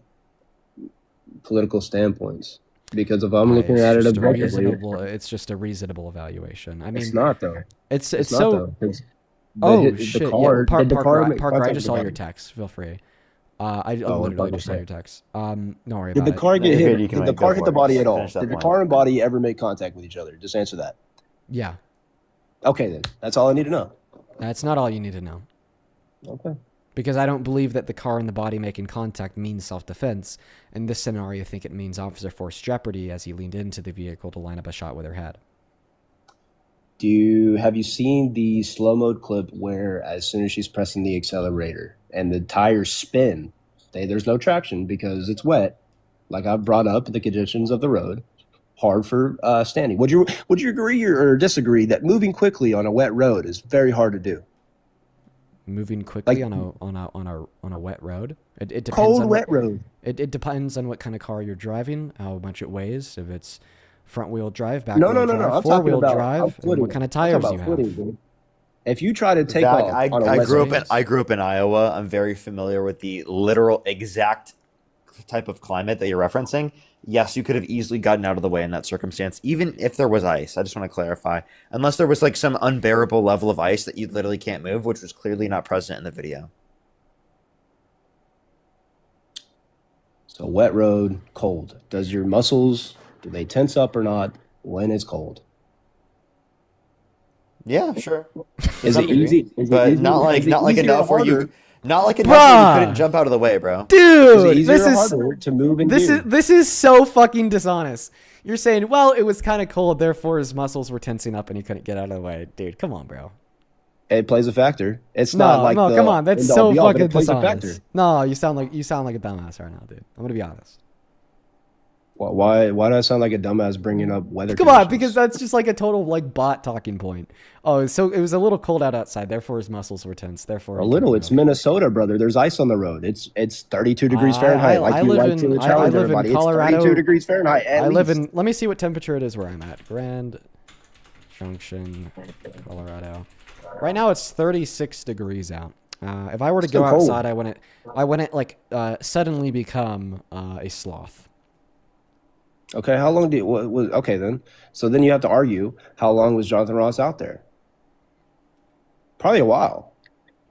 S4: political standpoints. Because if I'm looking at it objectively,
S1: it's just a reasonable evaluation. I mean,
S4: it's not though.
S1: It's
S4: not,
S1: so
S4: though.
S1: Oh shit!
S4: The car,
S1: yeah,
S4: did the car make
S1: Parker, I
S4: contact
S1: just
S4: with
S1: saw
S4: the
S1: your
S4: body?
S1: text. Feel free. I
S4: Oh, what
S1: literally
S4: Parker
S1: just saw
S4: say?
S1: your text. Don't worry
S4: Did
S1: about
S4: the
S1: it.
S4: car
S22: No,
S4: get
S22: you're
S4: hit?
S22: good. You can
S4: Did the
S22: wait. Go
S4: car hit
S22: for
S4: the
S22: it.
S4: body
S22: Just
S4: at all?
S22: finish that
S4: Did the
S22: point.
S4: car and body ever make contact with each other? Just answer that.
S1: Yeah,
S4: Okay, then. That's all I need to know.
S1: that's not all you need to know.
S4: Okay.
S1: Because I don't believe that the car and the body making contact means self-defense. In this scenario, I think it means officer force jeopardy as he leaned into the vehicle to line up a shot with her head.
S4: Have you seen the slow mode clip where as soon as she's pressing the accelerator and the tires spin, there's no traction because it's wet. Like I've brought up the conditions of the road, hard for standing. Would you agree or disagree that moving quickly on a wet road is very hard to do?
S1: Moving quickly
S4: Like-
S1: on a wet road. It depends
S4: Cold
S1: on
S4: wet road.
S1: It depends on what kind of car you're driving, how much it weighs, if it's front wheel drive, back
S4: No,
S1: wheel
S4: no.
S1: drive,
S4: I'm
S1: four
S4: talking
S1: wheel
S4: about
S1: drive, and
S4: footing.
S1: what kind of
S4: I'm talking
S1: tires
S4: about
S1: you have.
S4: footing, dude. If you try to take
S22: Zach,
S4: off on a
S22: I
S4: wet
S22: grew up
S4: road,
S22: in Iowa. I'm very familiar with the literal exact type of climate that you're referencing. Yes, you could have easily gotten out of the way in that circumstance, even if there was ice. I just want to clarify, unless there was like some unbearable level of ice that you literally can't move, which was clearly not present in the video.
S4: so wet road, cold. Does your muscles, do they tense up or not when it's cold?
S22: Yeah, sure.
S4: Is it easy? Is it
S22: But
S4: easy?
S22: not like
S4: Is it
S22: not like
S4: easier or
S22: enough where
S4: harder?
S22: you not like enough where you couldn't
S1: Bruh.
S22: jump out of the way, bro.
S4: Is it
S1: Dude,
S4: easier
S1: this
S4: or
S1: is
S4: harder to move and
S1: this
S4: do?
S1: is this is so fucking dishonest. You're saying, well, it was kind of cold, therefore his muscles were tensing up and he couldn't get out of the way. Dude, come on, bro.
S4: It plays a factor. It's not like
S1: no,
S4: the
S1: come on, that's
S4: end-all
S1: so
S4: be-all, but
S1: fucking
S4: it plays a factor.
S1: dishonest. No, you sound like a dumbass right now, dude. I'm gonna be honest.
S4: Well, why do I sound like a dumbass bringing up weather?
S1: Come on,
S4: conditions?
S1: because that's just like a total like bot talking point. Oh, so it was a little cold outside, therefore his muscles were tense. Therefore,
S4: A
S1: he
S4: little.
S1: couldn't
S4: It's
S1: move.
S4: Minnesota, brother. There's ice on the road. It's 32 degrees Fahrenheit. Like
S1: I
S4: you
S1: live
S4: like
S1: in
S4: to
S1: I
S4: challenge
S1: live in
S4: everybody.
S1: Colorado.
S4: It's 32 degrees Fahrenheit. At
S1: I live
S4: least.
S1: in. Let me see what temperature it is where I'm at. Grand Junction, Colorado. Right now it's 36 degrees out. If I were to
S4: Still
S1: go
S4: cold.
S1: outside, I wouldn't like suddenly become a sloth.
S4: Okay, how long okay then? So then you have to argue how long was Jonathan Ross out there? Probably a while.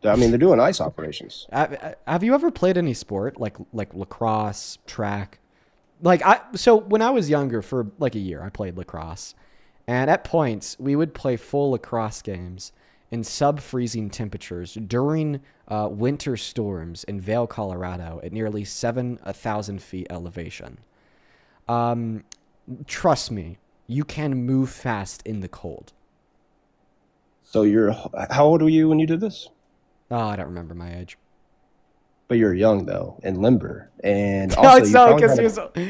S4: I mean, they're doing ice operations.
S1: Have you ever played any sport like lacrosse, track? So when I was younger, for like a year, I played lacrosse, and at points we would play full lacrosse games in sub-freezing temperatures during winter storms in Vail, Colorado, at nearly 7,000 feet elevation. Trust me, you can move fast in the cold.
S4: So how old were you when you did this?
S1: Oh, I don't remember my age.
S4: But you're young though, and limber, and
S1: No,
S4: also
S1: it's
S4: you
S1: not
S4: probably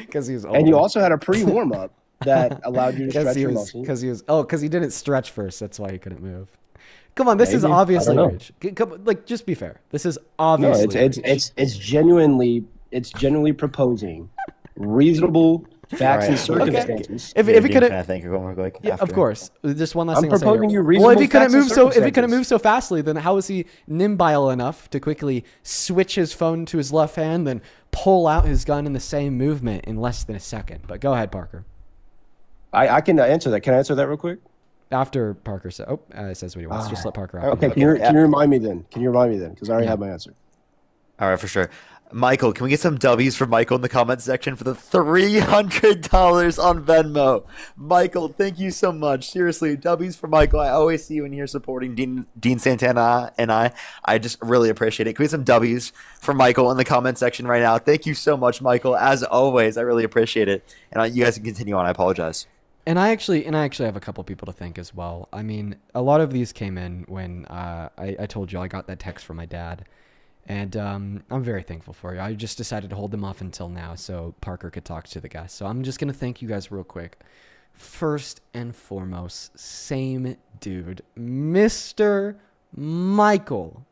S1: because he was older.
S4: and you also had a pre-warm up that allowed you to stretch your muscles.
S1: Because he didn't stretch first. That's why he couldn't move. Come on, this is
S4: Maybe. I
S1: obviously
S4: don't know.
S1: rich. Like, just be fair. This is
S4: No,
S1: obviously
S4: it's genuinely proposing reasonable facts and circumstances.
S1: If it
S22: Can
S1: could,
S22: I think of one real quick?
S1: yeah, of
S22: after?
S1: course. Just one last
S4: I'm
S1: thing. I'll say
S4: proposing
S1: here.
S4: you
S1: Well, if
S4: reasonable
S1: he couldn't
S4: facts and
S1: move if he couldn't
S4: circumstances.
S1: move so fastly, then how is he nimble enough to quickly switch his phone to his left hand, then pull out his gun in the same movement in less than a second? But go ahead, Parker.
S4: I can answer that. Can I answer that real quick?
S1: After Parker says, says what he wants. Just let Parker out.
S4: Okay, can you remind me then? Because I already have my answer.
S22: All right, for sure. Michael, can we get some W's for Michael in the comment section for the $300 on Venmo? Michael, thank you so much. Seriously, W's for Michael. I always see you in here supporting Dean Santana and I just really appreciate it. Can we get some W's for Michael in the comment section right now? Thank you so much, Michael. As always, I really appreciate it. And you guys can continue on. I apologize.
S1: And I actually have a couple people to thank as well. I mean, a lot of these came in when I told you I got that text from my dad. And I'm very thankful for you. I just decided to hold them off until now so Parker could talk to the guests. So I'm just going to thank you guys real quick. First and foremost, same dude, Mr. Michael.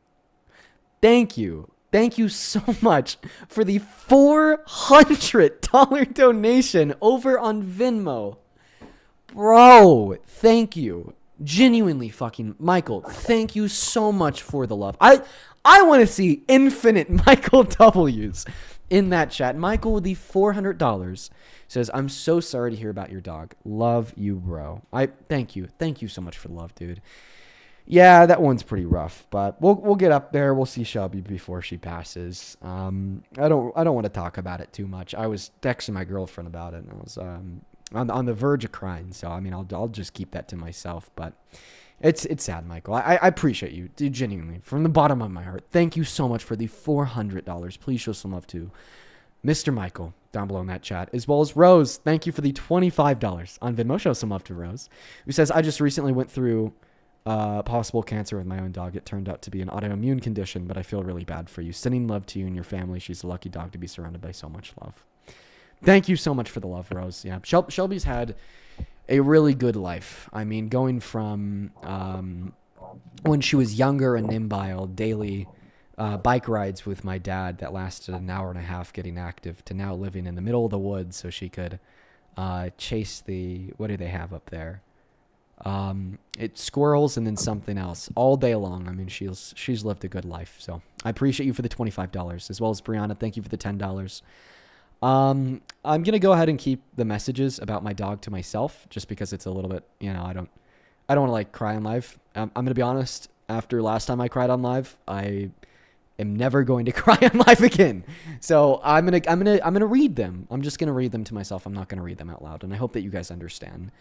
S1: Thank you. Thank you so much for the $400 donation over on Venmo. Bro, thank you. Genuinely fucking Michael, thank you so much for the love. I want to see infinite Michael W's in that chat. Michael with the $400 says, "I'm so sorry to hear about your dog. Love you, bro." I thank you. Thank you so much for the love, dude. Yeah, that one's pretty rough, but we'll get up there. We'll see Shelby before she passes. I don't want to talk about it too much. I was texting my girlfriend about it, and I was on the verge of crying. So I mean, I'll just keep that to myself. But it's sad, Michael. I appreciate you, dude, genuinely, from the bottom of my heart. Thank you so much for the $400. Please show some love to Mr. Michael down below in that chat, as well as Rose. Thank you for the $25 on Venmo. Show some love to Rose, who says, I just recently went through possible cancer with my own dog. It turned out to be an autoimmune condition, but I feel really bad for you. Sending love to you and your family. She's a lucky dog to be surrounded by so much love. Thank you so much for the love, Rose. Yeah, Shelby's had a really good life. I mean, going from when she was younger and imbile, daily bike rides with my dad that lasted an hour and a half getting active, to now living in the middle of the woods so she could chase the, what do they have up there? It's squirrels and then something else all day long. I mean, she's lived a good life. So I appreciate you for the $25, as well as Brianna. Thank you for the $10. I'm going to go ahead and keep the messages about my dog to myself, just because it's a little bit, I don't want to like cry on live. I'm going to be honest. After last time I cried on live, I am never going to cry on live again. So I'm going to read them. I'm just going to read them to myself. I'm not going to read them out loud. And I hope that you guys understand.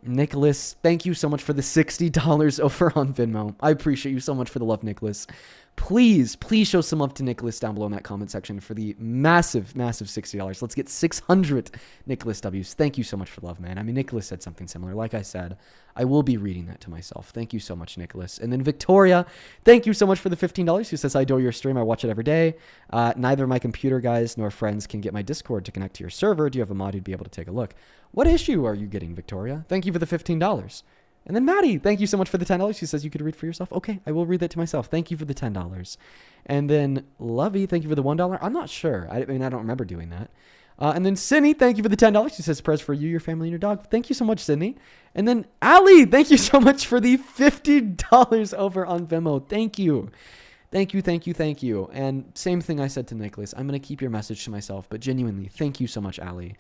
S1: Nicholas, thank you so much for the $60 over on Venmo. I appreciate you so much for the love, Nicholas. Please show some love to Nicholas down below in that comment section for the massive $60. Let's get 600 Nicholas W's. Thank you so much for the love, man. I mean, Nicholas said something similar. Like I said, I will be reading that to myself. Thank you so much, Nicholas. And then Victoria, thank you so much for the $15, who says, I adore your stream. I watch it every day. Neither my computer guys nor friends can get my Discord to connect to your server. Do you have a mod who'd be able to take a look? What issue are you getting, Victoria? Thank you for the $15. And then Maddie, thank you so much for the $10. She says you could read for yourself. Okay, I will read that to myself. Thank you for the $10. And then Lovey, thank you for the $1. I'm not sure. I mean, I don't remember doing that. And then Sydney, thank you for the $10. She says, prayers for you, your family, and your dog. Thank you so much, Sydney. And then Ali, thank you so much for the $50 over on Venmo. Thank you. Thank you. And same thing I said to Nicholas. I'm going to keep your message to myself, but genuinely, thank you so much, Ali.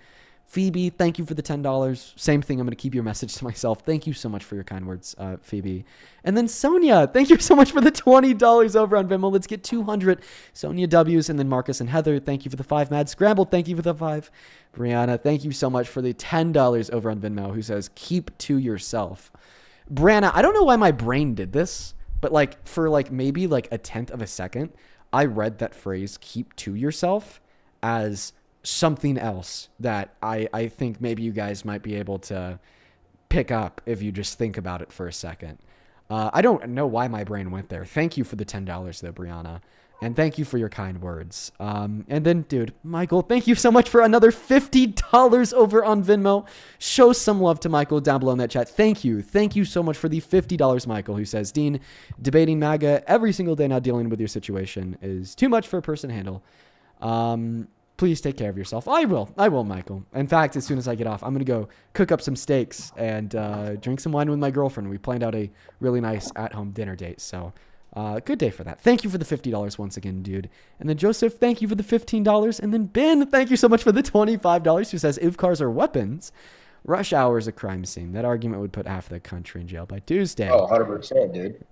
S1: Phoebe, thank you for the $10. Same thing. I'm going to keep your message to myself. Thank you so much for your kind words, Phoebe. And then Sonia, thank you so much for the $20 over on Venmo. Let's get 200 Sonia W's. And then Marcus and Heather, thank you for the 5. Mad Scramble, thank you for the 5. Brianna, thank you so much for the $10 over on Venmo, who says, keep to yourself. Brianna, I don't know why my brain did this, but like for like maybe like a tenth of a second, I read that phrase, keep to yourself, as something else that I think maybe you guys might be able to pick up if you just think about it for a second. I don't know why my brain went there. Thank you for the $10 though, Brianna. And thank you for your kind words. And then, dude, Michael, thank you so much for another $50 over on Venmo. Show some love to Michael down below in that chat. Thank you. Thank you so much for the $50, Michael, who says, Dean, debating MAGA every single day now dealing with your situation is too much for a person to handle. Please take care of yourself. I will, Michael. In fact, as soon as I get off, I'm going to go cook up some steaks and drink some wine with my girlfriend. We planned out a really nice at-home dinner date. So good day for that. Thank you for the $50 once again, dude. And then Joseph, thank you for the $15. And then Ben, thank you so much for the $25, who says, if cars are weapons, rush hour is a crime scene. That argument would put half the country in jail by Tuesday.
S3: Oh, 100%, dude.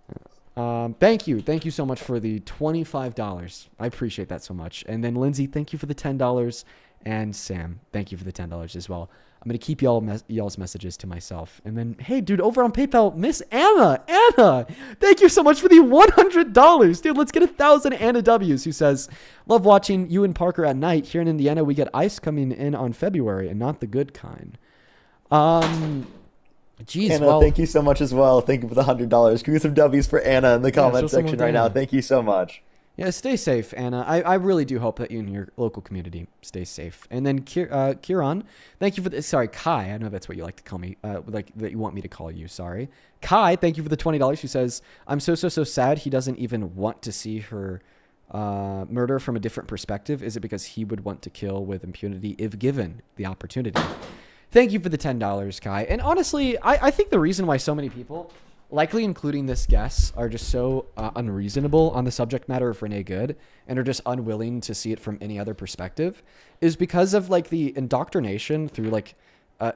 S1: Thank you so much for the $25. I appreciate that so much. And then Lindsay, thank you for the $10. And Sam, thank you for the $10 as well. I'm going to keep y'all's messages to myself. And then, hey, dude, over on PayPal, Miss Anna, thank you so much for the $100. Dude, let's get 1,000 Anna W's, who says, love watching you and Parker at night. Here in Indiana, we get ice coming in on February, and not the good kind. Jeez,
S22: Anna, thank you so much as well. Thank you for the $100. Give me some W's for Anna in the comment section right now. Thank you so much.
S1: Yeah, stay safe, Anna. I really do hope that you and your local community stay safe. And then Kieran, thank you for sorry, Kai. I know that's what you like to call me. Like that you want me to call you. Sorry, Kai. Thank you for the $20. Who says, I'm so sad he doesn't even want to see her murder from a different perspective. Is it because he would want to kill with impunity if given the opportunity? Thank you for the $10, Kai. And honestly, I think the reason why so many people, likely including this guest, are just so unreasonable on the subject matter of Renee Good and are just unwilling to see it from any other perspective is because of like the indoctrination through like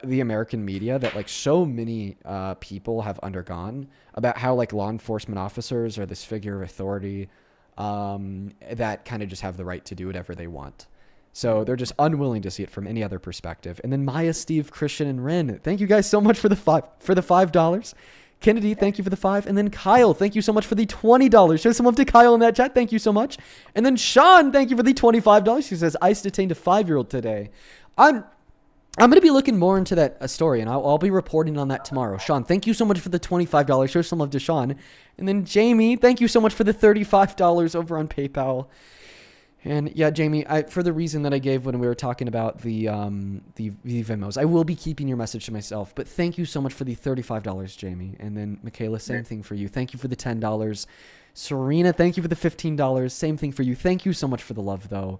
S1: the American media that like so many people have undergone about how like law enforcement officers are this figure of authority that kind of just have the right to do whatever they want. So they're just unwilling to see it from any other perspective. And then Maya, Steve, Christian, and Ren, thank you guys so much for the $5. Kennedy, thank you for the $5. And then Kyle, thank you so much for the $20. Show some love to Kyle in that chat. Thank you so much. And then Sean, thank you for the $25. He says, ICE detained a 5-year-old today. I'm going to be looking more into that story, and I'll be reporting on that tomorrow. Sean, thank you so much for the $25. Show some love to Sean. And then Jamie, thank you so much for the $35 over on PayPal. And yeah, Jamie, for the reason that I gave when we were talking about the Venmos, I will be keeping your message to myself. But thank you so much for the $35, Jamie. And then Michaela, same thing for you. Thank you for the $10. Serena, thank you for the $15. Same thing for you. Thank you so much for the love, though.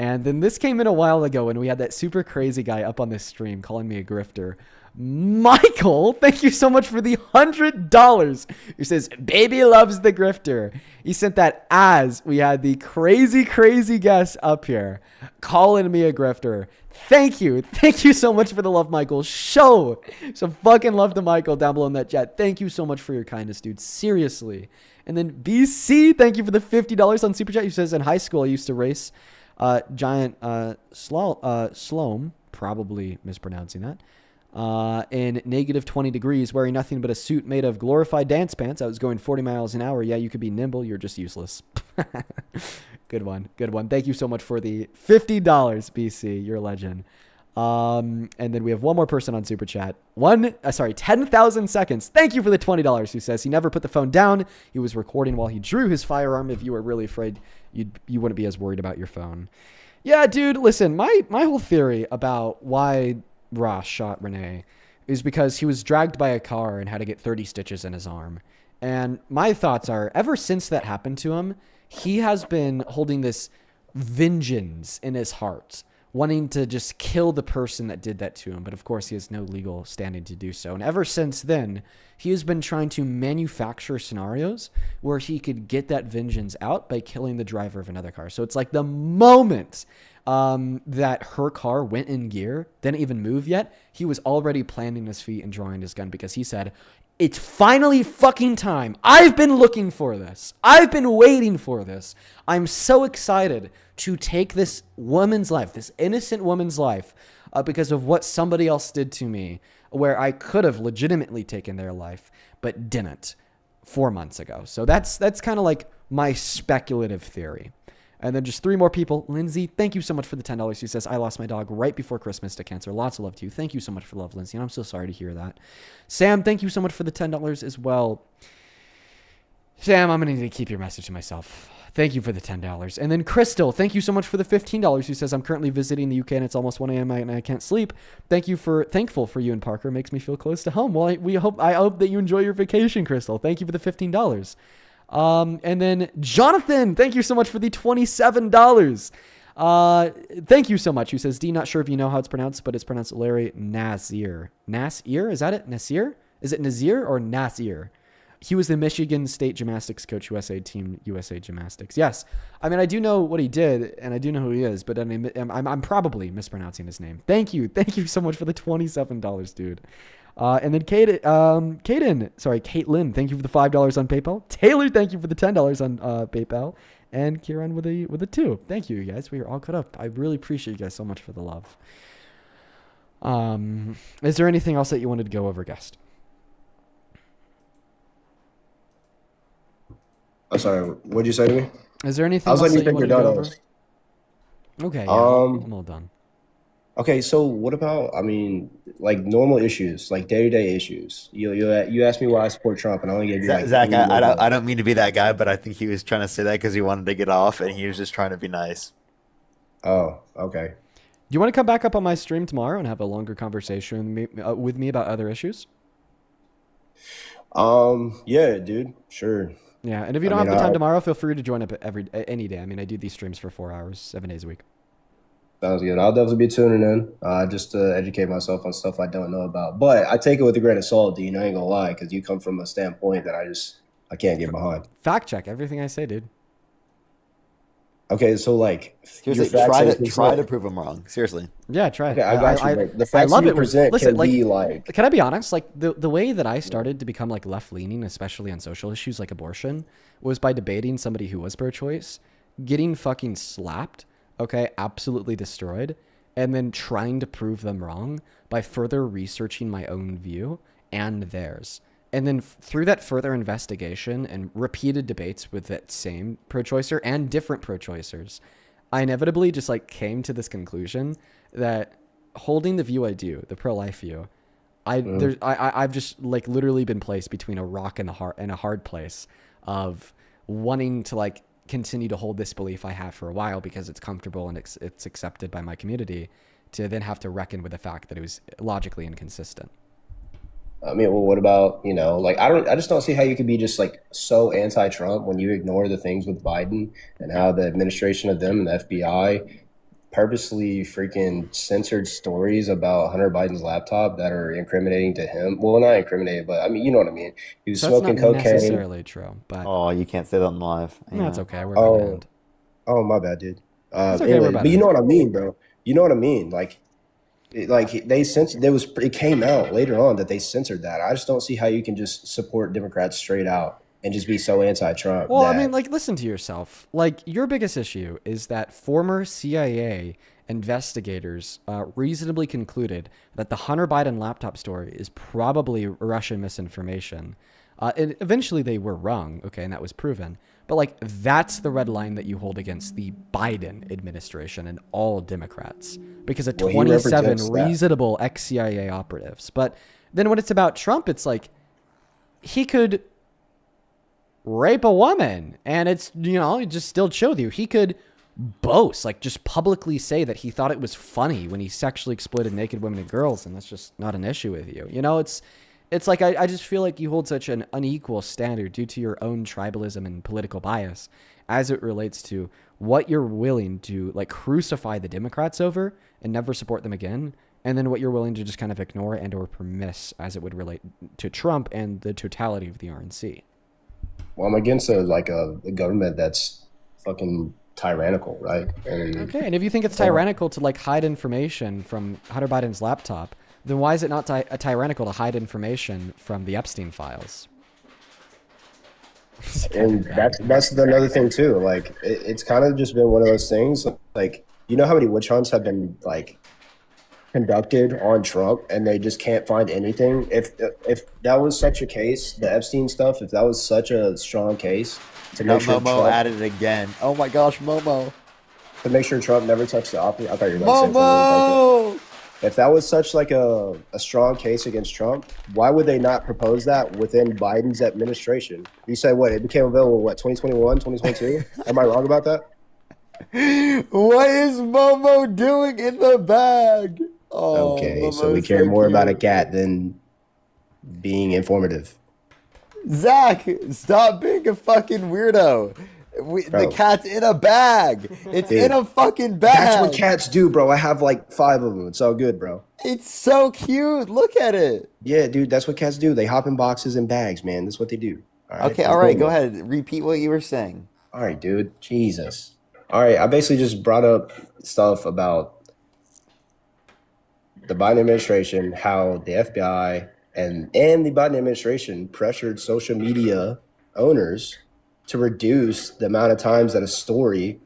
S1: And then this came in a while ago when we had that super crazy guy up on this stream calling me a grifter. Michael, thank you so much for the $100. Who says, baby loves the grifter. He sent that as we had the crazy guest up here calling me a grifter. Thank you. Thank you so much for the love, Michael. Show some fucking love to Michael down below in that chat. Thank you so much for your kindness, dude. Seriously. And then BC, thank you for the $50 on Super Chat. He says, in high school, I used to race giant slalom, probably mispronouncing that, in negative 20 degrees, wearing nothing but a suit made of glorified dance pants. I was going 40 miles an hour. Yeah, you could be nimble. You're just useless. Good one. Thank you so much for the $50, BC. You're a legend. And then we have one more person on Super Chat. 10,000 seconds. Thank you for the $20, who says he never put the phone down. He was recording while he drew his firearm. If you were really afraid, you wouldn't be as worried about your phone. Yeah, dude, listen, my whole theory about why Ross shot Renee is because he was dragged by a car and had to get 30 stitches in his arm. And my thoughts are, ever since that happened to him, he has been holding this vengeance in his heart, wanting to just kill the person that did that to him. But of course, he has no legal standing to do so. And ever since then, he has been trying to manufacture scenarios where he could get that vengeance out by killing the driver of another car. So it's like the moment that her car went in gear, didn't even move yet, he was already planting his feet and drawing his gun because he said, it's finally fucking time. I've been looking for this. I've been waiting for this. I'm so excited to take this woman's life, this innocent woman's life, because of what somebody else did to me, where I could have legitimately taken their life, but didn't 4 months ago. So that's kind of like my speculative theory. And then just 3 more people. Lindsay, thank you so much for the $10. She says, I lost my dog right before Christmas to cancer. Lots of love to you. Thank you so much for the love, Lindsay. And I'm so sorry to hear that. Sam, thank you so much for the $10 as well. Sam, I'm going to need to keep your message to myself. Thank you for the $10. And then Crystal, thank you so much for the $15. Who says, I'm currently visiting the UK and it's almost 1 a.m. and I can't sleep. Thankful for you and Parker. Makes me feel close to home. Well, I hope that you enjoy your vacation, Crystal. Thank you for the $15. And then Jonathan, thank you so much for the $27. Thank you so much. Who says, D, not sure if you know how it's pronounced, but it's pronounced Larry Nasir. Nasir? Is that it? Nasir? Is it Nazir or Nasir? He was the Michigan State Gymnastics coach, USA Team USA Gymnastics. Yes. I mean, I do know what he did, and I do know who he is, but I'm probably mispronouncing his name. Thank you. Thank you so much for the $27, dude. And then Caitlin, thank you for the $5 on PayPal. Taylor, thank you for the $10 on PayPal. And Kieran with a 2. Thank you, guys. We are all caught up. I really appreciate you guys so much for the love. Is there anything else that you wanted to go over, guest?
S3: I'm sorry. What'd you say to me?
S1: Is there anything
S3: I was
S1: else
S3: letting
S1: that
S3: you
S1: you
S3: think you're
S1: wanted to
S3: done.
S1: go over? Okay, yeah, I'm all done.
S3: Okay, so what about, like normal issues, like day-to-day issues? You asked me why I support Trump, and I only gave you like
S22: Zach,
S3: 3
S22: I don't mean to be that guy, but I think he was trying to say that because he wanted to get off, and he was just trying to be nice.
S3: Oh, okay.
S1: Do you want to come back up on my stream tomorrow and have a longer conversation with me about other issues?
S3: Yeah, dude, sure.
S1: Yeah, and if you don't have the time tomorrow, feel free to join up any day. I mean, I do these streams for 4 hours, 7 days a week.
S3: Sounds good. I'll definitely be tuning in, just to educate myself on stuff I don't know about. But I take it with a grain of salt, Dean. I ain't gonna lie, because you come from a standpoint that I can't get behind.
S1: Fact check everything I say, dude.
S3: Okay, so like
S22: Seriously, try to prove them wrong. Seriously.
S1: Yeah, try it.
S3: Okay, I got you. Like, the
S1: I
S3: facts
S1: love
S3: you
S1: it.
S3: present
S1: Listen,
S3: can
S1: like,
S3: be like.
S1: can I be honest? Like the way that I started to become like left leaning, especially on social issues like abortion, was by debating somebody who was pro-choice, getting fucking slapped, okay, absolutely destroyed, and then trying to prove them wrong by further researching my own view and theirs. And then through that further investigation and repeated debates with that same pro-choicer and different pro-choicers, I inevitably just like came to this conclusion that holding the view I do, the pro-life view, I've just like literally been placed between a rock and a hard place of wanting to like continue to hold this belief I have for a while because it's comfortable and it's accepted by my community, to then have to reckon with the fact that it was logically inconsistent.
S3: I mean, well, what about, like, I just don't see how you could be just like so anti-Trump when you ignore the things with Biden and how the administration of them and the FBI purposely freaking censored stories about Hunter Biden's laptop that are incriminating to him. Well, not incriminating, but I mean, you know what I mean. He was smoking
S1: That's not
S3: cocaine.
S1: necessarily true, but
S22: Oh, you can't say that on live.
S1: no, it's okay. We're about to end.
S3: Oh, my bad, dude.
S1: It's okay,
S3: Anyway,
S1: we're about
S3: but
S1: to
S3: you know
S1: end.
S3: what I mean, bro. You know what I mean. Like they censored. It came out later on that they censored that. I just don't see how you can just support Democrats straight out and just be so anti-Trump.
S1: Well, I mean, like, listen to yourself. Like, your biggest issue is that former CIA investigators reasonably concluded that the Hunter Biden laptop story is probably Russian misinformation. And eventually they were wrong, okay, and that was proven. But, like, that's the red line that you hold against the Biden administration and all Democrats. Because of 27 reasonable ex-CIA operatives. But then when it's about Trump, it's like, he could rape a woman, and it's, it just still showed you. He could boast, like, just publicly say that he thought it was funny when he sexually exploited naked women and girls, and that's just not an issue with you. It's like, I just feel like you hold such an unequal standard due to your own tribalism and political bias as it relates to what you're willing to, like, crucify the Democrats over and never support them again, and then what you're willing to just kind of ignore and or permiss as it would relate to Trump and the totality of the RNC.
S3: Well, I'm against a government that's fucking tyrannical, right?
S1: Okay, and if you think it's tyrannical to, like, hide information from Hunter Biden's laptop, then why is it not tyrannical to hide information from the Epstein files?
S3: And that's another thing too. Like, it's kind of just been one of those things. Like, you know how many witch hunts have been like conducted on Trump, and they just can't find anything. If that was such a case, the Epstein stuff, if that was such a strong case to make sure
S22: Momo
S3: Trump,
S22: added it again. Oh my gosh, Momo.
S3: To make sure Trump never touched the opposite. I thought you were going to say something like that. If that was such like a strong case against Trump, why would they not propose that within Biden's administration? You said what? It became available, 2021, 2022? Am I wrong about that?
S22: What is Momo doing in the bag? Oh,
S3: Okay,
S22: Momo's
S3: so we care more
S22: cute.
S3: about a cat than being informative.
S22: Zach, stop being a fucking weirdo. The cat's in a bag. It's in a fucking bag.
S3: That's what cats do, bro. I have like 5 of them. It's all good, bro.
S22: It's so cute. Look at it.
S3: Yeah, dude, that's what cats do. They hop in boxes and bags, man. That's what they do.
S22: Okay, all right, go ahead. Repeat what you were saying.
S3: All right, dude. Jesus. All right, I basically just brought up stuff about the Biden administration, how the FBI and the Biden administration pressured social media owners to reduce the amount of times that a story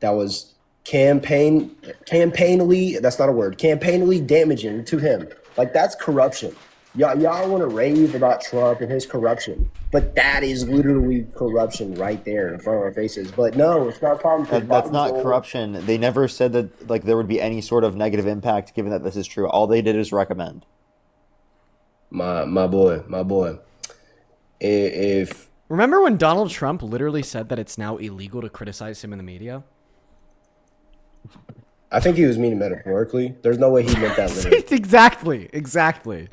S3: that was campaignly, that's not a word, campaignly damaging to him. Like, that's corruption. Y'all want to rave about Trump and his corruption, but that is literally corruption right there in front of our faces. But no, it's not a problem.
S22: That's not corruption. They never said that like there would be any sort of negative impact given that this is true. All they did is recommend.
S3: My boy. If
S1: Remember when Donald Trump literally said that it's now illegal to criticize him in the media?
S3: I think he was meaning metaphorically. There's no way he meant that literally.
S1: Exactly.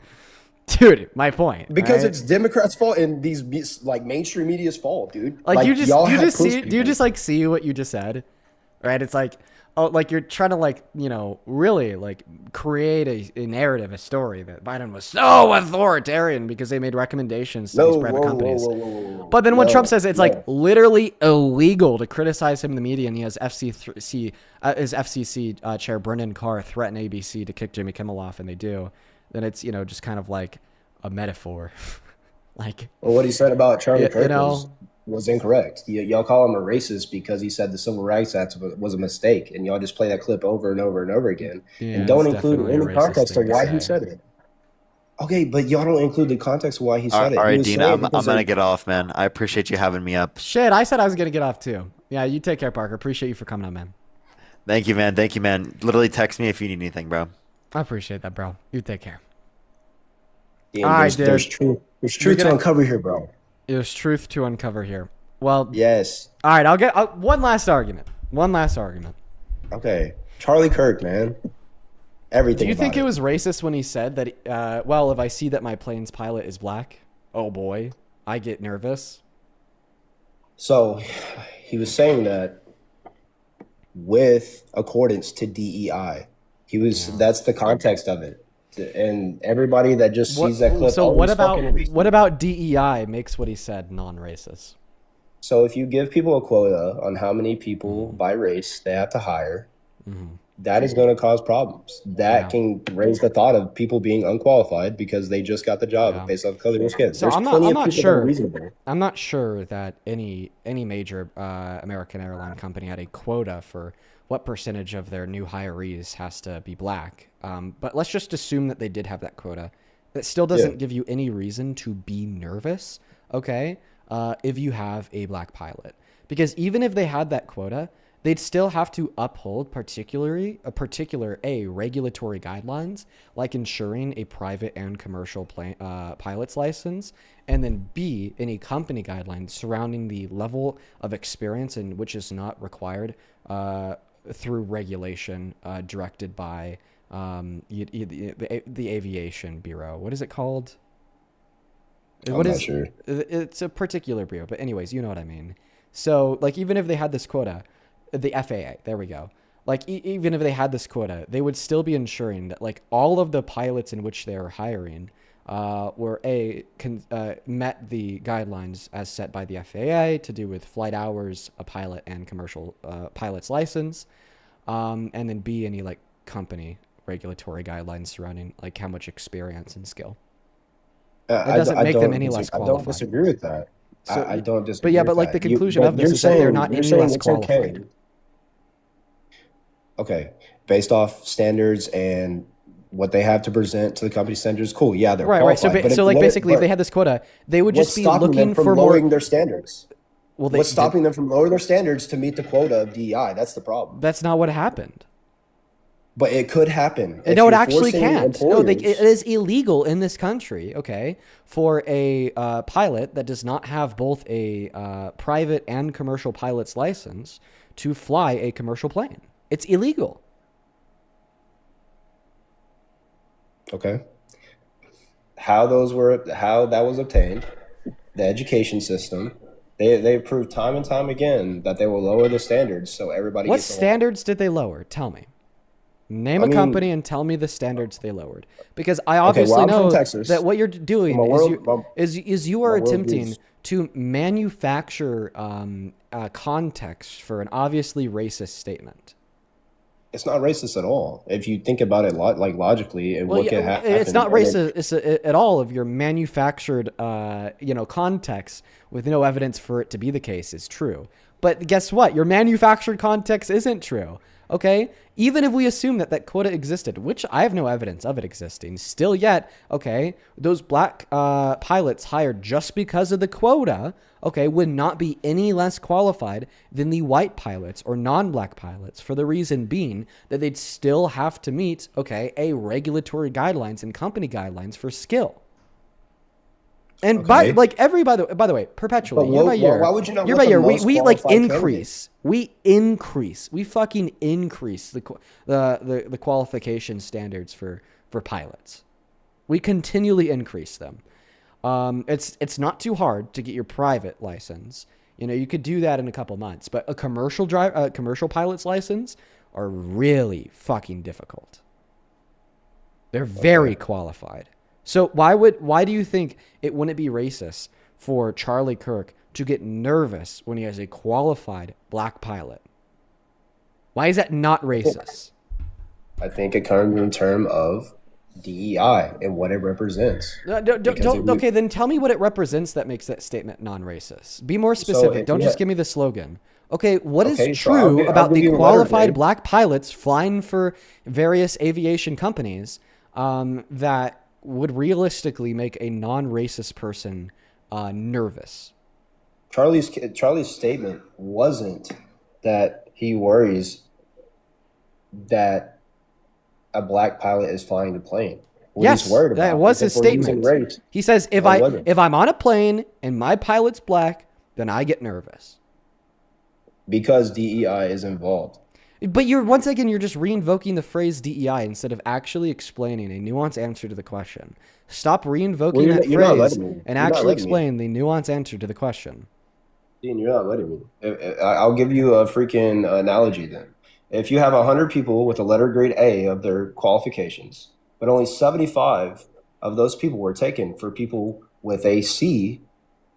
S1: Dude, my point.
S3: Because
S1: right?
S3: it's Democrats' fault and these like mainstream media's fault, dude.
S1: Like, you
S3: y'all
S1: just
S3: have
S1: see,
S3: proof
S1: do you
S3: people.
S1: just like see what you just said? Right? It's like, like you're trying to like, you know, really like create a narrative, a story that Biden was so authoritarian because they made recommendations to these private companies. But then when Trump says it's like literally illegal to criticize him in the media, and he has his FCC chair Brendan Carr threaten ABC to kick Jimmy Kimmel off, and they do, then it's, you know, just kind of like a metaphor. Like,
S4: well, what he said about Charlie Kirk
S1: you know,
S4: was incorrect. Y'all call him a racist because he said the Civil Rights Act was a mistake, and y'all just play that clip over and over and over again, and don't include any context of why he said it. Okay, but y'all don't include the context of why he said it.
S20: All
S4: He
S20: right,
S4: was
S20: Dean,
S4: saying
S20: I'm gonna get off, man. I appreciate you having me up.
S1: Shit, I said I was gonna get off too. Yeah, you take care, Parker. Appreciate you for coming on, man.
S20: Thank you, man. Thank you, man. Literally text me if you need anything, bro.
S1: I appreciate that, bro. You take care.
S4: All right, there's truth to uncover here, bro.
S1: There's truth to uncover here. Well,
S4: yes.
S1: All right, I'll get one last argument.
S4: Okay, Charlie Kirk, man. Everything.
S1: Do you think it was racist when he said that? Well, if I see that my plane's pilot is black, oh boy, I get nervous.
S4: So, he was saying that with accordance to DEI. That's the context of it. And everybody that just sees that clip.
S1: So what about DEI makes what he said non-racist?
S4: So if you give people a quota on how many people by race they have to hire, that is going to cause problems. That can raise the thought of people being unqualified because they just got the job based off color of their skin.
S1: So I'm not sure that any major American airline company had a quota for what percentage of their new hirees has to be black. But let's just assume that they did have that quota. That still doesn't give you any reason to be nervous, okay, if you have a black pilot. Because even if they had that quota, they'd still have to uphold regulatory guidelines, like ensuring a private and commercial pilot's license, and then B, any company guidelines surrounding the level of experience in which is not required through regulation directed by the Aviation Bureau. What is it called?
S4: I'm not sure.
S1: It's a particular bureau, but anyways, you know what I mean. So, like, even if they had this quota, the FAA, there we go. Like, even if they had this quota, they would still be ensuring that, like, all of the pilots in which they are hiring met the guidelines as set by the FAA to do with flight hours, a pilot, and commercial pilot's license, and then B, any, like, company regulatory guidelines surrounding, like, how much experience and skill. That doesn't make them any less qualified.
S4: I don't disagree with that.
S1: So,
S4: I don't disagree.
S1: But like the conclusion of this is that they're not any less qualified.
S4: Okay, based off standards and what they have to present to the company standards, cool. Yeah, they're qualified.
S1: Right. So basically, if they had this quota, they would just be looking for
S4: lowering their standards. Well, what's stopping them from lowering their standards to meet the quota of DEI? That's the problem.
S1: That's not what happened.
S4: But it could happen.
S1: No, it actually can't. No, it is illegal in this country, okay, for a pilot that does not have both a private and commercial pilot's license to fly a commercial plane. It's illegal.
S4: Okay. How that was obtained, the education system, they proved time and time again that they will lower the standards so everybody
S1: What
S4: gets along.
S1: standards did they lower? Tell me. Name a company and tell me the standards they lowered. Because I obviously know that what you're doing is you are attempting to manufacture context for an obviously racist statement.
S4: It's not racist at all. If you think about it logically and what could happen.
S1: It's not racist at all if your manufactured context with no evidence for it to be the case is true. But guess what? Your manufactured context isn't true. Okay, even if we assume that quota existed, which I have no evidence of it existing, still yet, okay, those black pilots hired just because of the quota, okay, would not be any less qualified than the white pilots or non-black pilots, for the reason being that they'd still have to meet, okay, a regulatory guidelines and company guidelines for skill. And by the way, perpetually, year by year, we like increase. We fucking increase the qualification standards for pilots. We continually increase them. It's not too hard to get your private license. You know, you could do that in a couple months, but a commercial pilot's license are really fucking difficult. They're very qualified. So why do you think it wouldn't be racist for Charlie Kirk to get nervous when he has a qualified black pilot? Why is that not racist?
S4: I think it comes in terms of DEI and what it represents.
S1: Okay, then tell me what it represents that makes that statement non-racist. Be more specific. Don't just give me the slogan. Okay, what is true about the qualified black pilots flying for various aviation companies that would realistically make a non-racist person nervous?
S4: Charlie's statement wasn't that he worries that a black pilot is flying the plane. What he's worried about
S1: that was
S4: is
S1: his
S4: if we're using
S1: statement.
S4: race.
S1: He says if I'm on a plane and my pilot's black, then I get nervous.
S4: Because DEI is involved.
S1: But you're just re-invoking the phrase DEI instead of actually explaining a nuanced answer to the question. Stop re-invoking that phrase and actually explain the nuanced answer to the question.
S4: Dean, you're not letting me. I'll give you a freaking analogy then. If you have 100 people with a letter grade A of their qualifications, but only 75 of those people were taken for people with a C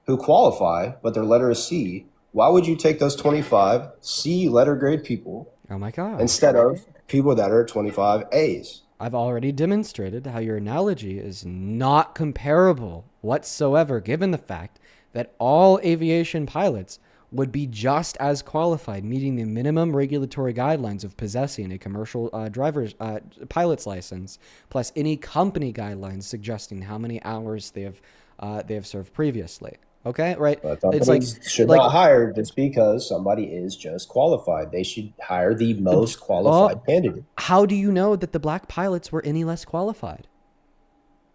S4: who qualify, but their letter is C, why would you take those 25 C letter grade people
S1: Oh my God.
S4: instead of people that are 25 A's?
S1: I've already demonstrated how your analogy is not comparable whatsoever, given the fact that all aviation pilots would be just as qualified, meeting the minimum regulatory guidelines of possessing a commercial pilot's license, plus any company guidelines suggesting how many hours they have served previously. Okay, right?
S4: It's like should not hire just because somebody is just qualified. They should hire the most qualified candidate.
S1: How do you know that the black pilots were any less qualified?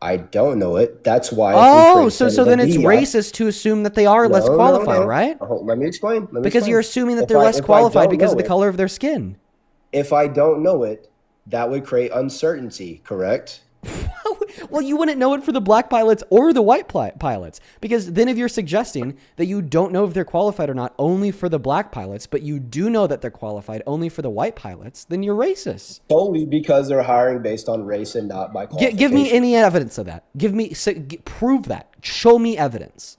S4: I don't know it. That's why.
S1: So then it's racist to assume that they are less qualified, right?
S4: Let me explain.
S1: Because you're assuming that they're less qualified because of the color of their skin.
S4: If I don't know it, that would create uncertainty, correct?
S1: Well, you wouldn't know it for the black pilots or the white pilots, because then if you're suggesting that you don't know if they're qualified or not only for the black pilots, but you do know that they're qualified only for the white pilots, then you're racist.
S4: Solely because they're hiring based on race and not by qualification.
S1: Give me any evidence of that. Prove that. Show me evidence.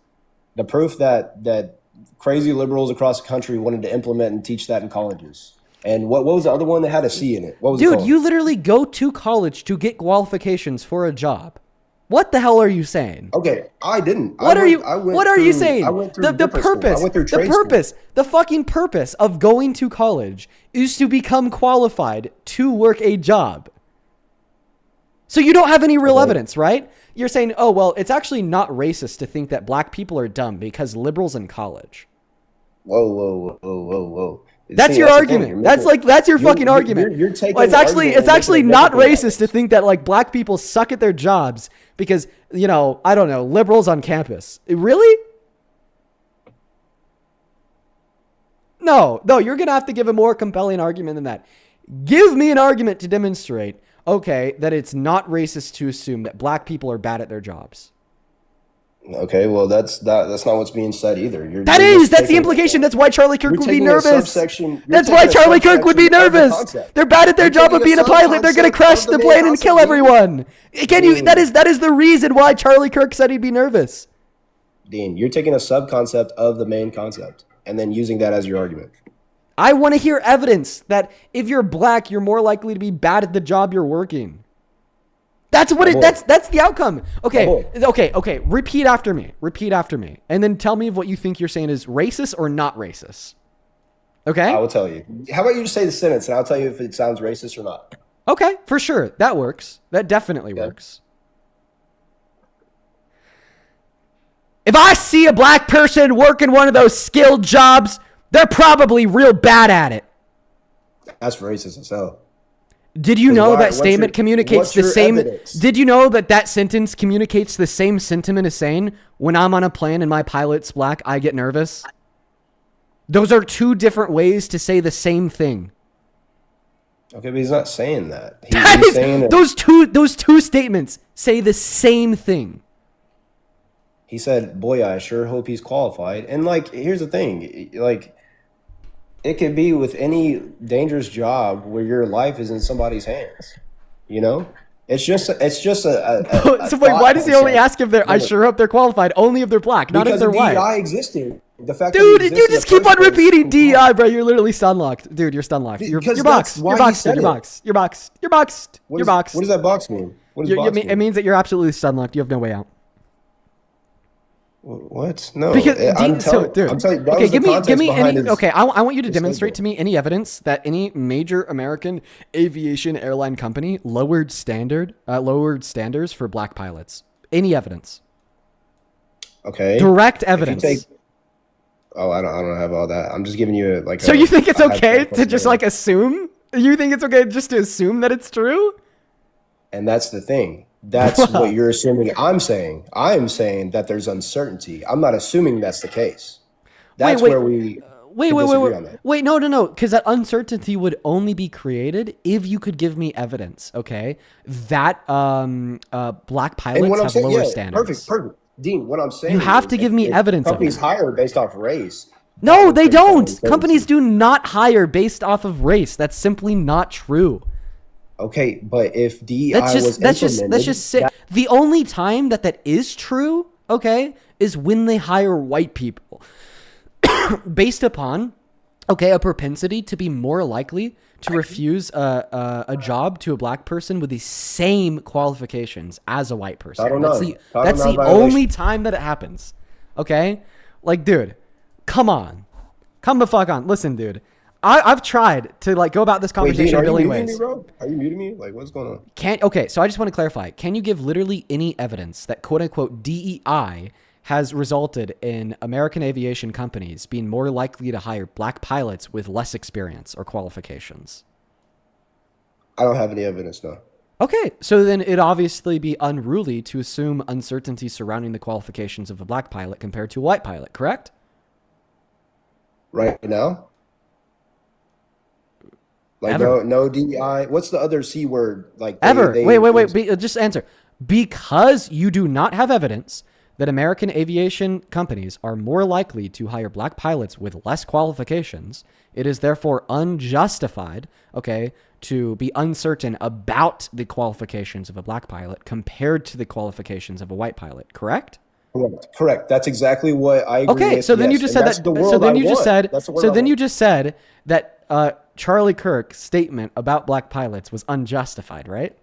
S4: The proof that crazy liberals across the country wanted to implement and teach that in colleges. And what was the other one that had a C in it? What was it called?
S1: Dude, you literally go to college to get qualifications for a job. What the hell are you saying?
S4: Okay, I didn't.
S1: What are you saying?
S4: I went through
S1: The purpose,
S4: I went through trade school.
S1: the fucking purpose of going to college is to become qualified to work a job. So you don't have any real evidence, right? You're saying, oh, well, it's actually not racist to think that black people are dumb because liberals in college.
S4: Whoa.
S1: That's your argument. That's your fucking argument.
S4: You're taking
S1: it's actually not racist to think that like black people suck at their jobs because, I don't know, liberals on campus. Really? No, you're going to have to give a more compelling argument than that. Give me an argument to demonstrate, okay, that it's not racist to assume that black people are bad at their jobs.
S4: Okay, well, that's not what's being said either.
S1: That's the implication. That's why Charlie Kirk would be nervous. That's why Charlie Kirk would be nervous. They're bad at their job of being a pilot. They're going to crash the plane and kill everyone. That is the reason why Charlie Kirk said he'd be nervous.
S4: Dean, you're taking a sub-concept of the main concept and then using that as your argument.
S1: I want to hear evidence that if you're black, you're more likely to be bad at the job you're working. That's the outcome. Okay. Repeat after me. And then tell me if what you think you're saying is racist or not racist. Okay?
S4: I will tell you. How about you just say the sentence and I'll tell you if it sounds racist or not.
S1: Okay, for sure. That works. That definitely works. If I see a black person working one of those skilled jobs, they're probably real bad at it.
S4: That's racist as hell.
S1: Did you know that statement communicates the same? Did you know that sentence communicates the same sentiment as saying, when I'm on a plane and my pilot's black, I get nervous? Those are two different ways to say the same thing.
S4: Okay, but he's not saying that. He's saying that
S1: those two statements say the same thing.
S4: He said, boy, I sure hope he's qualified. And, here's the thing.
S3: it could be with any dangerous job where your life is in somebody's hands. You know, it's just a
S1: So wait, why does he only ask if they're? I
S3: Look,
S1: sure hope they're qualified. Only if they're black, not if
S3: because
S1: they're
S3: of
S1: white.
S3: DEI existing. The fact
S1: Dude,
S3: that it
S1: you
S3: exists in
S1: just
S3: the
S1: keep
S3: first
S1: on
S3: place
S1: repeating
S3: is
S1: DEI, bro. You're literally stun locked, dude. You're stun locked. You're
S3: because
S1: boxed.
S3: that's why
S1: You're
S3: he
S1: boxed.
S3: said
S1: Dude. You're
S3: it.
S1: boxed. You're boxed. You're boxed.
S3: What
S1: You're
S3: is-
S1: boxed.
S3: What does that box mean? What does box mean?
S1: It means that you're absolutely stun locked. You have no way out.
S3: What? No.
S1: Because
S3: I'm telling
S1: dude,
S3: I'm telling you, that
S1: okay,
S3: was the
S1: give me
S3: context behind
S1: any.
S3: his-
S1: Okay, I want you to
S3: his
S1: demonstrate to
S3: statement.
S1: me any evidence that any major American aviation airline company lowered standards for black pilots. Any evidence?
S3: Okay.
S1: Direct
S3: If you
S1: evidence.
S3: I don't have all that. I'm just giving you like.
S1: So you think it's
S3: a
S1: okay
S3: hypothetical
S1: to just
S3: scenario.
S1: like assume? You think it's okay just to assume that it's true?
S3: And that's the thing. That's what you're assuming. I'm saying that there's uncertainty. I'm not assuming that's the case. That's
S1: Wait,
S3: where we
S1: Wait,
S3: could
S1: wait,
S3: disagree
S1: wait,
S3: on that.
S1: wait, no, because that uncertainty would only be created if you could give me evidence, okay, that black
S3: And
S1: pilots
S3: what I'm
S1: have
S3: saying,
S1: lower
S3: yeah,
S1: standards.
S3: perfect. Dean, what I'm saying,
S1: You have
S3: is
S1: to give me
S3: if
S1: evidence of
S3: companies
S1: that.
S3: hire based off race.
S1: No, they
S3: create that
S1: don't.
S3: uncertainty.
S1: Companies do not hire based off of race. That's simply not true.
S3: Okay, but if DEI
S1: That's
S3: was implemented,
S1: sick. The only time that is true, okay, is when they hire white people based upon, okay, a propensity to be more likely to refuse a job to a black person with the same qualifications as a white person.
S3: Title
S1: That's
S3: IX.
S1: the
S3: Title
S1: that's
S3: IX
S1: the
S3: violation.
S1: only time that it happens. Okay, like, dude, come on, come the fuck on. Listen, dude. I've tried to like go about this
S3: Wait, Dean,
S1: conversation
S3: are
S1: a
S3: you
S1: billion
S3: muting
S1: ways.
S3: me, bro? Are you muting me? Like, what's going on?
S1: Okay, so I just want to clarify. Can you give literally any evidence that quote unquote DEI has resulted in American aviation companies being more likely to hire black pilots with less experience or qualifications?
S3: I don't have any evidence, no.
S1: Okay, so then it'd obviously be unruly to assume uncertainty surrounding the qualifications of a black pilot compared to a white pilot, correct?
S3: Right now? Like,
S1: Ever.
S3: no DEI. What's the other C word? Like,
S1: Ever. Wait. Just answer. Because you do not have evidence that American aviation companies are more likely to hire black pilots with less qualifications, it is therefore unjustified, okay, to be uncertain about the qualifications of a black pilot compared to the qualifications of a white pilot, correct?
S3: Correct. That's exactly what I agree
S1: Okay,
S3: with.
S1: so then you
S3: yes.
S1: just
S3: And
S1: said
S3: that's
S1: that.
S3: the world
S1: So then
S3: I
S1: you just
S3: want.
S1: said.
S3: That's the world
S1: So
S3: I
S1: then
S3: want.
S1: you just said that Charlie Kirk's statement about black pilots was unjustified, right?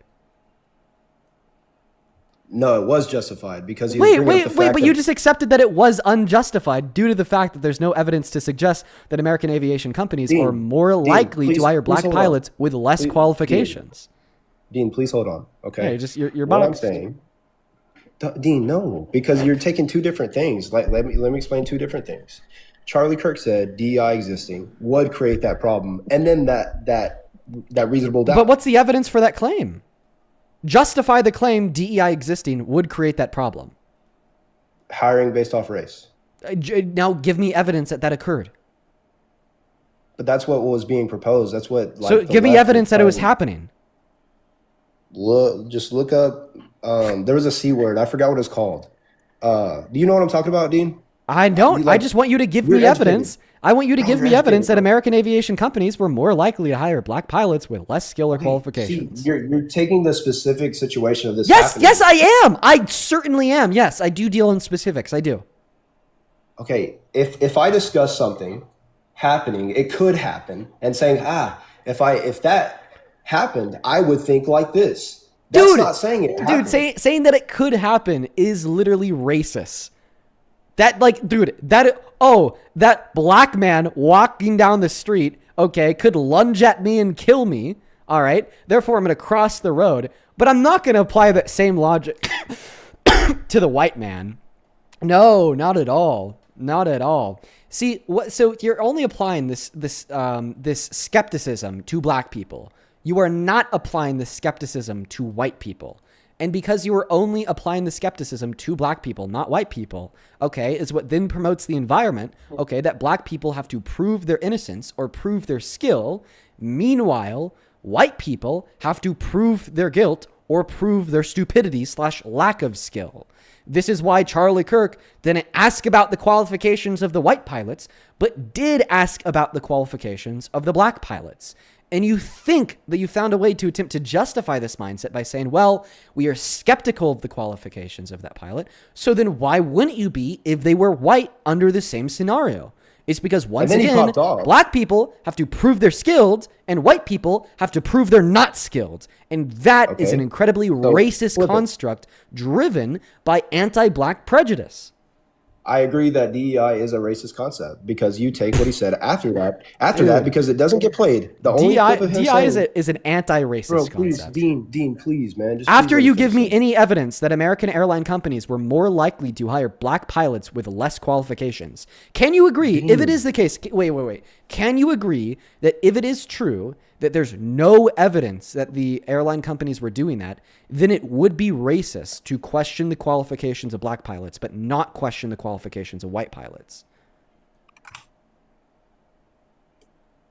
S3: No, it was justified because he was bringing up the fact
S1: But
S3: that
S1: you just accepted that it was unjustified due to the fact that there's no evidence to suggest that American aviation companies
S3: Dean,
S1: are more
S3: Dean,
S1: likely
S3: please-
S1: to hire
S3: please
S1: black
S3: hold on.
S1: pilots with less
S3: Please-
S1: qualifications.
S3: Dean, please hold on. Okay.
S1: Yeah, you're
S3: what I'm
S1: boxed.
S3: saying, Dean, no, because you're taking two different things. Like, let me explain two different things. Charlie Kirk said DEI existing would create that problem, and then that reasonable doubt.
S1: But what's the evidence for that claim? Justify the claim DEI existing would create that problem.
S3: Hiring based off race.
S1: Now give me evidence that occurred.
S3: But that's what was being proposed. That's what. Like,
S1: So
S3: the
S1: give me
S3: left
S1: evidence that it was
S3: trying-
S1: happening.
S3: Just look up. There was a C word. I forgot what it's called. Do you know what I'm talking about, Dean?
S1: I don't.
S3: You, like,
S1: I just want you to give
S3: you're
S1: me
S3: educated.
S1: evidence. I want you to
S3: No,
S1: give
S3: you're
S1: me evidence
S3: educated,
S1: that
S3: bro.
S1: American aviation companies were more likely to hire black pilots with less skill or
S3: See,
S1: qualifications.
S3: you're taking the specific situation of this.
S1: Yes,
S3: happening.
S1: yes, I am. I certainly am. Yes, I do deal in specifics. I do.
S3: Okay, if I discuss something happening, it could happen, and saying, if that happened, I would think like this. That's
S1: Dude,
S3: not saying it. happened.
S1: saying that it could happen is literally racist. That that black man walking down the street, okay, could lunge at me and kill me. All right. Therefore, I'm going to cross the road, but I'm not going to apply that same logic to the white man. No, not at all. Not at all. See, so you're only applying this skepticism to black people. You are not applying the skepticism to white people. And because you are only applying the skepticism to black people, not white people, okay, is what then promotes the environment, okay, that black people have to prove their innocence or prove their skill. Meanwhile, white people have to prove their guilt or prove their stupidity / lack of skill. This is why Charlie Kirk didn't ask about the qualifications of the white pilots, but did ask about the qualifications of the black pilots. And you think that you found a way to attempt to justify this mindset by saying, well, we are skeptical of the qualifications of that pilot. So then why wouldn't you be if they were white under the same scenario? It's because once again, black people have to prove they're skilled and white people have to prove they're not skilled. And that is an incredibly racist construct driven by anti-black prejudice.
S4: I agree that DEI is a racist concept because you take what he said after that, because it doesn't get played. The only clip of him
S1: DEI
S4: saying,
S1: is an anti-racist
S4: bro, please,
S1: concept.
S4: Dean, please, man. Just
S1: After
S4: please
S1: you
S4: let
S1: give me
S4: finish.
S1: any evidence that American airline companies were more likely to hire black pilots with less qualifications, can you agree, if it is the case, wait, can you agree that if it is true that there's no evidence that the airline companies were doing that, then it would be racist to question the qualifications of black pilots, but not question the qualifications of white pilots?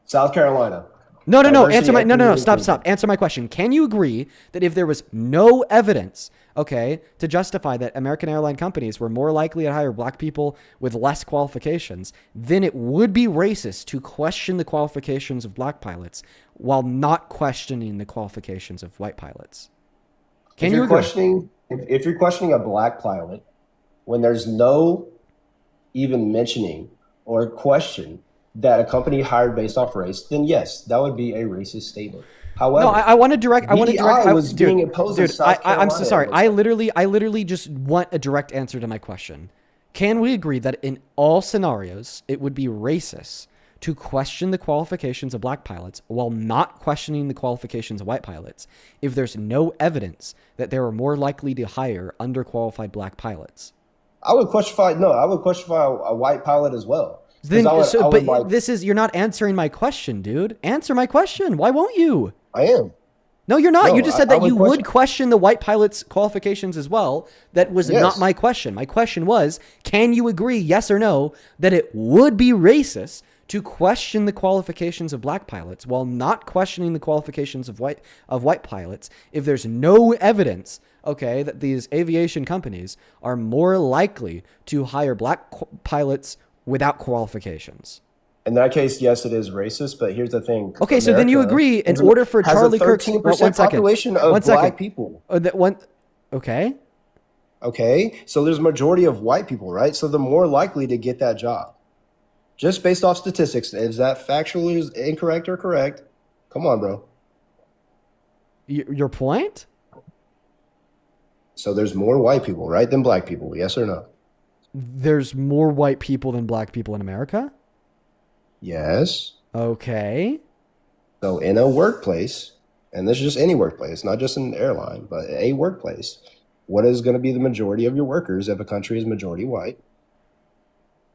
S4: South Carolina.
S1: No.
S4: Diversity,
S1: Answer
S4: equity,
S1: Stop. Answer my question. Can you agree that if there was no evidence, okay, to justify that American airline companies were more likely to hire black people with less qualifications, then it would be racist to question the qualifications of black pilots while not questioning the qualifications of white pilots? Can you agree?
S4: If you're questioning a black pilot when there's no even mentioning or question that a company hired based off race, then yes, that would be a racist statement. However,
S1: No, I want to direct.
S4: was being imposed in South
S1: I'm so
S4: Carolina.
S1: sorry. I literally just want a direct answer to my question. Can we agree that in all scenarios it would be racist to question the qualifications of black pilots while not questioning the qualifications of white pilots if there's no evidence that they were more likely to hire underqualified black pilots?
S4: I would question a white pilot as well.
S1: Then, you're not answering my question, dude. Answer my question. Why won't you?
S4: I am.
S1: No, you're not.
S4: No,
S1: You just said that you would question the white pilot's qualifications as well. That was not my question. My question was, can you agree, yes or no, that it would be racist to question the qualifications of black pilots while not questioning the qualifications of white pilots if there's no evidence, okay, that these aviation companies are more likely to hire black pilots without qualifications?
S4: In that case, yes, it is racist. But here's the thing.
S1: Okay, so then you agree in order for Charlie Kirk's
S4: 13% population of black people.
S1: Okay.
S4: Okay, so there's a majority of white people, right? So they're more likely to get that job. Just based off statistics, is that factually incorrect or correct? Come on, bro.
S1: Your point?
S4: So there's more white people, right, than black people? Yes or no?
S1: There's more white people than black people in America?
S4: Yes.
S1: Okay.
S4: So in a workplace, and this is just any workplace, not just an airline, but a workplace, what is going to be the majority of your workers if a country is majority white?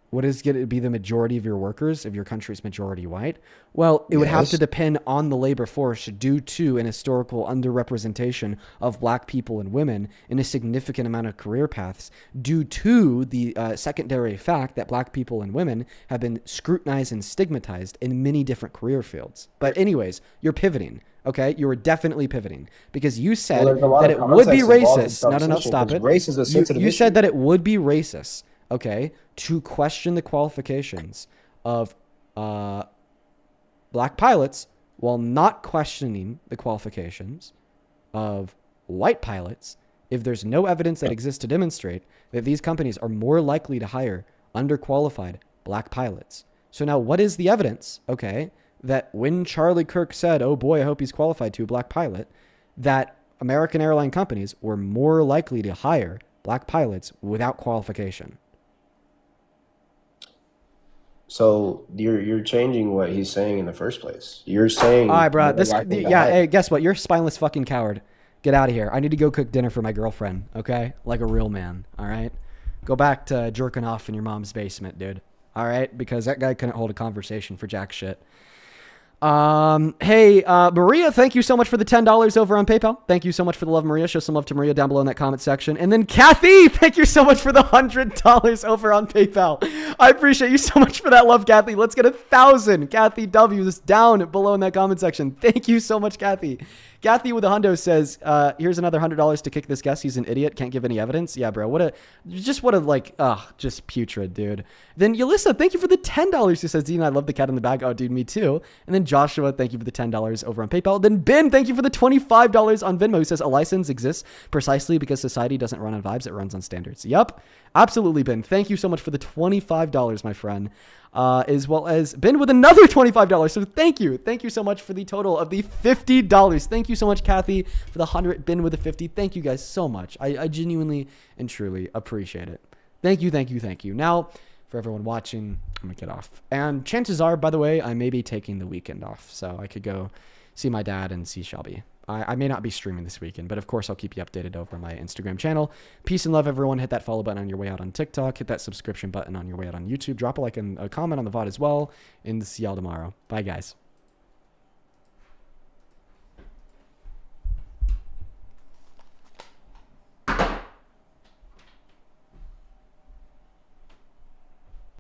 S1: What is going to be the majority of your workers if your country is majority white? Well, it would have to depend on the labor force due to an historical underrepresentation of black people and women in a significant amount of career paths due to the secondary fact that black people and women have been scrutinized and stigmatized in many different career fields. But anyways, you're pivoting. Okay, you were definitely pivoting because you said that it would be racist. No, stop it.
S4: Race is a sensitive
S1: you
S4: issue.
S1: said that it would be racist, okay, to question the qualifications of black pilots while not questioning the qualifications of white pilots if there's no evidence that exists to demonstrate that these companies are more likely to hire underqualified black pilots. So now what is the evidence, okay, that when Charlie Kirk said, oh boy, I hope he's qualified to a black pilot, that American airline companies were more likely to hire black pilots without qualification?
S4: So you're changing what he's saying in the first place. You're saying,
S1: all right, bro. Hey, guess what? You're a spineless fucking coward. Get out of here. I need to go cook dinner for my girlfriend. Okay, like a real man. All right, go back to jerking off in your mom's basement, dude. All right, because that guy couldn't hold a conversation for jack shit. Hey, Maria, thank you so much for the $10 over on PayPal. Thank you so much for the love, Maria. Show some love to Maria down below in that comment section. And then Kathy, thank you so much for the $100 over on PayPal. I appreciate you so much for that love, Kathy. Let's get 1,000 Kathy W's down below in that comment section. Thank you so much, Kathy. Kathy with a hundo says, here's another $100 to kick this guest. He's an idiot. Can't give any evidence. Yeah, bro. What a just putrid, dude. Then Yulissa, thank you for the $10. Who says, Dean, I love the cat in the bag. Oh, dude, me too. And then Joshua, thank you for the $10 over on PayPal. Then Ben, thank you for the $25 on Venmo. Who says, a license exists precisely because society doesn't run on vibes. It runs on standards. Yep. Absolutely, Ben. Thank you so much for the $25, my friend. As well as Ben with another $25. So thank you. Thank you so much for the total of the $50. Thank you so much, Kathy, for the 100. Ben with the 50. Thank you guys so much. I genuinely and truly appreciate it. Thank you, thank you, thank you. Now, for everyone watching, I'm going to get off. And chances are, by the way, I may be taking the weekend off. So I could go see my dad and see Shelby. I may not be streaming this weekend, but of course I'll keep you updated over on my Instagram channel. Peace and love, everyone. Hit that follow button on your way out on TikTok. Hit that subscription button on your way out on YouTube. Drop a like and a comment on the VOD as well. And see y'all tomorrow. Bye, guys.